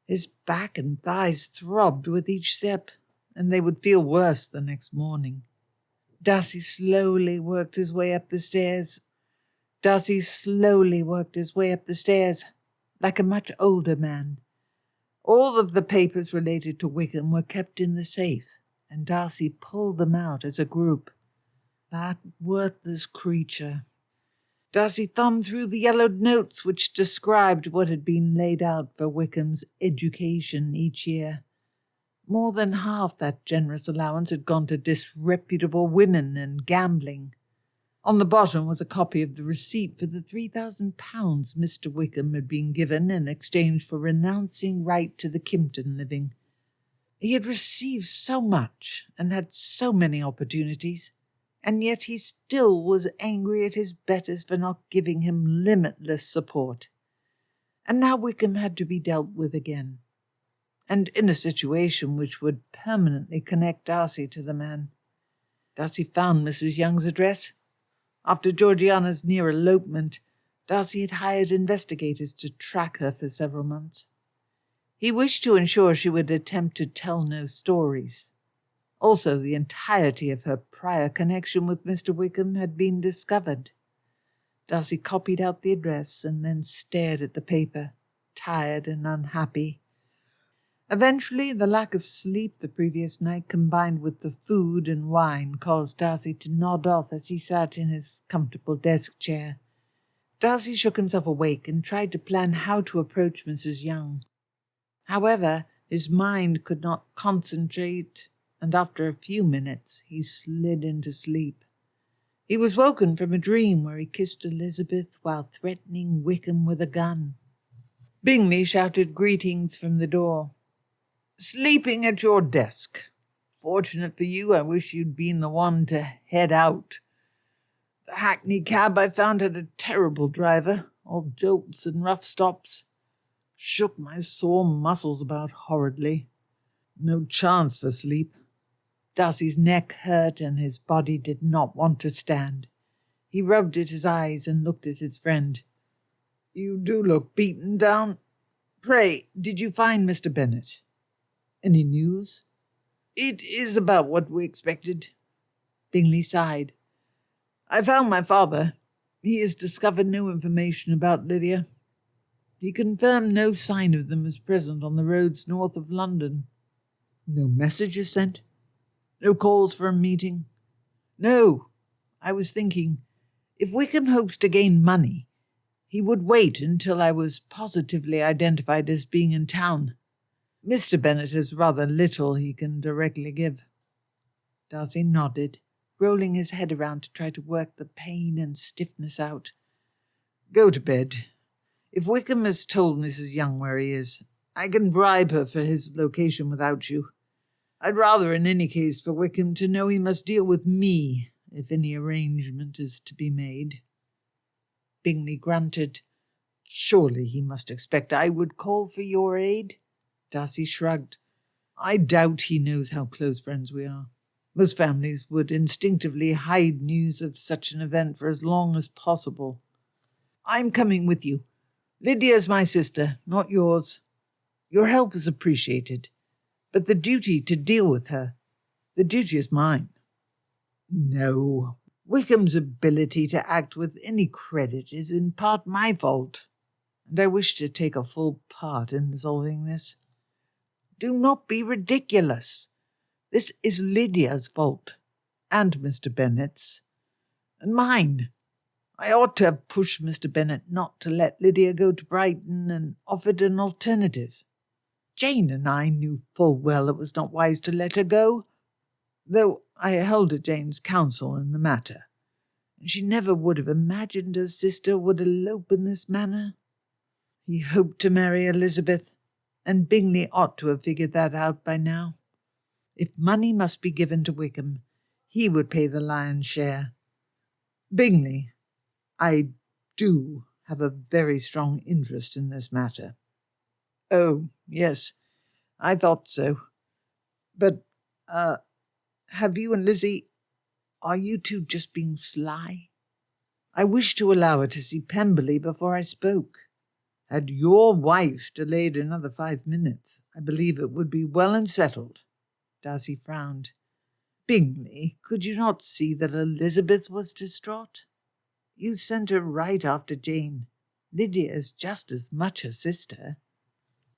His back and thighs throbbed with each step, and they would feel worse the next morning. Darcy slowly worked his way up the stairs. Like a much older man. All of the papers related to Wickham were kept in the safe, and Darcy pulled them out as a group. That worthless creature. Darcy thumbed through the yellowed notes which described what had been laid out for Wickham's education each year. More than half that generous allowance had gone to disreputable women and gambling. On the bottom was a copy of the receipt for the £3,000 Mr. Wickham had been given in exchange for renouncing right to the Kimpton living. He had received so much and had so many opportunities, and yet he still was angry at his betters for not giving him limitless support. And now Wickham had to be dealt with again, and in a situation which would permanently connect Darcy to the man. Darcy found Mrs. Young's address. After Georgiana's near elopement, Darcy had hired investigators to track her for several months. He wished to ensure she would attempt to tell no stories. Also, the entirety of her prior connection with Mr. Wickham had been discovered. Darcy copied out the address and then stared at the paper, tired and unhappy. Eventually, the lack of sleep the previous night combined with the food and wine caused Darcy to nod off as he sat in his comfortable desk chair. Darcy shook himself awake and tried to plan how to approach Mrs. Young. However, his mind could not concentrate, and after a few minutes he slid into sleep. He was woken from a dream where he kissed Elizabeth while threatening Wickham with a gun. Bingley shouted greetings from the door. "Sleeping at your desk. Fortunate for you, I wish you'd been the one to head out. The hackney cab I found had a terrible driver, all jolts and rough stops. Shook my sore muscles about horridly. No chance for sleep." Darcy's neck hurt and his body did not want to stand. He rubbed at his eyes and looked at his friend. "You do look beaten down. Pray, did you find Mr. Bennet? Any news?" "It is about what we expected." Bingley sighed. "I found my father. He has discovered no information about Lydia. He confirmed no sign of them as present on the roads north of London. No messages sent? No calls for a meeting? No. I was thinking, if Wickham hopes to gain money, he would wait until I was positively identified as being in town. Mr. Bennet has rather little he can directly give. Darcy nodded, rolling his head around to try to work the pain and stiffness out. Go to bed. If Wickham has told Mrs. Young where he is, I can bribe her for his location without you. I'd rather, in any case, for Wickham to know he must deal with me if any arrangement is to be made. Bingley grunted. Surely he must expect I would call for your aid? Darcy shrugged. I doubt he knows how close friends we are. Most families would instinctively hide news of such an event for as long as possible. I'm coming with you. Lydia's my sister, not yours. Your help is appreciated, but the duty to deal with her, the duty is mine. No. Wickham's ability to act with any credit is in part my fault, and I wish to take a full part in solving this. Do not be ridiculous. This is Lydia's fault, and Mr. Bennet's, and mine. I ought to have pushed Mr. Bennet not to let Lydia go to Brighton and offered an alternative. Jane and I knew full well it was not wise to let her go, though I held to Jane's counsel in the matter, and she never would have imagined her sister would elope in this manner. He hoped to marry Elizabeth, and Bingley ought to have figured that out by now. If money must be given to Wickham, he would pay the lion's share. Bingley, I do have a very strong interest in this matter. Oh, yes, I thought so. But, have you and Lizzie, are you two just being sly? I wish to allow her to see Pemberley before I spoke. Had your wife delayed another 5 minutes, I believe it would be well and settled. Darcy frowned. Bingley, could you not see that Elizabeth was distraught? You sent her right after Jane. Lydia is just as much her sister.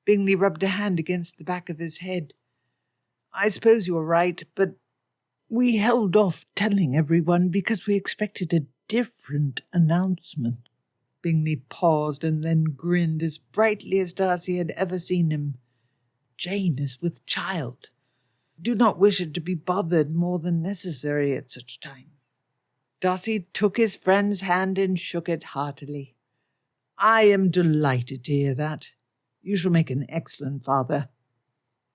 Bingley rubbed a hand against the back of his head. I suppose you are right, but we held off telling everyone because we expected a different announcement. Bingley paused and then grinned as brightly as Darcy had ever seen him. Jane is with child. Do not wish her to be bothered more than necessary at such time. Darcy took his friend's hand and shook it heartily. I am delighted to hear that. You shall make an excellent father.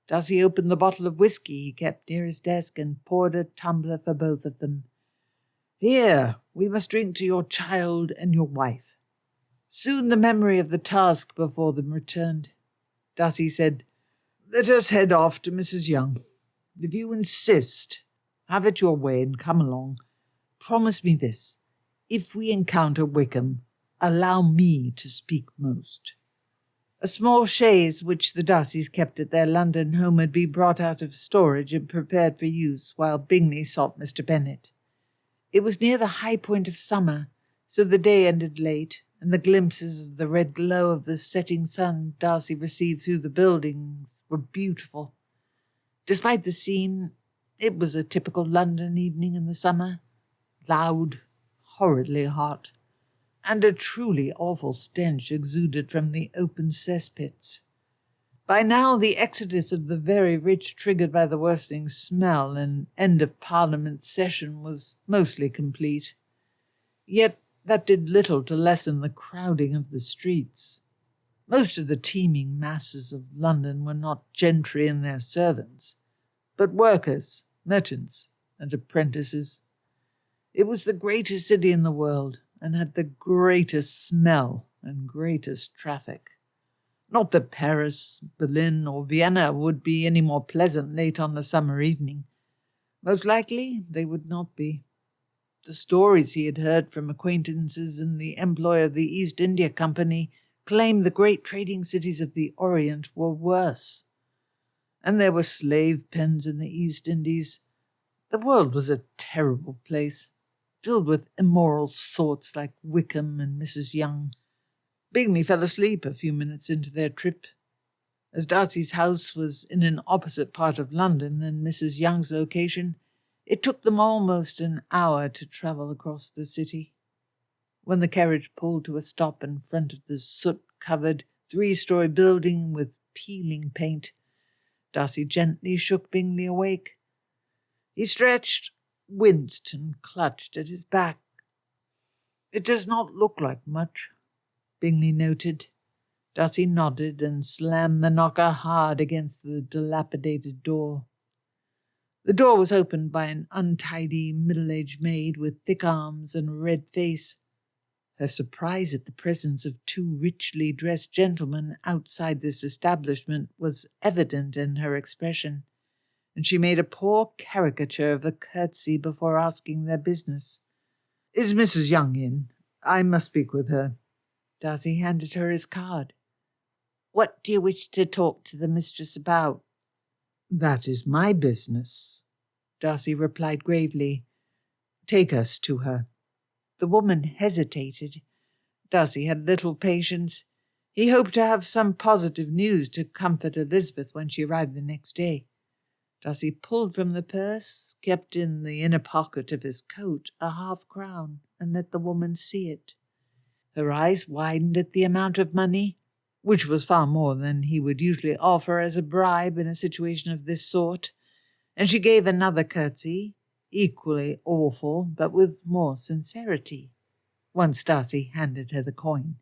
Darcy opened the bottle of whisky he kept near his desk and poured a tumbler for both of them. Here, we must drink to your child and your wife. Soon the memory of the task before them returned. Darcy said, Let us head off to Mrs. Young. If you insist, have it your way and come along. Promise me this. If we encounter Wickham, allow me to speak most. A small chaise which the Darcys kept at their London home had been brought out of storage and prepared for use while Bingley sought Mr. Bennet. It was near the high point of summer, so the day ended late, and the glimpses of the red glow of the setting sun Darcy received through the buildings were beautiful. Despite the scene, it was a typical London evening in the summer, loud, horridly hot, and a truly awful stench exuded from the open cesspits. By now the exodus of the very rich triggered by the worsening smell and end of Parliament session was mostly complete. Yet that did little to lessen the crowding of the streets. Most of the teeming masses of London were not gentry and their servants, but workers, merchants, and apprentices. It was the greatest city in the world, and had the greatest smell and greatest traffic. Not that Paris, Berlin, or Vienna would be any more pleasant late on a summer evening. Most likely they would not be. The stories he had heard from acquaintances in the employ of the East India Company claimed the great trading cities of the Orient were worse. And there were slave pens in the East Indies. The world was a terrible place. filled with immoral sorts like Wickham and Mrs. Young. Bingley fell asleep a few minutes into their trip. As Darcy's house was in an opposite part of London than Mrs. Young's location, it took them almost an hour to travel across the city. When the carriage pulled to a stop in front of the soot-covered 3-story building with peeling paint, Darcy gently shook Bingley awake. He stretched, winced, and clutched at his back. "It does not look like much," Bingley noted. Darcy nodded and slammed the knocker hard against the dilapidated door. The door was opened by an untidy, middle-aged maid with thick arms and a red face. Her surprise at the presence of 2 richly dressed gentlemen outside this establishment was evident in her expression, and she made a poor caricature of a curtsy before asking their business. "Is Mrs. Young in? I must speak with her." Darcy handed her his card. "What do you wish to talk to the mistress about?" "That is my business," Darcy replied gravely. "Take us to her." The woman hesitated. Darcy had little patience. He hoped to have some positive news to comfort Elizabeth when she arrived the next day. Darcy pulled from the purse, kept in the inner pocket of his coat, a half-crown, and let the woman see it. Her eyes widened at the amount of money, which was far more than he would usually offer as a bribe in a situation of this sort, and she gave another curtsy, equally awful, but with more sincerity, once Darcy handed her the coin.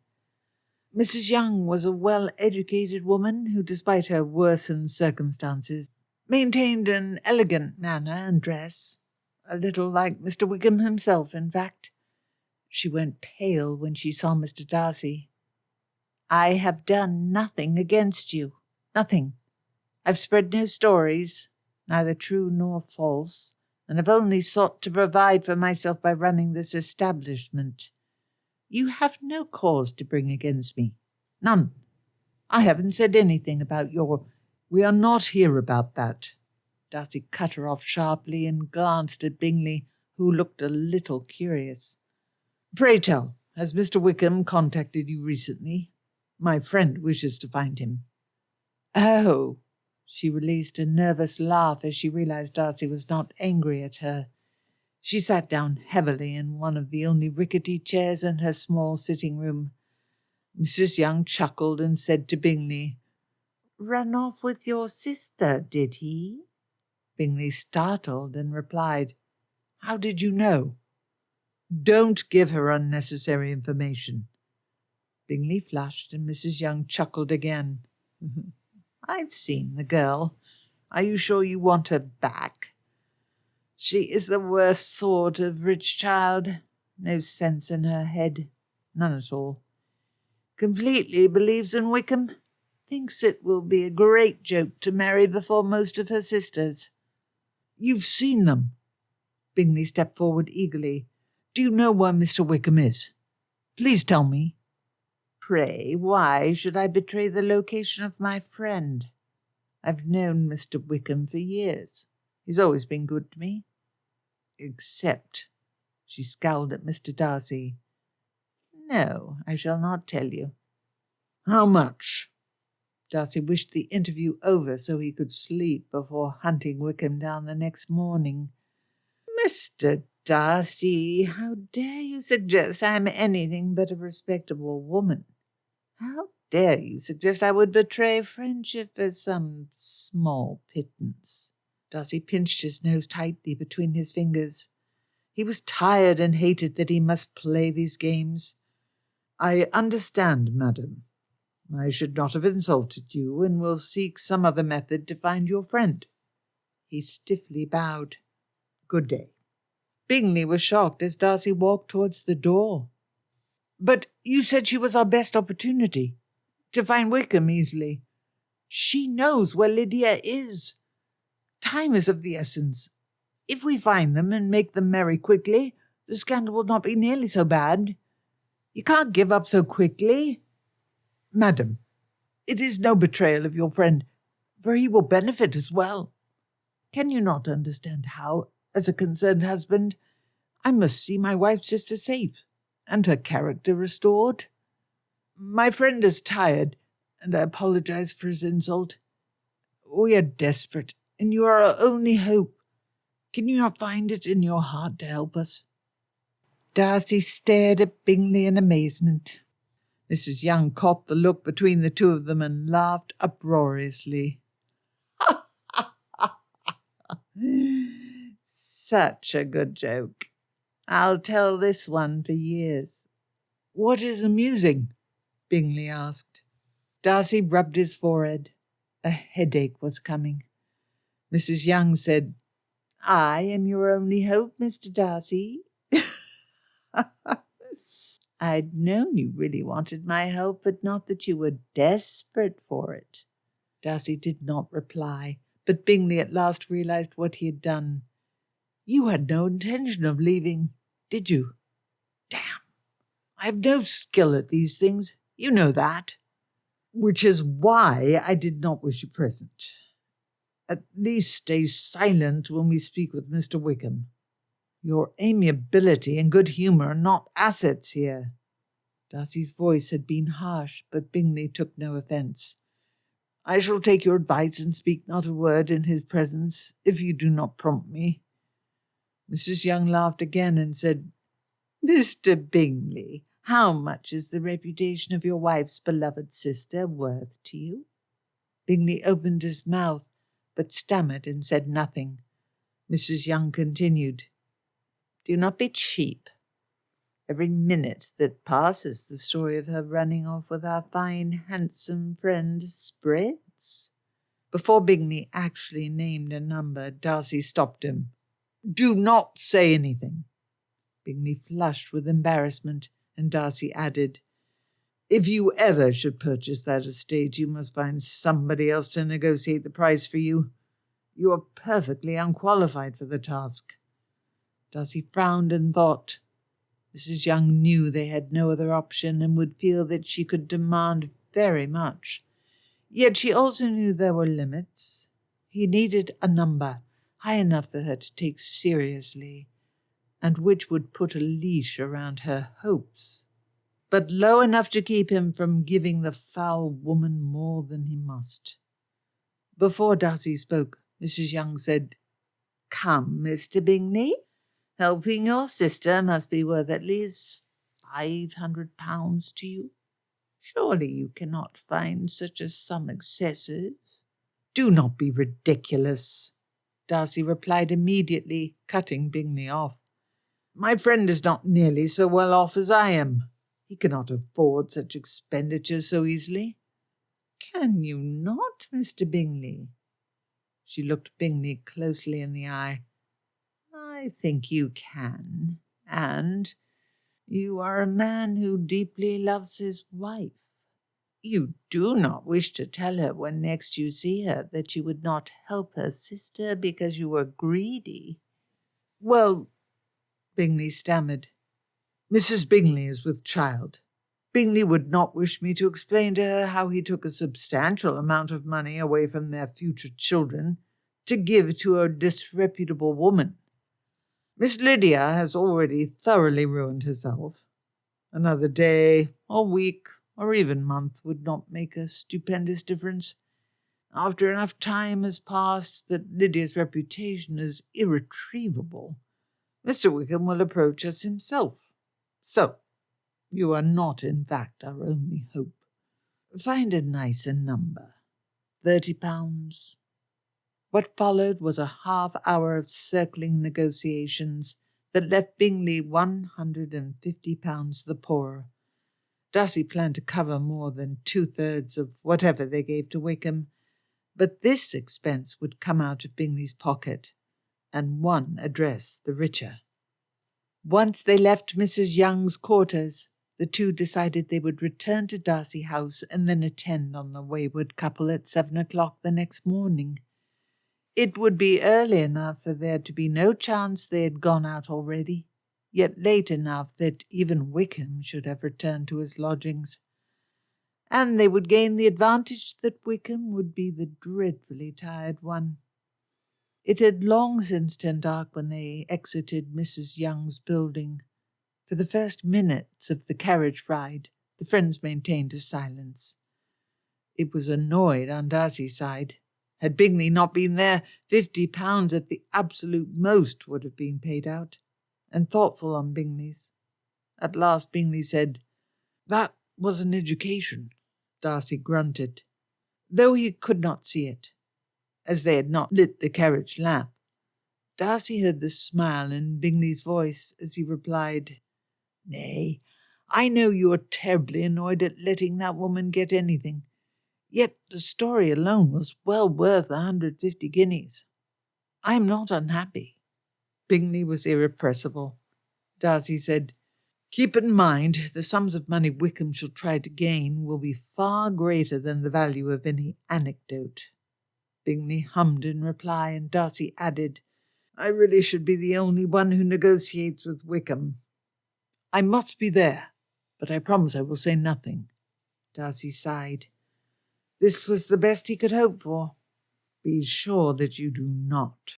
Mrs. Young was a well-educated woman who, despite her worsened circumstances, maintained an elegant manner and dress, a little like Mr. Wickham himself, in fact. She went pale when she saw Mr. Darcy. "I have done nothing against you. Nothing. I've spread no stories, neither true nor false, and have only sought to provide for myself by running this establishment. You have no cause to bring against me. None. I haven't said anything about your—" "We are not here about that." Darcy cut her off sharply and glanced at Bingley, who looked a little curious. "Pray tell, has Mr. Wickham contacted you recently? My friend wishes to find him." "Oh!" She released a nervous laugh as she realized Darcy was not angry at her. She sat down heavily in one of the only rickety chairs in her small sitting-room. Mrs. Young chuckled and said to Bingley, "Run off with your sister, did he?" Bingley startled and replied, "How did you know?" "Don't give her unnecessary information." Bingley flushed and Mrs. Young chuckled again. "I've seen the girl. Are you sure you want her back? She is the worst sort of rich child. No sense in her head. None at all. Completely believes in Wickham. Thinks it will be a great joke to marry before most of her sisters." "You've seen them?" Bingley stepped forward eagerly. "Do you know where Mr. Wickham is? Please tell me." "Pray, why should I betray the location of my friend? I've known Mr. Wickham for years. He's always been good to me. Except—" She scowled at Mr. Darcy. "No, I shall not tell you." "How much?" Darcy wished the interview over so he could sleep before hunting Wickham down the next morning. "Mr. Darcy, how dare you suggest I am anything but a respectable woman? How dare you suggest I would betray friendship for some small pittance?" Darcy pinched his nose tightly between his fingers. He was tired and hated that he must play these games. "I understand, madam. I should not have insulted you, and will seek some other method to find your friend." He stiffly bowed. "Good day." Bingley was shocked as Darcy walked towards the door. "But you said she was our best opportunity to find Wickham easily. She knows where Lydia is. Time is of the essence. If we find them and make them marry quickly, the scandal will not be nearly so bad. You can't give up so quickly." "Madam, it is no betrayal of your friend, for he will benefit as well. Can you not understand how, as a concerned husband, I must see my wife's sister safe, and her character restored. My friend is tired, and I apologize for his insult. We are desperate, and you are our only hope. Can you not find it in your heart to help us?" Darcy stared at Bingley in amazement. Mrs. Young caught the look between the two of them and laughed uproariously. Such a good joke. I'll tell this one for years. "What is amusing?" Bingley asked. Darcy rubbed his forehead. A headache was coming. Mrs. Young said, "I am your only hope, Mr. Darcy." I'd known you really wanted my help, but not that you were desperate for it. Darcy did not reply, but Bingley at last realized what he had done. "You had no intention of leaving, did you? Damn! I have no skill at these things. You know that." "Which is why I did not wish you present. At least stay silent when we speak with Mr. Wickham. Your amiability and good humour are not assets here." Darcy's voice had been harsh, but Bingley took no offence. "I shall take your advice and speak not a word in his presence, if you do not prompt me." Mrs. Young laughed again and said, "Mr. Bingley, how much is the reputation of your wife's beloved sister worth to you?" Bingley opened his mouth, but stammered and said nothing. Mrs. Young continued, "Do not be cheap. Every minute that passes, the story of her running off with our fine, handsome friend spreads." Before Bingley actually named a number, Darcy stopped him. "Do not say anything." Bingley flushed with embarrassment, and Darcy added, "If you ever should purchase that estate, you must find somebody else to negotiate the price for you. You are perfectly unqualified for the task." Darcy frowned and thought. Mrs. Young knew they had no other option and would feel that she could demand very much. Yet she also knew there were limits. He needed a number high enough for her to take seriously, and which would put a leash around her hopes, but low enough to keep him from giving the foul woman more than he must. Before Darcy spoke, Mrs. Young said, "Come, Mr. Bingley. Helping your sister must be worth at least £500 to you. Surely you cannot find such a sum excessive." "Do not be ridiculous," Darcy replied immediately, cutting Bingley off. "My friend is not nearly so well off as I am. He cannot afford such expenditure so easily." "Can you not, Mr. Bingley?" She looked Bingley closely in the eye. "I think you can, and you are a man who deeply loves his wife. You do not wish to tell her when next you see her that you would not help her sister because you were greedy." "Well," Bingley stammered, "Mrs. Bingley is with child. Bingley would not wish me to explain to her how he took a substantial amount of money away from their future children to give to a disreputable woman. Miss Lydia has already thoroughly ruined herself. Another day, or week, or even month would not make a stupendous difference. After enough time has passed that Lydia's reputation is irretrievable, Mr. Wickham will approach us himself. So, you are not, in fact, our only hope. Find a nicer number. £30. What followed was a half-hour of circling negotiations that left Bingley £150 the poorer. Darcy planned to cover more than 2/3 of whatever they gave to Wickham, but this expense would come out of Bingley's pocket, and one address the richer. Once they left Mrs. Young's quarters, the two decided they would return to Darcy House and then attend on the wayward couple at 7 o'clock the next morning. It would be early enough for there to be no chance they had gone out already, yet late enough that even Wickham should have returned to his lodgings. And they would gain the advantage that Wickham would be the dreadfully tired one. It had long since turned dark when they exited Mrs. Young's building. For the first minutes of the carriage ride, the friends maintained a silence. It was annoyed on Darcy's side. Had Bingley not been there, £50 at the absolute most would have been paid out, and thoughtful on Bingley's. At last Bingley said, "That was an education." Darcy grunted, though he could not see it, as they had not lit the carriage lamp. Darcy heard the smile in Bingley's voice as he replied, "Nay, I know you are terribly annoyed at letting that woman get anything. Yet the story alone was well worth 150 guineas. I am not unhappy." Bingley was irrepressible. Darcy said, "Keep in mind the sums of money Wickham shall try to gain will be far greater than the value of any anecdote." Bingley hummed in reply, and Darcy added, "I really should be the only one who negotiates with Wickham." "I must be there, but I promise I will say nothing." Darcy sighed. This was the best he could hope for. "Be sure that you do not."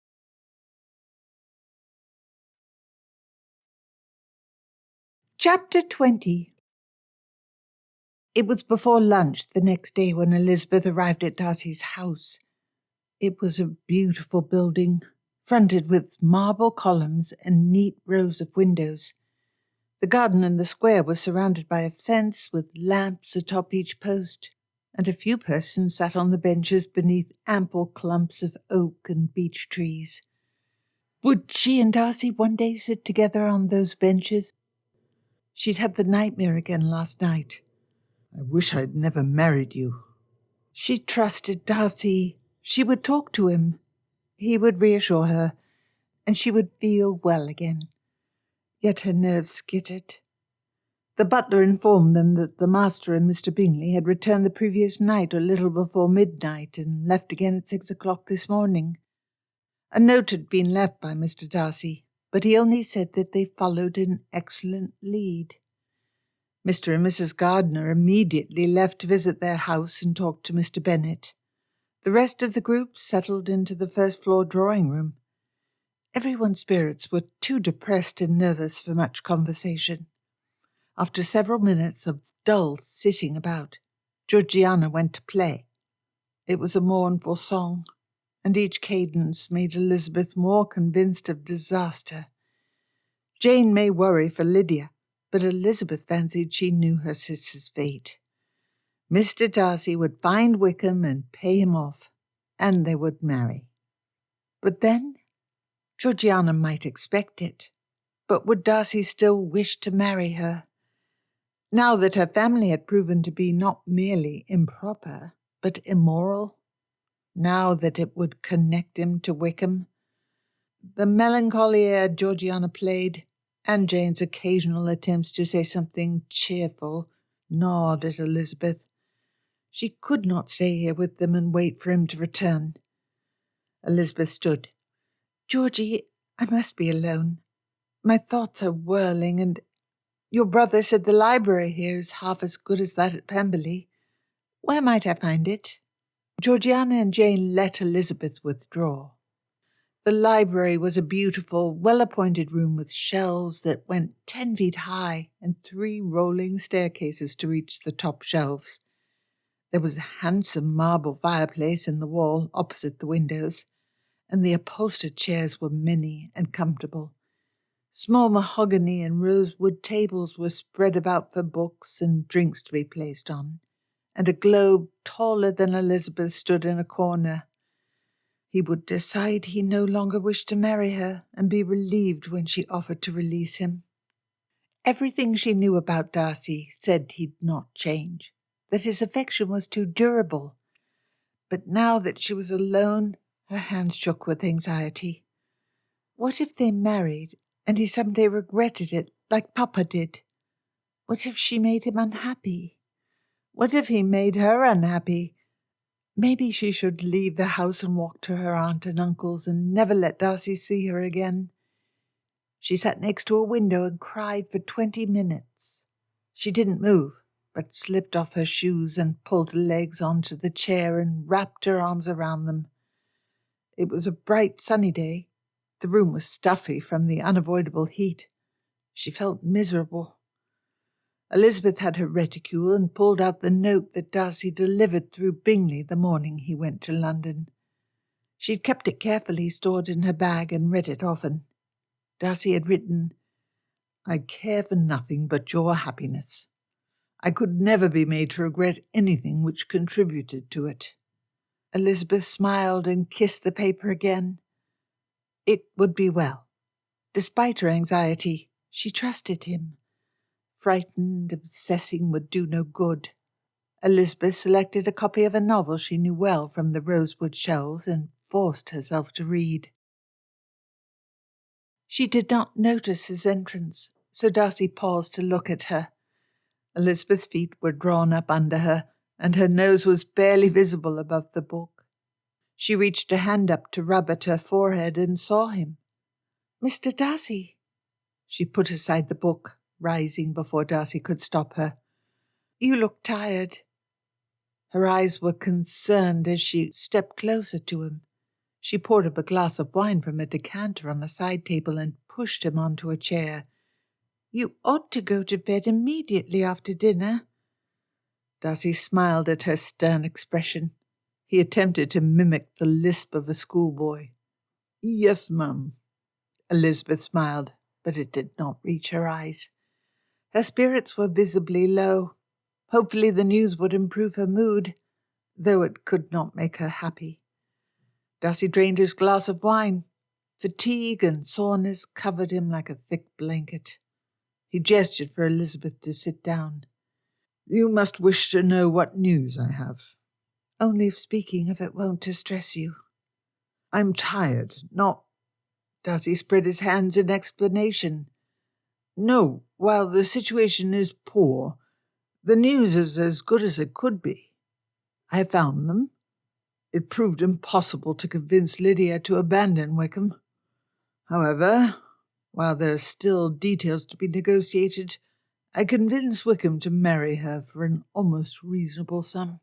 Chapter 20. It was before lunch the next day when Elizabeth arrived at Darcy's house. It was a beautiful building, fronted with marble columns and neat rows of windows. The garden and the square were surrounded by a fence with lamps atop each post, and a few persons sat on the benches beneath ample clumps of oak and beech trees. Would she and Darcy one day sit together on those benches? She'd had the nightmare again last night. "I wish I'd never married you." She trusted Darcy. She would talk to him. He would reassure her, and she would feel well again. Yet her nerves skittered. The butler informed them that the master and Mr. Bingley had returned the previous night a little before midnight and left again at 6 o'clock this morning. A note had been left by Mr. Darcy, but he only said that they followed an excellent lead. Mr. and Mrs. Gardiner immediately left to visit their house and talk to Mr. Bennet. The rest of the group settled into the first-floor drawing-room. Everyone's spirits were too depressed and nervous for much conversation. After several minutes of dull sitting about, Georgiana went to play. It was a mournful song, and each cadence made Elizabeth more convinced of disaster. Jane may worry for Lydia, but Elizabeth fancied she knew her sister's fate. Mr. Darcy would find Wickham and pay him off, and they would marry. But then, Georgiana might expect it. But would Darcy still wish to marry her? Now that her family had proven to be not merely improper, but immoral? Now that it would connect him to Wickham? The melancholy air Georgiana played, and Jane's occasional attempts to say something cheerful, gnawed at Elizabeth. She could not stay here with them and wait for him to return. Elizabeth stood. "Georgie, I must be alone. My thoughts are whirling, and your brother said the library here is half as good as that at Pemberley. Where might I find it?" Georgiana and Jane let Elizabeth withdraw. The library was a beautiful, well-appointed room with shelves that went 10 feet high and 3 rolling staircases to reach the top shelves. There was a handsome marble fireplace in the wall opposite the windows, and the upholstered chairs were many and comfortable. Small mahogany and rosewood tables were spread about for books and drinks to be placed on, and a globe taller than Elizabeth stood in a corner. He would decide he no longer wished to marry her and be relieved when she offered to release him. Everything she knew about Darcy said he'd not change, that his affection was too durable. But now that she was alone, her hands shook with anxiety. What if they married and he someday regretted it, like Papa did? What if she made him unhappy? What if he made her unhappy? Maybe she should leave the house and walk to her aunt and uncle's and never let Darcy see her again. She sat next to a window and cried for 20 minutes. She didn't move, but slipped off her shoes and pulled her legs onto the chair and wrapped her arms around them. It was a bright, sunny day. The room was stuffy from the unavoidable heat. She felt miserable. Elizabeth had her reticule and pulled out the note that Darcy delivered through Bingley the morning he went to London. She'd kept it carefully stored in her bag and read it often. Darcy had written, "I care for nothing but your happiness. I could never be made to regret anything which contributed to it." Elizabeth smiled and kissed the paper again. It would be well. Despite her anxiety, she trusted him. Frightened, obsessing would do no good. Elizabeth selected a copy of a novel she knew well from the rosewood shelves and forced herself to read. She did not notice his entrance, so Darcy paused to look at her. Elizabeth's feet were drawn up under her, and her nose was barely visible above the book. She reached a hand up to rub at her forehead and saw him. "Mr. Darcy." She put aside the book, rising before Darcy could stop her. "You look tired." Her eyes were concerned as she stepped closer to him. She poured him a glass of wine from a decanter on a side table and pushed him onto a chair. "You ought to go to bed immediately after dinner." Darcy smiled at her stern expression. He attempted to mimic the lisp of a schoolboy. "Yes, ma'am." Elizabeth smiled, but it did not reach her eyes. Her spirits were visibly low. Hopefully the news would improve her mood, though it could not make her happy. Darcy drained his glass of wine. Fatigue and soreness covered him like a thick blanket. He gestured for Elizabeth to sit down. "You must wish to know what news I have." "Only if speaking of it won't distress you." "I'm tired, not—" Darcy spread his hands in explanation. "No, while the situation is poor, the news is as good as it could be. I found them. It proved impossible to convince Lydia to abandon Wickham. However, while there are still details to be negotiated, I convinced Wickham to marry her for an almost reasonable sum."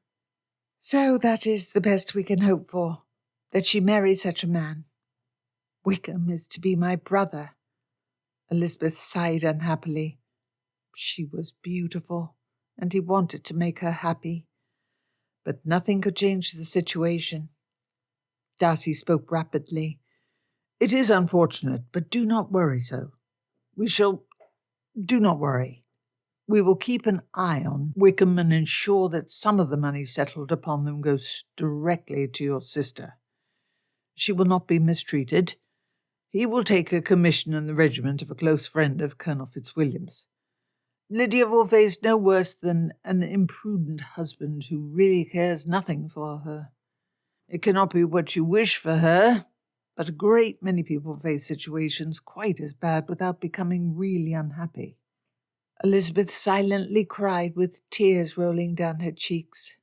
"So that is the best we can hope for, that she marries such a man. Wickham is to be my brother." Elizabeth sighed unhappily. She was beautiful, and he wanted to make her happy. But nothing could change the situation. Darcy spoke rapidly. "It is unfortunate, but do not worry so. Do not worry. We will keep an eye on Wickham and ensure that some of the money settled upon them goes directly to your sister. She will not be mistreated. He will take a commission in the regiment of a close friend of Colonel Fitzwilliam's. Lydia will face no worse than an imprudent husband who really cares nothing for her. It cannot be what you wish for her, but a great many people face situations quite as bad without becoming really unhappy." Elizabeth silently cried with tears rolling down her cheeks.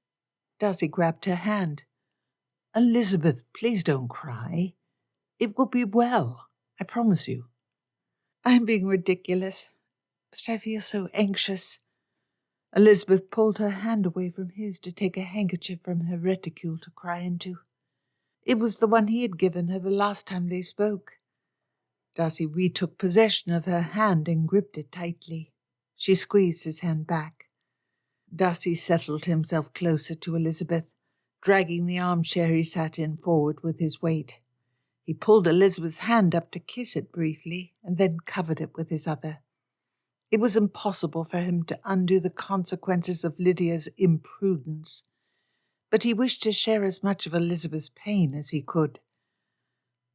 Darcy grabbed her hand. "Elizabeth, please don't cry. It will be well, I promise you." "I'm being ridiculous, but I feel so anxious." Elizabeth pulled her hand away from his to take a handkerchief from her reticule to cry into. It was the one he had given her the last time they spoke. Darcy retook possession of her hand and gripped it tightly. She squeezed his hand back. Darcy settled himself closer to Elizabeth, dragging the armchair he sat in forward with his weight. He pulled Elizabeth's hand up to kiss it briefly and then covered it with his other. It was impossible for him to undo the consequences of Lydia's imprudence, but he wished to share as much of Elizabeth's pain as he could.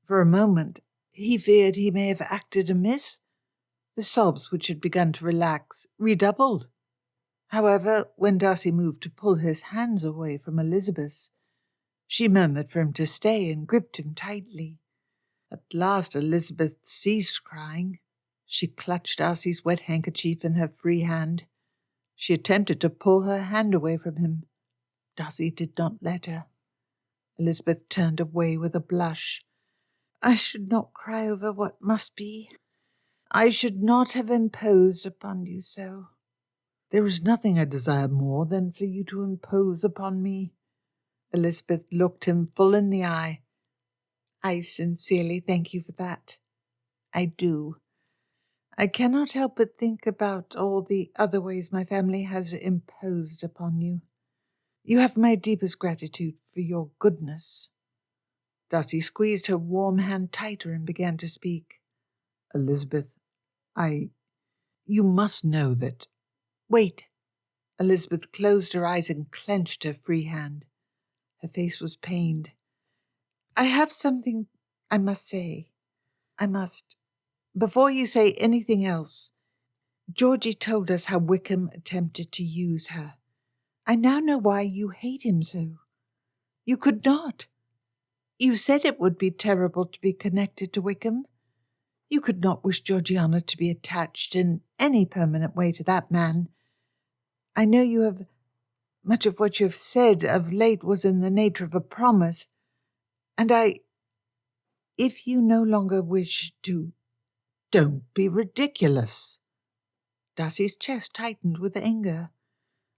For a moment, he feared he may have acted amiss. The sobs, which had begun to relax, redoubled. However, when Darcy moved to pull his hands away from Elizabeth's, she murmured for him to stay and gripped him tightly. At last Elizabeth ceased crying. She clutched Darcy's wet handkerchief in her free hand. She attempted to pull her hand away from him. Darcy did not let her. Elizabeth turned away with a blush. "I should not cry over what must be. I should not have imposed upon you so." "There is nothing I desire more than for you to impose upon me." Elizabeth looked him full in the eye. I sincerely thank you for that. I do. I cannot help but think about all the other ways my family has imposed upon you. You have my deepest gratitude for your goodness. Darcy squeezed her warm hand tighter and began to speak. Elizabeth, you must know that... Wait. Elizabeth closed her eyes and clenched her free hand. Her face was pained. I have something I must say. I must. Before you say anything else, Georgie told us how Wickham attempted to use her. I now know why you hate him so. You could not. You said it would be terrible to be connected to Wickham. You could not wish Georgiana to be attached in any permanent way to that man. I know you have... Much of what you have said of late was in the nature of a promise, and if you no longer wish to... Don't be ridiculous. Darcy's chest tightened with anger.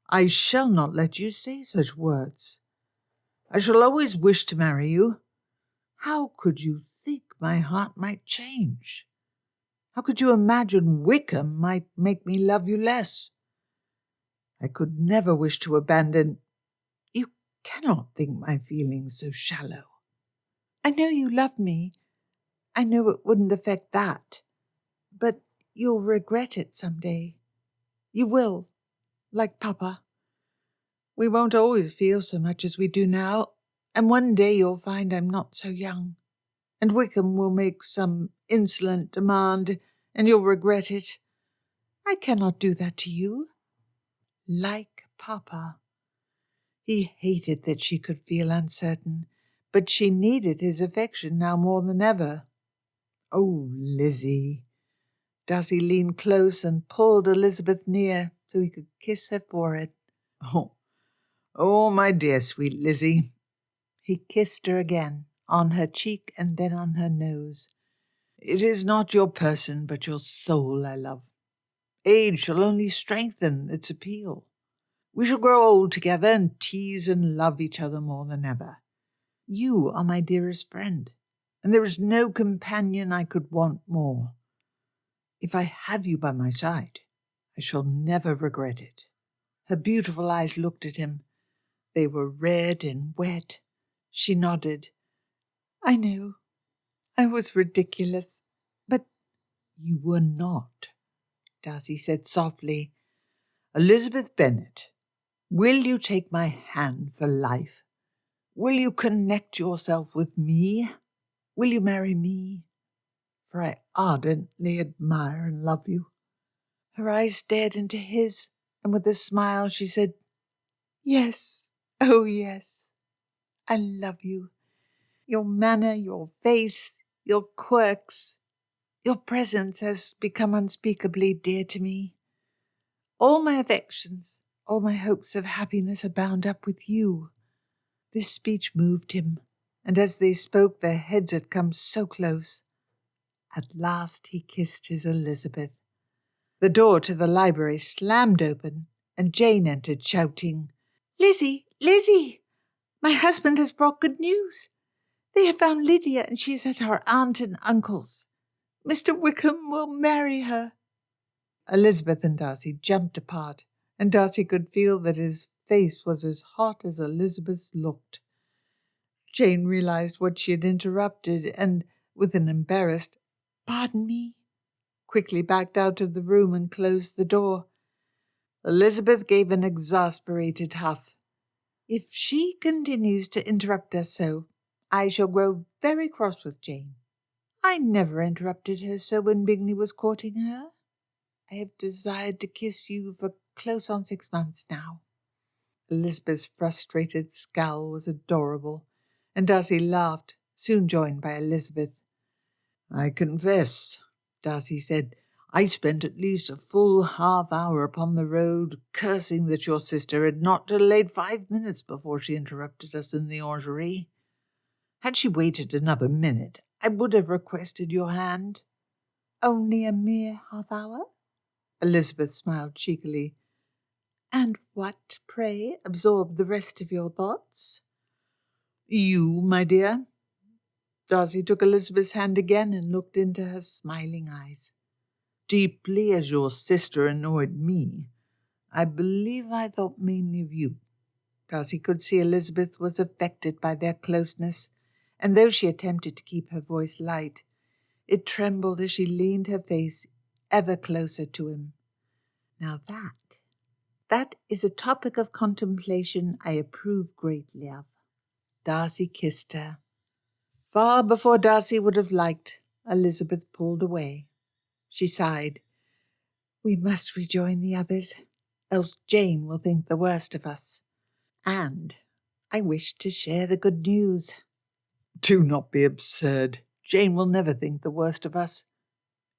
I shall not let you say such words. I shall always wish to marry you. How could you think my heart might change? How could you imagine Wickham might make me love you less? I could never wish to abandon... You cannot think my feelings so shallow. I know you love me. I know it wouldn't affect that. But you'll regret it some day. You will, like Papa. We won't always feel so much as we do now, and one day you'll find I'm not so young, and Wickham will make some insolent demand, and you'll regret it. I cannot do that to you. Like Papa. He hated that she could feel uncertain, but she needed his affection now more than ever. Oh, Lizzie. Darcy leaned close and pulled Elizabeth near so he could kiss her forehead. Oh, my dear sweet Lizzie. He kissed her again, on her cheek and then on her nose. It is not your person, but your soul I love. Age shall only strengthen its appeal. We shall grow old together and tease and love each other more than ever. You are my dearest friend, and there is no companion I could want more. If I have you by my side, I shall never regret it. Her beautiful eyes looked at him. They were red and wet. She nodded. I know. I was ridiculous, but... You were not, Darcy said softly. Elizabeth Bennet, will you take my hand for life? Will you connect yourself with me? Will you marry me? For I ardently admire and love you. Her eyes stared into his, and with a smile she said, Yes, oh yes, I love you. Your manner, your face, your quirks, your presence has become unspeakably dear to me. All my affections, all my hopes of happiness are bound up with you. This speech moved him, and as they spoke their heads had come so close. At last he kissed his Elizabeth. The door to the library slammed open, and Jane entered, shouting, Lizzie, Lizzie! My husband has brought good news. They have found Lydia, and she is at her aunt and uncle's. Mr. Wickham will marry her. Elizabeth and Darcy jumped apart, and Darcy could feel that his face was as hot as Elizabeth's looked. Jane realized what she had interrupted, and, with an embarrassed, Pardon me, quickly backed out of the room and closed the door. Elizabeth gave an exasperated huff. If she continues to interrupt us so, I shall grow very cross with Jane. I never interrupted her so when Bingley was courting her. I have desired to kiss you for close on 6 months now. Elizabeth's frustrated scowl was adorable, and Darcy laughed, soon joined by Elizabeth. I confess, Darcy said, I spent at least a full half-hour upon the road, cursing that your sister had not delayed 5 minutes before she interrupted us in the orangery. Had she waited another minute, I would have requested your hand. Only a mere half-hour? Elizabeth smiled cheekily. And what, pray, absorbed the rest of your thoughts? You, my dear. Darcy took Elizabeth's hand again and looked into her smiling eyes. Deeply as your sister annoyed me, I believe I thought mainly of you. Darcy could see Elizabeth was affected by their closeness, and though she attempted to keep her voice light, it trembled as she leaned her face ever closer to him. Now that is a topic of contemplation I approve greatly of. Darcy kissed her. Far before Darcy would have liked, Elizabeth pulled away. She sighed. We must rejoin the others, else Jane will think the worst of us. And I wish to share the good news. Do not be absurd. Jane will never think the worst of us,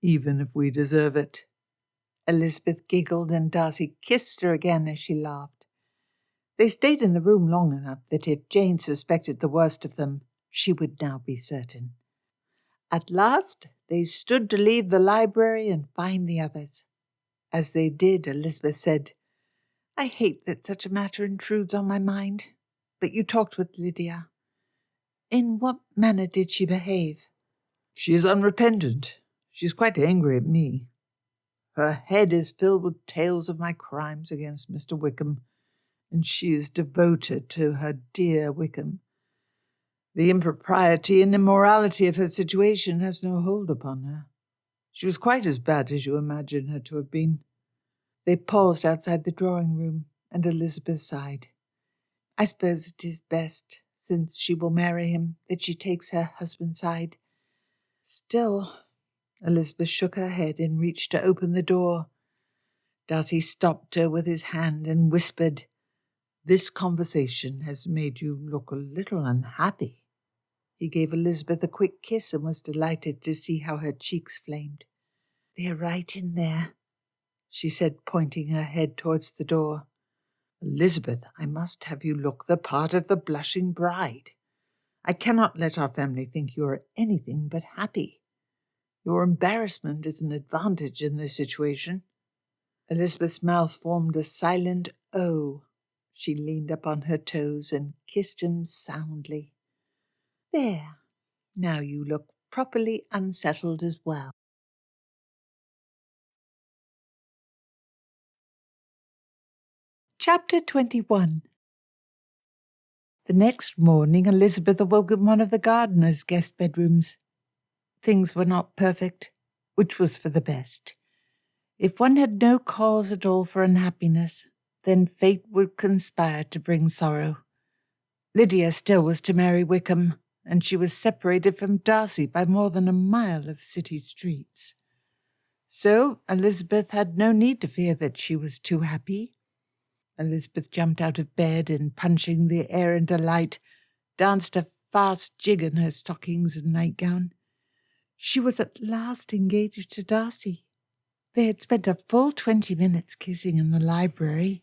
even if we deserve it. Elizabeth giggled and Darcy kissed her again as she laughed. They stayed in the room long enough that if Jane suspected the worst of them, she would now be certain. At last they stood to leave the library and find the others. As they did, Elizabeth said, I hate that such a matter intrudes on my mind, but you talked with Lydia. In what manner did she behave? She is unrepentant. She is quite angry at me. Her head is filled with tales of my crimes against Mr. Wickham, and she is devoted to her dear Wickham. The impropriety and immorality of her situation has no hold upon her. She was quite as bad as you imagine her to have been. They paused outside the drawing-room, and Elizabeth sighed. I suppose it is best, since she will marry him, that she takes her husband's side. Still, Elizabeth shook her head and reached to open the door. Darcy stopped her with his hand and whispered, This conversation has made you look a little unhappy. He gave Elizabeth a quick kiss and was delighted to see how her cheeks flamed. They are right in there, she said, pointing her head towards the door. Elizabeth, I must have you look the part of the blushing bride. I cannot let our family think you are anything but happy. Your embarrassment is an advantage in this situation. Elizabeth's mouth formed a silent O. She leaned up on her toes and kissed him soundly. There, now you look properly unsettled as well. Chapter 21. The next morning Elizabeth awoke in one of the gardener's guest bedrooms. Things were not perfect, which was for the best. If one had no cause at all for unhappiness, then fate would conspire to bring sorrow. Lydia still was to marry Wickham, and she was separated from Darcy by more than a mile of city streets. So Elizabeth had no need to fear that she was too happy. Elizabeth jumped out of bed and, punching the air in delight, danced a fast jig in her stockings and nightgown. She was at last engaged to Darcy. They had spent a full 20 minutes kissing in the library.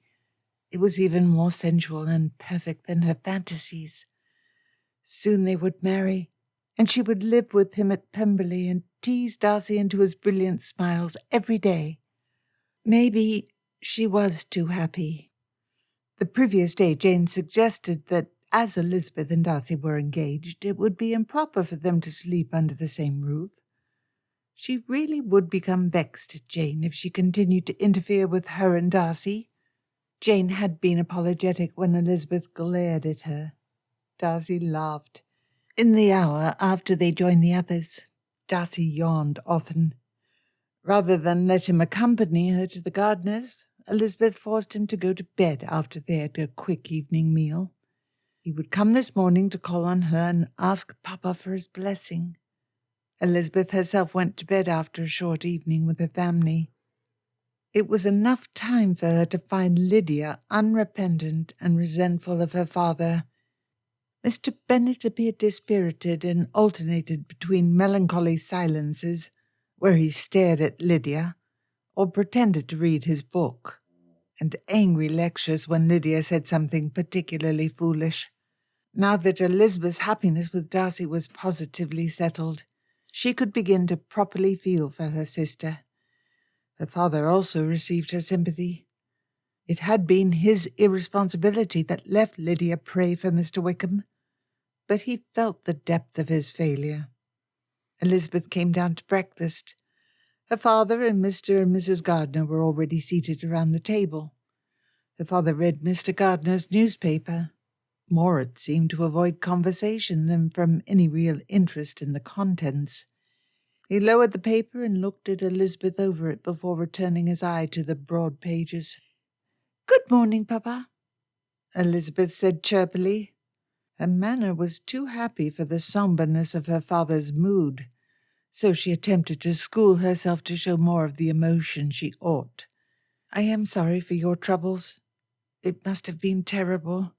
It was even more sensual and perfect than her fantasies. Soon they would marry, and she would live with him at Pemberley and tease Darcy into his brilliant smiles every day. Maybe she was too happy. The previous day Jane suggested that as Elizabeth and Darcy were engaged, it would be improper for them to sleep under the same roof. She really would become vexed at Jane if she continued to interfere with her and Darcy. Jane had been apologetic when Elizabeth glared at her. Darcy laughed. In the hour after they joined the others, Darcy yawned often. Rather than let him accompany her to the gardener's, Elizabeth forced him to go to bed after they had a quick evening meal. He would come this morning to call on her and ask Papa for his blessing. Elizabeth herself went to bed after a short evening with her family. It was enough time for her to find Lydia unrepentant and resentful of her father. Mr. Bennet appeared dispirited and alternated between melancholy silences, where he stared at Lydia, or pretended to read his book, and angry lectures when Lydia said something particularly foolish. Now that Elizabeth's happiness with Darcy was positively settled, she could begin to properly feel for her sister. Her father also received her sympathy. It had been his irresponsibility that left Lydia prey for Mr. Wickham, but he felt the depth of his failure. Elizabeth came down to breakfast. Her father and Mr. and Mrs. Gardiner were already seated around the table. Her father read Mr. Gardiner's newspaper. More it seemed to avoid conversation than from any real interest in the contents. He lowered the paper and looked at Elizabeth over it before returning his eye to the broad pages. "Good morning, Papa," Elizabeth said chirpily. Her manner was too happy for the somberness of her father's mood, so she attempted to school herself to show more of the emotion she ought. "I am sorry for your troubles. It must have been terrible.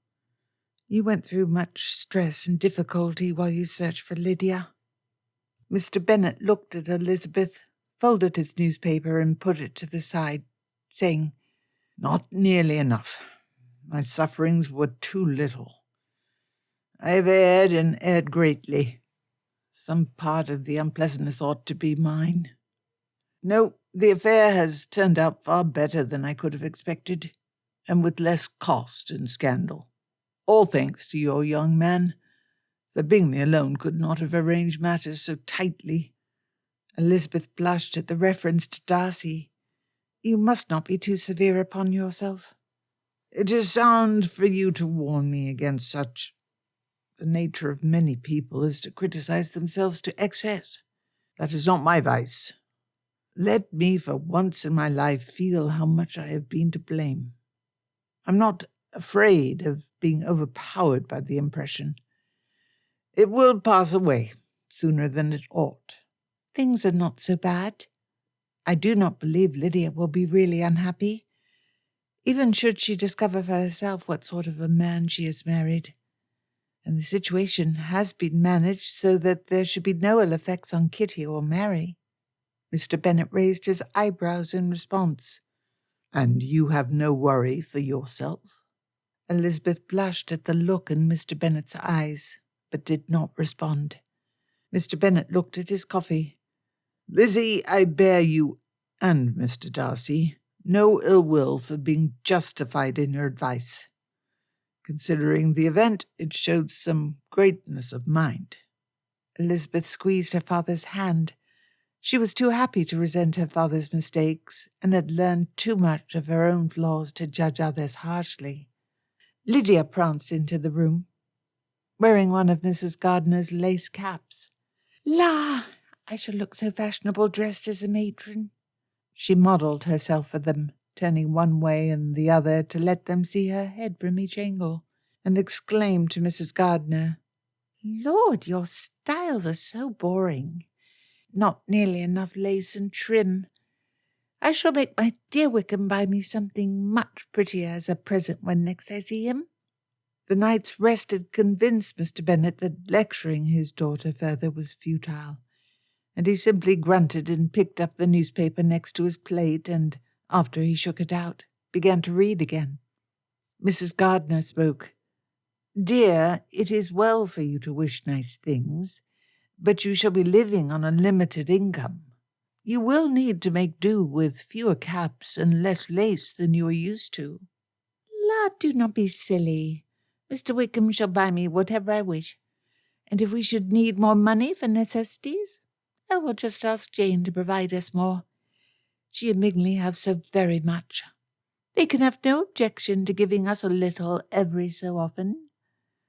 You went through much stress and difficulty while you searched for Lydia." Mr. Bennet looked at Elizabeth, folded his newspaper and put it to the side, saying, "Not nearly enough. My sufferings were too little. I have erred and erred greatly. Some part of the unpleasantness ought to be mine. No, the affair has turned out far better than I could have expected, and with less cost and scandal. All thanks to your young man, for Bingley alone could not have arranged matters so tightly." Elizabeth blushed at the reference to Darcy. "You must not be too severe upon yourself." "It is sound for you to warn me against such. The nature of many people is to criticize themselves to excess. That is not my vice. Let me for once in my life feel how much I have been to blame. I'm not afraid of being overpowered by the impression. It will pass away sooner than it ought." "Things are not so bad. I do not believe Lydia will be really unhappy, even should she discover for herself what sort of a man she has married. And the situation has been managed so that there should be no ill effects on Kitty or Mary." Mr. Bennet raised his eyebrows in response. "And you have no worry for yourself?" Elizabeth blushed at the look in Mr. Bennet's eyes, but did not respond. Mr. Bennet looked at his coffee. "Lizzie, I bear you, and Mr. Darcy, no ill will for being justified in your advice. Considering the event, it showed some greatness of mind." Elizabeth squeezed her father's hand. She was too happy to resent her father's mistakes, and had learned too much of her own flaws to judge others harshly. Lydia pranced into the room, wearing one of Mrs. Gardiner's lace caps. "La, I shall look so fashionable dressed as a matron." She modelled herself for them, turning one way and the other to let them see her head from each angle, and exclaimed to Mrs. Gardiner, "Lord, your styles are so boring. Not nearly enough lace and trim. I shall make my dear Wickham buy me something much prettier as a present when next I see him." The night's rest had convinced Mr. Bennet that lecturing his daughter further was futile, and he simply grunted and picked up the newspaper next to his plate and, after he shook it out, began to read again. Mrs. Gardiner spoke. "Dear, it is well for you to wish nice things, but you shall be living on a limited income. You will need to make do with fewer caps and less lace than you are used to." "La, do not be silly. Mr. Wickham shall buy me whatever I wish, and if we should need more money for necessities, I will just ask Jane to provide us more. She and Bingley have so very much. They can have no objection to giving us a little every so often,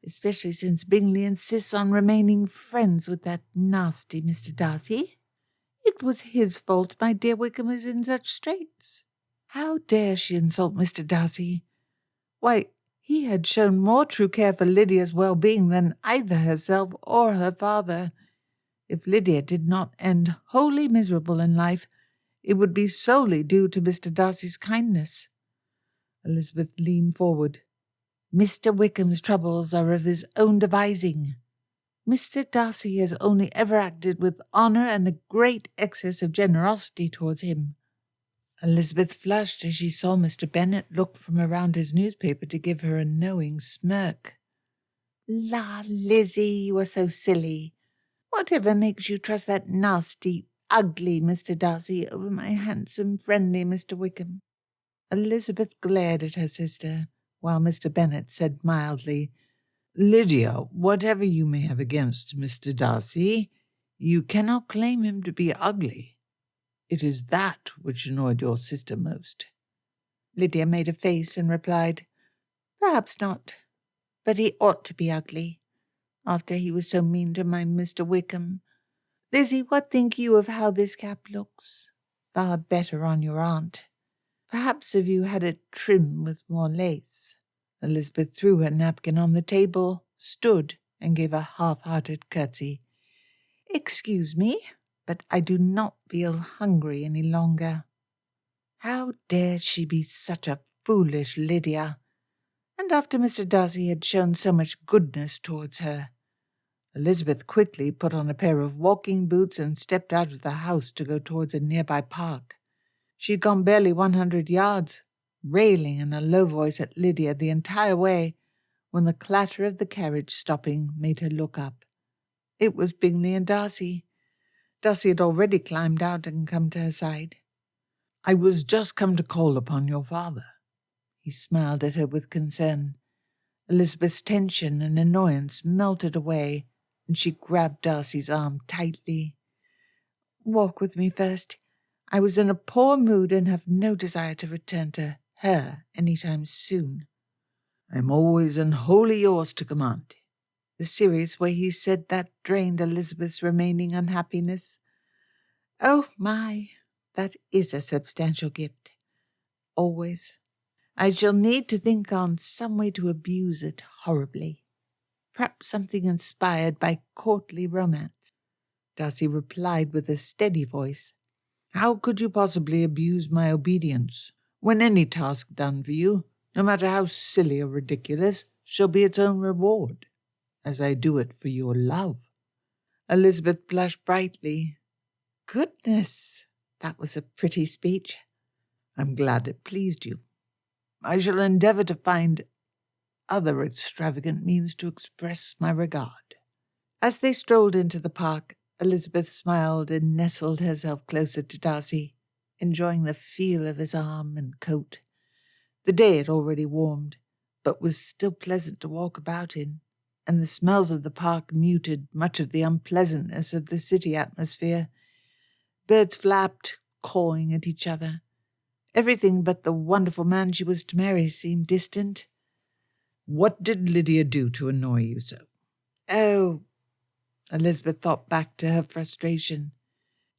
especially since Bingley insists on remaining friends with that nasty Mr. Darcy. It was his fault my dear Wickham is in such straits. How dare she insult Mr. Darcy? Why, he had shown more true care for Lydia's well-being than either herself or her father. If Lydia did not end wholly miserable in life, it would be solely due to Mr. Darcy's kindness." Elizabeth leaned forward. "Mr. Wickham's troubles are of his own devising. Mr. Darcy has only ever acted with honour and a great excess of generosity towards him." Elizabeth flushed as she saw Mr. Bennet look from around his newspaper to give her a knowing smirk. "La, Lizzie, you are so silly. Whatever makes you trust that nasty, ugly Mr. Darcy over my handsome, friendly Mr. Wickham?" Elizabeth glared at her sister, while Mr. Bennet said mildly, Lydia, whatever you may have against Mr. Darcy, you cannot claim him to be ugly. It is that which annoyed your sister most. Lydia made a face and replied, "Perhaps not, but he ought to be ugly, after he was so mean to my Mr. Wickham. Lizzie, what think you of how this cap looks? Far better on your aunt. Perhaps if you had it trimmed with more lace." Elizabeth threw her napkin on the table, stood, and gave a half-hearted curtsy. "Excuse me, but I do not feel hungry any longer." How dare she be such a foolish Lydia? And after Mr. Darcy had shown so much goodness towards her. Elizabeth quickly put on a pair of walking boots and stepped out of the house to go towards a nearby park. She had gone barely 100 yards, railing in a low voice at Lydia the entire way, when the clatter of the carriage stopping made her look up. It was Bingley and Darcy. Darcy had already climbed out and come to her side. "I was just come to call upon your father." He smiled at her with concern. Elizabeth's tension and annoyance melted away, and she grabbed Darcy's arm tightly. "Walk with me first. I was in a poor mood and have no desire to return to her any time soon." "I am always and wholly yours to command." The serious way he said that drained Elizabeth's remaining unhappiness. Oh my, that is a substantial gift. Always. I shall need to think on some way to abuse it horribly. Perhaps something inspired by courtly romance. Darcy replied with a steady voice. "How could you possibly abuse my obedience, when any task done for you, no matter how silly or ridiculous, shall be its own reward, as I do it for your love?" Elizabeth blushed brightly. Goodness, that was a pretty speech. "I'm glad it pleased you. I shall endeavour to find other extravagant means to express my regard." As they strolled into the park, Elizabeth smiled and nestled herself closer to Darcy, enjoying the feel of his arm and coat. The day had already warmed, but was still pleasant to walk about in, and the smells of the park muted much of the unpleasantness of the city atmosphere. Birds flapped, cawing at each other. Everything but the wonderful man she was to marry seemed distant. "What did Lydia do to annoy you so?" Oh, Elizabeth thought back to her frustration.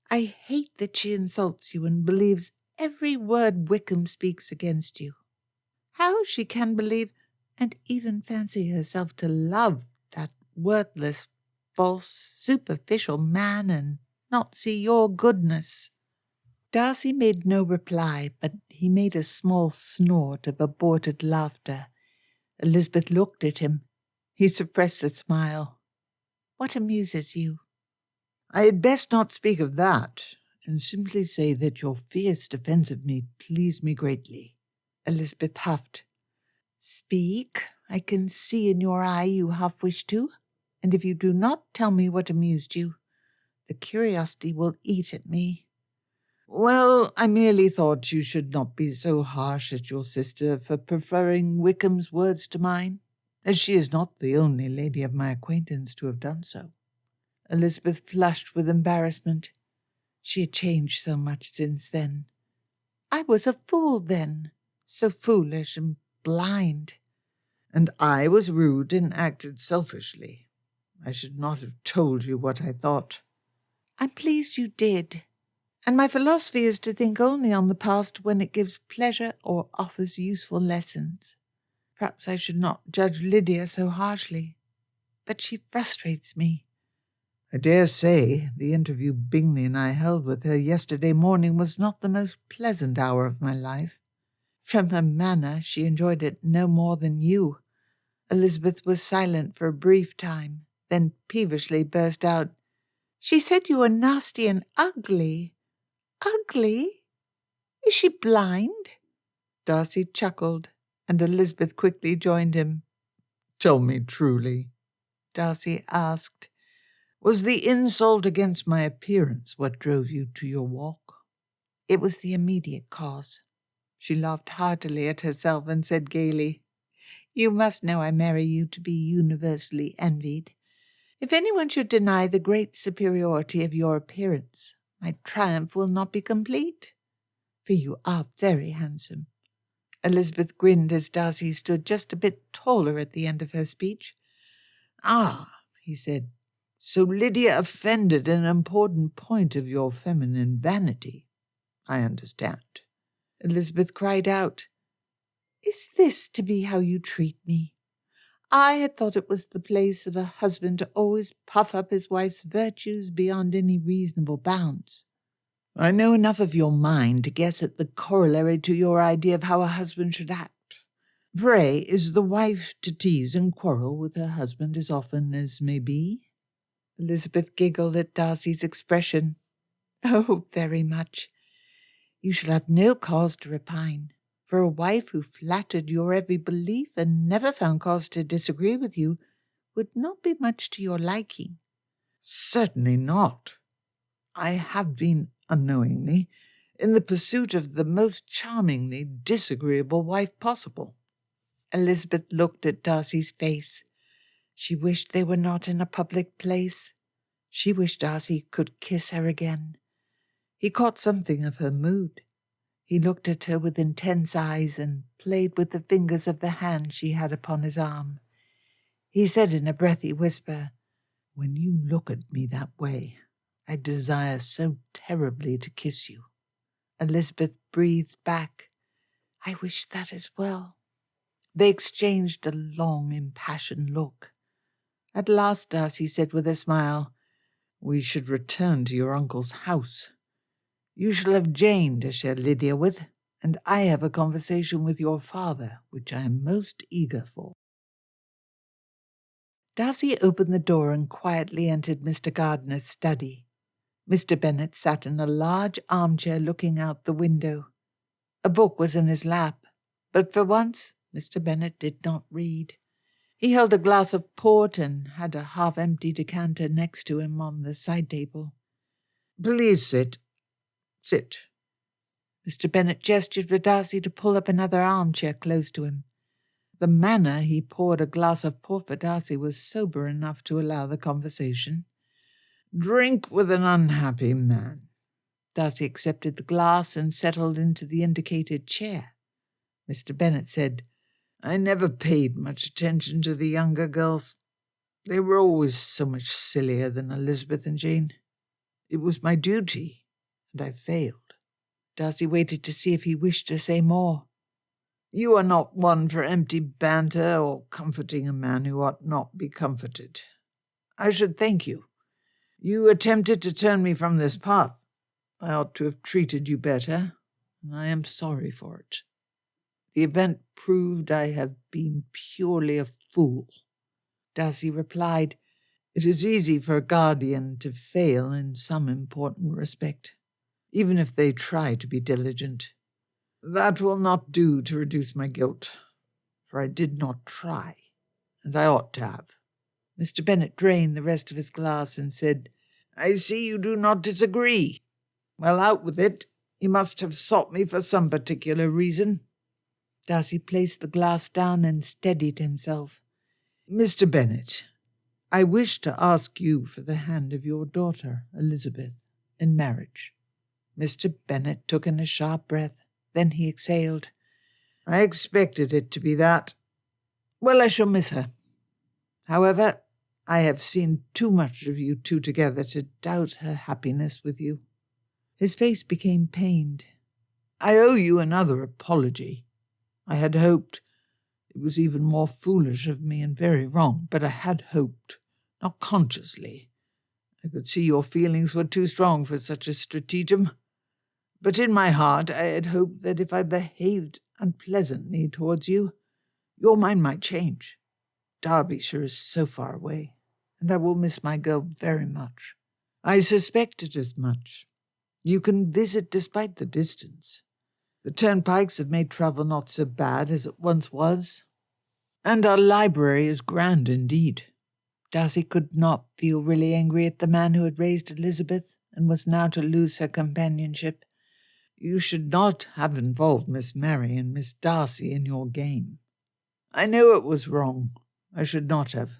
I hate that she insults you and believes every word Wickham speaks against you. How she can believe and even fancy herself to love that worthless, false, superficial man and not see your goodness. Darcy made no reply, but he made a small snort of aborted laughter. Elizabeth looked at him. He suppressed a smile. What amuses you? "I had best not speak of that, and simply say that your fierce defence of me pleased me greatly." Elizabeth huffed. Speak. I can see in your eye you half wish to, and if you do not tell me what amused you, the curiosity will eat at me. "Well, I merely thought you should not be so harsh at your sister for preferring Wickham's words to mine, as she is not the only lady of my acquaintance to have done so." Elizabeth flushed with embarrassment. She had changed so much since then. I was a fool then, so foolish and blind. "And I was rude and acted selfishly. I should not have told you what I thought." "I'm pleased you did. And my philosophy is to think only on the past when it gives pleasure or offers useful lessons. Perhaps I should not judge Lydia so harshly, but she frustrates me." "I dare say the interview Bingley and I held with her yesterday morning was not the most pleasant hour of my life." From her manner, she enjoyed it no more than you. Elizabeth was silent for a brief time, then peevishly burst out, "She said you were nasty and ugly." "Ugly? Is she blind?" Darcy chuckled, and Elizabeth quickly joined him. "Tell me truly," Darcy asked. "Was the insult against my appearance what drove you to your walk?" It was the immediate cause. She laughed heartily at herself and said gaily, You must know I marry you to be universally envied. If anyone should deny the great superiority of your appearance, my triumph will not be complete, for you are very handsome." Elizabeth grinned as Darcy stood just a bit taller at the end of her speech. "Ah," he said, "so Lydia offended an important point of your feminine vanity. I understand." Elizabeth cried out, "Is this to be how you treat me? I had thought it was the place of a husband to always puff up his wife's virtues beyond any reasonable bounds." "I know enough of your mind to guess at the corollary to your idea of how a husband should act. Pray, is the wife to tease and quarrel with her husband as often as may be?" Elizabeth giggled at Darcy's expression. "Oh, very much. You shall have no cause to repine, for a wife who flattered your every belief and never found cause to disagree with you would not be much to your liking." "Certainly not. I have been, unknowingly, in the pursuit of the most charmingly disagreeable wife possible." Elizabeth looked at Darcy's face. She wished they were not in a public place. She wished Darcy could kiss her again. He caught something of her mood. He looked at her with intense eyes and played with the fingers of the hand she had upon his arm. He said in a breathy whisper, "When you look at me that way, I desire so terribly to kiss you." Elizabeth breathed back, "I wish that as well." They exchanged a long, impassioned look. At last Darcy said with a smile, "We should return to your uncle's house. You shall have Jane to share Lydia with, and I have a conversation with your father, which I am most eager for." Darcy opened the door and quietly entered Mr. Gardiner's study. Mr. Bennet sat in a large armchair looking out the window. A book was in his lap, but for once Mr. Bennet did not read. He held a glass of port and had a half-empty decanter next to him on the side table. "Please sit. Sit." Mr. Bennet gestured for Darcy to pull up another armchair close to him. The manner he poured a glass of port for Darcy was sober enough to allow the conversation. "Drink with an unhappy man." Darcy accepted the glass and settled into the indicated chair. Mr. Bennet said, "I never paid much attention to the younger girls. They were always so much sillier than Elizabeth and Jane. It was my duty, and I failed." Darcy waited to see if he wished to say more. "You are not one for empty banter or comforting a man who ought not be comforted. I should thank you. You attempted to turn me from this path. I ought to have treated you better, and I am sorry for it. The event proved I have been purely a fool." Darcy replied, "It is easy for a guardian to fail in some important respect, even if they try to be diligent. That will not do to reduce my guilt, for I did not try, and I ought to have." Mr. Bennet drained the rest of his glass and said, "I see you do not disagree. Well, out with it. You must have sought me for some particular reason." Darcy placed the glass down and steadied himself. "Mr. Bennet, I wish to ask you for the hand of your daughter, Elizabeth, in marriage." Mr. Bennet took in a sharp breath. Then he exhaled. "I expected it to be that. Well, I shall miss her. However, I have seen too much of you two together to doubt her happiness with you." His face became pained. "I owe you another apology. I had hoped, it was even more foolish of me and very wrong, but I had hoped, not consciously. I could see your feelings were too strong for such a stratagem. But in my heart I had hoped that if I behaved unpleasantly towards you, your mind might change. Derbyshire is so far away, and I will miss my girl very much. I suspected as much. You can visit despite the distance. The turnpikes have made travel not so bad as it once was, and our library is grand indeed." Darcy could not feel really angry at the man who had raised Elizabeth and was now to lose her companionship. "You should not have involved Miss Mary and Miss Darcy in your game. I know it was wrong. I should not have.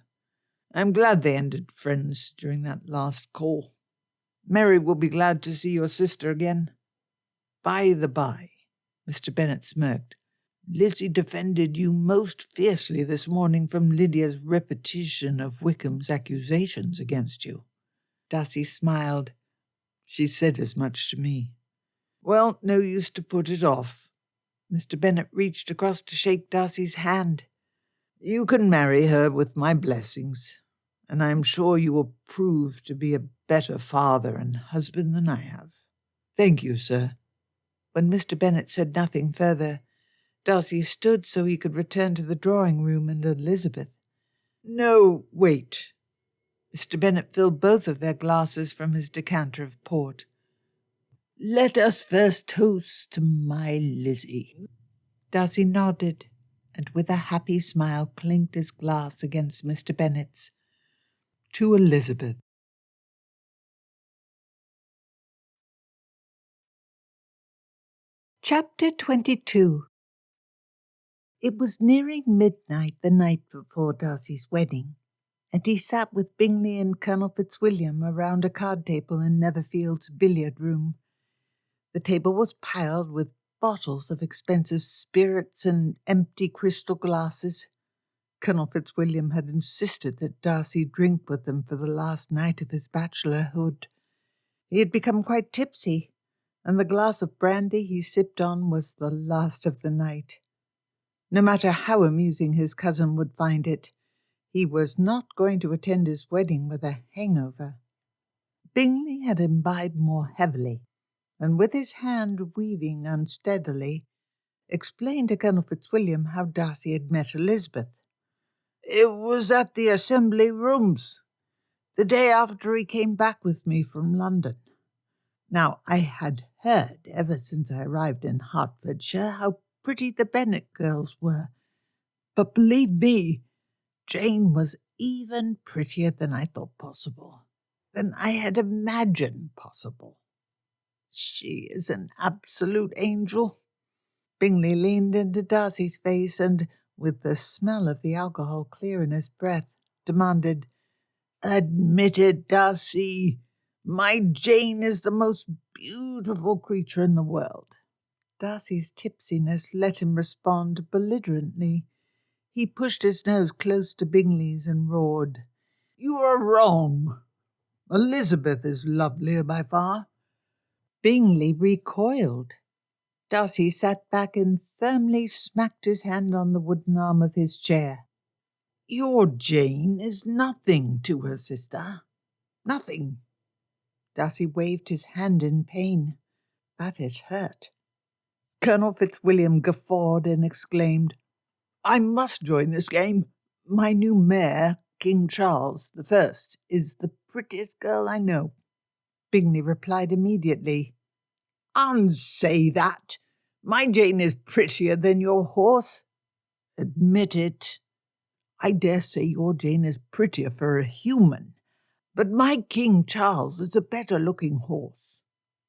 I'm glad they ended friends during that last call. Mary will be glad to see your sister again. By the by, Mr. Bennet smirked, Lizzie defended you most fiercely this morning from Lydia's repetition of Wickham's accusations against you. Darcy smiled. She said as much to me. Well, no use to put it off. Mr. Bennet reached across to shake Darcy's hand. You can marry her with my blessings, and I am sure you will prove to be a better father and husband than I have. Thank you, sir. When Mr. Bennet said nothing further, Darcy stood so he could return to the drawing-room and Elizabeth. No, wait. Mr. Bennet filled both of their glasses from his decanter of port. Let us first toast to my Lizzie. Darcy nodded, and with a happy smile clinked his glass against Mr. Bennet's. To Elizabeth. Chapter 22. It was nearing midnight the night before Darcy's wedding, and he sat with Bingley and Colonel Fitzwilliam around a card table in Netherfield's billiard room. The table was piled with bottles of expensive spirits and empty crystal glasses. Colonel Fitzwilliam had insisted that Darcy drink with them for the last night of his bachelorhood. He had become quite tipsy, and the glass of brandy he sipped on was the last of the night. No matter how amusing his cousin would find it, he was not going to attend his wedding with a hangover. Bingley had imbibed more heavily, and with his hand weaving unsteadily, explained to Colonel Fitzwilliam how Darcy had met Elizabeth. It was at the Assembly Rooms, the day after he came back with me from London. Now, I had heard ever since I arrived in Hertfordshire how pretty the Bennet girls were, but believe me, Jane was even prettier than I thought possible, than I had imagined possible. She is an absolute angel. Bingley leaned into Darcy's face and, with the smell of the alcohol clear in his breath, demanded, Admit it, Darcy. My Jane is the most beautiful creature in the world. Darcy's tipsiness let him respond belligerently. He pushed his nose close to Bingley's and roared, You are wrong. Elizabeth is lovelier by far. Bingley recoiled. Darcy sat back and firmly smacked his hand on the wooden arm of his chair. Your Jane is nothing to her sister. Nothing. Darcy waved his hand in pain. That it hurt. Colonel Fitzwilliam guffawed and exclaimed, I must join this game. My new mare, King Charles I, is the prettiest girl I know. Bingley replied immediately, Unsay that. My Jane is prettier than your horse. Admit it. I dare say your Jane is prettier for a human, but my King Charles is a better-looking horse.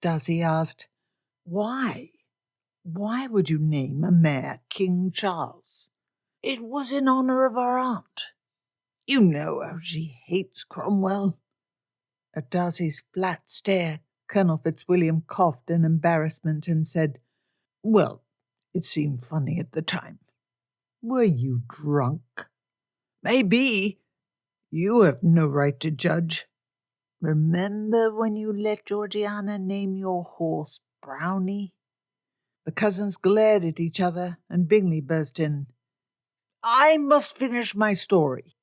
Darcy asked, Why? Why would you name a mare King Charles? It was in honour of our aunt. You know how she hates Cromwell. At Darcy's flat stare, Colonel Fitzwilliam coughed in embarrassment and said, Well, it seemed funny at the time. Were you drunk? Maybe. You have no right to judge. Remember when you let Georgiana name your horse Brownie? The cousins glared at each other, and Bingley burst in. I must finish my story.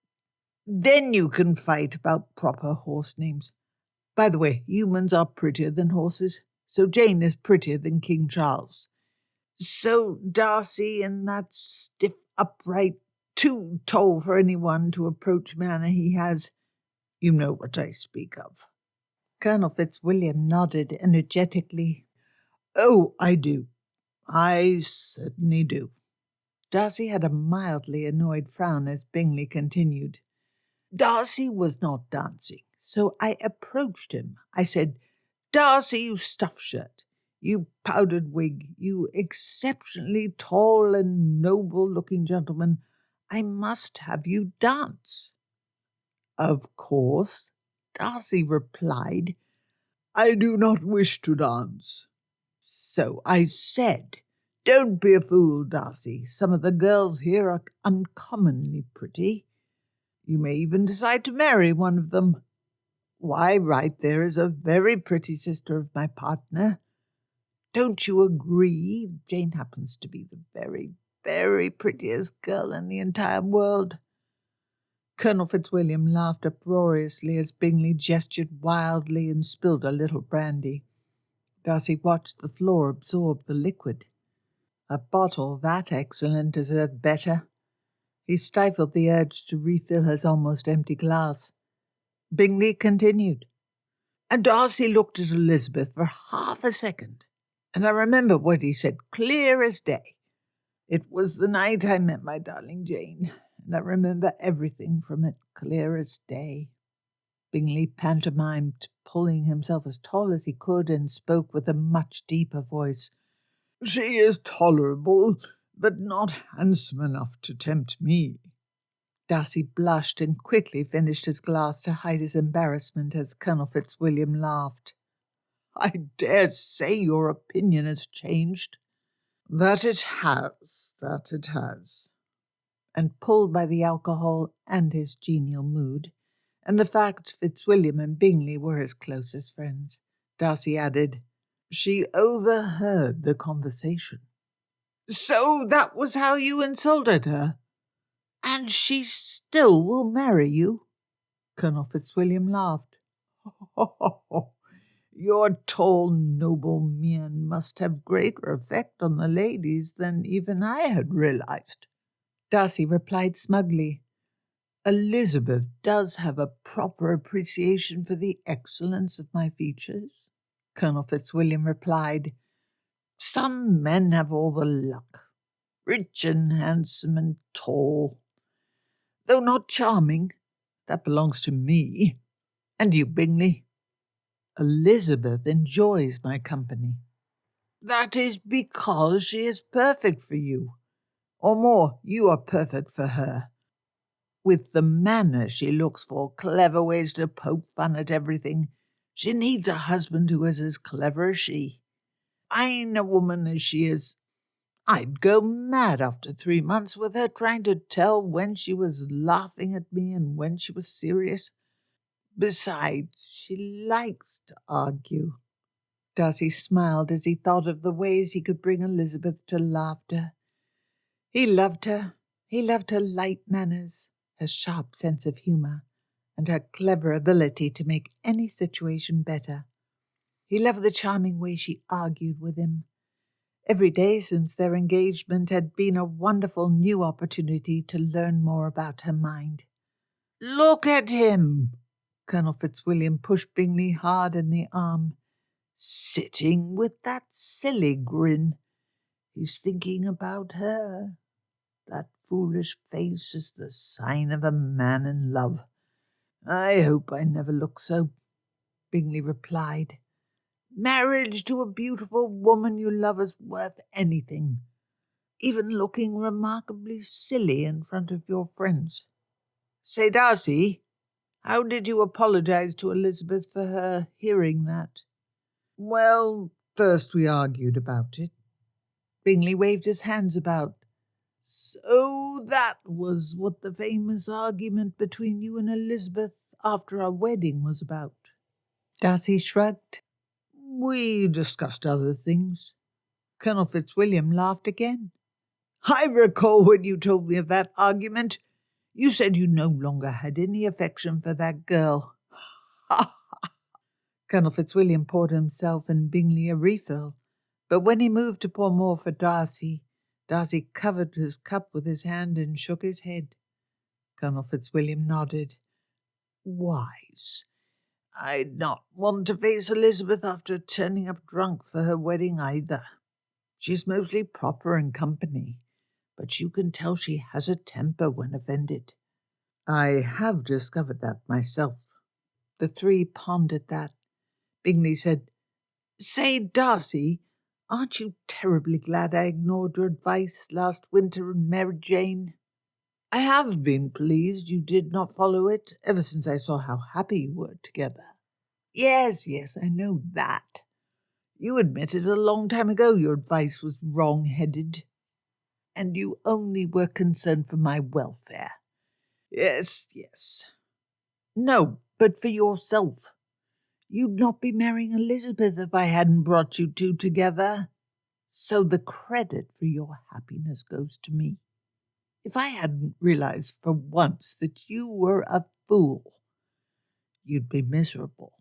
Then you can fight about proper horse names. By the way, humans are prettier than horses, so Jane is prettier than King Charles. So Darcy, in that stiff, upright, too tall for anyone to approach manner he has, you know what I speak of. Colonel Fitzwilliam nodded energetically. Oh, I do. I certainly do. Darcy had a mildly annoyed frown as Bingley continued. Darcy was not dancing, so I approached him. I said, Darcy, you stuffed shirt, you powdered wig, you exceptionally tall and noble-looking gentleman, I must have you dance." "Of course," Darcy replied. "I do not wish to dance." "So I said. Don't be a fool, Darcy. Some of the girls here are uncommonly pretty. You may even decide to marry one of them. Why, right there is a very pretty sister of my partner. Don't you agree? Jane happens to be the very, very prettiest girl in the entire world." Colonel Fitzwilliam laughed uproariously as Bingley gestured wildly and spilled a little brandy. Darcy watched the floor absorb the liquid. A bottle that excellent deserved better. He stifled the urge to refill his almost empty glass. Bingley continued. "And Darcy looked at Elizabeth for half a second, and I remember what he said clear as day. It was the night I met my darling Jane, and I remember everything from it clear as day." Bingley pantomimed, pulling himself as tall as he could, and spoke with a much deeper voice. "She is tolerable, but not handsome enough to tempt me." Darcy blushed and quickly finished his glass to hide his embarrassment as Colonel Fitzwilliam laughed. "I dare say your opinion has changed." "That it has. And pulled by the alcohol and his genial mood, and the fact Fitzwilliam and Bingley were his closest friends, Darcy added, "She overheard the conversation." "So that was how you insulted her? And she still will marry you?" Colonel Fitzwilliam laughed. "Your tall, noble mien must have greater effect on the ladies than even I had realized." Darcy replied smugly, "Elizabeth does have a proper appreciation for the excellence of my features." Colonel Fitzwilliam replied, "Some men have all the luck, rich and handsome and tall. Though not charming, that belongs to me. And you, Bingley?" "Elizabeth enjoys my company." "That is because she is perfect for you. Or more, you are perfect for her. With the manner she looks for, clever ways to poke fun at everything, she needs a husband who is as clever as she. Fine a woman as she is, I'd go mad after 3 months with her trying to tell when she was laughing at me and when she was serious. Besides, she likes to argue." Darcy smiled as he thought of the ways he could bring Elizabeth to laughter. He loved her. He loved her light manners, her sharp sense of humour, and her clever ability to make any situation better. He loved the charming way she argued with him. Every day since their engagement had been a wonderful new opportunity to learn more about her mind. "Look at him!" Colonel Fitzwilliam pushed Bingley hard in the arm. "Sitting with that silly grin. He's thinking about her. That foolish face is the sign of a man in love. I hope I never look so," Bingley replied. "Marriage to a beautiful woman you love is worth anything, even looking remarkably silly in front of your friends. Say, Darcy, how did you apologize to Elizabeth for her hearing that?" "Well, first we argued about it." Bingley waved his hands about. "So that was what the famous argument between you and Elizabeth after our wedding was about?" Darcy shrugged. "We discussed other things." Colonel Fitzwilliam laughed again. "I recall when you told me of that argument. You said you no longer had any affection for that girl." Colonel Fitzwilliam poured himself and Bingley a refill, but when he moved to pour more for Darcy, Darcy covered his cup with his hand and shook his head. Colonel Fitzwilliam nodded. "Wise. I'd not want to face Elizabeth after turning up drunk for her wedding either. She's mostly proper in company, but you can tell she has a temper when offended." "I have discovered that myself." The three pondered that. Bingley said, "Say, Darcy, aren't you terribly glad I ignored your advice last winter and married Jane?" I have been pleased you did not follow it ever since I saw how happy you were together. Yes, I know that. You admitted a long time ago your advice was wrong-headed, and you only were concerned for my welfare. Yes. No, but for yourself. You'd not be marrying Elizabeth if I hadn't brought you two together. So the credit for your happiness goes to me. If I hadn't realized for once that you were a fool, you'd be miserable.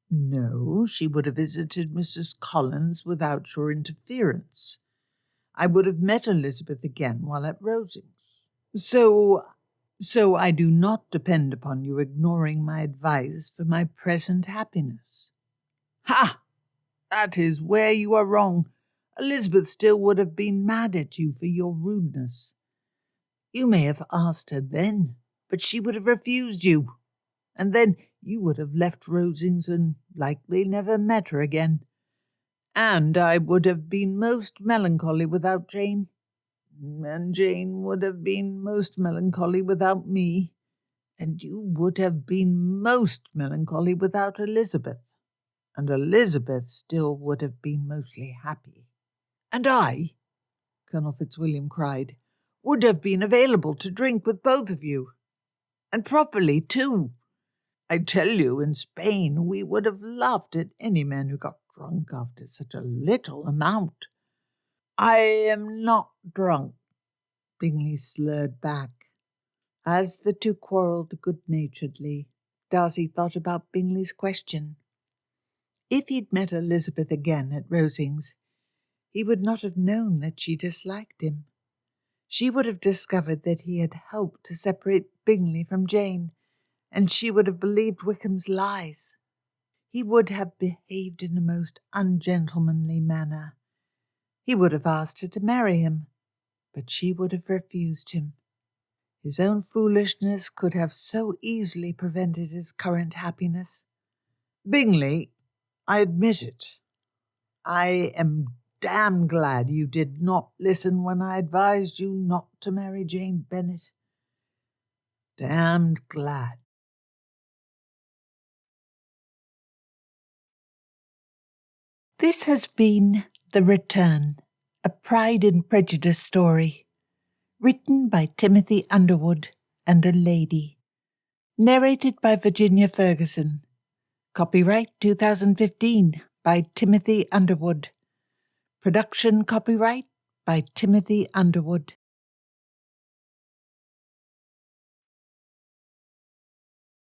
No, she would have visited Mrs. Collins without your interference. I would have met Elizabeth again while at Rosings. So I do not depend upon you ignoring my advice for my present happiness. Ha! That is where you are wrong. Elizabeth still would have been mad at you for your rudeness. You may have asked her then, but she would have refused you. And then you would have left Rosings and likely never met her again. And I would have been most melancholy without Jane. And Jane would have been most melancholy without me. And you would have been most melancholy without Elizabeth. And Elizabeth still would have been mostly happy. And I, Colonel Fitzwilliam cried, would have been available to drink with both of you. And properly, too. I tell you, in Spain we would have laughed at any man who got drunk after such a little amount. I am not drunk, Bingley slurred back. As the two quarrelled good-naturedly, Darcy thought about Bingley's question. If he'd met Elizabeth again at Rosings, he would not have known that she disliked him. She would have discovered that he had helped to separate Bingley from Jane, and she would have believed Wickham's lies. He would have behaved in a most ungentlemanly manner. He would have asked her to marry him, but she would have refused him. His own foolishness could have so easily prevented his current happiness. Bingley, I admit it. I am damn glad you did not listen when I advised you not to marry Jane Bennet. Damned glad. This has been The Return, a Pride and Prejudice story, written by Timothy Underwood and a lady, narrated by Virginia Ferguson. Copyright 2015 by Timothy Underwood. Production copyright by Timothy Underwood.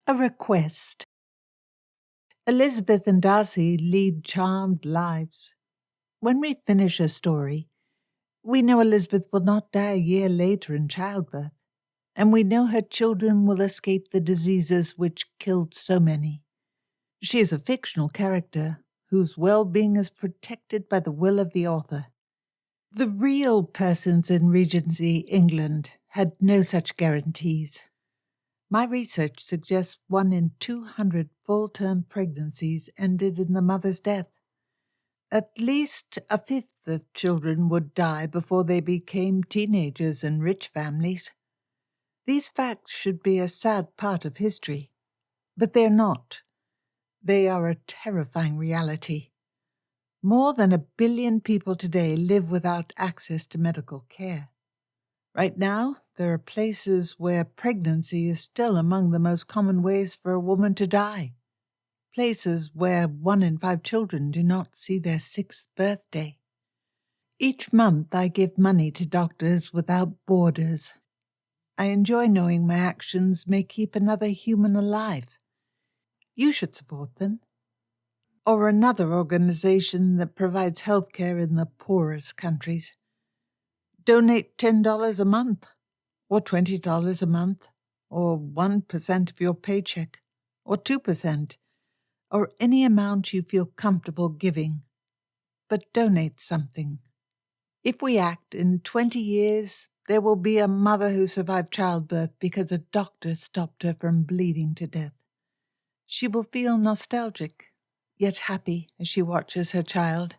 A request. Elizabeth and Darcy lead charmed lives. When we finish a story, we know Elizabeth will not die a year later in childbirth, and we know her children will escape the diseases which killed so many. She is a fictional character whose well-being is protected by the will of the author. The real persons in Regency England had no such guarantees. My research suggests 1 in 200 full-term pregnancies ended in the mother's death. At least a fifth of children would die before they became teenagers in rich families. These facts should be a sad part of history, but they're not. They are a terrifying reality. More than 1 billion people today live without access to medical care. Right now, there are places where pregnancy is still among the most common ways for a woman to die. Places where 1 in 5 children do not see their 6th birthday. Each month I give money to Doctors Without Borders. I enjoy knowing my actions may keep another human alive. You should support them. Or another organization that provides health care in the poorest countries. Donate $10 a month, or $20 a month, or 1% of your paycheck, or 2%, or any amount you feel comfortable giving. But donate something. If we act, in 20 years, there will be a mother who survived childbirth because a doctor stopped her from bleeding to death. She will feel nostalgic, yet happy as she watches her child,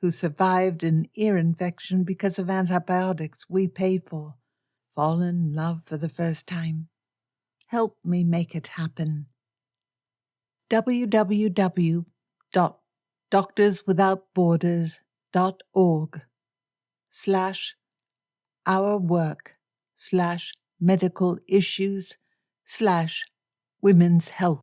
who survived an ear infection because of antibiotics we paid for, fall in love for the first time. Help me make it happen. www.doctorswithoutborders.org/our work/medical issues/women's health.